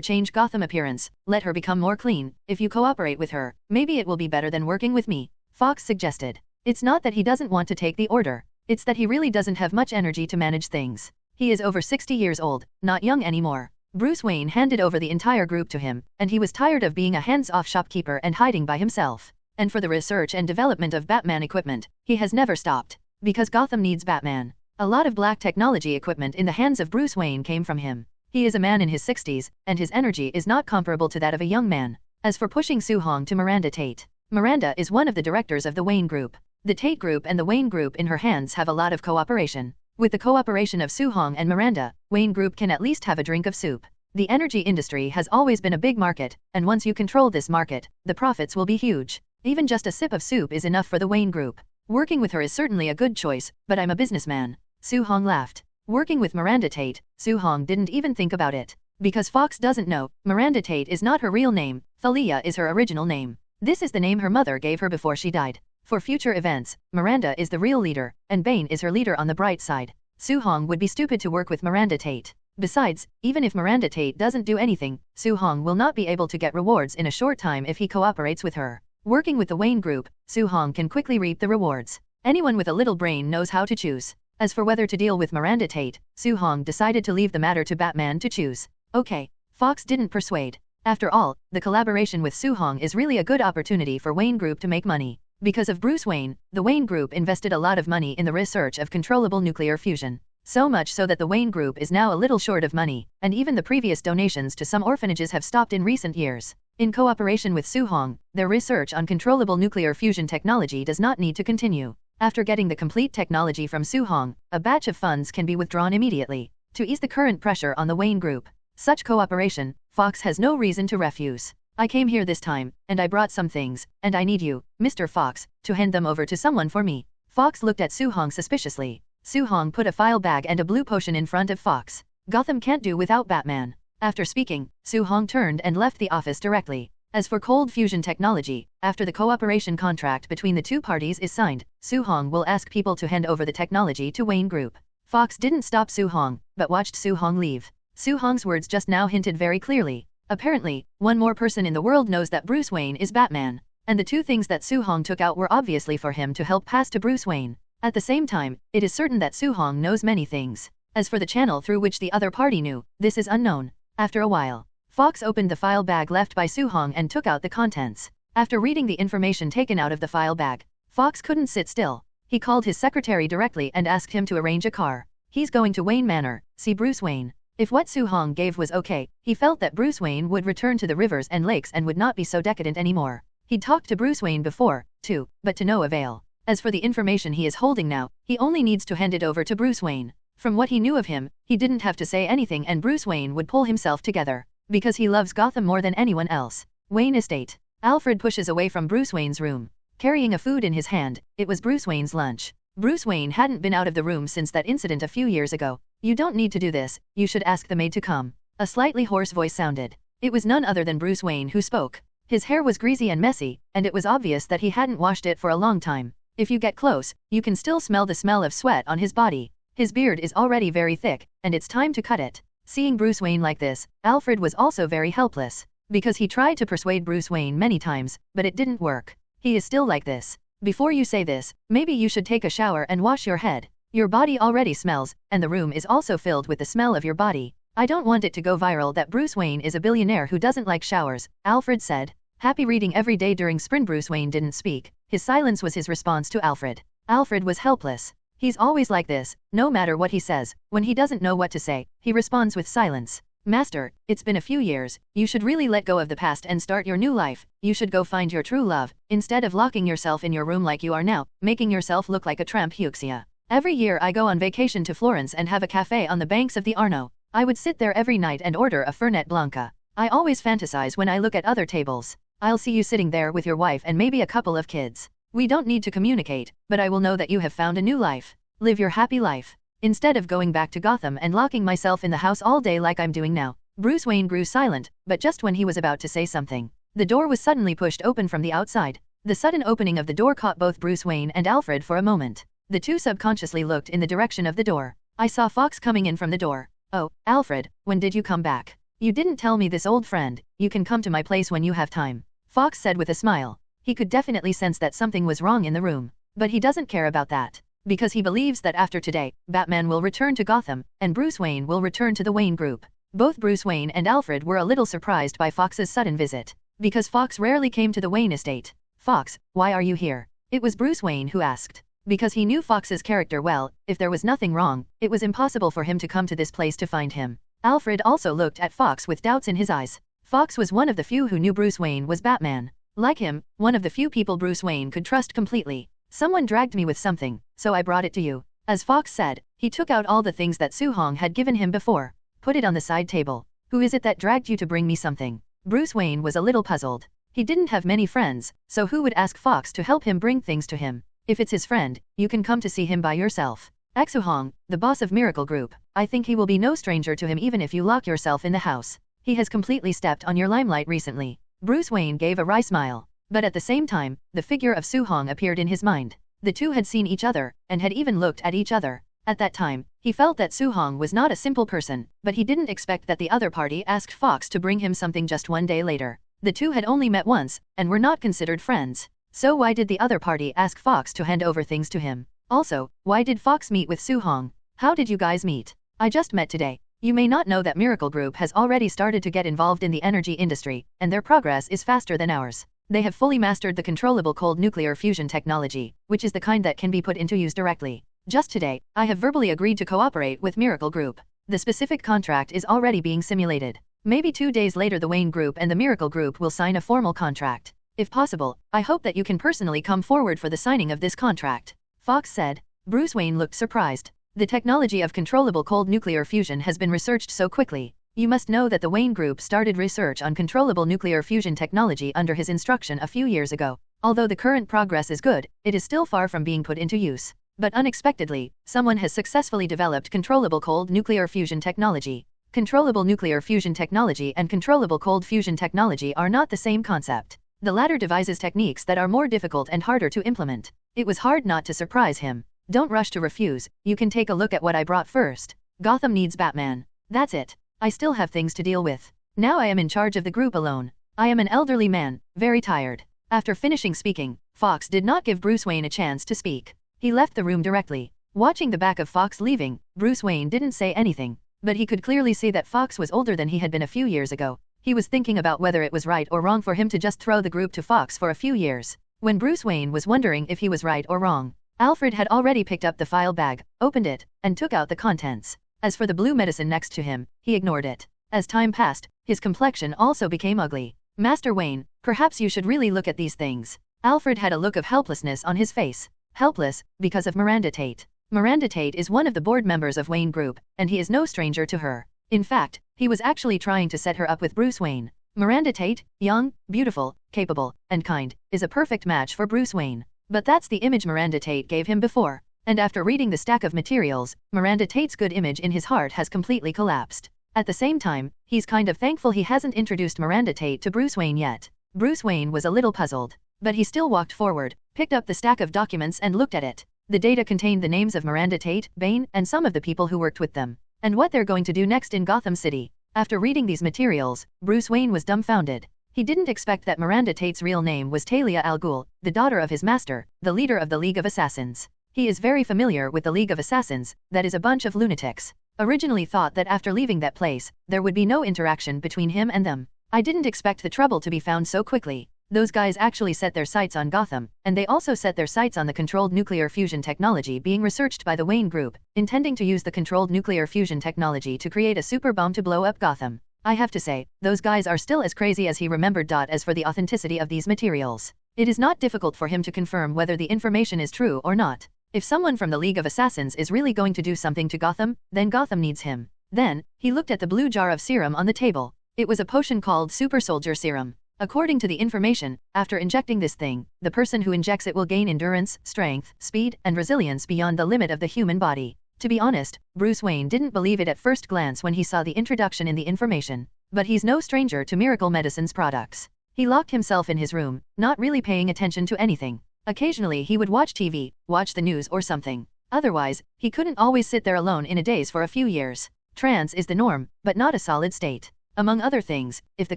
change Gotham appearance. Let her become more clean. If you cooperate with her, maybe it will be better than working with me, Fox suggested. It's not that he doesn't want to take the order. It's that he really doesn't have much energy to manage things. He is over 60 years old, not young anymore. Bruce Wayne handed over the entire group to him, and he was tired of being a hands-off shopkeeper and hiding by himself. And for the research and development of Batman equipment, he has never stopped. Because Gotham needs Batman. A lot of black technology equipment in the hands of Bruce Wayne came from him. He is a man in his 60s, and his energy is not comparable to that of a young man. As for pushing Soo-hong to Miranda Tate, Miranda is one of the directors of the Wayne Group. The Tate Group and the Wayne Group in her hands have a lot of cooperation. With the cooperation of Soo-hong and Miranda, Wayne Group can at least have a drink of soup. The energy industry has always been a big market, and once you control this market, the profits will be huge. Even just a sip of soup is enough for the Wayne Group. Working with her is certainly a good choice, but I'm a businessman. Soo-hong laughed. Working with Miranda Tate, Soo-hong didn't even think about it. Because Fox doesn't know, Miranda Tate is not her real name, Thalia is her original name. This is the name her mother gave her before she died. For future events, Miranda is the real leader, and Bane is her leader on the bright side. Soo-hong would be stupid to work with Miranda Tate. Besides, even if Miranda Tate doesn't do anything, Soo-hong will not be able to get rewards in a short time if he cooperates with her. Working with the Wayne Group, Soo-hong can quickly reap the rewards. Anyone with a little brain knows how to choose. As for whether to deal with Miranda Tate, Soo-hong decided to leave the matter to Batman to choose. Okay, Fox didn't persuade. After all, the collaboration with Soo-hong is really a good opportunity for Wayne Group to make money. Because of Bruce Wayne, the Wayne Group invested a lot of money in the research of controllable nuclear fusion. So much so that the Wayne Group is now a little short of money, and even the previous donations to some orphanages have stopped in recent years. In cooperation with Soo-hong, their research on controllable nuclear fusion technology does not need to continue. After getting the complete technology from Soo-hong, a batch of funds can be withdrawn immediately, to ease the current pressure on the Wayne Group. Such cooperation, Fox has no reason to refuse. I came here this time, and I brought some things, and I need you, Mr. Fox, to hand them over to someone for me. Fox looked at Soo-hong suspiciously. Soo-hong put a file bag and a blue potion in front of Fox. Gotham can't do without Batman. After speaking, Su Hong turned and left the office directly. As for cold fusion technology, after the cooperation contract between the two parties is signed, Su Hong will ask people to hand over the technology to Wayne Group. Fox didn't stop Su Hong, but watched Su Hong leave. Su Hong's words just now hinted very clearly. Apparently, one more person in the world knows that Bruce Wayne is Batman. And the two things that Su Hong took out were obviously for him to help pass to Bruce Wayne. At the same time, it is certain that Su Hong knows many things. As for the channel through which the other party knew, this is unknown. After a while, Fox opened the file bag left by Su Hong and took out the contents. After reading the information taken out of the file bag, Fox couldn't sit still. He called his secretary directly and asked him to arrange a car. He's going to Wayne Manor, see Bruce Wayne. If what Su Hong gave was okay, he felt that Bruce Wayne would return to the rivers and lakes and would not be so decadent anymore. He'd talked to Bruce Wayne before, too, but to no avail. As for the information he is holding now, he only needs to hand it over to Bruce Wayne. From what he knew of him, he didn't have to say anything and Bruce Wayne would pull himself together. Because he loves Gotham more than anyone else. Wayne Estate. Alfred pushes away from Bruce Wayne's room. Carrying a food in his hand, it was Bruce Wayne's lunch. Bruce Wayne hadn't been out of the room since that incident a few years ago. You don't need to do this, you should ask the maid to come. A slightly hoarse voice sounded. It was none other than Bruce Wayne who spoke. His hair was greasy and messy, and it was obvious that he hadn't washed it for a long time. If you get close, you can still smell the smell of sweat on his body. His beard is already very thick, and it's time to cut it. Seeing Bruce Wayne like this, Alfred was also very helpless. Because he tried to persuade Bruce Wayne many times, but it didn't work. He is still like this. Before you say this, maybe you should take a shower and wash your head. Your body already smells, and the room is also filled with the smell of your body. I don't want it to go viral that Bruce Wayne is a billionaire who doesn't like showers, Alfred said. Happy reading every day during sprint. Bruce Wayne didn't speak. His silence was his response to Alfred. Alfred was helpless. He's always like this, no matter what he says. When he doesn't know what to say, he responds with silence. Master, it's been a few years, you should really let go of the past and start your new life. You should go find your true love, instead of locking yourself in your room like you are now, making yourself look like a tramp. Huxia. Every year I go on vacation to Florence and have a cafe on the banks of the Arno. I would sit there every night and order a Fernet Blanca. I always fantasize when I look at other tables. I'll see you sitting there with your wife and maybe a couple of kids. We don't need to communicate, but I will know that you have found a new life. Live your happy life. Instead of going back to Gotham and locking myself in the house all day like I'm doing now. Bruce Wayne grew silent, but just when he was about to say something, the door was suddenly pushed open from the outside. The sudden opening of the door caught both Bruce Wayne and Alfred for a moment. The two subconsciously looked in the direction of the door. I saw Fox coming in from the door. Oh, Alfred, when did you come back? You didn't tell me this, old friend. You can come to my place when you have time. Fox said with a smile. He could definitely sense that something was wrong in the room. But he doesn't care about that. Because he believes that after today, Batman will return to Gotham, and Bruce Wayne will return to the Wayne Group. Both Bruce Wayne and Alfred were a little surprised by Fox's sudden visit. Because Fox rarely came to the Wayne estate. Fox, why are you here? It was Bruce Wayne who asked. Because he knew Fox's character well, if there was nothing wrong, it was impossible for him to come to this place to find him. Alfred also looked at Fox with doubts in his eyes. Fox was one of the few who knew Bruce Wayne was Batman. Like him, one of the few people Bruce Wayne could trust completely. Someone dragged me with something, so I brought it to you. As Fox said, he took out all the things that Su Hong had given him before. Put it on the side table. Who is it that dragged you to bring me something? Bruce Wayne was a little puzzled. He didn't have many friends, so who would ask Fox to help him bring things to him? If it's his friend, you can come to see him by yourself. Su Hong, the boss of Miracle Group, I think he will be no stranger to him even if you lock yourself in the house. He has completely stepped on your limelight recently. Bruce Wayne gave a wry smile. But at the same time, the figure of Su Hong appeared in his mind. The two had seen each other, and had even looked at each other. At that time, he felt that Su Hong was not a simple person, but he didn't expect that the other party asked Fox to bring him something just one day later. The two had only met once, and were not considered friends. So why did the other party ask Fox to hand over things to him? Also, why did Fox meet with Su Hong? How did you guys meet? I just met today. You may not know that Miracle Group has already started to get involved in the energy industry, and their progress is faster than ours. They have fully mastered the controllable cold nuclear fusion technology, which is the kind that can be put into use directly. Just today, I have verbally agreed to cooperate with Miracle Group. The specific contract is already being simulated. Maybe 2 days later the Wayne Group and the Miracle Group will sign a formal contract. If possible, I hope that you can personally come forward for the signing of this contract. Fox said. Bruce Wayne looked surprised. The technology of controllable cold nuclear fusion has been researched so quickly. You must know that the Wayne Group started research on controllable nuclear fusion technology under his instruction a few years ago. Although the current progress is good, it is still far from being put into use. But unexpectedly, someone has successfully developed controllable cold nuclear fusion technology. Controllable nuclear fusion technology and controllable cold fusion technology are not the same concept. The latter devises techniques that are more difficult and harder to implement. It was hard not to surprise him. Don't rush to refuse, you can take a look at what I brought first. Gotham needs Batman. That's it. I still have things to deal with. Now I am in charge of the group alone. I am an elderly man, very tired. After finishing speaking, Fox did not give Bruce Wayne a chance to speak. He left the room directly. Watching the back of Fox leaving, Bruce Wayne didn't say anything, but he could clearly see that Fox was older than he had been a few years ago. He was thinking about whether it was right or wrong for him to just throw the group to Fox for a few years. When Bruce Wayne was wondering if he was right or wrong, Alfred had already picked up the file bag, opened it, and took out the contents. As for the blue medicine next to him, he ignored it. As time passed, his complexion also became ugly. Master Wayne, perhaps you should really look at these things. Alfred had a look of helplessness on his face. Helpless, because of Miranda Tate. Miranda Tate is one of the board members of Wayne Group, and he is no stranger to her. In fact, he was actually trying to set her up with Bruce Wayne. Miranda Tate, young, beautiful, capable, and kind, is a perfect match for Bruce Wayne. But that's the image Miranda Tate gave him before. And after reading the stack of materials, Miranda Tate's good image in his heart has completely collapsed. At the same time, he's kind of thankful he hasn't introduced Miranda Tate to Bruce Wayne yet. Bruce Wayne was a little puzzled, but he still walked forward, picked up the stack of documents and looked at it. The data contained the names of Miranda Tate, Bane, and some of the people who worked with them, and what they're going to do next in Gotham City. After reading these materials, Bruce Wayne was dumbfounded. He didn't expect that Miranda Tate's real name was Talia al Ghul, the daughter of his master, the leader of the League of Assassins. He is very familiar with the League of Assassins, that is a bunch of lunatics. Originally thought that after leaving that place, there would be no interaction between him and them. I didn't expect the trouble to be found so quickly. Those guys actually set their sights on Gotham, and they also set their sights on the controlled nuclear fusion technology being researched by the Wayne Group, intending to use the controlled nuclear fusion technology to create a super bomb to blow up Gotham. I have to say, those guys are still as crazy as he remembered. As for the authenticity of these materials, it is not difficult for him to confirm whether the information is true or not. If someone from the League of Assassins is really going to do something to Gotham, then Gotham needs him. Then, he looked at the blue jar of serum on the table. It was a potion called Super Soldier Serum. According to the information, after injecting this thing, the person who injects it will gain endurance, strength, speed, and resilience beyond the limit of the human body. To be honest, Bruce Wayne didn't believe it at first glance when he saw the introduction in the information. But he's no stranger to Miracle Medicine's products. He locked himself in his room, not really paying attention to anything. Occasionally he would watch TV, watch the news or something. Otherwise, he couldn't always sit there alone in a daze for a few years. Trance is the norm, but not a solid state. Among other things, if the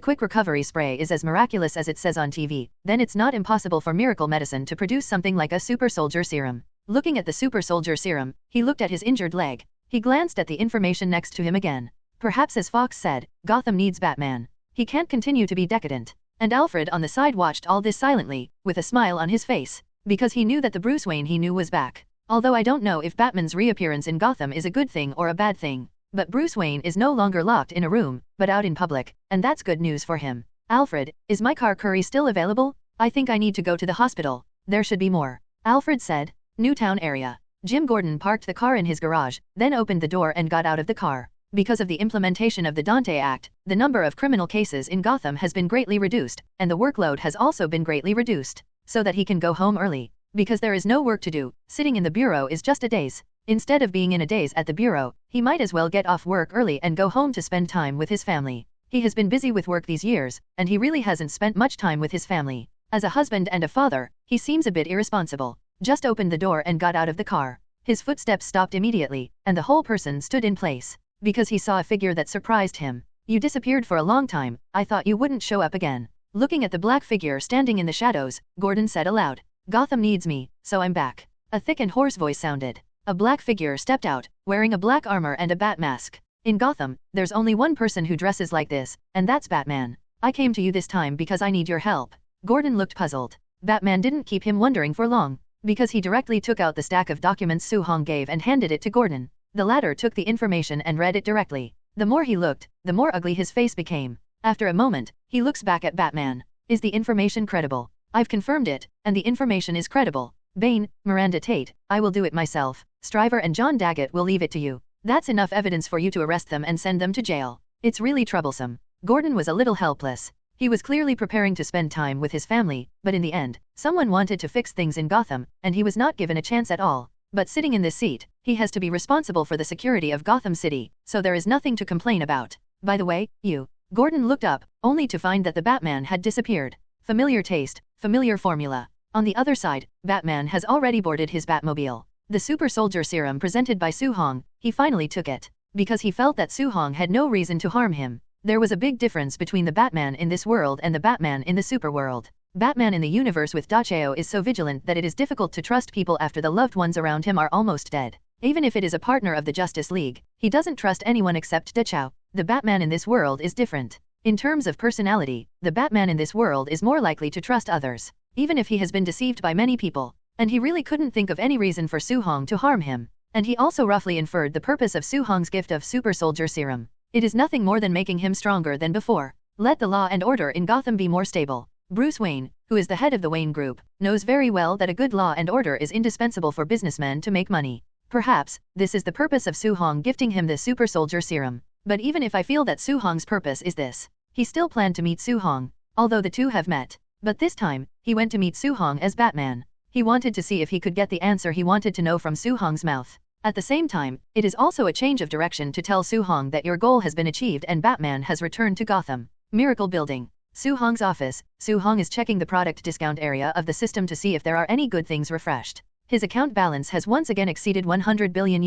quick recovery spray is as miraculous as it says on TV, then it's not impossible for Miracle Medicine to produce something like a Super Soldier Serum. Looking at the Super Soldier Serum, he looked at his injured leg. He glanced at the information next to him again. Perhaps as Fox said, Gotham needs Batman. He can't continue to be decadent. And Alfred on the side watched all this silently, with a smile on his face, because he knew that the Bruce Wayne he knew was back. Although I don't know if Batman's reappearance in Gotham is a good thing or a bad thing. But Bruce Wayne is no longer locked in a room, but out in public, and that's good news for him. Alfred, is my car curry still available? I think I need to go to the hospital. There should be more. Alfred said. Newtown area. Jim Gordon parked the car in his garage, then opened the door and got out of the car. Because of the implementation of the Dante Act, the number of criminal cases in Gotham has been greatly reduced, and the workload has also been greatly reduced, so that he can go home early. Because there is no work to do, sitting in the bureau is just a daze. Instead of being in a daze at the bureau, he might as well get off work early and go home to spend time with his family. He has been busy with work these years, and he really hasn't spent much time with his family. As a husband and a father, he seems a bit irresponsible. Just opened the door and got out of the car. His footsteps stopped immediately, and the whole person stood in place. Because he saw a figure that surprised him. You disappeared for a long time, I thought you wouldn't show up again. Looking at the black figure standing in the shadows, Gordon said aloud. Gotham needs me, so I'm back. A thick and hoarse voice sounded. A black figure stepped out, wearing a black armor and a bat mask. In Gotham, there's only one person who dresses like this, and that's Batman. I came to you this time because I need your help. Gordon looked puzzled. Batman didn't keep him wondering for long, because he directly took out the stack of documents Su Hong gave and handed it to Gordon. The latter took the information and read it directly. The more he looked, the more ugly his face became. After a moment, he looks back at Batman. Is the information credible? I've confirmed it, and the information is credible. Bane, Miranda Tate, I will do it myself. Stryver and John Daggett will leave it to you. That's enough evidence for you to arrest them and send them to jail. It's really troublesome. Gordon was a little helpless. He was clearly preparing to spend time with his family, but in the end, someone wanted to fix things in Gotham, and he was not given a chance at all. but sitting in this seat, he has to be responsible for the security of Gotham City, so there is nothing to complain about. By the way, you. Gordon looked up, only to find that the Batman had disappeared. Familiar taste, familiar formula. On the other side, Batman has already boarded his Batmobile. The super soldier serum presented by Su-Hong, he finally took it. Because he felt that Su-Hong had no reason to harm him. There was a big difference between the Batman in this world and the Batman in the super world. Batman in the universe with Dacheo is so vigilant that it is difficult to trust people after the loved ones around him are almost dead. Even if it is a partner of the Justice League, he doesn't trust anyone except Dacheo. The Batman in this world is different. In terms of personality, the Batman in this world is more likely to trust others, even if he has been deceived by many people. And he really couldn't think of any reason for Su-Hong to harm him. And he also roughly inferred the purpose of Su-Hong's gift of super soldier serum. It is nothing more than making him stronger than before. Let the law and order in Gotham be more stable. Bruce Wayne, who is the head of the Wayne Group, knows very well that a good law and order is indispensable for businessmen to make money. Perhaps, this is the purpose of Su-Hong gifting him the super soldier serum. But even if I feel that Su-Hong's purpose is this, he still planned to meet Su-Hong, although the two have met. But this time, he went to meet Su-Hong as Batman. He wanted to see if he could get the answer he wanted to know from Su-Hong's mouth. At the same time, it is also a change of direction to tell Su-Hong that your goal has been achieved and Batman has returned to Gotham. Miracle Building. Su-Hong's office. Su-Hong is checking the product discount area of the system to see if there are any good things refreshed. His account balance has once again exceeded $100 billion.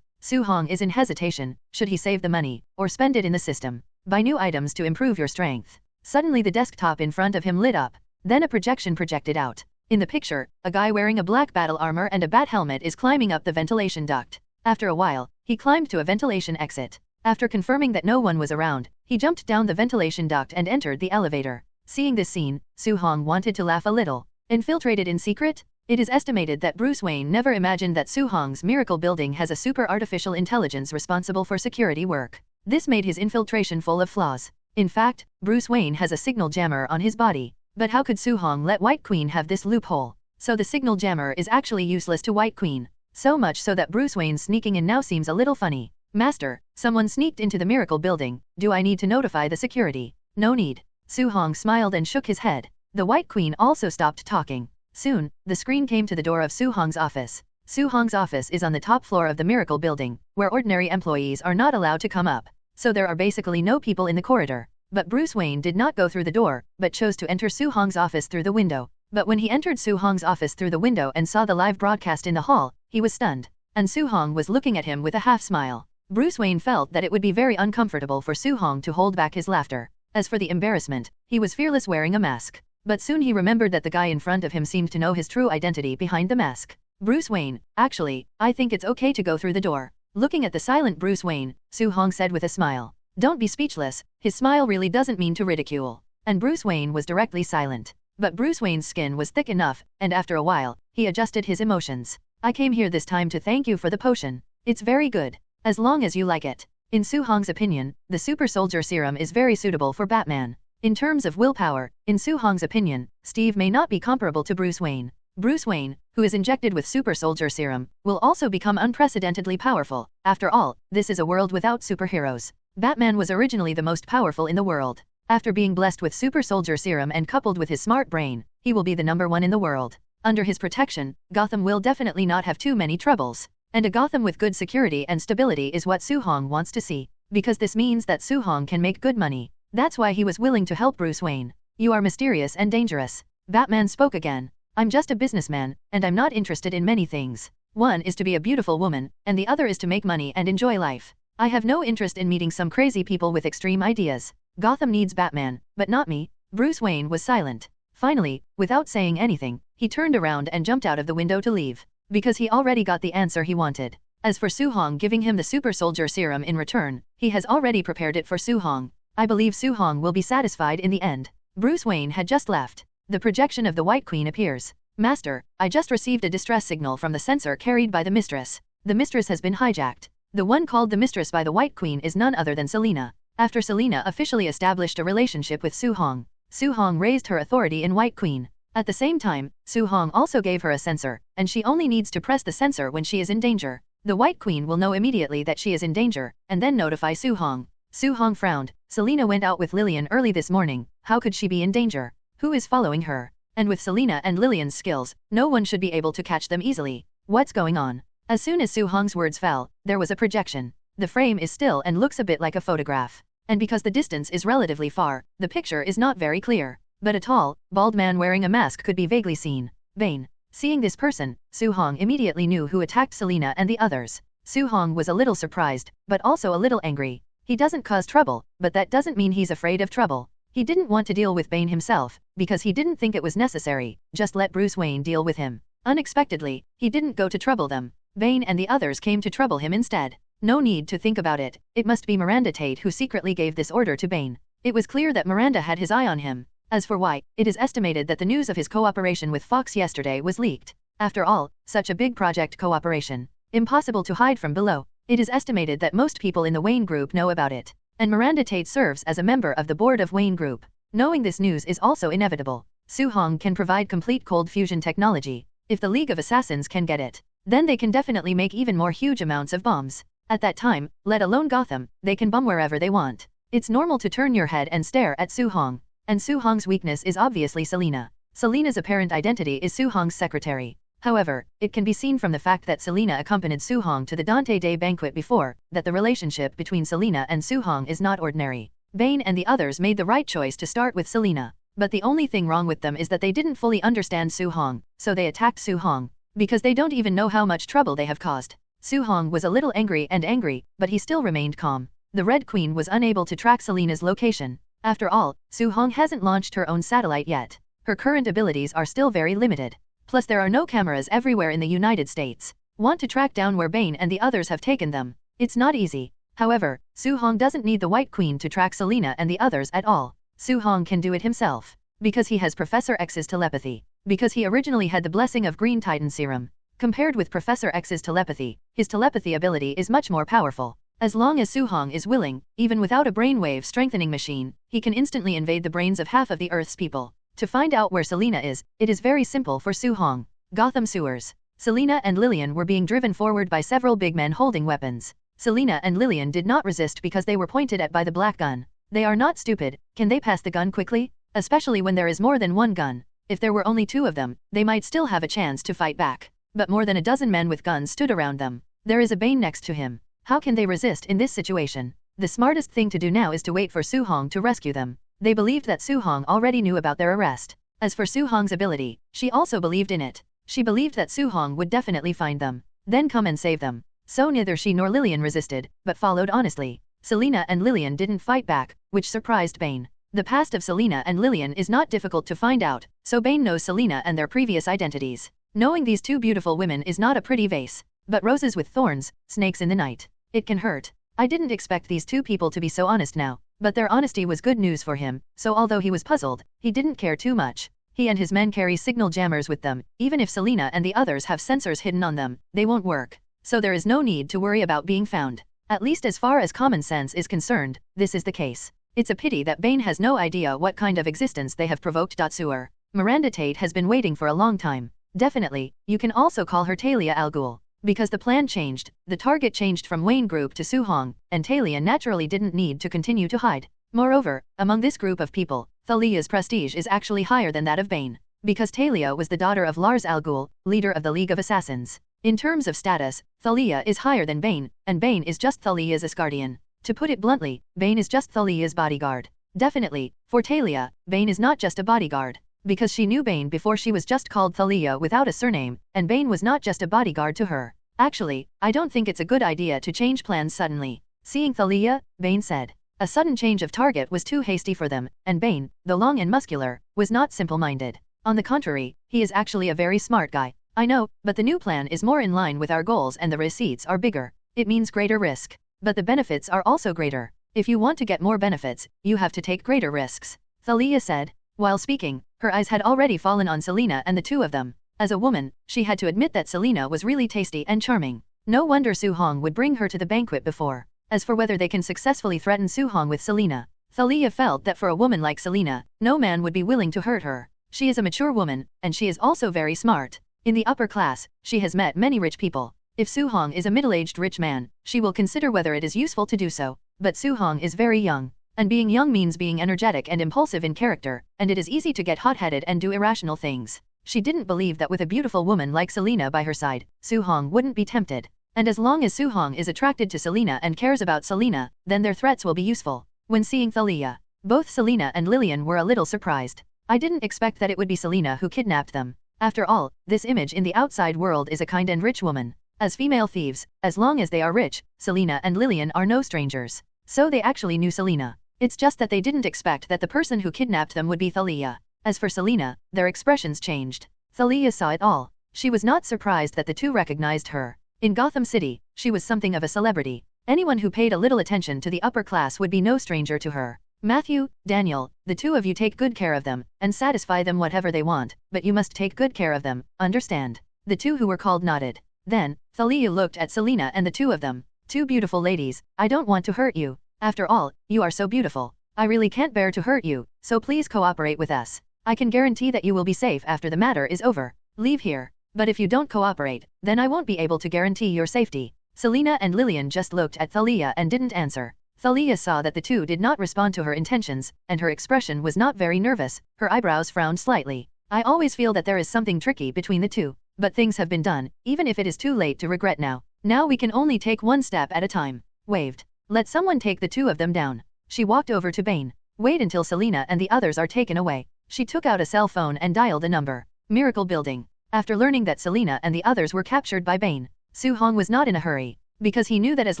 Su-Hong is in hesitation, should he save the money, or spend it in the system. Buy new items to improve your strength. Suddenly the desktop in front of him lit up. Then a projection projected out. In the picture, a guy wearing a black battle armor and a bat helmet is climbing up the ventilation duct. After a while, he climbed to a ventilation exit. After confirming that no one was around, he jumped down the ventilation duct and entered the elevator. Seeing this scene, Su-Hong wanted to laugh a little. Infiltrated in secret? It is estimated that Bruce Wayne never imagined that Su-Hong's Miracle Building has a super artificial intelligence responsible for security work. This made his infiltration full of flaws. In fact, Bruce Wayne has a signal jammer on his body. But how could Su-Hong let White Queen have this loophole? So the signal jammer is actually useless to White Queen. So much so that Bruce Wayne sneaking in now seems a little funny. Master, someone sneaked into the Miracle Building. Do I need to notify the security? No need. Su-Hong smiled and shook his head. The White Queen also stopped talking. Soon, the screen came to the door of Su-Hong's office. Su-Hong's office is on the top floor of the Miracle Building, where ordinary employees are not allowed to come up. So there are basically no people in the corridor. But Bruce Wayne did not go through the door, but chose to enter Su-Hong's office through the window. But when he entered Su-Hong's office through the window and saw the live broadcast in the hall, he was stunned. And Su-Hong was looking at him with a half smile. Bruce Wayne felt that it would be very uncomfortable for Su-Hong to hold back his laughter. As for the embarrassment, he was fearless wearing a mask. But soon he remembered that the guy in front of him seemed to know his true identity behind the mask. Bruce Wayne, actually, I think it's okay to go through the door. Looking at the silent Bruce Wayne, Su-Hong said with a smile. Don't be speechless, his smile really doesn't mean to ridicule. And Bruce Wayne was directly silent. But Bruce Wayne's skin was thick enough, and after a while, he adjusted his emotions. I came here this time to thank you for the potion. It's very good. As long as you like it. In Su-Hong's opinion, the super soldier serum is very suitable for Batman. In terms of willpower, in Su-Hong's opinion, Steve may not be comparable to Bruce Wayne. Bruce Wayne, who is injected with super soldier serum, will also become unprecedentedly powerful. After all, this is a world without superheroes. Batman was originally the most powerful in the world. After being blessed with super soldier serum and coupled with his smart brain, he will be the #1 in the world. Under his protection, Gotham will definitely not have too many troubles. And a Gotham with good security and stability is what Su-Hong wants to see. Because this means that Su-Hong can make good money. That's why he was willing to help Bruce Wayne. You are mysterious and dangerous. Batman spoke again. I'm just a businessman, and I'm not interested in many things. One is to be a beautiful woman, and the other is to make money and enjoy life. I have no interest in meeting some crazy people with extreme ideas. Gotham needs Batman, but not me. Bruce Wayne was silent. Finally, without saying anything, he turned around and jumped out of the window to leave. Because he already got the answer he wanted. As for Su-Hong giving him the super soldier serum in return, he has already prepared it for Su-Hong. I believe Su-Hong will be satisfied in the end. Bruce Wayne had just left. The projection of the White Queen appears. Master, I just received a distress signal from the sensor carried by the Mistress. The Mistress has been hijacked. The one called the Mistress by the White Queen is none other than Selina. After Selina officially established a relationship with Su-Hong, Su-Hong raised her authority in White Queen. At the same time, Su-Hong also gave her a sensor, and she only needs to press the sensor when she is in danger. The White Queen will know immediately that she is in danger, and then notify Su-Hong. Su-Hong frowned. Selina went out with Lillian early this morning. How could she be in danger? Who is following her? And with Selina and Lillian's skills, no one should be able to catch them easily. What's going on? As soon as Su Hong's words fell, there was a projection. The frame is still and looks a bit like a photograph. And because the distance is relatively far, the picture is not very clear. But a tall, bald man wearing a mask could be vaguely seen. Bane. Seeing this person, Su Hong immediately knew who attacked Selena and the others. Su Hong was a little surprised, but also a little angry. He doesn't cause trouble, but that doesn't mean he's afraid of trouble. He didn't want to deal with Bane himself, because he didn't think it was necessary, just let Bruce Wayne deal with him. Unexpectedly, he didn't go to trouble them. Bane and the others came to trouble him instead. No need to think about it, it must be Miranda Tate who secretly gave this order to Bane. It was clear that Miranda had his eye on him. As for why, it is estimated that the news of his cooperation with Fox yesterday was leaked. After all, such a big project cooperation. Impossible to hide from below. It is estimated that most people in the Wayne Group know about it. And Miranda Tate serves as a member of the board of Wayne Group. Knowing this news is also inevitable. Su Hong can provide complete cold fusion technology. If the League of Assassins can get it, then they can definitely make even more huge amounts of bombs. At that time, let alone Gotham, they can bomb wherever they want. It's normal to turn your head and stare at Su Hong. And Su Hong's weakness is obviously Selena. Selena's apparent identity is Su Hong's secretary. However, it can be seen from the fact that Selena accompanied Su Hong to the Dante Day banquet before, that the relationship between Selena and Su Hong is not ordinary. Bane and the others made the right choice to start with Selena. But the only thing wrong with them is that they didn't fully understand Su Hong, so they attacked Su Hong. Because they don't even know how much trouble they have caused. Su Hong was a little angry, but he still remained calm. The Red Queen was unable to track Selena's location. After all, Su Hong hasn't launched her own satellite yet. Her current abilities are still very limited. Plus there are no cameras everywhere in the United States. Want to track down where Bane and the others have taken them? It's not easy. However, Su Hong doesn't need the White Queen to track Selena and the others at all. Su Hong can do it himself. Because he has Professor X's telepathy. Because he originally had the blessing of Green Titan Serum. Compared with Professor X's telepathy, his telepathy ability is much more powerful. As long as Su Hong is willing, even without a brainwave strengthening machine, he can instantly invade the brains of half of the Earth's people. To find out where Selena is, it is very simple for Su Hong. Gotham sewers. Selena and Lillian were being driven forward by several big men holding weapons. Selena and Lillian did not resist because they were pointed at by the black gun. They are not stupid, can they pass the gun quickly? Especially when there is more than one gun. If there were only two of them, they might still have a chance to fight back. But more than a dozen men with guns stood around them. There is a Bane next to him. How can they resist in this situation? The smartest thing to do now is to wait for Su Hong to rescue them. They believed that Su Hong already knew about their arrest. As for Su Hong's ability, she also believed in it. She believed that Su Hong would definitely find them, then come and save them. So neither she nor Lillian resisted, but followed honestly. Selena and Lillian didn't fight back, which surprised Bane. The past of Selena and Lillian is not difficult to find out, so Bane knows Selena and their previous identities. Knowing these two beautiful women is not a pretty vase, but roses with thorns, snakes in the night. It can hurt. I didn't expect these two people to be so honest now, but their honesty was good news for him, so although he was puzzled, he didn't care too much. He and his men carry signal jammers with them, even if Selena and the others have sensors hidden on them, they won't work. So there is no need to worry about being found. At least as far as common sense is concerned, this is the case. It's a pity that Bane has no idea what kind of existence they have provoked. Sewer. Miranda Tate has been waiting for a long time. Definitely, you can also call her Talia Al Ghul. Because the plan changed, the target changed from Wayne Group to Su Hong, and Talia naturally didn't need to continue to hide. Moreover, among this group of people, Thalia's prestige is actually higher than that of Bane. Because Talia was the daughter of Lars Al Ghul, leader of the League of Assassins. In terms of status, Thalia is higher than Bane, and Bane is just Thalia's Asgardian. To put it bluntly, Bane is just Thalia's bodyguard. Definitely, for Talia, Bane is not just a bodyguard. Because she knew Bane before she was just called Thalia without a surname, and Bane was not just a bodyguard to her. Actually, I don't think it's a good idea to change plans suddenly. Seeing Thalia, Bane said. A sudden change of target was too hasty for them, and Bane, though long and muscular, was not simple-minded. On the contrary, he is actually a very smart guy. I know, but the new plan is more in line with our goals and the receipts are bigger. It means greater risk. But the benefits are also greater. If you want to get more benefits, you have to take greater risks. Thalia said. While speaking, her eyes had already fallen on Selena and the two of them. As a woman, she had to admit that Selena was really tasty and charming. No wonder Su Hong would bring her to the banquet before. As for whether they can successfully threaten Su Hong with Selena, Thalia felt that for a woman like Selena, no man would be willing to hurt her. She is a mature woman, and she is also very smart. In the upper class, she has met many rich people. If Su Hong is a middle-aged rich man, she will consider whether it is useful to do so. But Su Hong is very young. And being young means being energetic and impulsive in character, and it is easy to get hot-headed and do irrational things. She didn't believe that with a beautiful woman like Selena by her side, Su-hong wouldn't be tempted. And as long as Su-hong is attracted to Selena and cares about Selena, then their threats will be useful. When seeing Thalia, both Selena and Lillian were a little surprised. I didn't expect that it would be Selena who kidnapped them. After all, this image in the outside world is a kind and rich woman. As female thieves, as long as they are rich, Selena and Lillian are no strangers. So they actually knew Selena. It's just that they didn't expect that the person who kidnapped them would be Thalia. As for Selena, their expressions changed. Thalia saw it all. She was not surprised that the two recognized her. In Gotham City, she was something of a celebrity. Anyone who paid a little attention to the upper class would be no stranger to her. Matthew, Daniel, the two of you take good care of them, and satisfy them whatever they want, but you must take good care of them, understand? The two who were called nodded. Then, Thalia looked at Selena and the two of them. Two beautiful ladies, I don't want to hurt you. After all, you are so beautiful. I really can't bear to hurt you, so please cooperate with us. I can guarantee that you will be safe after the matter is over. Leave here. But if you don't cooperate, then I won't be able to guarantee your safety. Selena and Lillian just looked at Thalia and didn't answer. Thalia saw that the two did not respond to her intentions, and her expression was not very nervous. Her eyebrows frowned slightly. I always feel that there is something tricky between the two. But things have been done, even if it is too late to regret now. Now we can only take one step at a time. Waved. Let someone take the two of them down. She walked over to Bane. Wait until Selena and the others are taken away. She took out a cell phone and dialed a number. Miracle Building. After learning that Selena and the others were captured by Bane, Su-hong was not in a hurry. Because he knew that as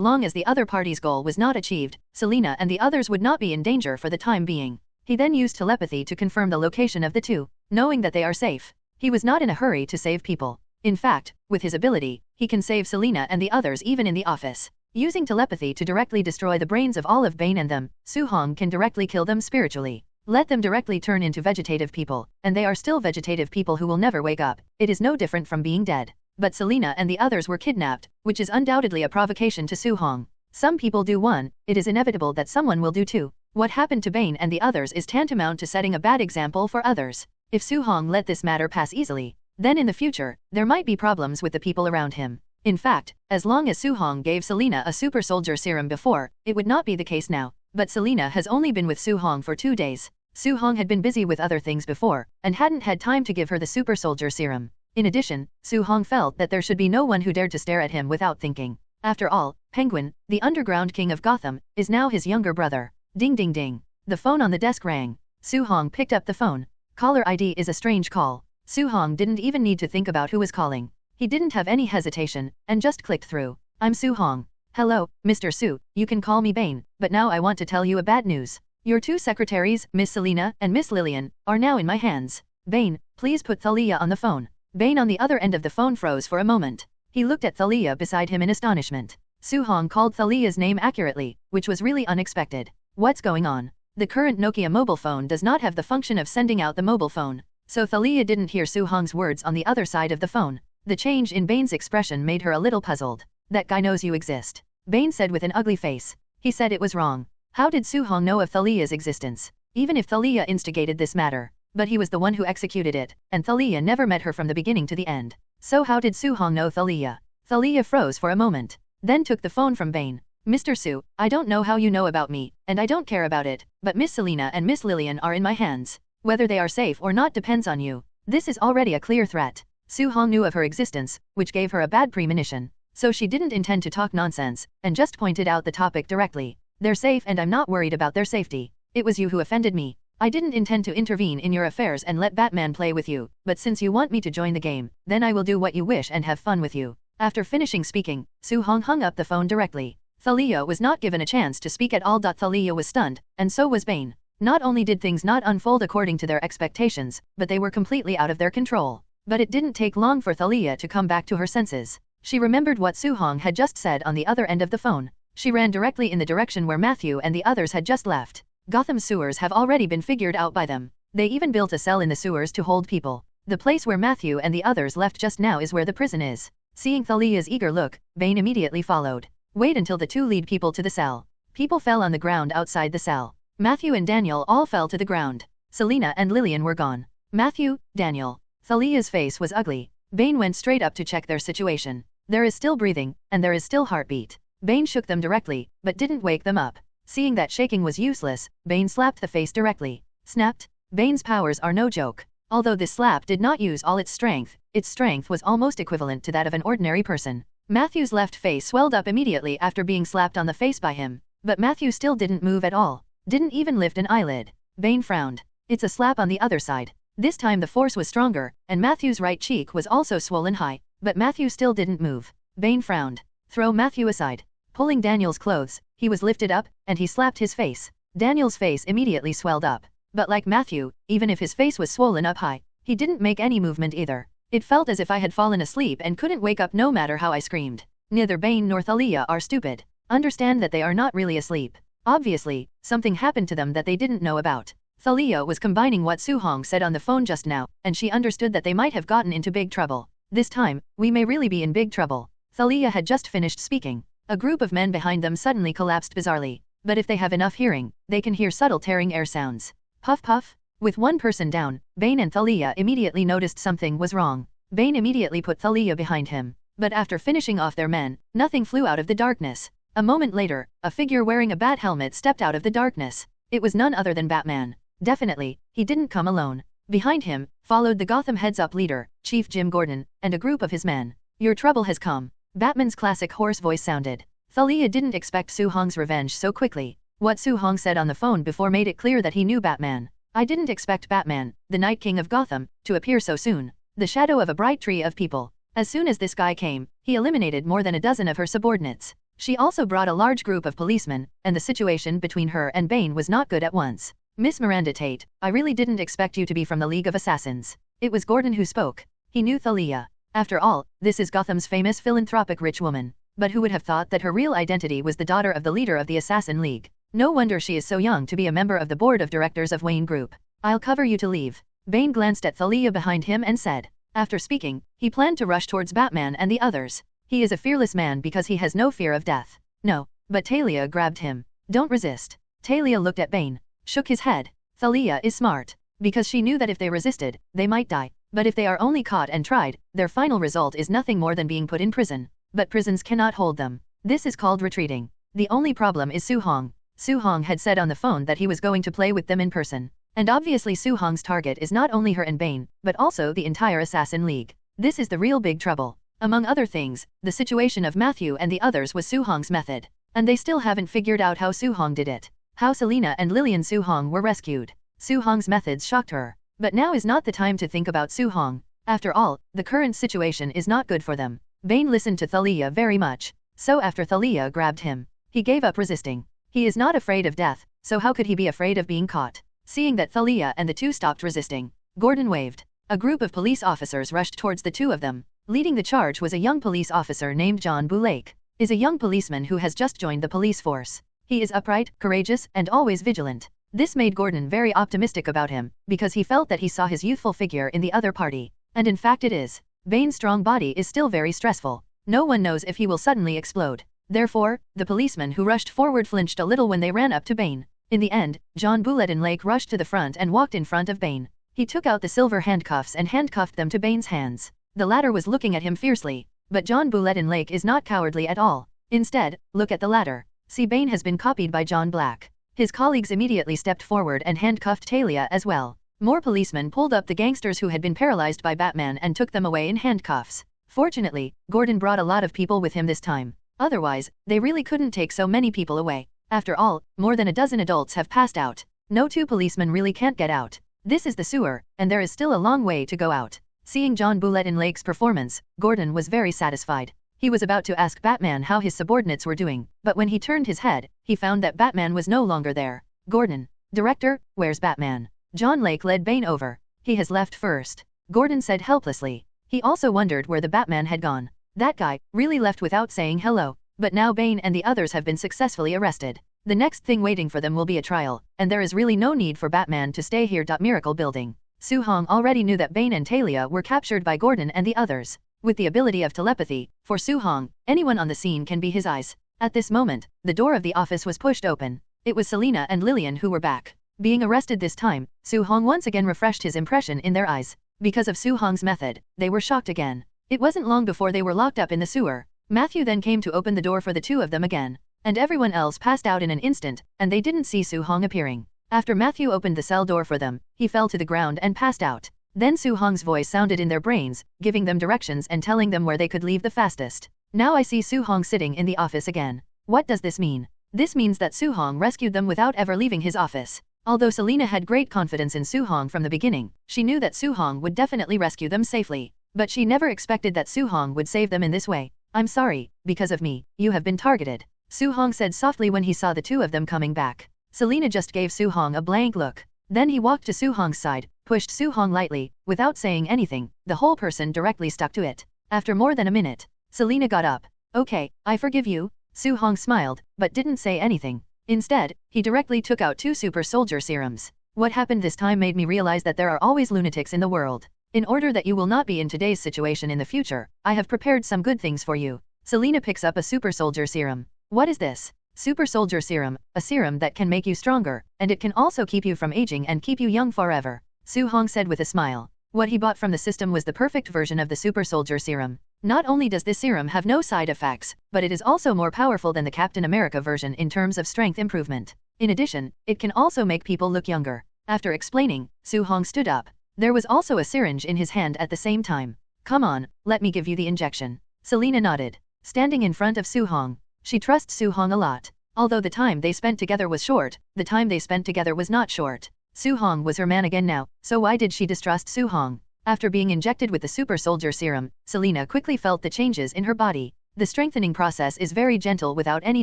long as the other party's goal was not achieved, Selena and the others would not be in danger for the time being. He then used telepathy to confirm the location of the two, knowing that they are safe. He was not in a hurry to save people. In fact, with his ability, he can save Selena and the others even in the office. Using telepathy to directly destroy the brains of all of Bane and them, Su-hong can directly kill them spiritually. Let them directly turn into vegetative people, and they are still vegetative people who will never wake up. It is no different from being dead. But Selena and the others were kidnapped, which is undoubtedly a provocation to Su-hong. Some people do one, it is inevitable that someone will do two. What happened to Bane and the others is tantamount to setting a bad example for others. If Su-hong let this matter pass easily, then in the future, there might be problems with the people around him. In fact, as long as Su-hong gave Selena a super soldier serum before, it would not be the case now. But Selena has only been with Su-hong for 2 days. Su-hong had been busy with other things before, and hadn't had time to give her the super soldier serum. In addition, Su-hong felt that there should be no one who dared to stare at him without thinking. After all, Penguin, the underground king of Gotham, is now his younger brother. Ding ding ding. The phone on the desk rang. Su-hong picked up the phone. Caller ID is a strange call. Su-hong didn't even need to think about who was calling. He didn't have any hesitation, and just clicked through. I'm Su-hong. Hello, Mr. Su, you can call me Bane, but now I want to tell you a bad news. Your 2 secretaries, Miss Selena and Miss Lillian, are now in my hands. Bane, please put Thalia on the phone. Bane on the other end of the phone froze for a moment. He looked at Thalia beside him in astonishment. Su-hong called Thalia's name accurately, which was really unexpected. What's going on? The current Nokia mobile phone does not have the function of sending out the mobile phone, so Thalia didn't hear Su-hong's words on the other side of the phone. The change in Bane's expression made her a little puzzled. That guy knows you exist. Bane said with an ugly face. He said it was wrong. How did Su-hong know of Thalia's existence? Even if Thalia instigated this matter. But he was the one who executed it, and Thalia never met her from the beginning to the end. So how did Su-hong know Thalia? Thalia froze for a moment, then took the phone from Bane. Mr. Su, I don't know how you know about me, and I don't care about it, but Miss Selena and Miss Lillian are in my hands. Whether they are safe or not depends on you. This is already a clear threat. Su-hong knew of her existence, which gave her a bad premonition. So she didn't intend to talk nonsense, and just pointed out the topic directly. They're safe and I'm not worried about their safety. It was you who offended me. I didn't intend to intervene in your affairs and let Batman play with you, but since you want me to join the game, then I will do what you wish and have fun with you. After finishing speaking, Su-hong hung up the phone directly. Thalia was not given a chance to speak at all. Thalia was stunned, and so was Bane. Not only did things not unfold according to their expectations, but they were completely out of their control. But it didn't take long for Thalia to come back to her senses. She remembered what Su-hong had just said on the other end of the phone. She ran directly in the direction where Matthew and the others had just left. Gotham's sewers have already been figured out by them. They even built a cell in the sewers to hold people. The place where Matthew and the others left just now is where the prison is. Seeing Thalia's eager look, Bane immediately followed. Wait until the two lead people to the cell. People fell on the ground outside the cell. Matthew and Daniel all fell to the ground. Selena and Lillian were gone. Matthew, Daniel. Thalia's face was ugly. Bane went straight up to check their situation. There is still breathing, and there is still heartbeat. Bane shook them directly, but didn't wake them up. Seeing that shaking was useless, Bane slapped the face directly. Snapped. Bane's powers are no joke. Although this slap did not use all its strength was almost equivalent to that of an ordinary person. Matthew's left face swelled up immediately after being slapped on the face by him, but Matthew still didn't move at all, didn't even lift an eyelid. Bane frowned. It's a slap on the other side. This time the force was stronger, and Matthew's right cheek was also swollen high, but Matthew still didn't move. Bane frowned. Throw Matthew aside. Pulling Daniel's clothes, he was lifted up, and he slapped his face. Daniel's face immediately swelled up. But like Matthew, even if his face was swollen up high, he didn't make any movement either. It felt as if I had fallen asleep and couldn't wake up no matter how I screamed. Neither Bane nor Thalia are stupid. Understand that they are not really asleep. Obviously, something happened to them that they didn't know about. Thalia was combining what Su-hong said on the phone just now, and she understood that they might have gotten into big trouble. This time, we may really be in big trouble. Thalia had just finished speaking. A group of men behind them suddenly collapsed bizarrely. But if they have enough hearing, they can hear subtle tearing air sounds. Puff puff. With one person down, Bane and Thalia immediately noticed something was wrong. Bane immediately put Thalia behind him. But after finishing off their men, nothing flew out of the darkness. A moment later, a figure wearing a bat helmet stepped out of the darkness. It was none other than Batman. Definitely, he didn't come alone. Behind him, followed the Gotham Heads-Up leader, Chief Jim Gordon, and a group of his men. Your trouble has come. Batman's classic hoarse voice sounded. Thalia didn't expect Su-hong's revenge so quickly. What Su-hong said on the phone before made it clear that he knew Batman. I didn't expect Batman, the Night King of Gotham, to appear so soon. The shadow of a bright tree of people. As soon as this guy came, he eliminated more than a dozen of her subordinates. She also brought a large group of policemen, and the situation between her and Bane was not good at once. Miss Miranda Tate, I really didn't expect you to be from the League of Assassins. It was Gordon who spoke. He knew Thalia. After all, this is Gotham's famous philanthropic rich woman. But who would have thought that her real identity was the daughter of the leader of the Assassin League? No wonder she is so young to be a member of the board of directors of Wayne Group. I'll cover you to leave. Bane glanced at Thalia behind him and said. After speaking, he planned to rush towards Batman and the others. He is a fearless man because he has no fear of death. No, but Thalia grabbed him. Don't resist. Thalia looked at Bane. Shook his head. Thalia is smart. Because she knew that if they resisted, they might die. But if they are only caught and tried, their final result is nothing more than being put in prison. But prisons cannot hold them. This is called retreating. The only problem is Su-hong. Su-hong had said on the phone that he was going to play with them in person. And obviously Su-hong's target is not only her and Bane, but also the entire Assassin League. This is the real big trouble. Among other things, the situation of Matthew and the others was Su-hong's method. And they still haven't figured out how Su-hong did it. How Selena and Lillian Su-hong were rescued. Su-hong's methods shocked her. But now is not the time to think about Su-hong. After all, the current situation is not good for them. Bane listened to Thalia very much. So after Thalia grabbed him, he gave up resisting. He is not afraid of death, so how could he be afraid of being caught? Seeing that Thalia and the two stopped resisting, Gordon waved. A group of police officers rushed towards the two of them. Leading the charge was a young police officer named John Boulake. Is a young policeman who has just joined the police force. He is upright, courageous, and always vigilant. This made Gordon very optimistic about him, because he felt that he saw his youthful figure in the other party. And in fact it is. Bane's strong body is still very stressful. No one knows if he will suddenly explode. Therefore, the policeman who rushed forward flinched a little when they ran up to Bane. In the end, John Boulake rushed to the front and walked in front of Bane. He took out the silver handcuffs and handcuffed them to Bane's hands. The latter was looking at him fiercely. But John Boulake is not cowardly at all. Instead, look at the latter. See, Bane has been copied by John Black. His colleagues immediately stepped forward and handcuffed Thalia as well. More policemen pulled up the gangsters who had been paralyzed by Batman and took them away in handcuffs. Fortunately, Gordon brought a lot of people with him this time. Otherwise, they really couldn't take so many people away. After all, more than a dozen adults have passed out. No two policemen really can't get out. This is the sewer, and there is still a long way to go out. Seeing John Boulake's performance, Gordon was very satisfied. He was about to ask Batman how his subordinates were doing, but when he turned his head, he found that Batman was no longer there. Gordon. Director, where's Batman? John Lake led Bane over. He has left first. Gordon said helplessly. He also wondered where the Batman had gone. That guy really left without saying hello. But now Bane and the others have been successfully arrested. The next thing waiting for them will be a trial, and there is really no need for Batman to stay here. Miracle Building. Su-hong already knew that Bane and Thalia were captured by Gordon and the others. With the ability of telepathy, for Su-hong, anyone on the scene can be his eyes. At this moment, the door of the office was pushed open. It was Selena and Lillian who were back. Being arrested this time, Su-hong once again refreshed his impression in their eyes. Because of Su-hong's method, they were shocked again. It wasn't long before they were locked up in the sewer. Matthew then came to open the door for the two of them again. And everyone else passed out in an instant, and they didn't see Su-hong appearing. After Matthew opened the cell door for them, he fell to the ground and passed out. Then Su Hong's voice sounded in their brains, giving them directions and telling them where they could leave the fastest. Now I see Su Hong sitting in the office again. What does this mean? This means that Su Hong rescued them without ever leaving his office. Although Selena had great confidence in Su Hong from the beginning, she knew that Su Hong would definitely rescue them safely. But she never expected that Su Hong would save them in this way. I'm sorry, because of me, you have been targeted, Su Hong said softly when he saw the two of them coming back. Selena just gave Su Hong a blank look. Then he walked to Su Hong's side, pushed Su Hong lightly, without saying anything, the whole person directly stuck to it. After more than a minute, Selena got up. Okay, I forgive you, Su Hong smiled, but didn't say anything. Instead, he directly took out 2 super soldier serums. What happened this time made me realize that there are always lunatics in the world. In order that you will not be in today's situation in the future, I have prepared some good things for you. Selena picks up a super soldier serum. What is this? Super soldier serum, a serum that can make you stronger, and it can also keep you from aging and keep you young forever, Su Hong said with a smile. What he bought from the system was the perfect version of the super soldier serum. Not only does this serum have no side effects, but it is also more powerful than the Captain America version in terms of strength improvement. In addition, it can also make people look younger. After explaining, Su Hong stood up. There was also a syringe in his hand at the same time. Come on, let me give you the injection. Selena nodded. Standing in front of Su Hong, she trusts Su Hong a lot. Although the time they spent together was short, the time they spent together was not short. Su Hong was her man again now, so why did she distrust Su Hong? After being injected with the super soldier serum, Selena quickly felt the changes in her body. The strengthening process is very gentle without any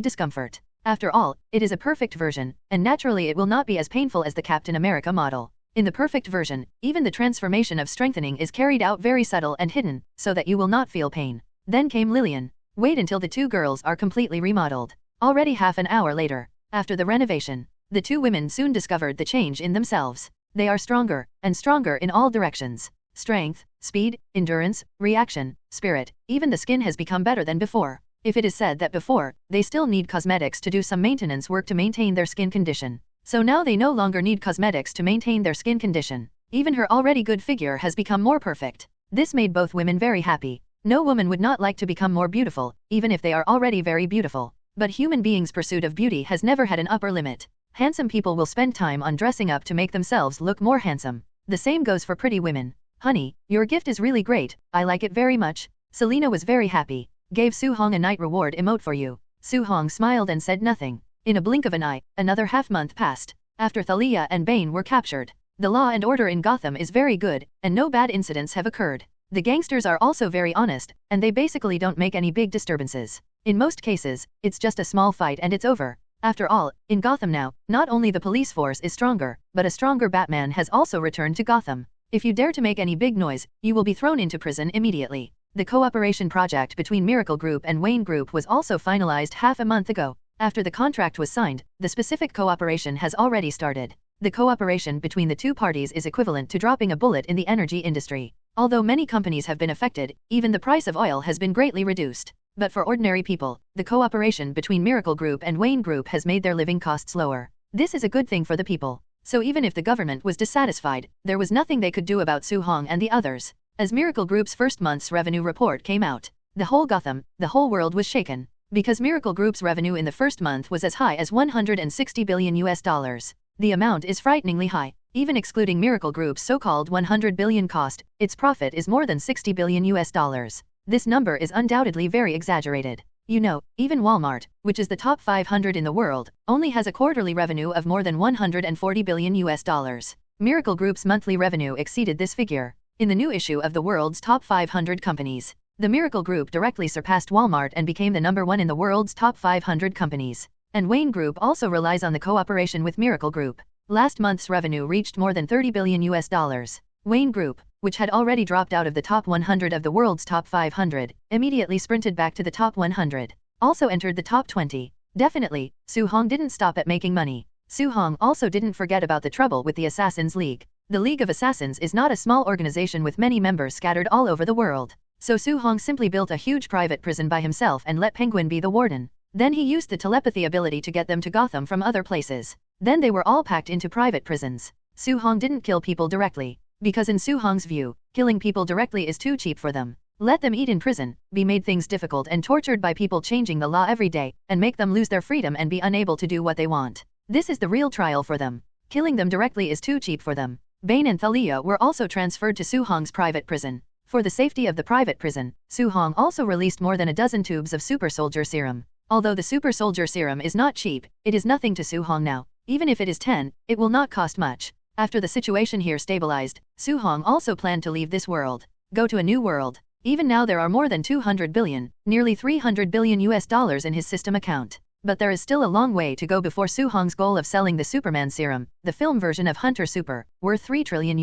discomfort. After all, it is a perfect version, and naturally it will not be as painful as the Captain America model. In the perfect version, even the transformation of strengthening is carried out very subtle and hidden, so that you will not feel pain. Then came Lillian. Wait until the 2 girls are completely remodeled. Already half an hour later, after the renovation, the 2 women soon discovered the change in themselves. They are stronger, and stronger in all directions. Strength, speed, endurance, reaction, spirit, even the skin has become better than before. If it is said that before, they still need cosmetics to do some maintenance work to maintain their skin condition. So now they no longer need cosmetics to maintain their skin condition. Even her already good figure has become more perfect. This made both women very happy. No woman would not like to become more beautiful, even if they are already very beautiful. But human beings' pursuit of beauty has never had an upper limit. Handsome people will spend time on dressing up to make themselves look more handsome. The same goes for pretty women. Honey, your gift is really great, I like it very much. Selena was very happy. Gave Su Hong a night reward emote for you. Su Hong smiled and said nothing. In a blink of an eye, another half-month passed. After Thalia and Bane were captured, the law and order in Gotham is very good, and no bad incidents have occurred. The gangsters are also very honest, and they basically don't make any big disturbances. In most cases, it's just a small fight and it's over. After all, in Gotham now, not only the police force is stronger, but a stronger Batman has also returned to Gotham. If you dare to make any big noise, you will be thrown into prison immediately. The cooperation project between Miracle Group and Wayne Group was also finalized half a month ago. After the contract was signed, the specific cooperation has already started. The cooperation between the 2 parties is equivalent to dropping a bullet in the energy industry. Although many companies have been affected, even the price of oil has been greatly reduced. But for ordinary people, the cooperation between Miracle Group and Wayne Group has made their living costs lower. This is a good thing for the people. So even if the government was dissatisfied, there was nothing they could do about Su Hong and the others. As Miracle Group's first month's revenue report came out, the whole Gotham, the whole world was shaken. Because Miracle Group's revenue in the first month was as high as $160 billion. The amount is frighteningly high. Even excluding Miracle Group's so-called $100 billion cost, its profit is more than $60 billion. This number is undoubtedly very exaggerated. You know, even Walmart, which is the top 500 in the world, only has a quarterly revenue of more than $140 billion. Miracle Group's monthly revenue exceeded this figure. In the new issue of the world's top 500 companies, the Miracle Group directly surpassed Walmart and became the number 1 in the world's top 500 companies. And Wayne Group also relies on the cooperation with Miracle Group. Last month's revenue reached more than $30 billion. Wayne Group, which had already dropped out of the top 100 of the world's top 500, immediately sprinted back to the top 100. Also entered the top 20. Definitely, Su Hong didn't stop at making money. Su Hong also didn't forget about the trouble with the Assassins League. The League of Assassins is not a small organization with many members scattered all over the world. So Su Hong simply built a huge private prison by himself and let Penguin be the warden. Then he used the telepathy ability to get them to Gotham from other places. Then they were all packed into private prisons. Su Hong didn't kill people directly. Because in Su Hong's view, killing people directly is too cheap for them. Let them eat in prison, be made things difficult and tortured by people changing the law every day, and make them lose their freedom and be unable to do what they want. This is the real trial for them. Killing them directly is too cheap for them. Bane and Thalia were also transferred to Su-Hong's private prison. For the safety of the private prison, Su-Hong also released more than a dozen tubes of super soldier serum. Although the super soldier serum is not cheap, it is nothing to Su-Hong now. Even if it is 10, it will not cost much. After the situation here stabilized, Su-Hong also planned to leave this world. Go to a new world. Even now there are more than 200 billion, nearly $300 billion in his system account. But there is still a long way to go before Su-Hong's goal of selling the Superman serum, the film version of Hunter Super, worth $3 trillion.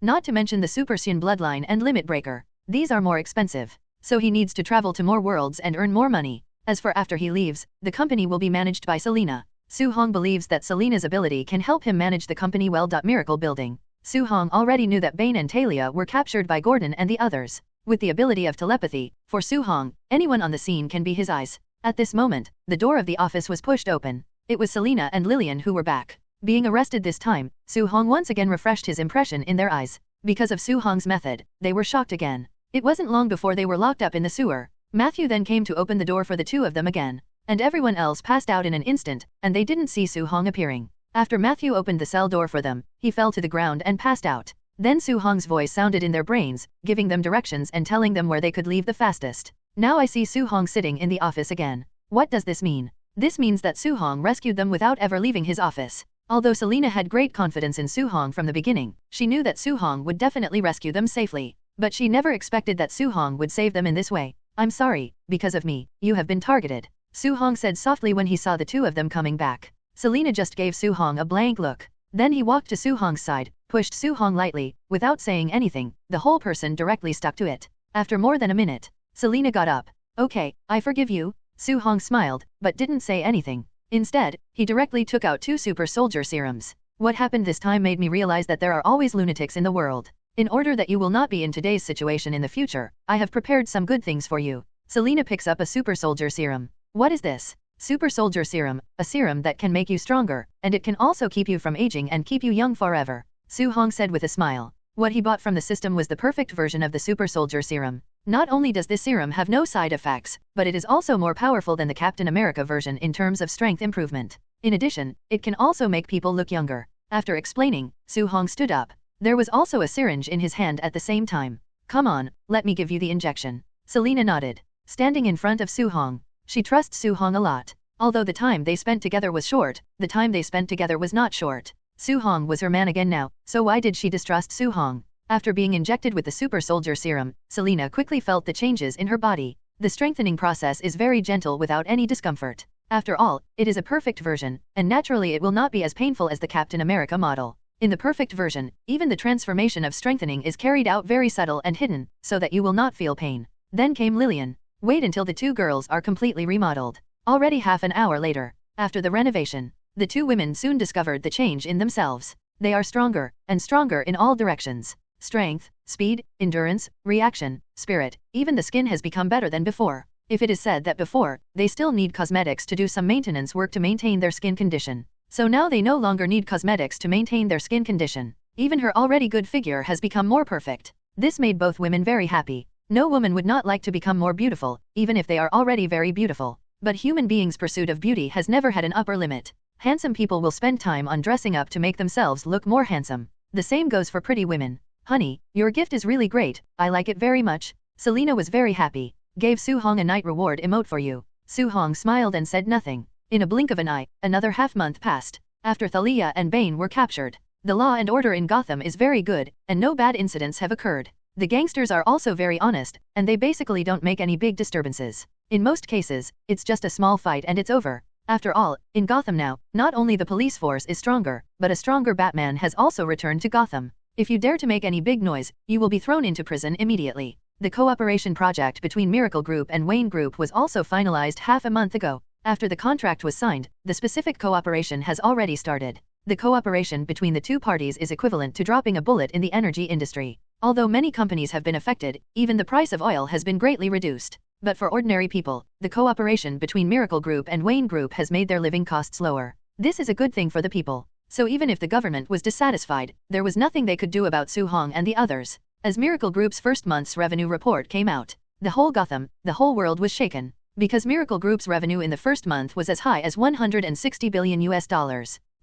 Not to mention the Super Sun Bloodline and Limit Breaker. These are more expensive. So he needs to travel to more worlds and earn more money. As for after he leaves, the company will be managed by Selena. Su-Hong believes that Selena's ability can help him manage the company well. Miracle building. Su-Hong already knew that Bane and Talia were captured by Gordon and the others. With the ability of telepathy, for Su-Hong, anyone on the scene can be his eyes. At this moment, the door of the office was pushed open. It was Selena and Lillian who were back. Being arrested this time, Su-Hong once again refreshed his impression in their eyes. Because of Su-Hong's method, they were shocked again. It wasn't long before they were locked up in the sewer. Matthew then came to open the door for the two of them again. And everyone else passed out in an instant, and they didn't see Su-Hong appearing. After Matthew opened the cell door for them, he fell to the ground and passed out. Then Su-Hong's voice sounded in their brains, giving them directions and telling them where they could leave the fastest. Now I see Su-Hong sitting in the office again. What does this mean? This means that Su-Hong rescued them without ever leaving his office. Although Selena had great confidence in Su-Hong from the beginning, she knew that Su-Hong would definitely rescue them safely. But she never expected that Su-Hong would save them in this way. I'm sorry, because of me, you have been targeted. Su-Hong said softly when he saw the two of them coming back. Selena just gave Su-Hong a blank look. Then he walked to Su-Hong's side, pushed Su-Hong lightly, without saying anything, the whole person directly stuck to it. After more than a minute, Selena got up. Okay, I forgive you. Su-Hong smiled, but didn't say anything. Instead, he directly took out 2 super soldier serums. What happened this time made me realize that there are always lunatics in the world. In order that you will not be in today's situation in the future, I have prepared some good things for you. Selena picks up a super soldier serum. What is this? Super soldier serum, a serum that can make you stronger, and it can also keep you from aging and keep you young forever. Su-Hong said with a smile. What he bought from the system was the perfect version of the super soldier serum. Not only does this serum have no side effects, but it is also more powerful than the Captain America version in terms of strength improvement. In addition, it can also make people look younger. After explaining, Su-Hong stood up. There was also a syringe in his hand at the same time. Come on, let me give you the injection. Selena nodded. Standing in front of Su-Hong. She trusts Su-Hong a lot. Although the time they spent together was short, the time they spent together was not short. Su-Hong was her man again now, so why did she distrust Su-Hong? After being injected with the super soldier serum, Selena quickly felt the changes in her body. The strengthening process is very gentle without any discomfort. After all, it is a perfect version, and naturally it will not be as painful as the Captain America model. In the perfect version, even the transformation of strengthening is carried out very subtle and hidden, so that you will not feel pain. Then came Lillian. Wait until the two girls are completely remodeled. Already half an hour later, after the renovation, the two women soon discovered the change in themselves. They are stronger, and stronger in all directions. Strength, speed, endurance, reaction, spirit, even the skin has become better than before. If it is said that before, they still need cosmetics to do some maintenance work to maintain their skin condition. So now they no longer need cosmetics to maintain their skin condition. Even her already good figure has become more perfect. This made both women very happy. No woman would not like to become more beautiful, even if they are already very beautiful. But human beings' pursuit of beauty has never had an upper limit. Handsome people will spend time on dressing up to make themselves look more handsome. The same goes for pretty women. Honey, your gift is really great, I like it very much. Selena was very happy. Gave Su-Hong a night reward emote for you. Su-Hong smiled and said nothing. In a blink of an eye, another half-month passed. After Thalia and Bane were captured. The law and order in Gotham is very good, and no bad incidents have occurred. The gangsters are also very honest, and they basically don't make any big disturbances. In most cases, it's just a small fight and it's over. After all, in Gotham now, not only the police force is stronger, but a stronger Batman has also returned to Gotham. If you dare to make any big noise, you will be thrown into prison immediately. The cooperation project between Miracle Group and Wayne Group was also finalized half a month ago. After the contract was signed, the specific cooperation has already started. The cooperation between the two parties is equivalent to dropping a bullet in the energy industry. Although many companies have been affected, even the price of oil has been greatly reduced. But for ordinary people, the cooperation between Miracle Group and Wayne Group has made their living costs lower. This is a good thing for the people. So even if the government was dissatisfied, there was nothing they could do about Su-Hong and the others. As Miracle Group's first month's revenue report came out, the whole Gotham, the whole world was shaken. Because Miracle Group's revenue in the first month was as high as $160 billion.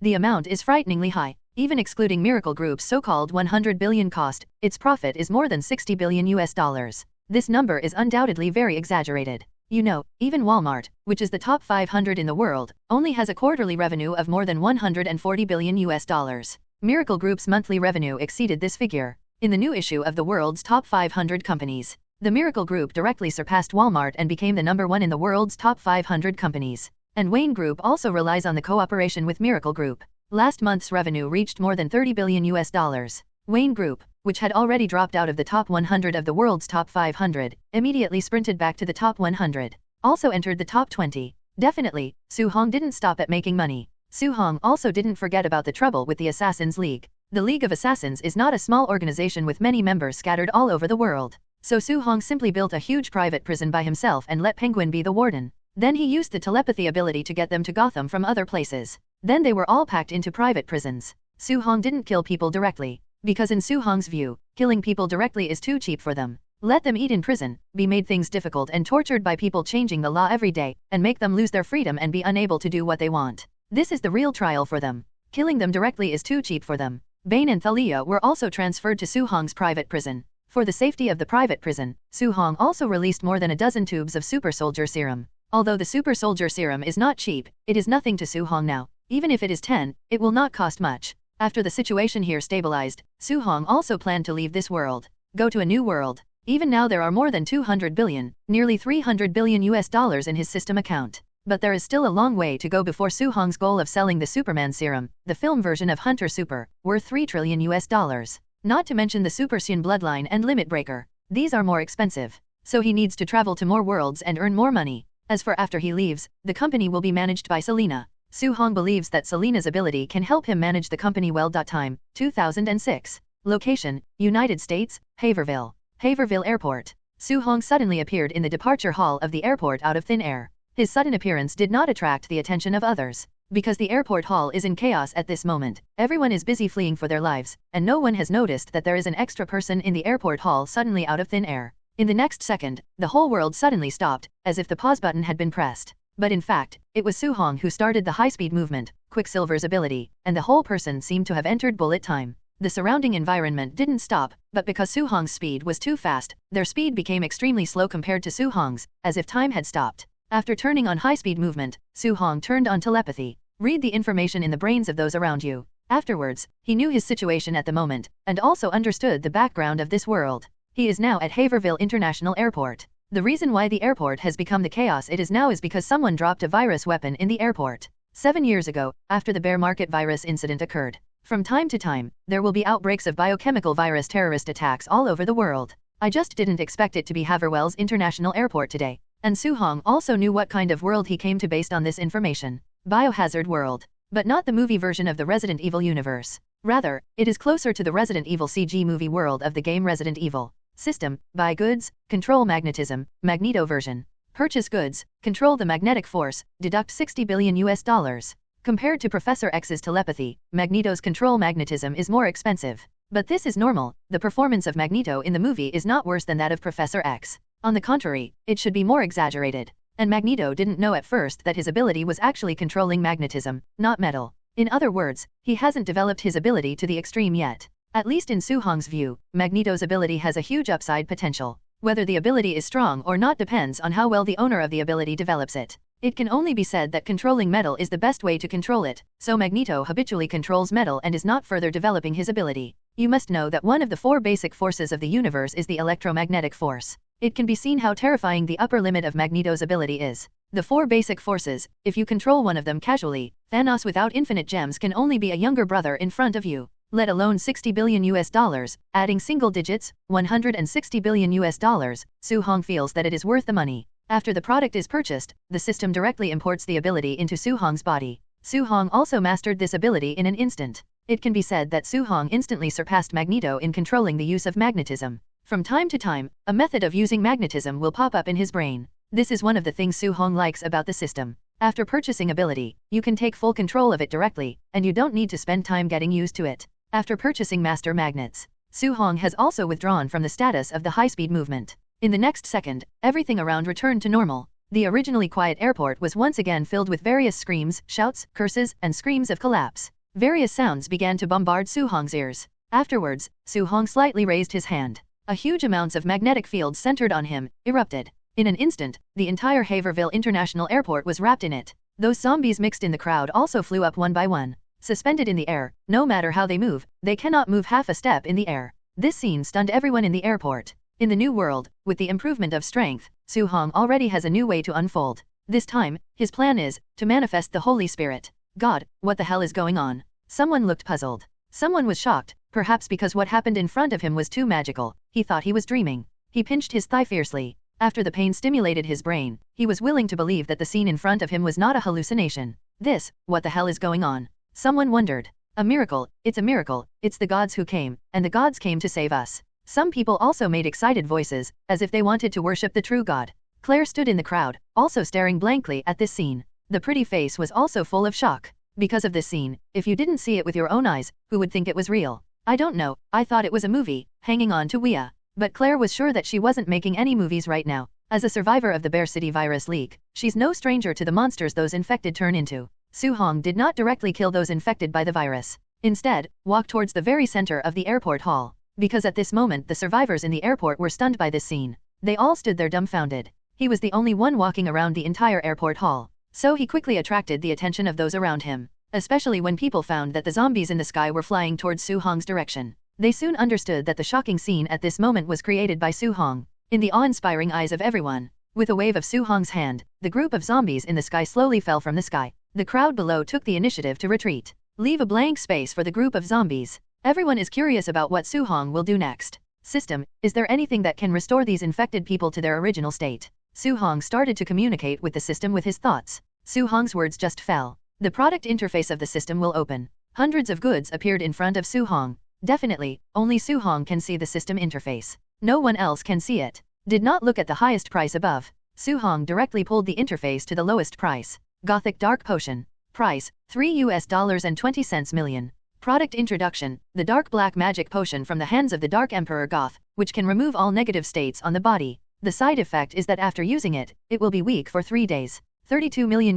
The amount is frighteningly high. Even excluding Miracle Group's so-called 100 billion cost, its profit is more than 60 billion US dollars. This number is undoubtedly very exaggerated. You know, even Walmart, which is the top 500 in the world, only has a quarterly revenue of more than 140 billion US dollars. Miracle Group's monthly revenue exceeded this figure. In the new issue of the world's top 500 companies, the Miracle Group directly surpassed Walmart and became the #1 in the world's top 500 companies. And Wayne Group also relies on the cooperation with Miracle Group. Last month's revenue reached more than 30 billion US dollars. Wayne Group, which had already dropped out of the top 100 of the world's top 500, immediately sprinted back to the top 100. Also entered the top 20. Definitely, Su Hong didn't stop at making money. Su Hong also didn't forget about the trouble with the Assassins League. The League of Assassins is not a small organization with many members scattered all over the world. So Su Hong simply built a huge private prison by himself and let Penguin be the warden. Then he used the telepathy ability to get them to Gotham from other places. Then they were all packed into private prisons. Su Hong didn't kill people directly, because in Su Hong's view, killing people directly is too cheap for them. Let them eat in prison, be made things difficult and tortured by people changing the law every day, and make them lose their freedom and be unable to do what they want. This is the real trial for them. Killing them directly is too cheap for them. Bane and Thalia were also transferred to Su Hong's private prison. For the safety of the private prison, Su Hong also released more than a dozen tubes of Super Soldier Serum. Although the Super Soldier Serum is not cheap, it is nothing to Su Hong now. Even if it is 10, it will not cost much. After the situation here stabilized, Su Hong also planned to leave this world, go to a new world. Even now there are more than 200 billion, nearly 300 billion US dollars in his system account. But there is still a long way to go before Su Hong's goal of selling the Superman serum, the film version of Hunter Super, worth 3 trillion US dollars. Not to mention the Super Sun Bloodline and Limit Breaker. These are more expensive. So he needs to travel to more worlds and earn more money. As for after he leaves, the company will be managed by Selena. Su Hong believes that Selena's ability can help him manage the company well. Time, 2006. Location, United States, Haverville. Haverville Airport. Su Hong suddenly appeared in the departure hall of the airport out of thin air. His sudden appearance did not attract the attention of others. Because the airport hall is in chaos at this moment, everyone is busy fleeing for their lives, and no one has noticed that there is an extra person in the airport hall suddenly out of thin air. In the next second, the whole world suddenly stopped, as if the pause button had been pressed. But in fact, it was Su Hong who started the high-speed movement, Quicksilver's ability, and the whole person seemed to have entered bullet time. The surrounding environment didn't stop, but because Su Hong's speed was too fast, their speed became extremely slow compared to Su Hong's, as if time had stopped. After turning on high-speed movement, Su Hong turned on telepathy. Read the information in the brains of those around you. Afterwards, he knew his situation at the moment, and also understood the background of this world. He is now at Haverville International Airport. The reason why the airport has become the chaos it is now is because someone dropped a virus weapon in the airport. 7 years ago, after the bear market virus incident occurred. From time to time, there will be outbreaks of biochemical virus terrorist attacks all over the world. I just didn't expect it to be Haverville's International Airport today. And Su Hong also knew what kind of world he came to based on this information. Biohazard world. But not the movie version of the Resident Evil universe. Rather, it is closer to the Resident Evil CG movie world of the game Resident Evil. System, buy goods, control magnetism, Magneto version. Purchase goods, control the magnetic force, deduct 60 billion US dollars. Compared to Professor X's telepathy, Magneto's control magnetism is more expensive. But this is normal, the performance of Magneto in the movie is not worse than that of Professor X. On the contrary, it should be more exaggerated. And Magneto didn't know at first that his ability was actually controlling magnetism, not metal. In other words, he hasn't developed his ability to the extreme yet. At least in Su Hong's view, Magneto's ability has a huge upside potential. Whether the ability is strong or not depends on how well the owner of the ability develops it. It can only be said that controlling metal is the best way to control it, so Magneto habitually controls metal and is not further developing his ability. You must know that one of the 4 basic forces of the universe is the electromagnetic force. It can be seen how terrifying the upper limit of Magneto's ability is. The 4 basic forces, if you control one of them casually, Thanos without infinite gems can only be a younger brother in front of you. Let alone 60 billion US dollars, adding single digits, 160 billion US dollars, Su Hong feels that it is worth the money. After the product is purchased, the system directly imports the ability into Su Hong's body. Su Hong also mastered this ability in an instant. It can be said that Su Hong instantly surpassed Magneto in controlling the use of magnetism. From time to time, a method of using magnetism will pop up in his brain. This is one of the things Su Hong likes about the system. After purchasing ability, you can take full control of it directly, and you don't need to spend time getting used to it. After purchasing master magnets, Su Hong has also withdrawn from the status of the high-speed movement. In the next second, everything around returned to normal. The originally quiet airport was once again filled with various screams, shouts, curses, and screams of collapse. Various sounds began to bombard Su-hong's ears. Afterwards, Su-hong slightly raised his hand. A huge amounts of magnetic fields centered on him, erupted. In an instant, the entire Haverville International Airport was wrapped in it. Those zombies mixed in the crowd also flew up one by one. Suspended in the air, no matter how they move, they cannot move half a step in the air. This scene stunned everyone in the airport. In the new world, with the improvement of strength, Su-hong already has a new way to unfold. This time, his plan is to manifest the Holy Spirit. God, what the hell is going on? Someone looked puzzled. Someone was shocked, perhaps because what happened in front of him was too magical. He thought he was dreaming. He pinched his thigh fiercely. After the pain stimulated his brain, he was willing to believe that the scene in front of him was not a hallucination. This, what the hell is going on? Someone wondered. A miracle, it's the gods who came, and the gods came to save us. Some people also made excited voices, as if they wanted to worship the true God. Claire stood in the crowd, also staring blankly at this scene. The pretty face was also full of shock. Because of this scene, if you didn't see it with your own eyes, who would think it was real? I don't know, I thought it was a movie, hanging on to Wea. But Claire was sure that she wasn't making any movies right now. As a survivor of the Bear City virus leak, she's no stranger to the monsters those infected turn into. Su-hong did not directly kill those infected by the virus. Instead, walked towards the very center of the airport hall. Because at this moment the survivors in the airport were stunned by this scene. They all stood there dumbfounded. He was the only one walking around the entire airport hall. So he quickly attracted the attention of those around him. Especially when people found that the zombies in the sky were flying towards Su-hong's direction. They soon understood that the shocking scene at this moment was created by Su-hong. In the awe-inspiring eyes of everyone, with a wave of Su-hong's hand, the group of zombies in the sky slowly fell from the sky. The crowd below took the initiative to retreat. Leave a blank space for the group of zombies. Everyone is curious about what Su-hong will do next. System, is there anything that can restore these infected people to their original state? Su-hong started to communicate with the system with his thoughts. Su-hong's words just fell. The product interface of the system will open. Hundreds of goods appeared in front of Su-hong. Definitely, only Su-hong can see the system interface. No one else can see it. Did not look at the highest price above. Su-hong directly pulled the interface to the lowest price. Gothic Dark Potion. Price, $3.20 million. Product introduction, the Dark Black Magic Potion from the hands of the Dark Emperor Goth, which can remove all negative states on the body. The side effect is that after using it, it will be weak for 3 days. $32 million,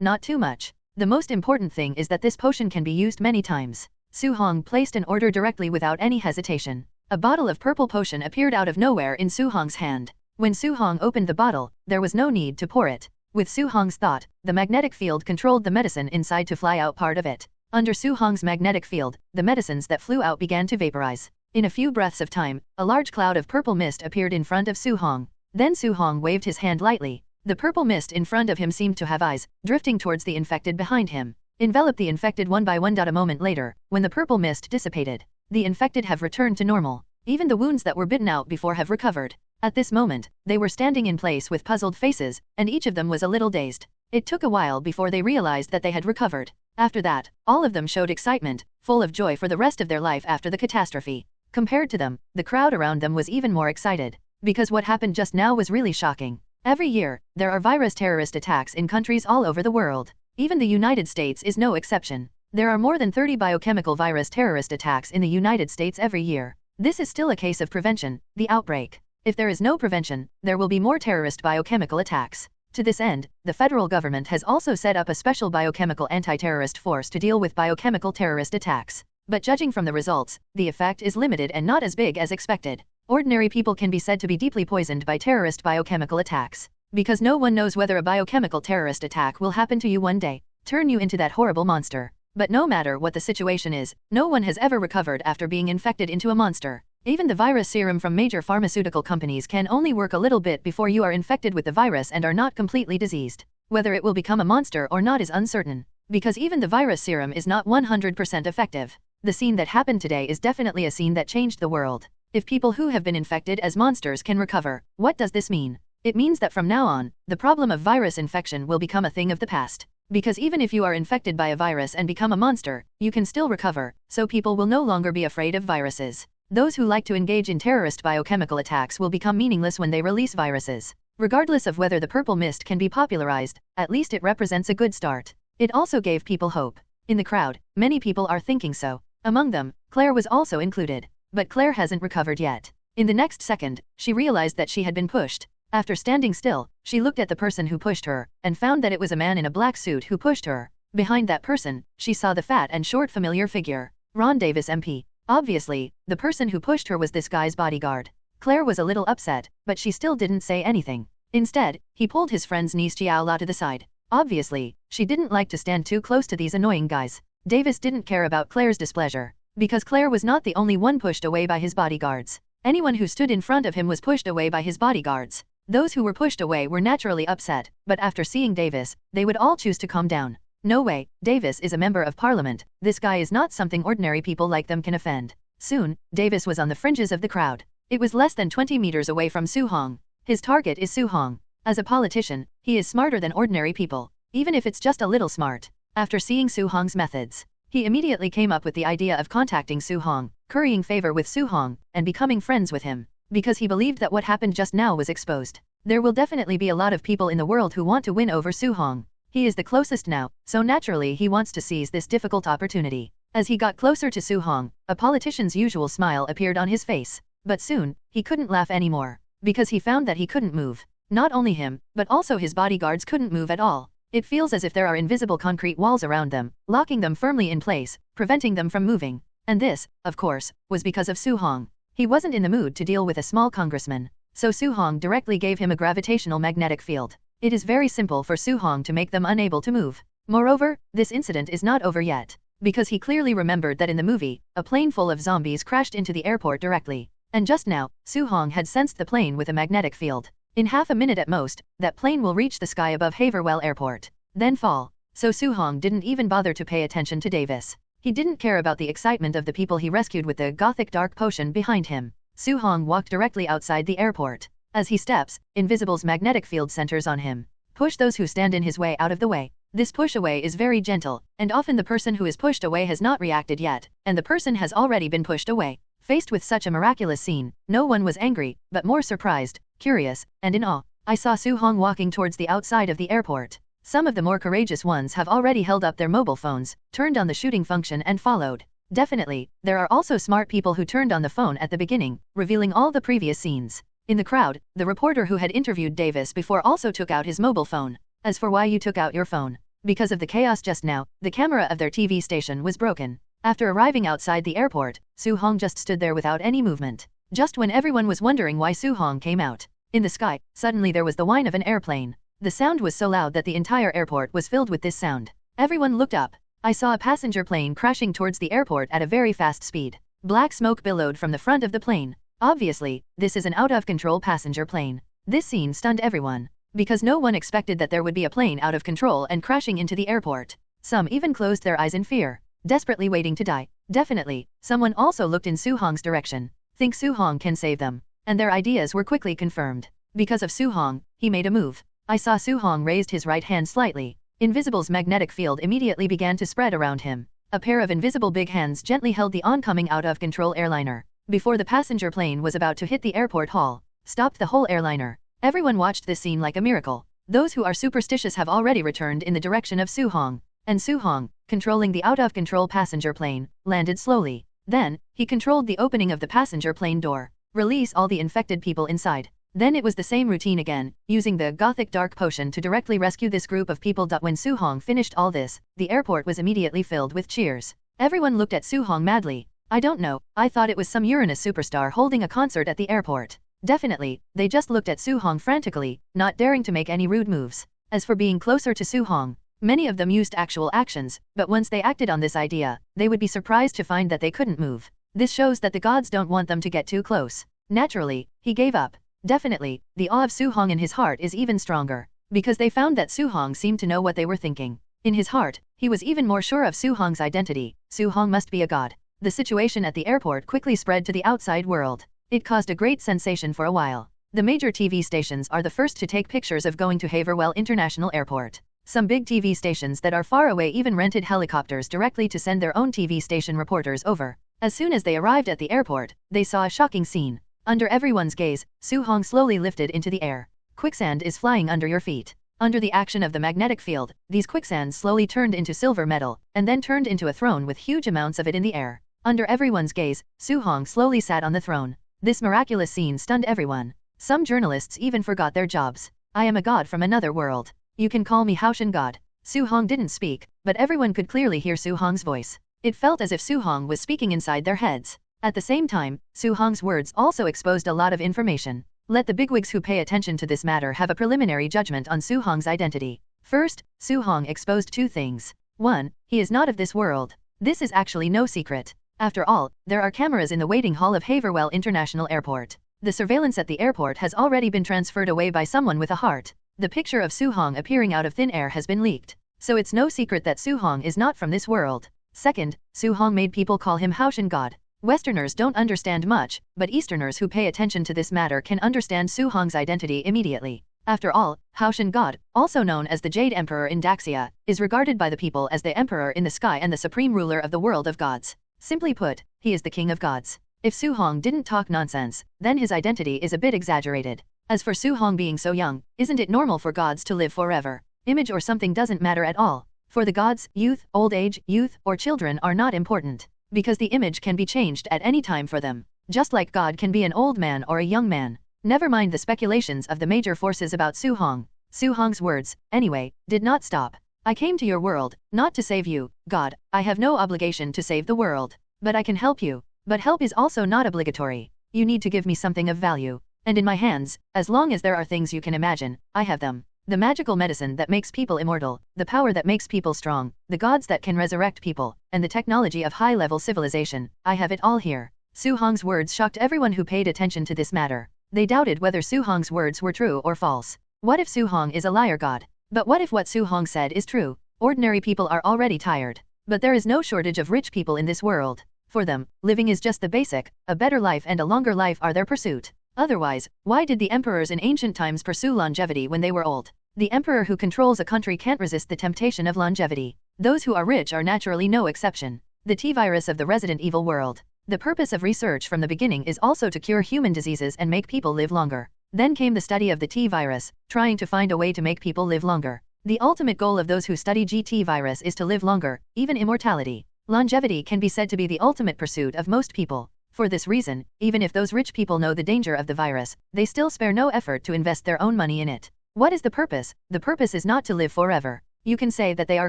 not too much. The most important thing is that this potion can be used many times. Su-hong placed an order directly without any hesitation. A bottle of purple potion appeared out of nowhere in Su-hong's hand. When Su-hong opened the bottle, there was no need to pour it. With Su-hong's thought, the magnetic field controlled the medicine inside to fly out part of it. Under Su-hong's magnetic field, the medicines that flew out began to vaporize. In a few breaths of time, a large cloud of purple mist appeared in front of Su-hong. Then Su-hong waved his hand lightly. The purple mist in front of him seemed to have eyes, drifting towards the infected behind him. Envelop the infected one by one. A moment later, when the purple mist dissipated, the infected have returned to normal. Even the wounds that were bitten out before have recovered. At this moment, they were standing in place with puzzled faces, and each of them was a little dazed. It took a while before they realized that they had recovered. After that, all of them showed excitement, full of joy for the rest of their life after the catastrophe. Compared to them, the crowd around them was even more excited. Because what happened just now was really shocking. Every year, there are virus terrorist attacks in countries all over the world. Even the United States is no exception. There are more than 30 biochemical virus terrorist attacks in the United States every year. This is still a case of prevention, the outbreak. If there is no prevention, there will be more terrorist biochemical attacks. To this end, the federal government has also set up a special biochemical anti-terrorist force to deal with biochemical terrorist attacks. But judging from the results, the effect is limited and not as big as expected. Ordinary people can be said to be deeply poisoned by terrorist biochemical attacks. Because no one knows whether a biochemical terrorist attack will happen to you one day, turn you into that horrible monster. But no matter what the situation is, no one has ever recovered after being infected into a monster. Even the virus serum from major pharmaceutical companies can only work a little bit before you are infected with the virus and are not completely diseased. Whether it will become a monster or not is uncertain. Because even the virus serum is not 100% effective. The scene that happened today is definitely a scene that changed the world. If people who have been infected as monsters can recover, what does this mean? It means that from now on, the problem of virus infection will become a thing of the past. Because even if you are infected by a virus and become a monster, you can still recover, so people will no longer be afraid of viruses. Those who like to engage in terrorist biochemical attacks will become meaningless when they release viruses. Regardless of whether the purple mist can be popularized, at least it represents a good start. It also gave people hope. In the crowd, many people are thinking so. Among them, Claire was also included. But Claire hasn't recovered yet. In the next second, she realized that she had been pushed. After standing still, she looked at the person who pushed her, and found that it was a man in a black suit who pushed her. Behind that person, she saw the fat and short familiar figure. Ron Davis MP. Obviously, the person who pushed her was this guy's bodyguard. Claire was a little upset, but she still didn't say anything. Instead, he pulled his friend's niece Xiao La to the side. Obviously, she didn't like to stand too close to these annoying guys. Davis didn't care about Claire's displeasure, because Claire was not the only one pushed away by his bodyguards. Anyone who stood in front of him was pushed away by his bodyguards. Those who were pushed away were naturally upset, but after seeing Davis, they would all choose to calm down. No way, Davis is a member of parliament, this guy is not something ordinary people like them can offend. Soon, Davis was on the fringes of the crowd. It was less than 20 meters away from Su Hong. His target is Su Hong. As a politician, he is smarter than ordinary people, even if it's just a little smart. After seeing Su Hong's methods, he immediately came up with the idea of contacting Su Hong, currying favor with Su Hong, and becoming friends with him, because he believed that what happened just now was exposed. There will definitely be a lot of people in the world who want to win over Su Hong. He is the closest now, so naturally he wants to seize this difficult opportunity. As he got closer to Su Hong, a politician's usual smile appeared on his face. But soon, he couldn't laugh anymore, because he found that he couldn't move. Not only him, but also his bodyguards couldn't move at all. It feels as if there are invisible concrete walls around them, locking them firmly in place, preventing them from moving. And this, of course, was because of Su Hong. He wasn't in the mood to deal with a small congressman, so Su Hong directly gave him a gravitational magnetic field. It is very simple for Su Hong to make them unable to move. Moreover, this incident is not over yet, because he clearly remembered that in the movie, a plane full of zombies crashed into the airport directly. And just now, Su Hong had sensed the plane with a magnetic field. In half a minute at most, that plane will reach the sky above Haverwell Airport, then fall. So Su Hong didn't even bother to pay attention to Davis. He didn't care about the excitement of the people he rescued with the gothic dark potion behind him. Su Hong walked directly outside the airport. As he steps, Invisible's magnetic field centers on him. Push those who stand in his way out of the way. This push away is very gentle, and often the person who is pushed away has not reacted yet, and the person has already been pushed away. Faced with such a miraculous scene, no one was angry, but more surprised, curious, and in awe. I saw Su Hong walking towards the outside of the airport. Some of the more courageous ones have already held up their mobile phones, turned on the shooting function and followed. Definitely, there are also smart people who turned on the phone at the beginning, revealing all the previous scenes. In the crowd, the reporter who had interviewed Davis before also took out his mobile phone. As for why you took out your phone? Because of the chaos just now, the camera of their TV station was broken. After arriving outside the airport, Su Hong just stood there without any movement. Just when everyone was wondering why Su Hong came out. In the sky, suddenly there was the whine of an airplane. The sound was so loud that the entire airport was filled with this sound. Everyone looked up. I saw a passenger plane crashing towards the airport at a very fast speed. Black smoke billowed from the front of the plane. Obviously, this is an out-of-control passenger plane. This scene stunned everyone, because no one expected that there would be a plane out of control and crashing into the airport. Some even closed their eyes in fear, desperately waiting to die. Definitely, someone also looked in Su Hong's direction. Think Su Hong can save them. And their ideas were quickly confirmed. Because of Su Hong, he made a move. I saw Su Hong raised his right hand slightly. Invisible's magnetic field immediately began to spread around him. A pair of invisible big hands gently held the oncoming out-of-control airliner. Before the passenger plane was about to hit the airport hall, stopped the whole airliner. Everyone watched this scene like a miracle. Those who are superstitious have already returned in the direction of Su Hong. And Su Hong, controlling the out-of-control passenger plane, landed slowly. Then, he controlled the opening of the passenger plane door. Release all the infected people inside. Then it was the same routine again, using the gothic dark potion to directly rescue this group of people. When Su Hong finished all this, the airport was immediately filled with cheers. Everyone looked at Su Hong madly. I don't know, I thought it was some Uranus superstar holding a concert at the airport. Definitely, they just looked at Su Hong frantically, not daring to make any rude moves. As for being closer to Su Hong, many of them used actual actions, but once they acted on this idea, they would be surprised to find that they couldn't move. This shows that the gods don't want them to get too close. Naturally, he gave up. Definitely, the awe of Su Hong in his heart is even stronger, because they found that Su Hong seemed to know what they were thinking. In his heart, he was even more sure of Su Hong's identity. Su Hong must be a god. The situation at the airport quickly spread to the outside world. It caused a great sensation for a while. The major TV stations are the first to take pictures of going to Haverwell International Airport. Some big TV stations that are far away even rented helicopters directly to send their own TV station reporters over. As soon as they arrived at the airport, they saw a shocking scene. Under everyone's gaze, Su Hong slowly lifted into the air. Quicksand is flying under your feet. Under the action of the magnetic field, these quicksands slowly turned into silver metal, and then turned into a throne with huge amounts of it in the air. Under everyone's gaze, Su Hong slowly sat on the throne. This miraculous scene stunned everyone. Some journalists even forgot their jobs. I am a god from another world. You can call me Haoshan God. Su Hong didn't speak, but everyone could clearly hear Su Hong's voice. It felt as if Su Hong was speaking inside their heads. At the same time, Su Hong's words also exposed a lot of information. Let the bigwigs who pay attention to this matter have a preliminary judgment on Su Hong's identity. First, Su Hong exposed two things. 1. He is not of this world. This is actually no secret. After all, there are cameras in the waiting hall of Haverwell International Airport. The surveillance at the airport has already been transferred away by someone with a heart. The picture of Su Hong appearing out of thin air has been leaked. So it's no secret that Su Hong is not from this world. Second, Su Hong made people call him Haoshan God. Westerners don't understand much, but Easterners who pay attention to this matter can understand Su Hong's identity immediately. After all, Haoshan God, also known as the Jade Emperor in Daxia, is regarded by the people as the Emperor in the sky and the supreme ruler of the world of gods. Simply put, he is the king of gods. If Su Hong didn't talk nonsense, then his identity is a bit exaggerated. As for Su Hong being so young, isn't it normal for gods to live forever? Image or something doesn't matter at all. For the gods, youth, old age, youth, or children are not important, because the image can be changed at any time for them. Just like God can be an old man or a young man. Never mind the speculations of the major forces about Su Hong. Su Hong's words, anyway, did not stop. I came to your world, not to save you, God. I have no obligation to save the world. But I can help you. But help is also not obligatory. You need to give me something of value. And in my hands, as long as there are things you can imagine, I have them. The magical medicine that makes people immortal, the power that makes people strong, the gods that can resurrect people, and the technology of high-level civilization, I have it all here. Su Hong's words shocked everyone who paid attention to this matter. They doubted whether Su Hong's words were true or false. What if Su Hong is a liar god? But what if what Su Hong said is true? Ordinary people are already tired. But there is no shortage of rich people in this world. For them, living is just the basic, a better life and a longer life are their pursuit. Otherwise, why did the emperors in ancient times pursue longevity when they were old? The emperor who controls a country can't resist the temptation of longevity. Those who are rich are naturally no exception. The T-virus of the Resident Evil world. The purpose of research from the beginning is also to cure human diseases and make people live longer. Then came the study of the T-virus, trying to find a way to make people live longer. The ultimate goal of those who study GT-virus is to live longer, even immortality. Longevity can be said to be the ultimate pursuit of most people. For this reason, even if those rich people know the danger of the virus, they still spare no effort to invest their own money in it. What is the purpose? The purpose is not to live forever. You can say that they are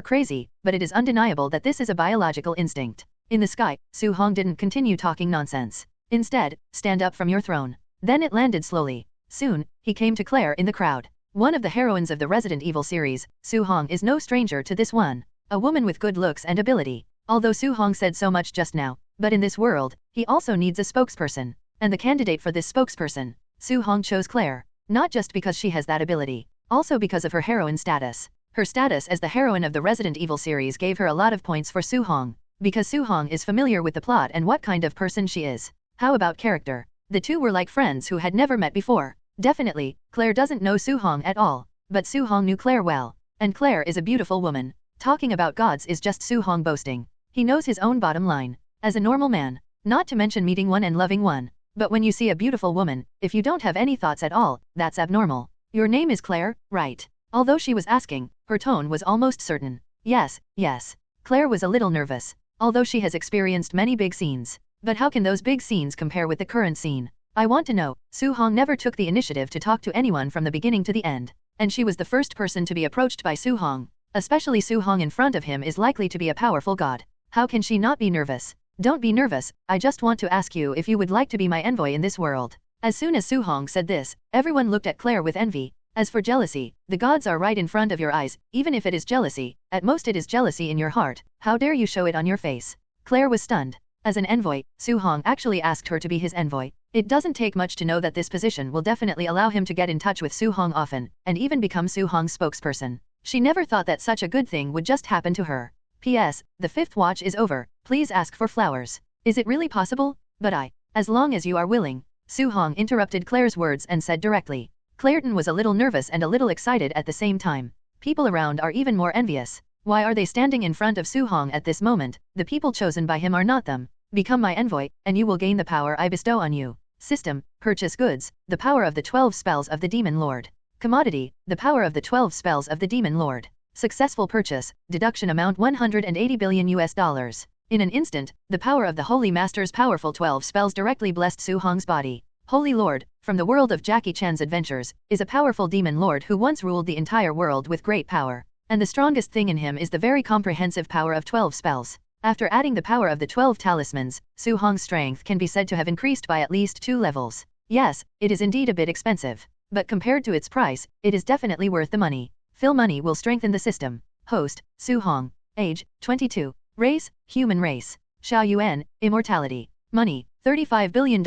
crazy, but it is undeniable that this is a biological instinct. In the sky, Su Hong didn't continue talking nonsense. Instead, stand up from your throne. Then it landed slowly. Soon, he came to Claire in the crowd. One of the heroines of the Resident Evil series, Su Hong is no stranger to this one. A woman with good looks and ability. Although Su Hong said so much just now, but in this world, he also needs a spokesperson. And the candidate for this spokesperson, Su Hong chose Claire. Not just because she has that ability, also because of her heroine status. Her status as the heroine of the Resident Evil series gave her a lot of points for Su Hong. Because Su Hong is familiar with the plot and what kind of person she is. How about character? The two were like friends who had never met before. Definitely, Claire doesn't know Su Hong at all. But Su Hong knew Claire well. And Claire is a beautiful woman. Talking about gods is just Su Hong boasting. He knows his own bottom line. As a normal man. Not to mention meeting one and loving one. But when you see a beautiful woman, if you don't have any thoughts at all, that's abnormal. Your name is Claire, right? Although she was asking, her tone was almost certain. Yes, yes. Claire was a little nervous. Although she has experienced many big scenes. But how can those big scenes compare with the current scene? I want to know. Su Hong never took the initiative to talk to anyone from the beginning to the end. And she was the first person to be approached by Su Hong. Especially Su Hong in front of him is likely to be a powerful god. How can she not be nervous? Don't be nervous, I just want to ask you if you would like to be my envoy in this world. As soon as Su Hong said this, everyone looked at Claire with envy. As for jealousy, the gods are right in front of your eyes, even if it is jealousy, at most it is jealousy in your heart, how dare you show it on your face? Claire was stunned. As an envoy, Su Hong actually asked her to be his envoy. It doesn't take much to know that this position will definitely allow him to get in touch with Su Hong often, and even become Su Hong's spokesperson. She never thought that such a good thing would just happen to her. P.S. The fifth watch is over, please ask for flowers. Is it really possible? But as long as you are willing. Su Hong interrupted Claire's words and said directly. Clairton was a little nervous and a little excited at the same time. People around are even more envious. Why are they standing in front of Su Hong at this moment? The people chosen by him are not them. Become my envoy, and you will gain the power I bestow on you. System, purchase goods, the power of the 12 spells of the Demon Lord. Commodity, the power of the 12 spells of the Demon Lord. Successful purchase, deduction amount $180 billion US. In an instant, the power of the Holy Master's powerful 12 spells directly blessed Su Hong's body. Holy Lord, from the world of Jackie Chan's adventures, is a powerful demon lord who once ruled the entire world with great power. And the strongest thing in him is the very comprehensive power of 12 spells. After adding the power of the 12 talismans, Su Hong's strength can be said to have increased by at least 2 levels. Yes, it is indeed a bit expensive. But compared to its price, it is definitely worth the money. Phil Money will strengthen the system. Host, Su Hong. Age, 22. Race, human race. Xiao Yuan, immortality. Money, $35 billion.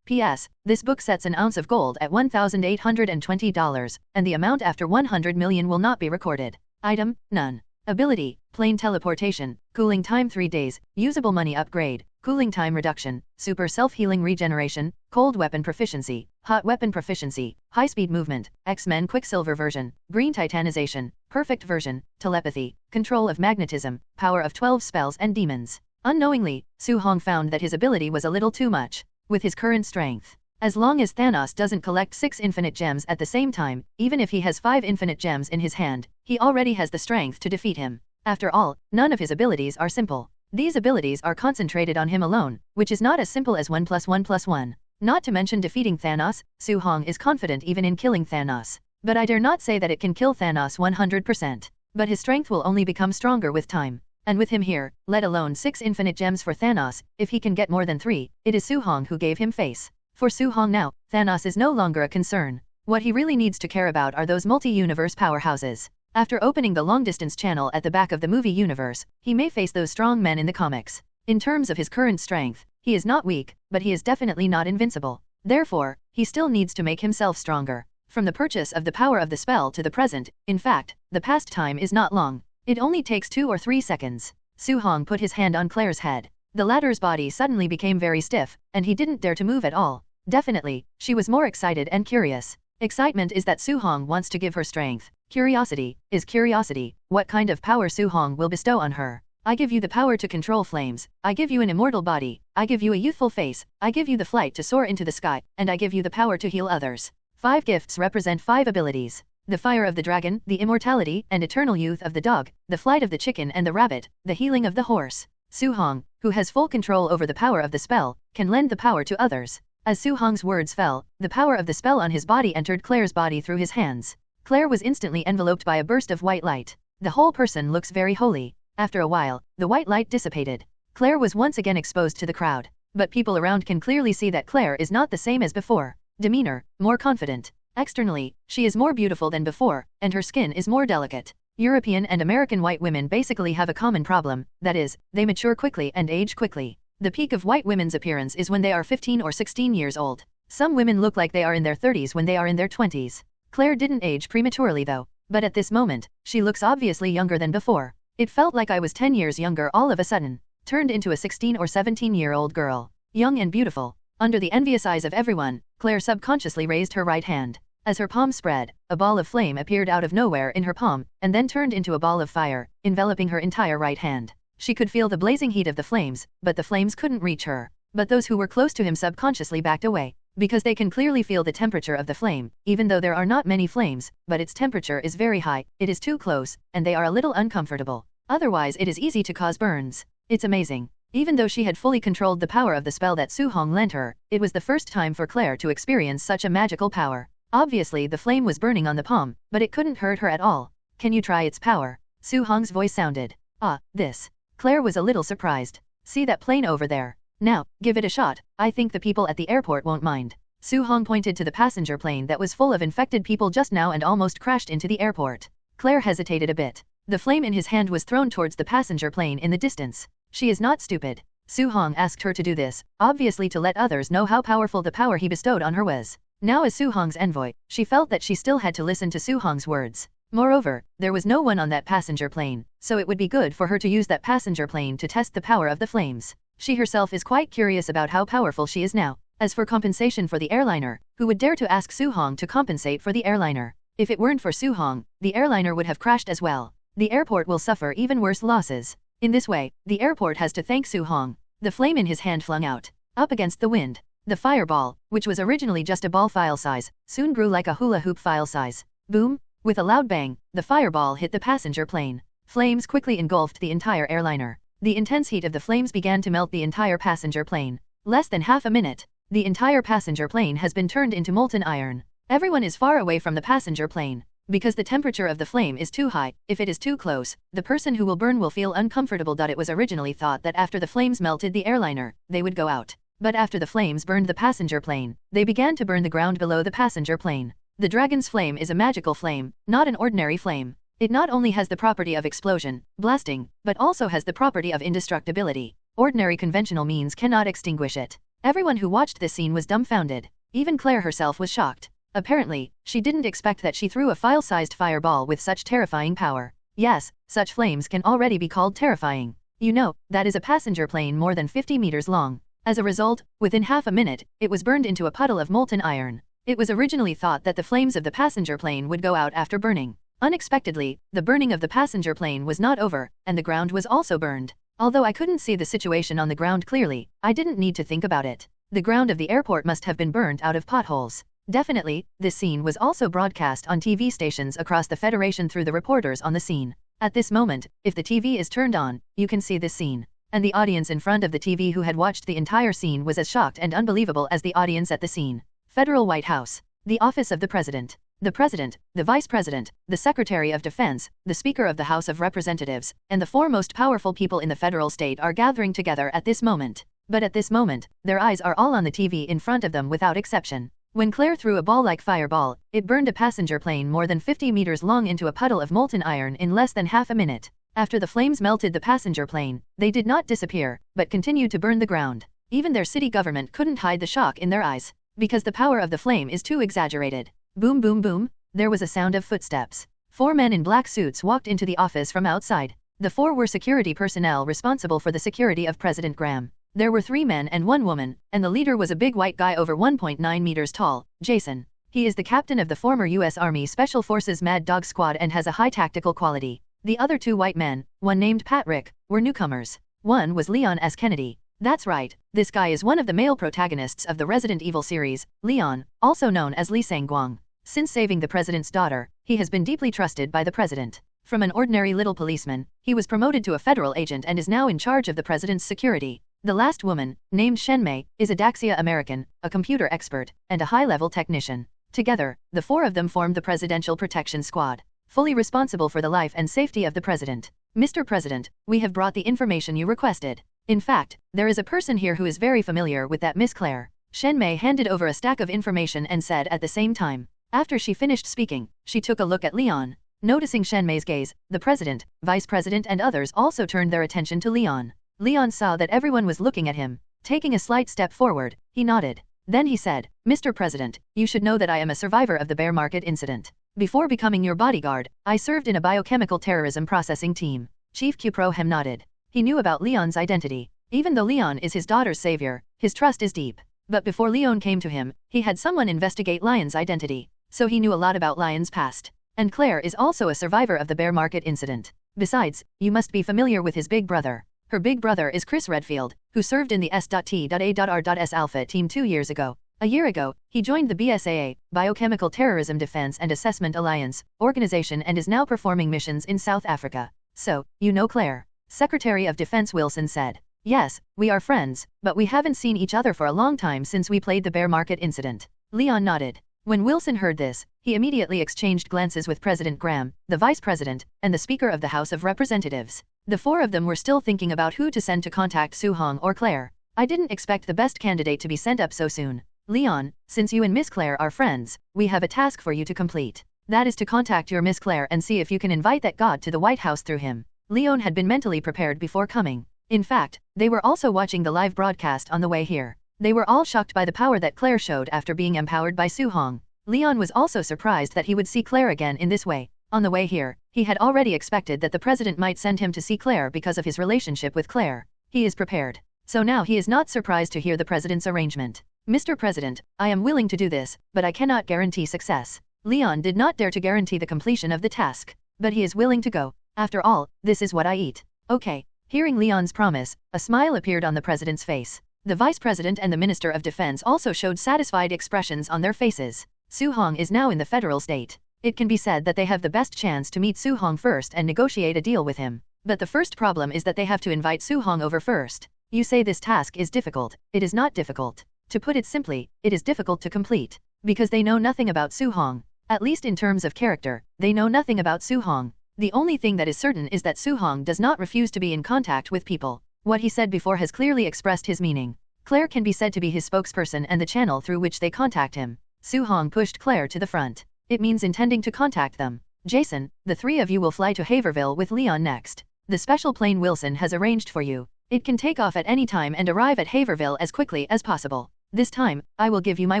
P.S. This book sets an ounce of gold at $1,820, and the amount after 100 million will not be recorded. Item, none. Ability, plain teleportation, cooling time 3 days, usable money upgrade, cooling time reduction, super self-healing regeneration, cold weapon proficiency, hot weapon proficiency, high-speed movement, X-Men Quicksilver version, green titanization, perfect version, telepathy, control of magnetism, power of 12 spells and demons. Unknowingly, Su Hong found that his ability was a little too much. With his current strength, as long as Thanos doesn't collect 6 infinite gems at the same time, even if he has 5 infinite gems in his hand, he already has the strength to defeat him. After all, none of his abilities are simple. These abilities are concentrated on him alone, which is not as simple as 1 + 1 + 1. Not to mention defeating Thanos, Su Hong is confident even in killing Thanos. But I dare not say that it can kill Thanos 100%. But his strength will only become stronger with time. And with him here, let alone 6 infinite gems for Thanos, if he can get more than 3, it is Su Hong who gave him face. For Su Hong now, Thanos is no longer a concern. What he really needs to care about are those multi-universe powerhouses. After opening the long-distance channel at the back of the movie universe, he may face those strong men in the comics. In terms of his current strength, he is not weak, but he is definitely not invincible. Therefore, he still needs to make himself stronger. From the purchase of the power of the spell to the present, in fact, the past time is not long. It only takes 2 or 3 seconds. Su Hong put his hand on Claire's head. The latter's body suddenly became very stiff, and he didn't dare to move at all. Definitely, she was more excited and curious. Excitement is that Su Hong wants to give her strength. Curiosity is curiosity. What kind of power Su Hong will bestow on her? I give you the power to control flames. I give you an immortal body. I give you a youthful face. I give you the flight to soar into the sky, and I give you the power to heal others. 5 gifts represent 5 abilities. The fire of the dragon, the immortality and eternal youth of the dog, the flight of the chicken and the rabbit, the healing of the horse. Su Hong, who has full control over the power of the spell, can lend the power to others. As Su Hong's words fell, the power of the spell on his body entered Claire's body through his hands. Claire was instantly enveloped by a burst of white light. The whole person looks very holy. After a while, the white light dissipated. Claire was once again exposed to the crowd. But people around can clearly see that Claire is not the same as before. Demeanor, more confident. Externally, she is more beautiful than before, and her skin is more delicate. European and American white women basically have a common problem, that is, they mature quickly and age quickly. The peak of white women's appearance is when they are 15 or 16 years old. Some women look like they are in their 30s when they are in their 20s. Claire didn't age prematurely though, but at this moment, she looks obviously younger than before. It felt like I was 10 years younger all of a sudden, turned into a 16 or 17-year-old girl, young and beautiful. Under the envious eyes of everyone, Claire subconsciously raised her right hand. As her palm spread, a ball of flame appeared out of nowhere in her palm, and then turned into a ball of fire, enveloping her entire right hand. She could feel the blazing heat of the flames, but the flames couldn't reach her. But those who were close to him subconsciously backed away, because they can clearly feel the temperature of the flame, even though there are not many flames, but its temperature is very high, it is too close, and they are a little uncomfortable. Otherwise it is easy to cause burns. It's amazing. Even though she had fully controlled the power of the spell that Su Hong lent her, it was the first time for Claire to experience such a magical power. Obviously the flame was burning on the palm, but it couldn't hurt her at all. Can you try its power? Su Hong's voice sounded. Ah, this. Claire was a little surprised. See that plane over there? Now, give it a shot. I think the people at the airport won't mind. Su Hong pointed to the passenger plane that was full of infected people just now and almost crashed into the airport. Claire hesitated a bit. The flame in his hand was thrown towards the passenger plane in the distance. She is not stupid. Su Hong asked her to do this, obviously to let others know how powerful the power he bestowed on her was. Now as Su Hong's envoy, she felt that she still had to listen to Su Hong's words. Moreover, there was no one on that passenger plane, so it would be good for her to use that passenger plane to test the power of the flames. She herself is quite curious about how powerful she is now. As for compensation for the airliner, who would dare to ask Su Hong to compensate for the airliner? If it weren't for Su Hong, the airliner would have crashed as well. The airport will suffer even worse losses. In this way, the airport has to thank Su Hong. The flame in his hand flung out, up against the wind. The fireball, which was originally just a ball file size, soon grew like a hula hoop file size. Boom! With a loud bang, the fireball hit the passenger plane. Flames quickly engulfed the entire airliner. The intense heat of the flames began to melt the entire passenger plane. Less than half a minute, the entire passenger plane has been turned into molten iron. Everyone is far away from the passenger plane. because the temperature of the flame is too high. If it is too close, the person who will burn will feel uncomfortable. It was originally thought that after the flames melted the airliner, they would go out. But after the flames burned the passenger plane, they began to burn the ground below the passenger plane. The dragon's flame is a magical flame, not an ordinary flame. It not only has the property of explosion, blasting, but also has the property of indestructibility. Ordinary conventional means cannot extinguish it. Everyone who watched this scene was dumbfounded. Even Claire herself was shocked. Apparently, she didn't expect that she threw a file-sized fireball with such terrifying power. Yes, such flames can already be called terrifying. You know, that is a passenger plane more than 50 meters long. As a result, within half a minute, it was burned into a puddle of molten iron. It was originally thought that the flames of the passenger plane would go out after burning. Unexpectedly, the burning of the passenger plane was not over, and the ground was also burned. Although I couldn't see the situation on the ground clearly, I didn't need to think about it. The ground of the airport must have been burned out of potholes. Definitely, this scene was also broadcast on TV stations across the Federation through the reporters on the scene. At this moment, if the TV is turned on, you can see this scene. And the audience in front of the TV who had watched the entire scene was as shocked and unbelievable as the audience at the scene. Federal White House. The Office of the President. The President, the Vice President, the Secretary of Defense, the Speaker of the House of Representatives, and the four most powerful people in the federal state are gathering together at this moment. But at this moment, their eyes are all on the TV in front of them without exception. When Claire threw a ball-like fireball, it burned a passenger plane more than 50 meters long into a puddle of molten iron in less than half a minute. After the flames melted the passenger plane, they did not disappear, but continued to burn the ground. Even their city government couldn't hide the shock in their eyes, because the power of the flame is too exaggerated. Boom boom boom, there was a sound of footsteps. 4 men in black suits walked into the office from outside. The 4 were security personnel responsible for the security of President Graham. There were 3 men and 1 woman, and the leader was a big white guy over 1.9 meters tall, Jason. He is the captain of the former U.S. Army Special Forces Mad Dog Squad and has a high tactical quality. The other 2 white men, one named Patrick, were newcomers. One was Leon S. Kennedy. That's right, this guy is one of the male protagonists of the Resident Evil series, Leon, also known as Lee Sang-guang. Since saving the president's daughter, he has been deeply trusted by the president. From an ordinary little policeman, he was promoted to a federal agent and is now in charge of the president's security. The last woman, named Shenmei, is a Daxia American, a computer expert, and a high-level technician. Together, the 4 of them formed the Presidential Protection Squad, fully responsible for the life and safety of the president. Mr. President, we have brought the information you requested. In fact, there is a person here who is very familiar with that Miss Claire. Shenmei handed over a stack of information and said at the same time. After she finished speaking, she took a look at Leon. Noticing Shenmei's gaze, the president, vice president and others also turned their attention to Leon. Leon saw that everyone was looking at him. Taking a slight step forward, he nodded. Then he said, Mr. President, you should know that I am a survivor of the bear market incident. Before becoming your bodyguard, I served in a biochemical terrorism processing team. Chief Kuprohem nodded. He knew about Leon's identity. Even though Leon is his daughter's savior, his trust is deep. But before Leon came to him, he had someone investigate Lion's identity. So he knew a lot about Lion's past. And Claire is also a survivor of the bear market incident. Besides, you must be familiar with his big brother. Her big brother is Chris Redfield, who served in the S.T.A.R.S Alpha team 2 years ago. A year ago, he joined the BSAA, Biochemical Terrorism Defense and Assessment Alliance, organization and is now performing missions in South Africa. So, you know Claire? Secretary of Defense Wilson said. Yes, we are friends, but we haven't seen each other for a long time since we played the bear market incident. Leon nodded. When Wilson heard this, he immediately exchanged glances with President Graham, the Vice President, and the Speaker of the House of Representatives. The 4 of them were still thinking about who to send to contact Su-hong or Claire. I didn't expect the best candidate to be sent up so soon. Leon, since you and Miss Claire are friends, we have a task for you to complete. That is to contact your Miss Claire and see if you can invite that god to the White House through him. Leon had been mentally prepared before coming. In fact, they were also watching the live broadcast on the way here. They were all shocked by the power that Claire showed after being empowered by Su-hong. Leon was also surprised that he would see Claire again in this way. On the way here, he had already expected that the president might send him to see Claire because of his relationship with Claire. He is prepared. So now he is not surprised to hear the president's arrangement. Mr. President, I am willing to do this, but I cannot guarantee success. Leon did not dare to guarantee the completion of the task. But he is willing to go. After all, this is what I eat. Okay. Hearing Leon's promise, a smile appeared on the president's face. The vice president and the minister of defense also showed satisfied expressions on their faces. Su-hong is now in the federal state. It can be said that they have the best chance to meet Su-hong first and negotiate a deal with him. But the first problem is that they have to invite Su-hong over first. You say this task is difficult. It is not difficult. To put it simply, it is difficult to complete. Because they know nothing about Su-hong. At least in terms of character, they know nothing about Su-hong. The only thing that is certain is that Su-hong does not refuse to be in contact with people. What he said before has clearly expressed his meaning. Claire can be said to be his spokesperson and the channel through which they contact him. Su-hong pushed Claire to the front. It means intending to contact them. Jason, the three of you will fly to Haverville with Leon next. The special plane Wilson has arranged for you. It can take off at any time and arrive at Haverville as quickly as possible. This time, I will give you my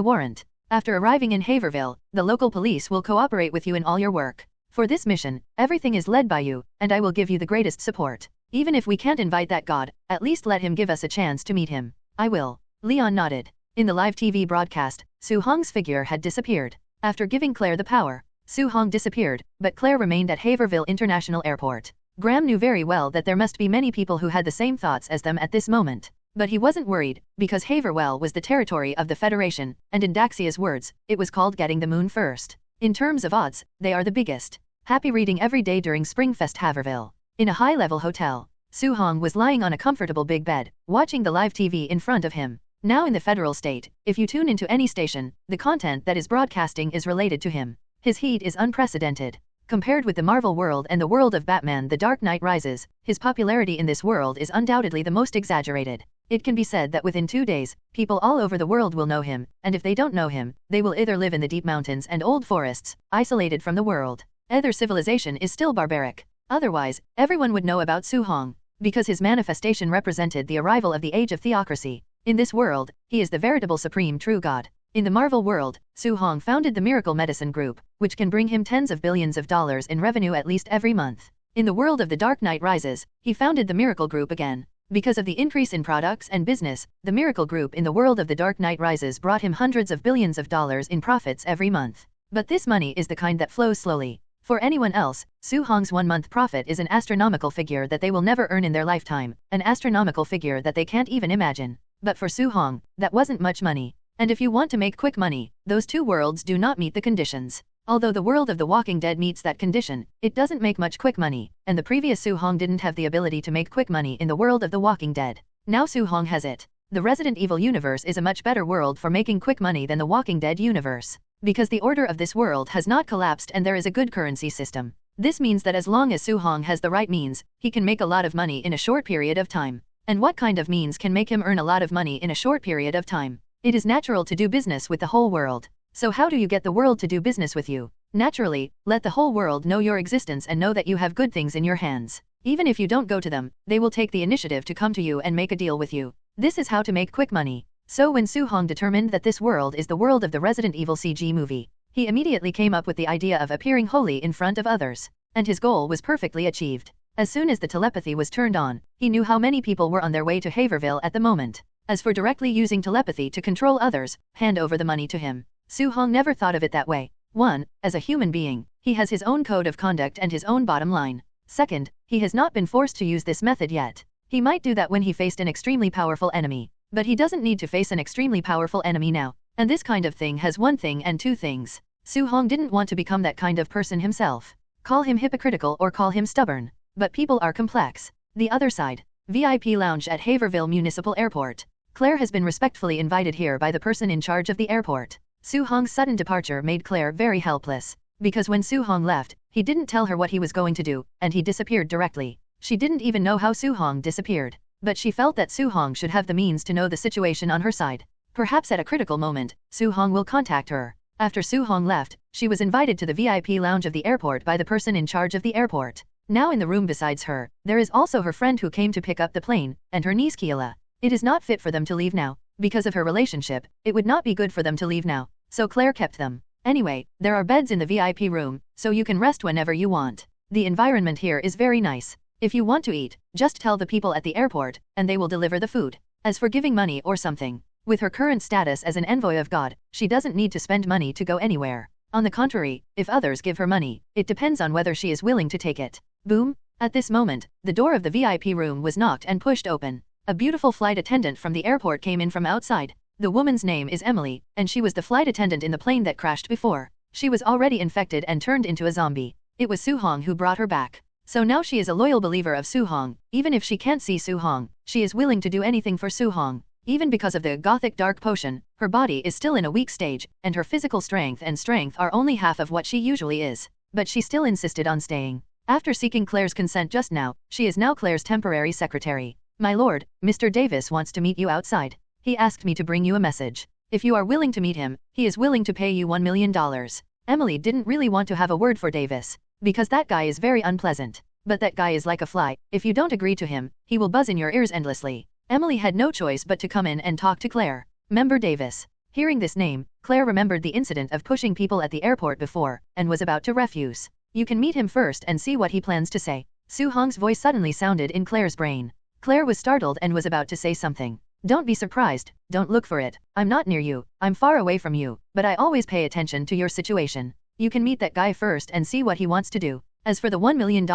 warrant. After arriving in Haverville, the local police will cooperate with you in all your work. For this mission, everything is led by you, and I will give you the greatest support. Even if we can't invite that god, at least let him give us a chance to meet him. I will. Leon nodded. In the live TV broadcast, Su-hong's figure had disappeared. After giving Claire the power, Su-hong disappeared, but Claire remained at Haverville International Airport. Graham knew very well that there must be many people who had the same thoughts as them at this moment. But he wasn't worried, because Haverville was the territory of the Federation, and in Daxia's words, it was called getting the moon first. In terms of odds, they are the biggest. Happy reading every day during Springfest Haverville. In a high-level hotel, Su-hong was lying on a comfortable big bed, watching the live TV in front of him. Now in the federal state, if you tune into any station, the content that is broadcasting is related to him. His heat is unprecedented. Compared with the Marvel world and the world of Batman The Dark Knight Rises, his popularity in this world is undoubtedly the most exaggerated. It can be said that within 2 days, people all over the world will know him, and if they don't know him, they will either live in the deep mountains and old forests, isolated from the world. Either civilization is still barbaric. Otherwise, everyone would know about Su-hong, because his manifestation represented the arrival of the age of theocracy. In this world, he is the veritable supreme true god. In the Marvel world, Su-hong founded the Miracle Medicine Group, which can bring him tens of billions of dollars in revenue at least every month. In the world of The Dark Knight Rises, he founded the Miracle Group again. Because of the increase in products and business, the Miracle Group in the world of The Dark Knight Rises brought him hundreds of billions of dollars in profits every month. But this money is the kind that flows slowly. For anyone else, Su-hong's 1-month profit is an astronomical figure that they will never earn in their lifetime, an astronomical figure that they can't even imagine. But for Su-hong, that wasn't much money. And if you want to make quick money, those two worlds do not meet the conditions. Although the world of The Walking Dead meets that condition, it doesn't make much quick money, and the previous Su-hong didn't have the ability to make quick money in the world of The Walking Dead. Now Su-hong has it. The Resident Evil universe is a much better world for making quick money than The Walking Dead universe. Because the order of this world has not collapsed and there is a good currency system. This means that as long as Su-hong has the right means, he can make a lot of money in a short period of time. And what kind of means can make him earn a lot of money in a short period of time? It is natural to do business with the whole world. So how do you get the world to do business with you? Naturally, let the whole world know your existence and know that you have good things in your hands. Even if you don't go to them, they will take the initiative to come to you and make a deal with you. This is how to make quick money. So when Su-hong determined that this world is the world of the Resident Evil CG movie, he immediately came up with the idea of appearing holy in front of others. And his goal was perfectly achieved. As soon as the telepathy was turned on, he knew how many people were on their way to Haverville at the moment. As for directly using telepathy to control others, hand over the money to him. Su-hong never thought of it that way. 1. As a human being, he has his own code of conduct and his own bottom line. 2nd, he has not been forced to use this method yet. He might do that when he faced an extremely powerful enemy. But he doesn't need to face an extremely powerful enemy now. And this kind of thing has one thing and two things. Su-hong didn't want to become that kind of person himself. Call him hypocritical or call him stubborn. But people are complex. The other side. VIP lounge at Haverville Municipal Airport. Claire has been respectfully invited here by the person in charge of the airport. Su-hong's sudden departure made Claire very helpless. Because when Su-hong left, he didn't tell her what he was going to do, and he disappeared directly. She didn't even know how Su-hong disappeared. But she felt that Su-hong should have the means to know the situation on her side. Perhaps at a critical moment, Su-hong will contact her. After Su-hong left, she was invited to the VIP lounge of the airport by the person in charge of the airport. Now in the room besides her, there is also her friend who came to pick up the plane, and her niece Keila. It is not fit for them to leave now. Because of her relationship, it would not be good for them to leave now. So Claire kept them. Anyway, there are beds in the VIP room, so you can rest whenever you want. The environment here is very nice. If you want to eat, just tell the people at the airport, and they will deliver the food. As for giving money or something, with her current status as an envoy of God, she doesn't need to spend money to go anywhere. On the contrary, if others give her money, it depends on whether she is willing to take it. Boom! At this moment, the door of the VIP room was knocked and pushed open. A beautiful flight attendant from the airport came in from outside. The woman's name is Emily, and she was the flight attendant in the plane that crashed before. She was already infected and turned into a zombie. It was Su-hong who brought her back. So now she is a loyal believer of Su-hong. Even if she can't see Su-hong, she is willing to do anything for Su-hong. Even because of the gothic dark potion, her body is still in a weak stage, and her physical strength are only half of what she usually is. But she still insisted on staying. After seeking Claire's consent just now, she is now Claire's temporary secretary. My lord, Mr. Davis wants to meet you outside. He asked me to bring you a message. If you are willing to meet him, he is willing to pay you $1 million. Emily didn't really want to have a word for Davis, because that guy is very unpleasant. But that guy is like a fly. If you don't agree to him, he will buzz in your ears endlessly. Emily had no choice but to come in and talk to Claire. Member Davis. Hearing this name, Claire remembered the incident of pushing people at the airport before, and was about to refuse. You can meet him first and see what he plans to say. Su Hong's voice suddenly sounded in Claire's brain. Claire was startled and was about to say something. Don't be surprised, don't look for it. I'm not near you, I'm far away from you, but I always pay attention to your situation. You can meet that guy first and see what he wants to do. As for the $1 million,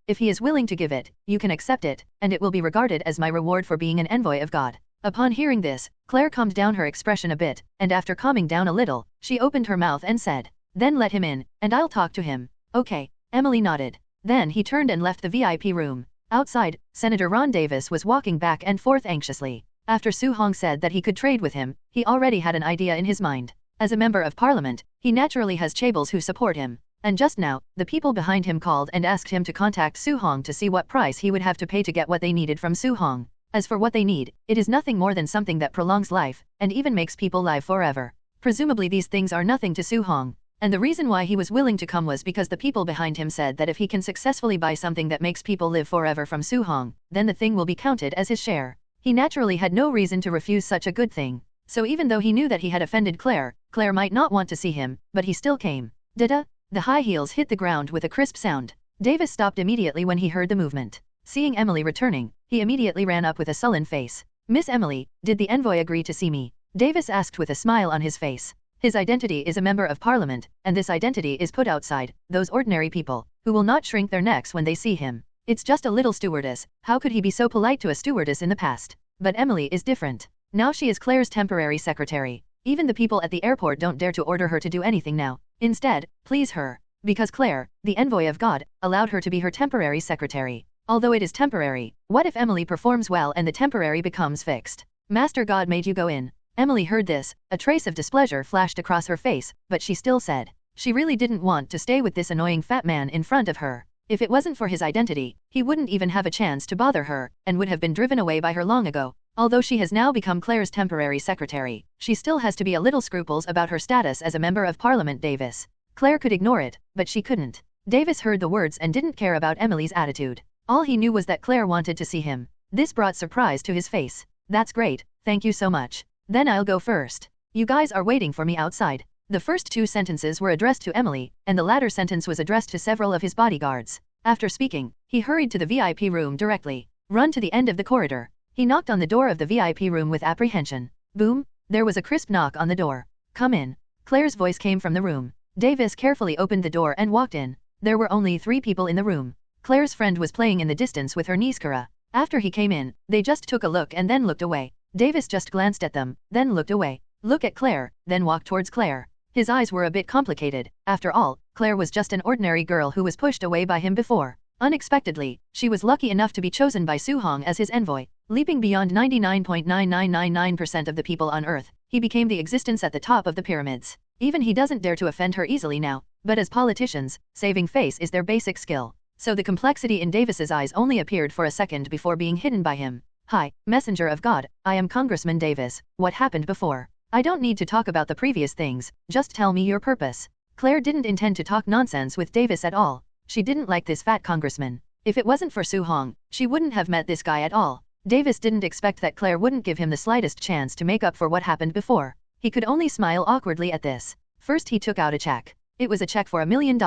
if he is willing to give it, you can accept it, and it will be regarded as my reward for being an envoy of God. Upon hearing this, Claire calmed down her expression a bit, and after calming down a little, she opened her mouth and said, "Then let him in, and I'll talk to him." "Okay." Emily nodded. Then he turned and left the VIP room. Outside, Senator Ron Davis was walking back and forth anxiously. After Su Hong said that he could trade with him, he already had an idea in his mind. As a member of parliament, he naturally has chaebols who support him. And just now, the people behind him called and asked him to contact Su Hong to see what price he would have to pay to get what they needed from Su Hong. As for what they need, it is nothing more than something that prolongs life, and even makes people live forever. Presumably these things are nothing to Su Hong. And the reason why he was willing to come was because the people behind him said that if he can successfully buy something that makes people live forever from Su Hong, then the thing will be counted as his share. He naturally had no reason to refuse such a good thing. So even though he knew that he had offended Claire might not want to see him, but he still came. Da-da! The high heels hit the ground with a crisp sound. Davis stopped immediately when he heard the movement. Seeing Emily returning, he immediately ran up with a sullen face. "Miss Emily, did the envoy agree to see me?" Davis asked with a smile on his face. His identity is a member of parliament, and this identity is put outside, those ordinary people, who will not shrink their necks when they see him. It's just a little stewardess, how could he be so polite to a stewardess in the past? But Emily is different. Now she is Claire's temporary secretary. Even the people at the airport don't dare to order her to do anything now. Instead, please her. Because Claire, the envoy of God, allowed her to be her temporary secretary. Although it is temporary, what if Emily performs well and the temporary becomes fixed? Master God made you go in. Emily heard this, a trace of displeasure flashed across her face, but she still said. She really didn't want to stay with this annoying fat man in front of her. If it wasn't for his identity, he wouldn't even have a chance to bother her, and would have been driven away by her long ago. Although she has now become Claire's temporary secretary, she still has to be a little scruples about her status as a member of parliament. Davis. Claire could ignore it, but she couldn't. Davis heard the words and didn't care about Emily's attitude. All he knew was that Claire wanted to see him. This brought surprise to his face. "That's great, thank you so much. Then I'll go first. You guys are waiting for me outside." The first two sentences were addressed to Emily, and the latter sentence was addressed to several of his bodyguards. After speaking, he hurried to the VIP room directly. Run to the end of the corridor. He knocked on the door of the VIP room with apprehension. Boom! There was a crisp knock on the door. "Come in." Claire's voice came from the room. Davis carefully opened the door and walked in. There were only 3 people in the room. Claire's friend was playing in the distance with her niece Kara. After he came in, they just took a look and then looked away. Davis just glanced at them, then looked away. Look at Claire, then walked towards Claire. His eyes were a bit complicated. After all, Claire was just an ordinary girl who was pushed away by him before. Unexpectedly, she was lucky enough to be chosen by Su Hong as his envoy. Leaping beyond 99.9999% of the people on Earth, he became the existence at the top of the pyramids. Even he doesn't dare to offend her easily now. But as politicians, saving face is their basic skill. So the complexity in Davis's eyes only appeared for a second before being hidden by him. "Hi, Messenger of God, I am Congressman Davis. What happened before? I don't need to talk about the previous things, just tell me your purpose." Claire didn't intend to talk nonsense with Davis at all. She didn't like this fat congressman. If it wasn't for Su Hong, she wouldn't have met this guy at all. Davis didn't expect that Claire wouldn't give him the slightest chance to make up for what happened before. He could only smile awkwardly at this. First he took out a check. It was a check for $1 million.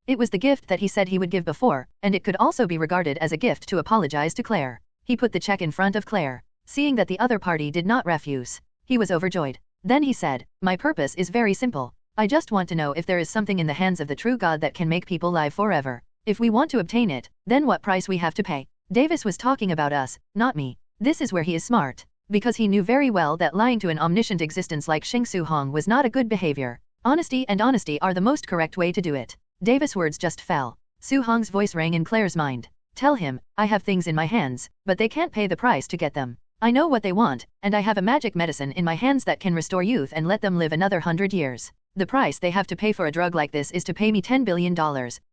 It was the gift that he said he would give before, and it could also be regarded as a gift to apologize to Claire. He put the check in front of Claire. Seeing that the other party did not refuse, he was overjoyed. Then he said, "My purpose is very simple. I just want to know if there is something in the hands of the true God that can make people live forever. If we want to obtain it, then what price we have to pay." Davis was talking about us, not me. This is where he is smart. Because he knew very well that lying to an omniscient existence like Xing Su Hong was not a good behavior. Honesty are the most correct way to do it. Davis' words just fell. Su Hong's voice rang in Claire's mind. "Tell him, I have things in my hands, but they can't pay the price to get them. I know what they want, and I have a magic medicine in my hands that can restore youth and let them live another 100 years. The price they have to pay for a drug like this is to pay me $10 billion,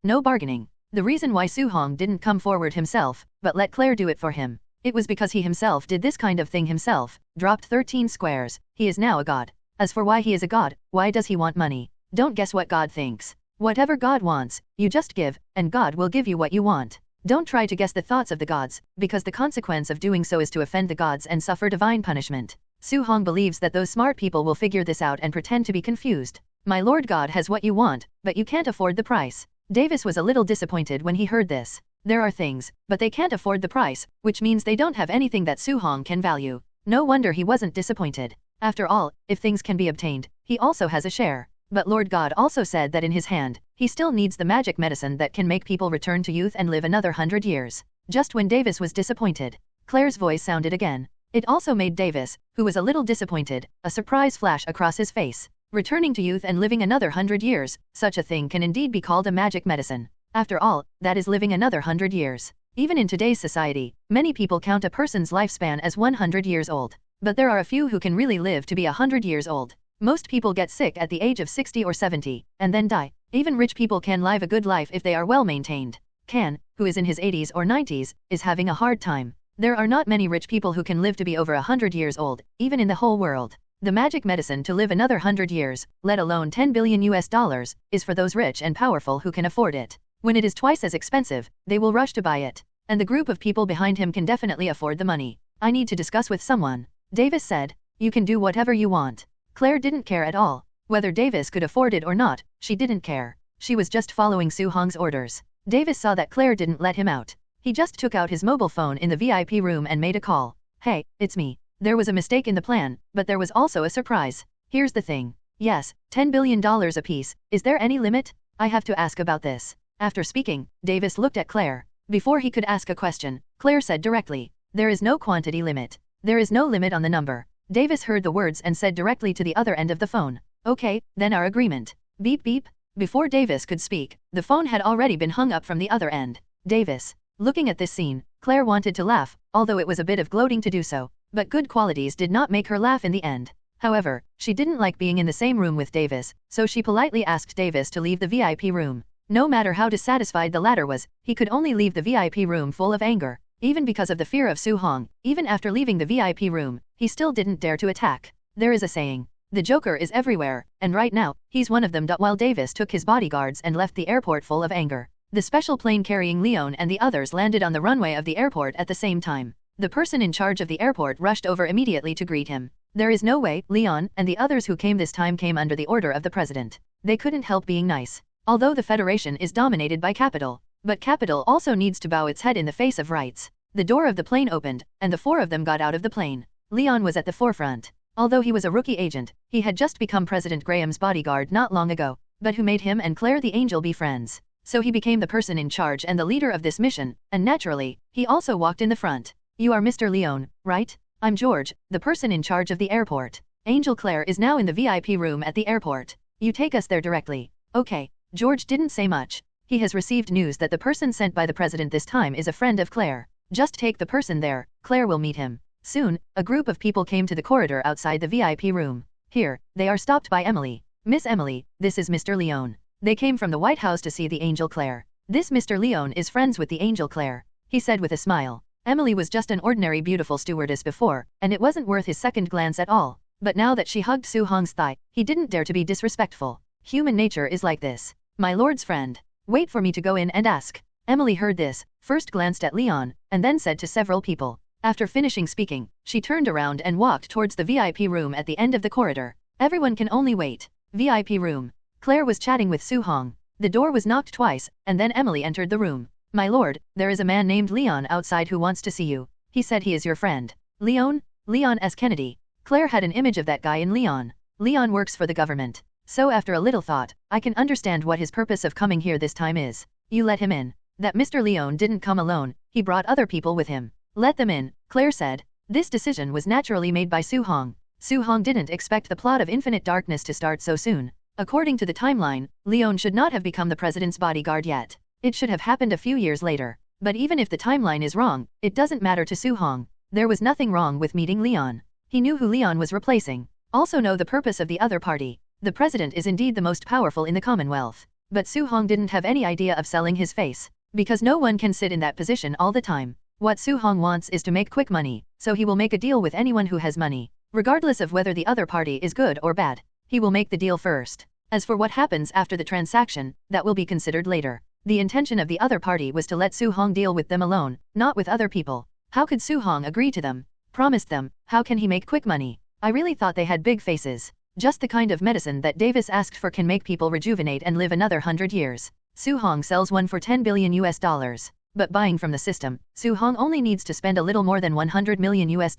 no bargaining. The reason why Su-hong didn't come forward himself, but let Claire do it for him, it was because he himself did this kind of thing himself, dropped 13 squares, he is now a god. As for why he is a god, why does he want money? Don't guess what God thinks. Whatever God wants, you just give, and God will give you what you want. Don't try to guess the thoughts of the gods, because the consequence of doing so is to offend the gods and suffer divine punishment. Su-hong believes that those smart people will figure this out and pretend to be confused. My Lord God has what you want, but you can't afford the price. Davis was a little disappointed when he heard this. There are things, but they can't afford the price, which means they don't have anything that Su-hong can value. No wonder he wasn't disappointed. After all, if things can be obtained, he also has a share. But Lord God also said that in his hand, he still needs the magic medicine that can make people return to youth and live another 100 years. Just when Davis was disappointed, Claire's voice sounded again. It also made Davis, who was a little disappointed, a surprise flash across his face. Returning to youth and living another 100 years, such a thing can indeed be called a magic medicine. After all, that is living another 100 years. Even in today's society, many people count a person's lifespan as 100 years old. But there are a few who can really live to be 100 years old. Most people get sick at the age of 60 or 70, and then die. Even rich people can live a good life if they are well maintained. Kan, who is in his 80s or 90s, is having a hard time. There are not many rich people who can live to be over 100 years old, even in the whole world. The magic medicine to live another 100 years, let alone $10 billion, is for those rich and powerful who can afford it. When it is twice as expensive, they will rush to buy it. And the group of people behind him can definitely afford the money. I need to discuss with someone. Davis said. You can do whatever you want. Claire didn't care at all. Whether Davis could afford it or not, she didn't care. She was just following Su-hong's orders. Davis saw that Claire didn't let him out. He just took out his mobile phone in the VIP room and made a call. Hey, it's me. There was a mistake in the plan, but there was also a surprise. Here's the thing. Yes, $10 billion apiece. Is there any limit? I have to ask about this. After speaking, Davis looked at Claire. Before he could ask a question, Claire said directly, there is no quantity limit. There is no limit on the number. Davis heard the words and said directly to the other end of the phone. Okay, then our agreement. Beep beep. Before Davis could speak, the phone had already been hung up from the other end. Davis. Looking at this scene, Claire wanted to laugh, although it was a bit of gloating to do so. But good qualities did not make her laugh in the end. However, she didn't like being in the same room with Davis, so she politely asked Davis to leave the VIP room. No matter how dissatisfied the latter was, he could only leave the VIP room full of anger. Even because of the fear of Su-hong, even after leaving the VIP room, he still didn't dare to attack. There is a saying. The Joker is everywhere, and right now, he's one of them. While Davis took his bodyguards and left the airport full of anger, the special plane carrying Leon and the others landed on the runway of the airport at the same time. The person in charge of the airport rushed over immediately to greet him. There is no way. Leon and the others who came this time came under the order of the president. They couldn't help being nice. Although the Federation is dominated by capital, but capital also needs to bow its head in the face of rights. The door of the plane opened, and the four of them got out of the plane. Leon was at the forefront. Although he was a rookie agent, he had just become President Graham's bodyguard not long ago, but who made him and Claire the Angel be friends. So he became the person in charge and the leader of this mission, and naturally, he also walked in the front. You are Mr. Leon, right? I'm George, the person in charge of the airport. Angel Claire is now in the VIP room at the airport. You take us there directly. Okay. George didn't say much. He has received news that the person sent by the president this time is a friend of Claire. Just take the person there, Claire will meet him. Soon, a group of people came to the corridor outside the VIP room. Here, they are stopped by Emily. Miss Emily, this is Mr. Leon. They came from the White House to see the Angel Claire. This Mr. Leon is friends with the Angel Claire, he said with a smile. Emily was just an ordinary beautiful stewardess before, and it wasn't worth his second glance at all. But now that she hugged Su-hong's thigh, he didn't dare to be disrespectful. Human nature is like this. My lord's friend. Wait for me to go in and ask. Emily heard this, first glanced at Leon, and then said to several people. After finishing speaking, she turned around and walked towards the VIP room at the end of the corridor. Everyone can only wait. VIP room. Claire was chatting with Su-hong. The door was knocked twice, and then Emily entered the room. My lord, there is a man named Leon outside who wants to see you. He said he is your friend. Leon? Leon S. Kennedy. Claire had an image of that guy in Leon. Leon works for the government. So after a little thought, I can understand what his purpose of coming here this time is. You let him in. That Mr. Leon didn't come alone, he brought other people with him. Let them in, Claire said. This decision was naturally made by Su-hong. Su-hong didn't expect the plot of Infinite Darkness to start so soon. According to the timeline, Leon should not have become the president's bodyguard yet. It should have happened a few years later. But even if the timeline is wrong, it doesn't matter to Su-hong. There was nothing wrong with meeting Leon. He knew who Leon was replacing. Also know the purpose of the other party. The president is indeed the most powerful in the Commonwealth. But Su Hong didn't have any idea of selling his face. Because no one can sit in that position all the time. What Su Hong wants is to make quick money, so he will make a deal with anyone who has money. Regardless of whether the other party is good or bad, he will make the deal first. As for what happens after the transaction, that will be considered later. The intention of the other party was to let Su Hong deal with them alone, not with other people. How could Su Hong agree to them? Promised them, how can he make quick money? I really thought they had big faces. Just the kind of medicine that Davis asked for can make people rejuvenate and live another 100 years. Su Hong sells one for $10 billion US. But buying from the system, Su Hong only needs to spend a little more than $100 million US.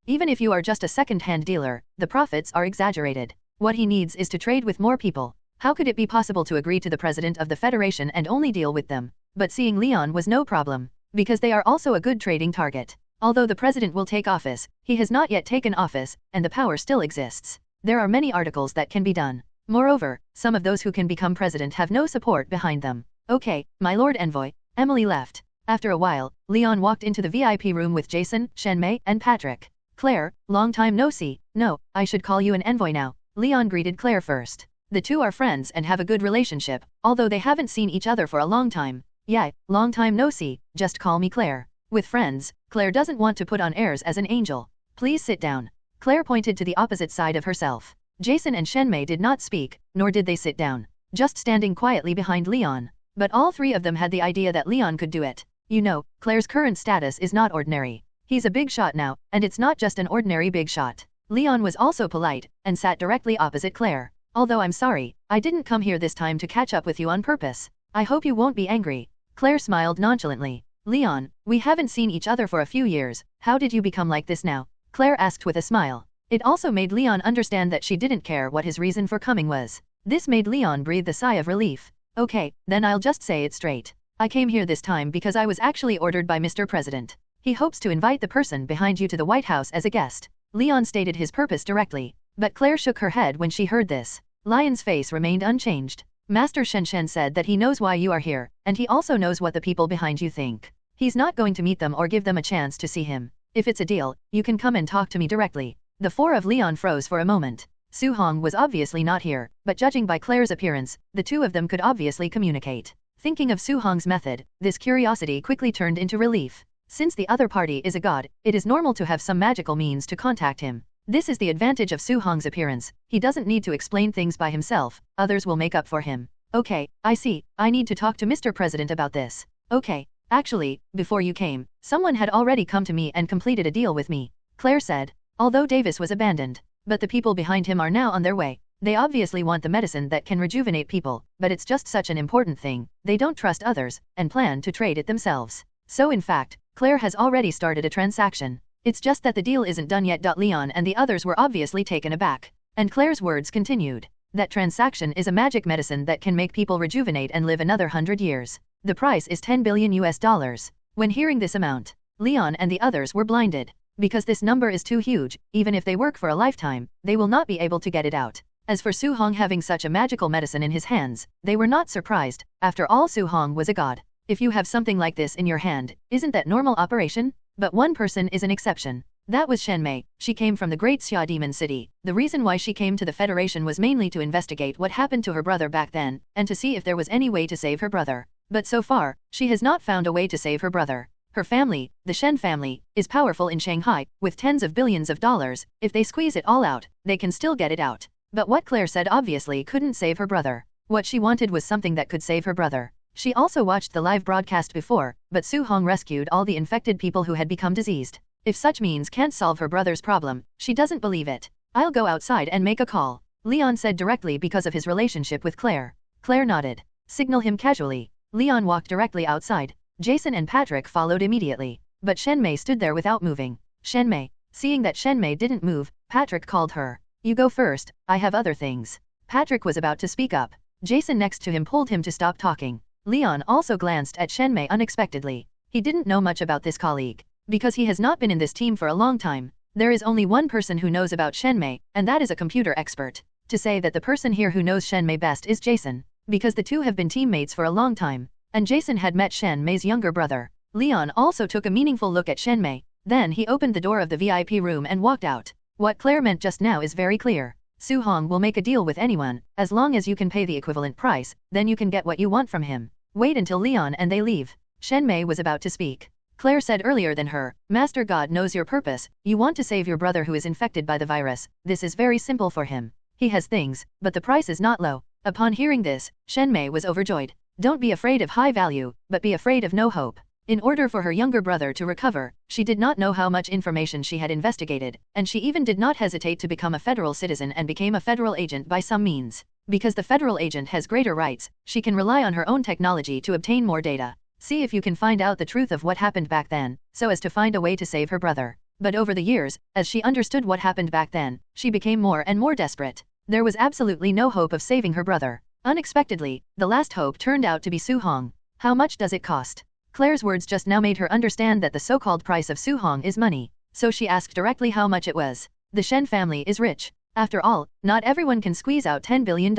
Even if you are just a second-hand dealer, the profits are exaggerated. What he needs is to trade with more people. How could it be possible to agree to the president of the Federation and only deal with them? But seeing Leon was no problem, because they are also a good trading target. Although the president will take office, he has not yet taken office, and the power still exists. There are many articles that can be done. Moreover, some of those who can become president have no support behind them. Okay, my Lord Envoy. Emily left. After a while, Leon walked into the VIP room with Jason, Shenmei, and Patrick. Claire, long time no see. No, I should call you an envoy now. Leon greeted Claire first. The two are friends and have a good relationship, although they haven't seen each other for a long time. Yeah, long time no see, just call me Claire. With friends, Claire doesn't want to put on airs as an angel. Please sit down. Claire pointed to the opposite side of herself. Jason and Shenmei did not speak, nor did they sit down, just standing quietly behind Leon. But all three of them had the idea that Leon could do it. You know, Claire's current status is not ordinary. He's a big shot now, and it's not just an ordinary big shot. Leon was also polite, and sat directly opposite Claire. Although I'm sorry, I didn't come here this time to catch up with you on purpose. I hope you won't be angry. Claire smiled nonchalantly. Leon, we haven't seen each other for a few years. How did you become like this now? Claire asked with a smile. It also made Leon understand that she didn't care what his reason for coming was. This made Leon breathe a sigh of relief. Okay, then I'll just say it straight. I came here this time because I was actually ordered by Mr. President. He hopes to invite the person behind you to the White House as a guest. Leon stated his purpose directly, but Claire shook her head when she heard this. Lion's face remained unchanged. Master Shenshen said that he knows why you are here, and he also knows what the people behind you think. He's not going to meet them or give them a chance to see him. If it's a deal, you can come and talk to me directly. The four of Leon froze for a moment. Su Hong was obviously not here, but judging by Claire's appearance, the two of them could obviously communicate. Thinking of Su Hong's method, this curiosity quickly turned into relief. Since the other party is a god, it is normal to have some magical means to contact him. This is the advantage of Su Hong's appearance. He doesn't need to explain things by himself, others will make up for him. Okay, I see, I need to talk to Mr. President about this. Okay, actually, before you came, someone had already come to me and completed a deal with me, Claire said. Although Davis was abandoned, but the people behind him are now on their way. They obviously want the medicine that can rejuvenate people, but it's just such an important thing, they don't trust others, and plan to trade it themselves. So in fact, Claire has already started a transaction. It's just that the deal isn't done yet. Leon and the others were obviously taken aback. And Claire's words continued. That transaction is a magic medicine that can make people rejuvenate and live another 100 years. The price is $10 billion US. When hearing this amount, Leon and the others were blinded. Because this number is too huge, even if they work for a lifetime, they will not be able to get it out. As for Su Hong having such a magical medicine in his hands, they were not surprised. After all, Su Hong was a god. If you have something like this in your hand, isn't that normal operation? But one person is an exception. That was Shenmei. She came from the Great Xia Demon City. The reason why she came to the Federation was mainly to investigate what happened to her brother back then, and to see if there was any way to save her brother. But so far, she has not found a way to save her brother. Her family, the Shen family, is powerful in Shanghai, with tens of billions of dollars. If they squeeze it all out, they can still get it out. But what Claire said obviously couldn't save her brother. What she wanted was something that could save her brother. She also watched the live broadcast before, but Su Hong rescued all the infected people who had become diseased. If such means can't solve her brother's problem, she doesn't believe it. I'll go outside and make a call, Leon said directly because of his relationship with Claire. Claire nodded. Signal him casually. Leon walked directly outside. Jason and Patrick followed immediately, but Shenmei stood there without moving. Shenmei. Seeing that Shenmei didn't move, Patrick called her. You go first, I have other things. Patrick was about to speak up. Jason next to him pulled him to stop talking. Leon also glanced at Shenmei unexpectedly. He didn't know much about this colleague. Because he has not been in this team for a long time, there is only one person who knows about Shenmei, and that is a computer expert. To say that the person here who knows Shenmei best is Jason, because the two have been teammates for a long time. And Jason had met Shenmei's younger brother. Leon also took a meaningful look at Shenmei. Then he opened the door of the VIP room and walked out. What Claire meant just now is very clear. Su Hong will make a deal with anyone, as long as you can pay the equivalent price, then you can get what you want from him. Wait until Leon and they leave. Shen Mei was about to speak. Claire said earlier than her, Master God knows your purpose, you want to save your brother who is infected by the virus, this is very simple for him. He has things, but the price is not low. Upon hearing this, Shen Mei was overjoyed. Don't be afraid of high value, but be afraid of no hope. In order for her younger brother to recover, she did not know how much information she had investigated, and she even did not hesitate to become a federal citizen and became a federal agent by some means. Because the federal agent has greater rights, she can rely on her own technology to obtain more data. See if you can find out the truth of what happened back then, so as to find a way to save her brother. But over the years, as she understood what happened back then, she became more and more desperate. There was absolutely no hope of saving her brother. Unexpectedly, the last hope turned out to be Su Hong. How much does it cost? Claire's words just now made her understand that the so-called price of Su Hong is money, so she asked directly how much it was. The Shen family is rich. After all, not everyone can squeeze out $10 billion.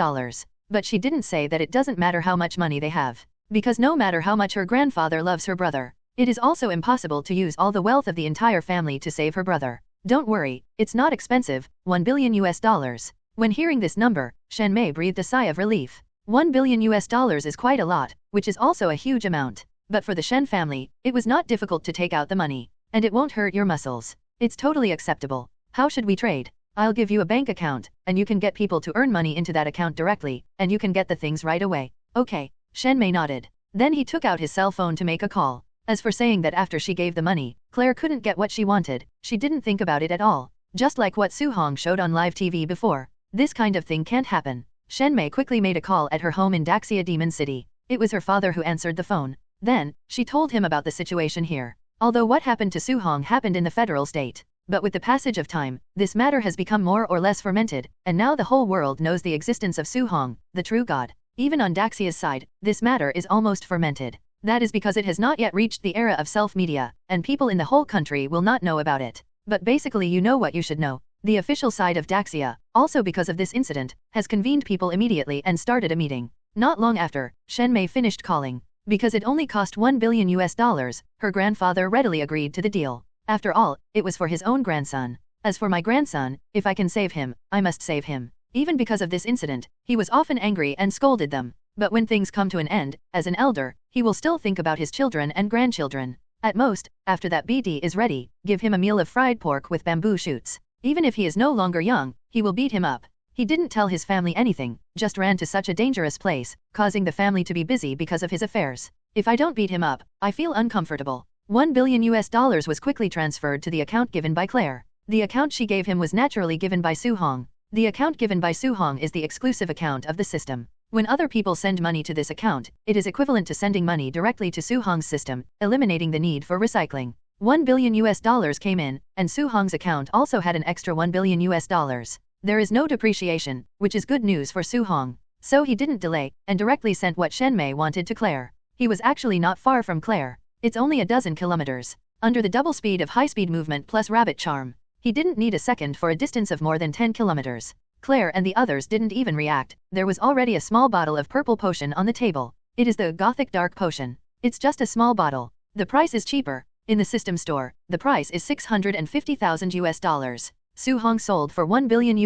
But she didn't say that it doesn't matter how much money they have. Because no matter how much her grandfather loves her brother, it is also impossible to use all the wealth of the entire family to save her brother. Don't worry, it's not expensive, $1 billion US. When hearing this number, Shen Mei breathed a sigh of relief. $1 billion US is quite a lot, which is also a huge amount. But for the Shen family, it was not difficult to take out the money. And it won't hurt your muscles. It's totally acceptable. How should we trade? I'll give you a bank account, and you can get people to earn money into that account directly, and you can get the things right away. Okay. Shen Mei nodded. Then he took out his cell phone to make a call. As for saying that after she gave the money, Claire couldn't get what she wanted, she didn't think about it at all. Just like what Su Hong showed on live TV before. This kind of thing can't happen. Shen Mei quickly made a call at her home in Daxia Demon City. It was her father who answered the phone. Then, she told him about the situation here. Although what happened to Su Hong happened in the federal state. But with the passage of time, this matter has become more or less fermented, and now the whole world knows the existence of Su Hong, the true god. Even on Daxia's side, this matter is almost fermented. That is because it has not yet reached the era of self-media, and people in the whole country will not know about it. But basically you know what you should know. The official side of Daxia, also because of this incident, has convened people immediately and started a meeting. Not long after, Shen Mei finished calling. Because it only cost $1 billion US, her grandfather readily agreed to the deal. After all, it was for his own grandson. As for my grandson, if I can save him, I must save him. Even because of this incident, he was often angry and scolded them. But when things come to an end, as an elder, he will still think about his children and grandchildren. At most, after that BD is ready, give him a meal of fried pork with bamboo shoots. Even if he is no longer young, he will beat him up. He didn't tell his family anything, just ran to such a dangerous place, causing the family to be busy because of his affairs. If I don't beat him up, I feel uncomfortable. $1 billion US was quickly transferred to the account given by Claire. The account she gave him was naturally given by Su Hong. The account given by Su Hong is the exclusive account of the system. When other people send money to this account, it is equivalent to sending money directly to Su Hong's system, eliminating the need for recycling. $1 billion US came in, and Su Hong's account also had an extra $1 billion US. There is no depreciation, which is good news for Su Hong. So he didn't delay, and directly sent what Shen Mei wanted to Claire. He was actually not far from Claire. It's only a dozen kilometers. Under the double speed of high-speed movement plus rabbit charm. He didn't need a second for a distance of more than 10 kilometers. Claire and the others didn't even react. There was already a small bottle of purple potion on the table. It is the Gothic Dark Potion. It's just a small bottle. The price is cheaper. In the system store, the price is $650,000. Su Hong sold for $1 billion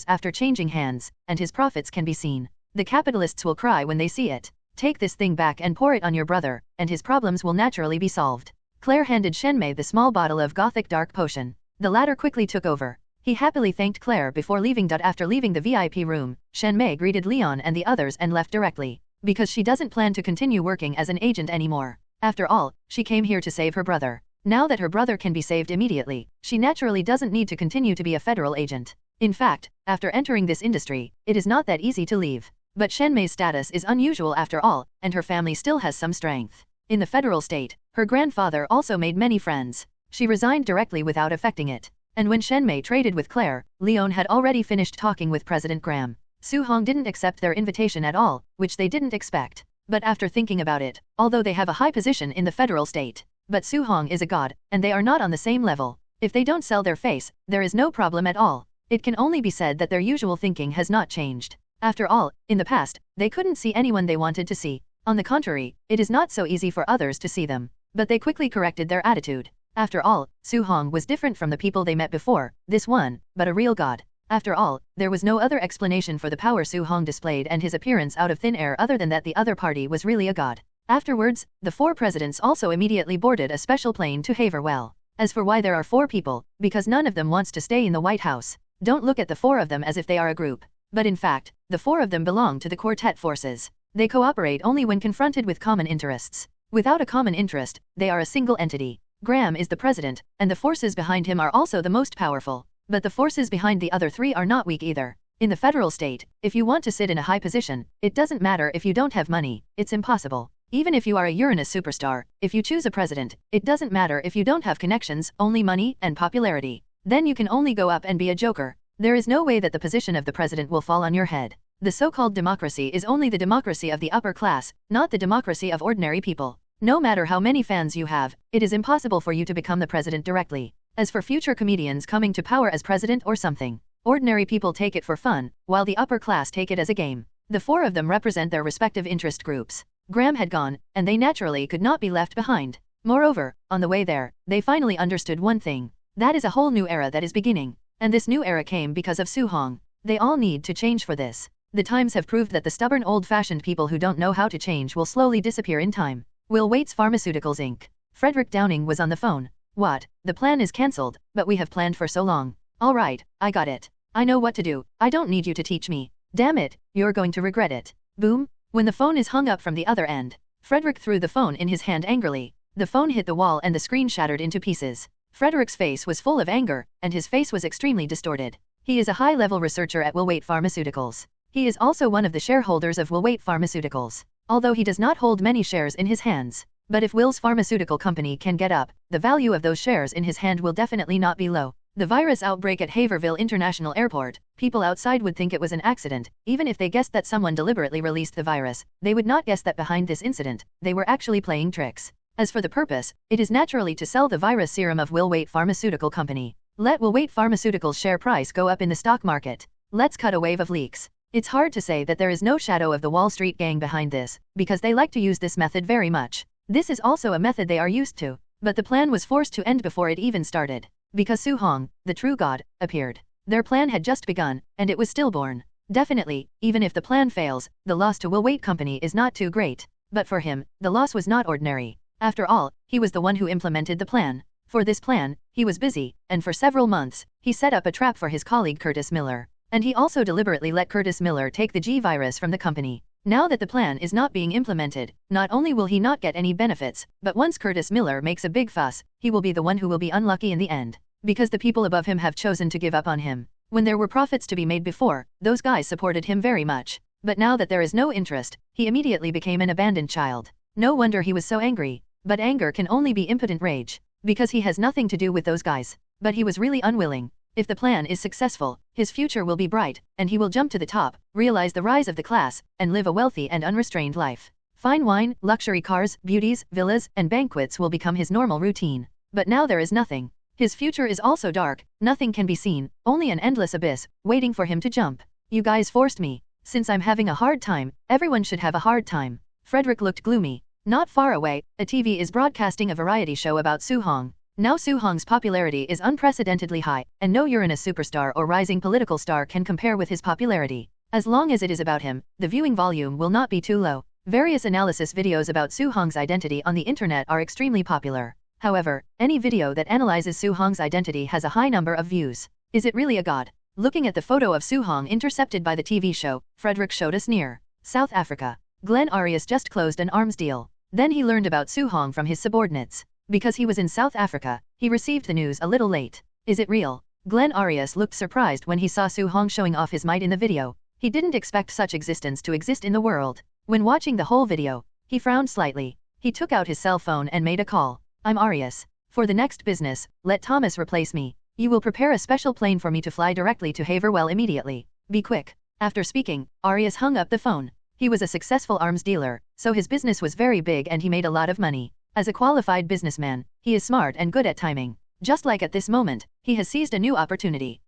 after changing hands, and his profits can be seen. The capitalists will cry when they see it. Take this thing back and pour it on your brother, and his problems will naturally be solved. Claire handed Shen Mei the small bottle of Gothic Dark Potion. The latter quickly took over. He happily thanked Claire before leaving. After leaving the VIP room, Shen Mei greeted Leon and the others and left directly. Because she doesn't plan to continue working as an agent anymore. After all, she came here to save her brother. Now that her brother can be saved immediately, she naturally doesn't need to continue to be a federal agent. In fact, after entering this industry, it is not that easy to leave. But Shen Mei's status is unusual after all, and her family still has some strength. In the federal state, her grandfather also made many friends. She resigned directly without affecting it. And when Shen Mei traded with Claire, Leon had already finished talking with President Graham. Su Hong didn't accept their invitation at all, which they didn't expect. But after thinking about it, although they have a high position in the federal state, but Su Hong is a god, and they are not on the same level. If they don't sell their face, there is no problem at all. It can only be said that their usual thinking has not changed. After all, in the past, they couldn't see anyone they wanted to see. On the contrary, it is not so easy for others to see them. But they quickly corrected their attitude. After all, Su Hong was different from the people they met before, this one, but a real god. After all, there was no other explanation for the power Su Hong displayed and his appearance out of thin air other than that the other party was really a god. Afterwards, the 4 presidents also immediately boarded a special plane to Haverwell. As for why there are 4 people, because none of them wants to stay in the White House. Don't look at the 4 of them as if they are a group. But in fact, the 4 of them belong to the Quartet forces. They cooperate only when confronted with common interests. Without a common interest, they are a single entity. Graham is the president, and the forces behind him are also the most powerful. But the forces behind the other 3 are not weak either. In the federal state, if you want to sit in a high position, it doesn't matter if you don't have money, it's impossible. Even if you are a Uranus superstar, if you choose a president, it doesn't matter if you don't have connections, only money and popularity. Then you can only go up and be a joker. There is no way that the position of the president will fall on your head. The so-called democracy is only the democracy of the upper class, not the democracy of ordinary people. No matter how many fans you have, it is impossible for you to become the president directly. As for future comedians coming to power as president or something, ordinary people take it for fun, while the upper class take it as a game. The 4 of them represent their respective interest groups. Graham had gone, and they naturally could not be left behind. Moreover, on the way there, they finally understood one thing. That is a whole new era that is beginning. And this new era came because of Su Hong. They all need to change for this. The times have proved that the stubborn old-fashioned people who don't know how to change will slowly disappear in time. Will Waits Pharmaceuticals Inc. Frederick Downing was on the phone. What? The plan is cancelled, but we have planned for so long. All right, I got it. I know what to do. I don't need you to teach me. Damn it, you're going to regret it. Boom. When the phone is hung up from the other end, Frederick threw the phone in his hand angrily. The phone hit the wall and the screen shattered into pieces. Frederick's face was full of anger, and his face was extremely distorted. He is a high-level researcher at Will Wait Pharmaceuticals. He is also one of the shareholders of Will Wait Pharmaceuticals, although he does not hold many shares in his hands. But if Will's pharmaceutical company can get up, the value of those shares in his hand will definitely not be low. The virus outbreak at Haverhill International Airport, people outside would think it was an accident. Even if they guessed that someone deliberately released the virus, they would not guess that behind this incident, they were actually playing tricks. As for the purpose, it is naturally to sell the virus serum of Will Wait Pharmaceutical Company. Let Will Wait Pharmaceuticals share price go up in the stock market. Let's cut a wave of leaks. It's hard to say that there is no shadow of the Wall Street gang behind this, because they like to use this method very much. This is also a method they are used to, but the plan was forced to end before it even started. Because Su Hong, the true god, appeared. Their plan had just begun, and it was stillborn. Definitely, even if the plan fails, the loss to Will Wait Company is not too great. But for him, the loss was not ordinary. After all, he was the one who implemented the plan. For this plan, he was busy, and for several months, he set up a trap for his colleague Curtis Miller. And he also deliberately let Curtis Miller take the G virus from the company. Now that the plan is not being implemented, not only will he not get any benefits, but once Curtis Miller makes a big fuss, he will be the one who will be unlucky in the end. Because the people above him have chosen to give up on him. When there were profits to be made before, those guys supported him very much. But now that there is no interest, he immediately became an abandoned child. No wonder he was so angry. But anger can only be impotent rage. Because he has nothing to do with those guys. But he was really unwilling. If the plan is successful, his future will be bright, and he will jump to the top, realize the rise of the class, and live a wealthy and unrestrained life. Fine wine, luxury cars, beauties, villas, and banquets will become his normal routine. But now there is nothing. His future is also dark, nothing can be seen, only an endless abyss, waiting for him to jump. You guys forced me. Since I'm having a hard time, everyone should have a hard time. Frederick looked gloomy. Not far away, a TV is broadcasting a variety show about Su Hong. Now Su Hong's popularity is unprecedentedly high, and no Uranus superstar or rising political star can compare with his popularity. As long as it is about him, the viewing volume will not be too low. Various analysis videos about Su Hong's identity on the internet are extremely popular. However, any video that analyzes Su Hong's identity has a high number of views. Is it really a god? Looking at the photo of Su Hong intercepted by the TV show, Frederick showed us near South Africa. Glenn Arias just closed an arms deal. Then he learned about Su Hong from his subordinates. Because he was in South Africa, he received the news a little late. Is it real? Glenn Arias looked surprised when he saw Su Hong showing off his might in the video. He didn't expect such existence to exist in the world. When watching the whole video, he frowned slightly. He took out his cell phone and made a call. I'm Arias. For the next business, let Thomas replace me. You will prepare a special plane for me to fly directly to Haverwell immediately. Be quick. After speaking, Arias hung up the phone. He was a successful arms dealer, so his business was very big and he made a lot of money. As a qualified businessman, he is smart and good at timing. Just like at this moment, he has seized a new opportunity.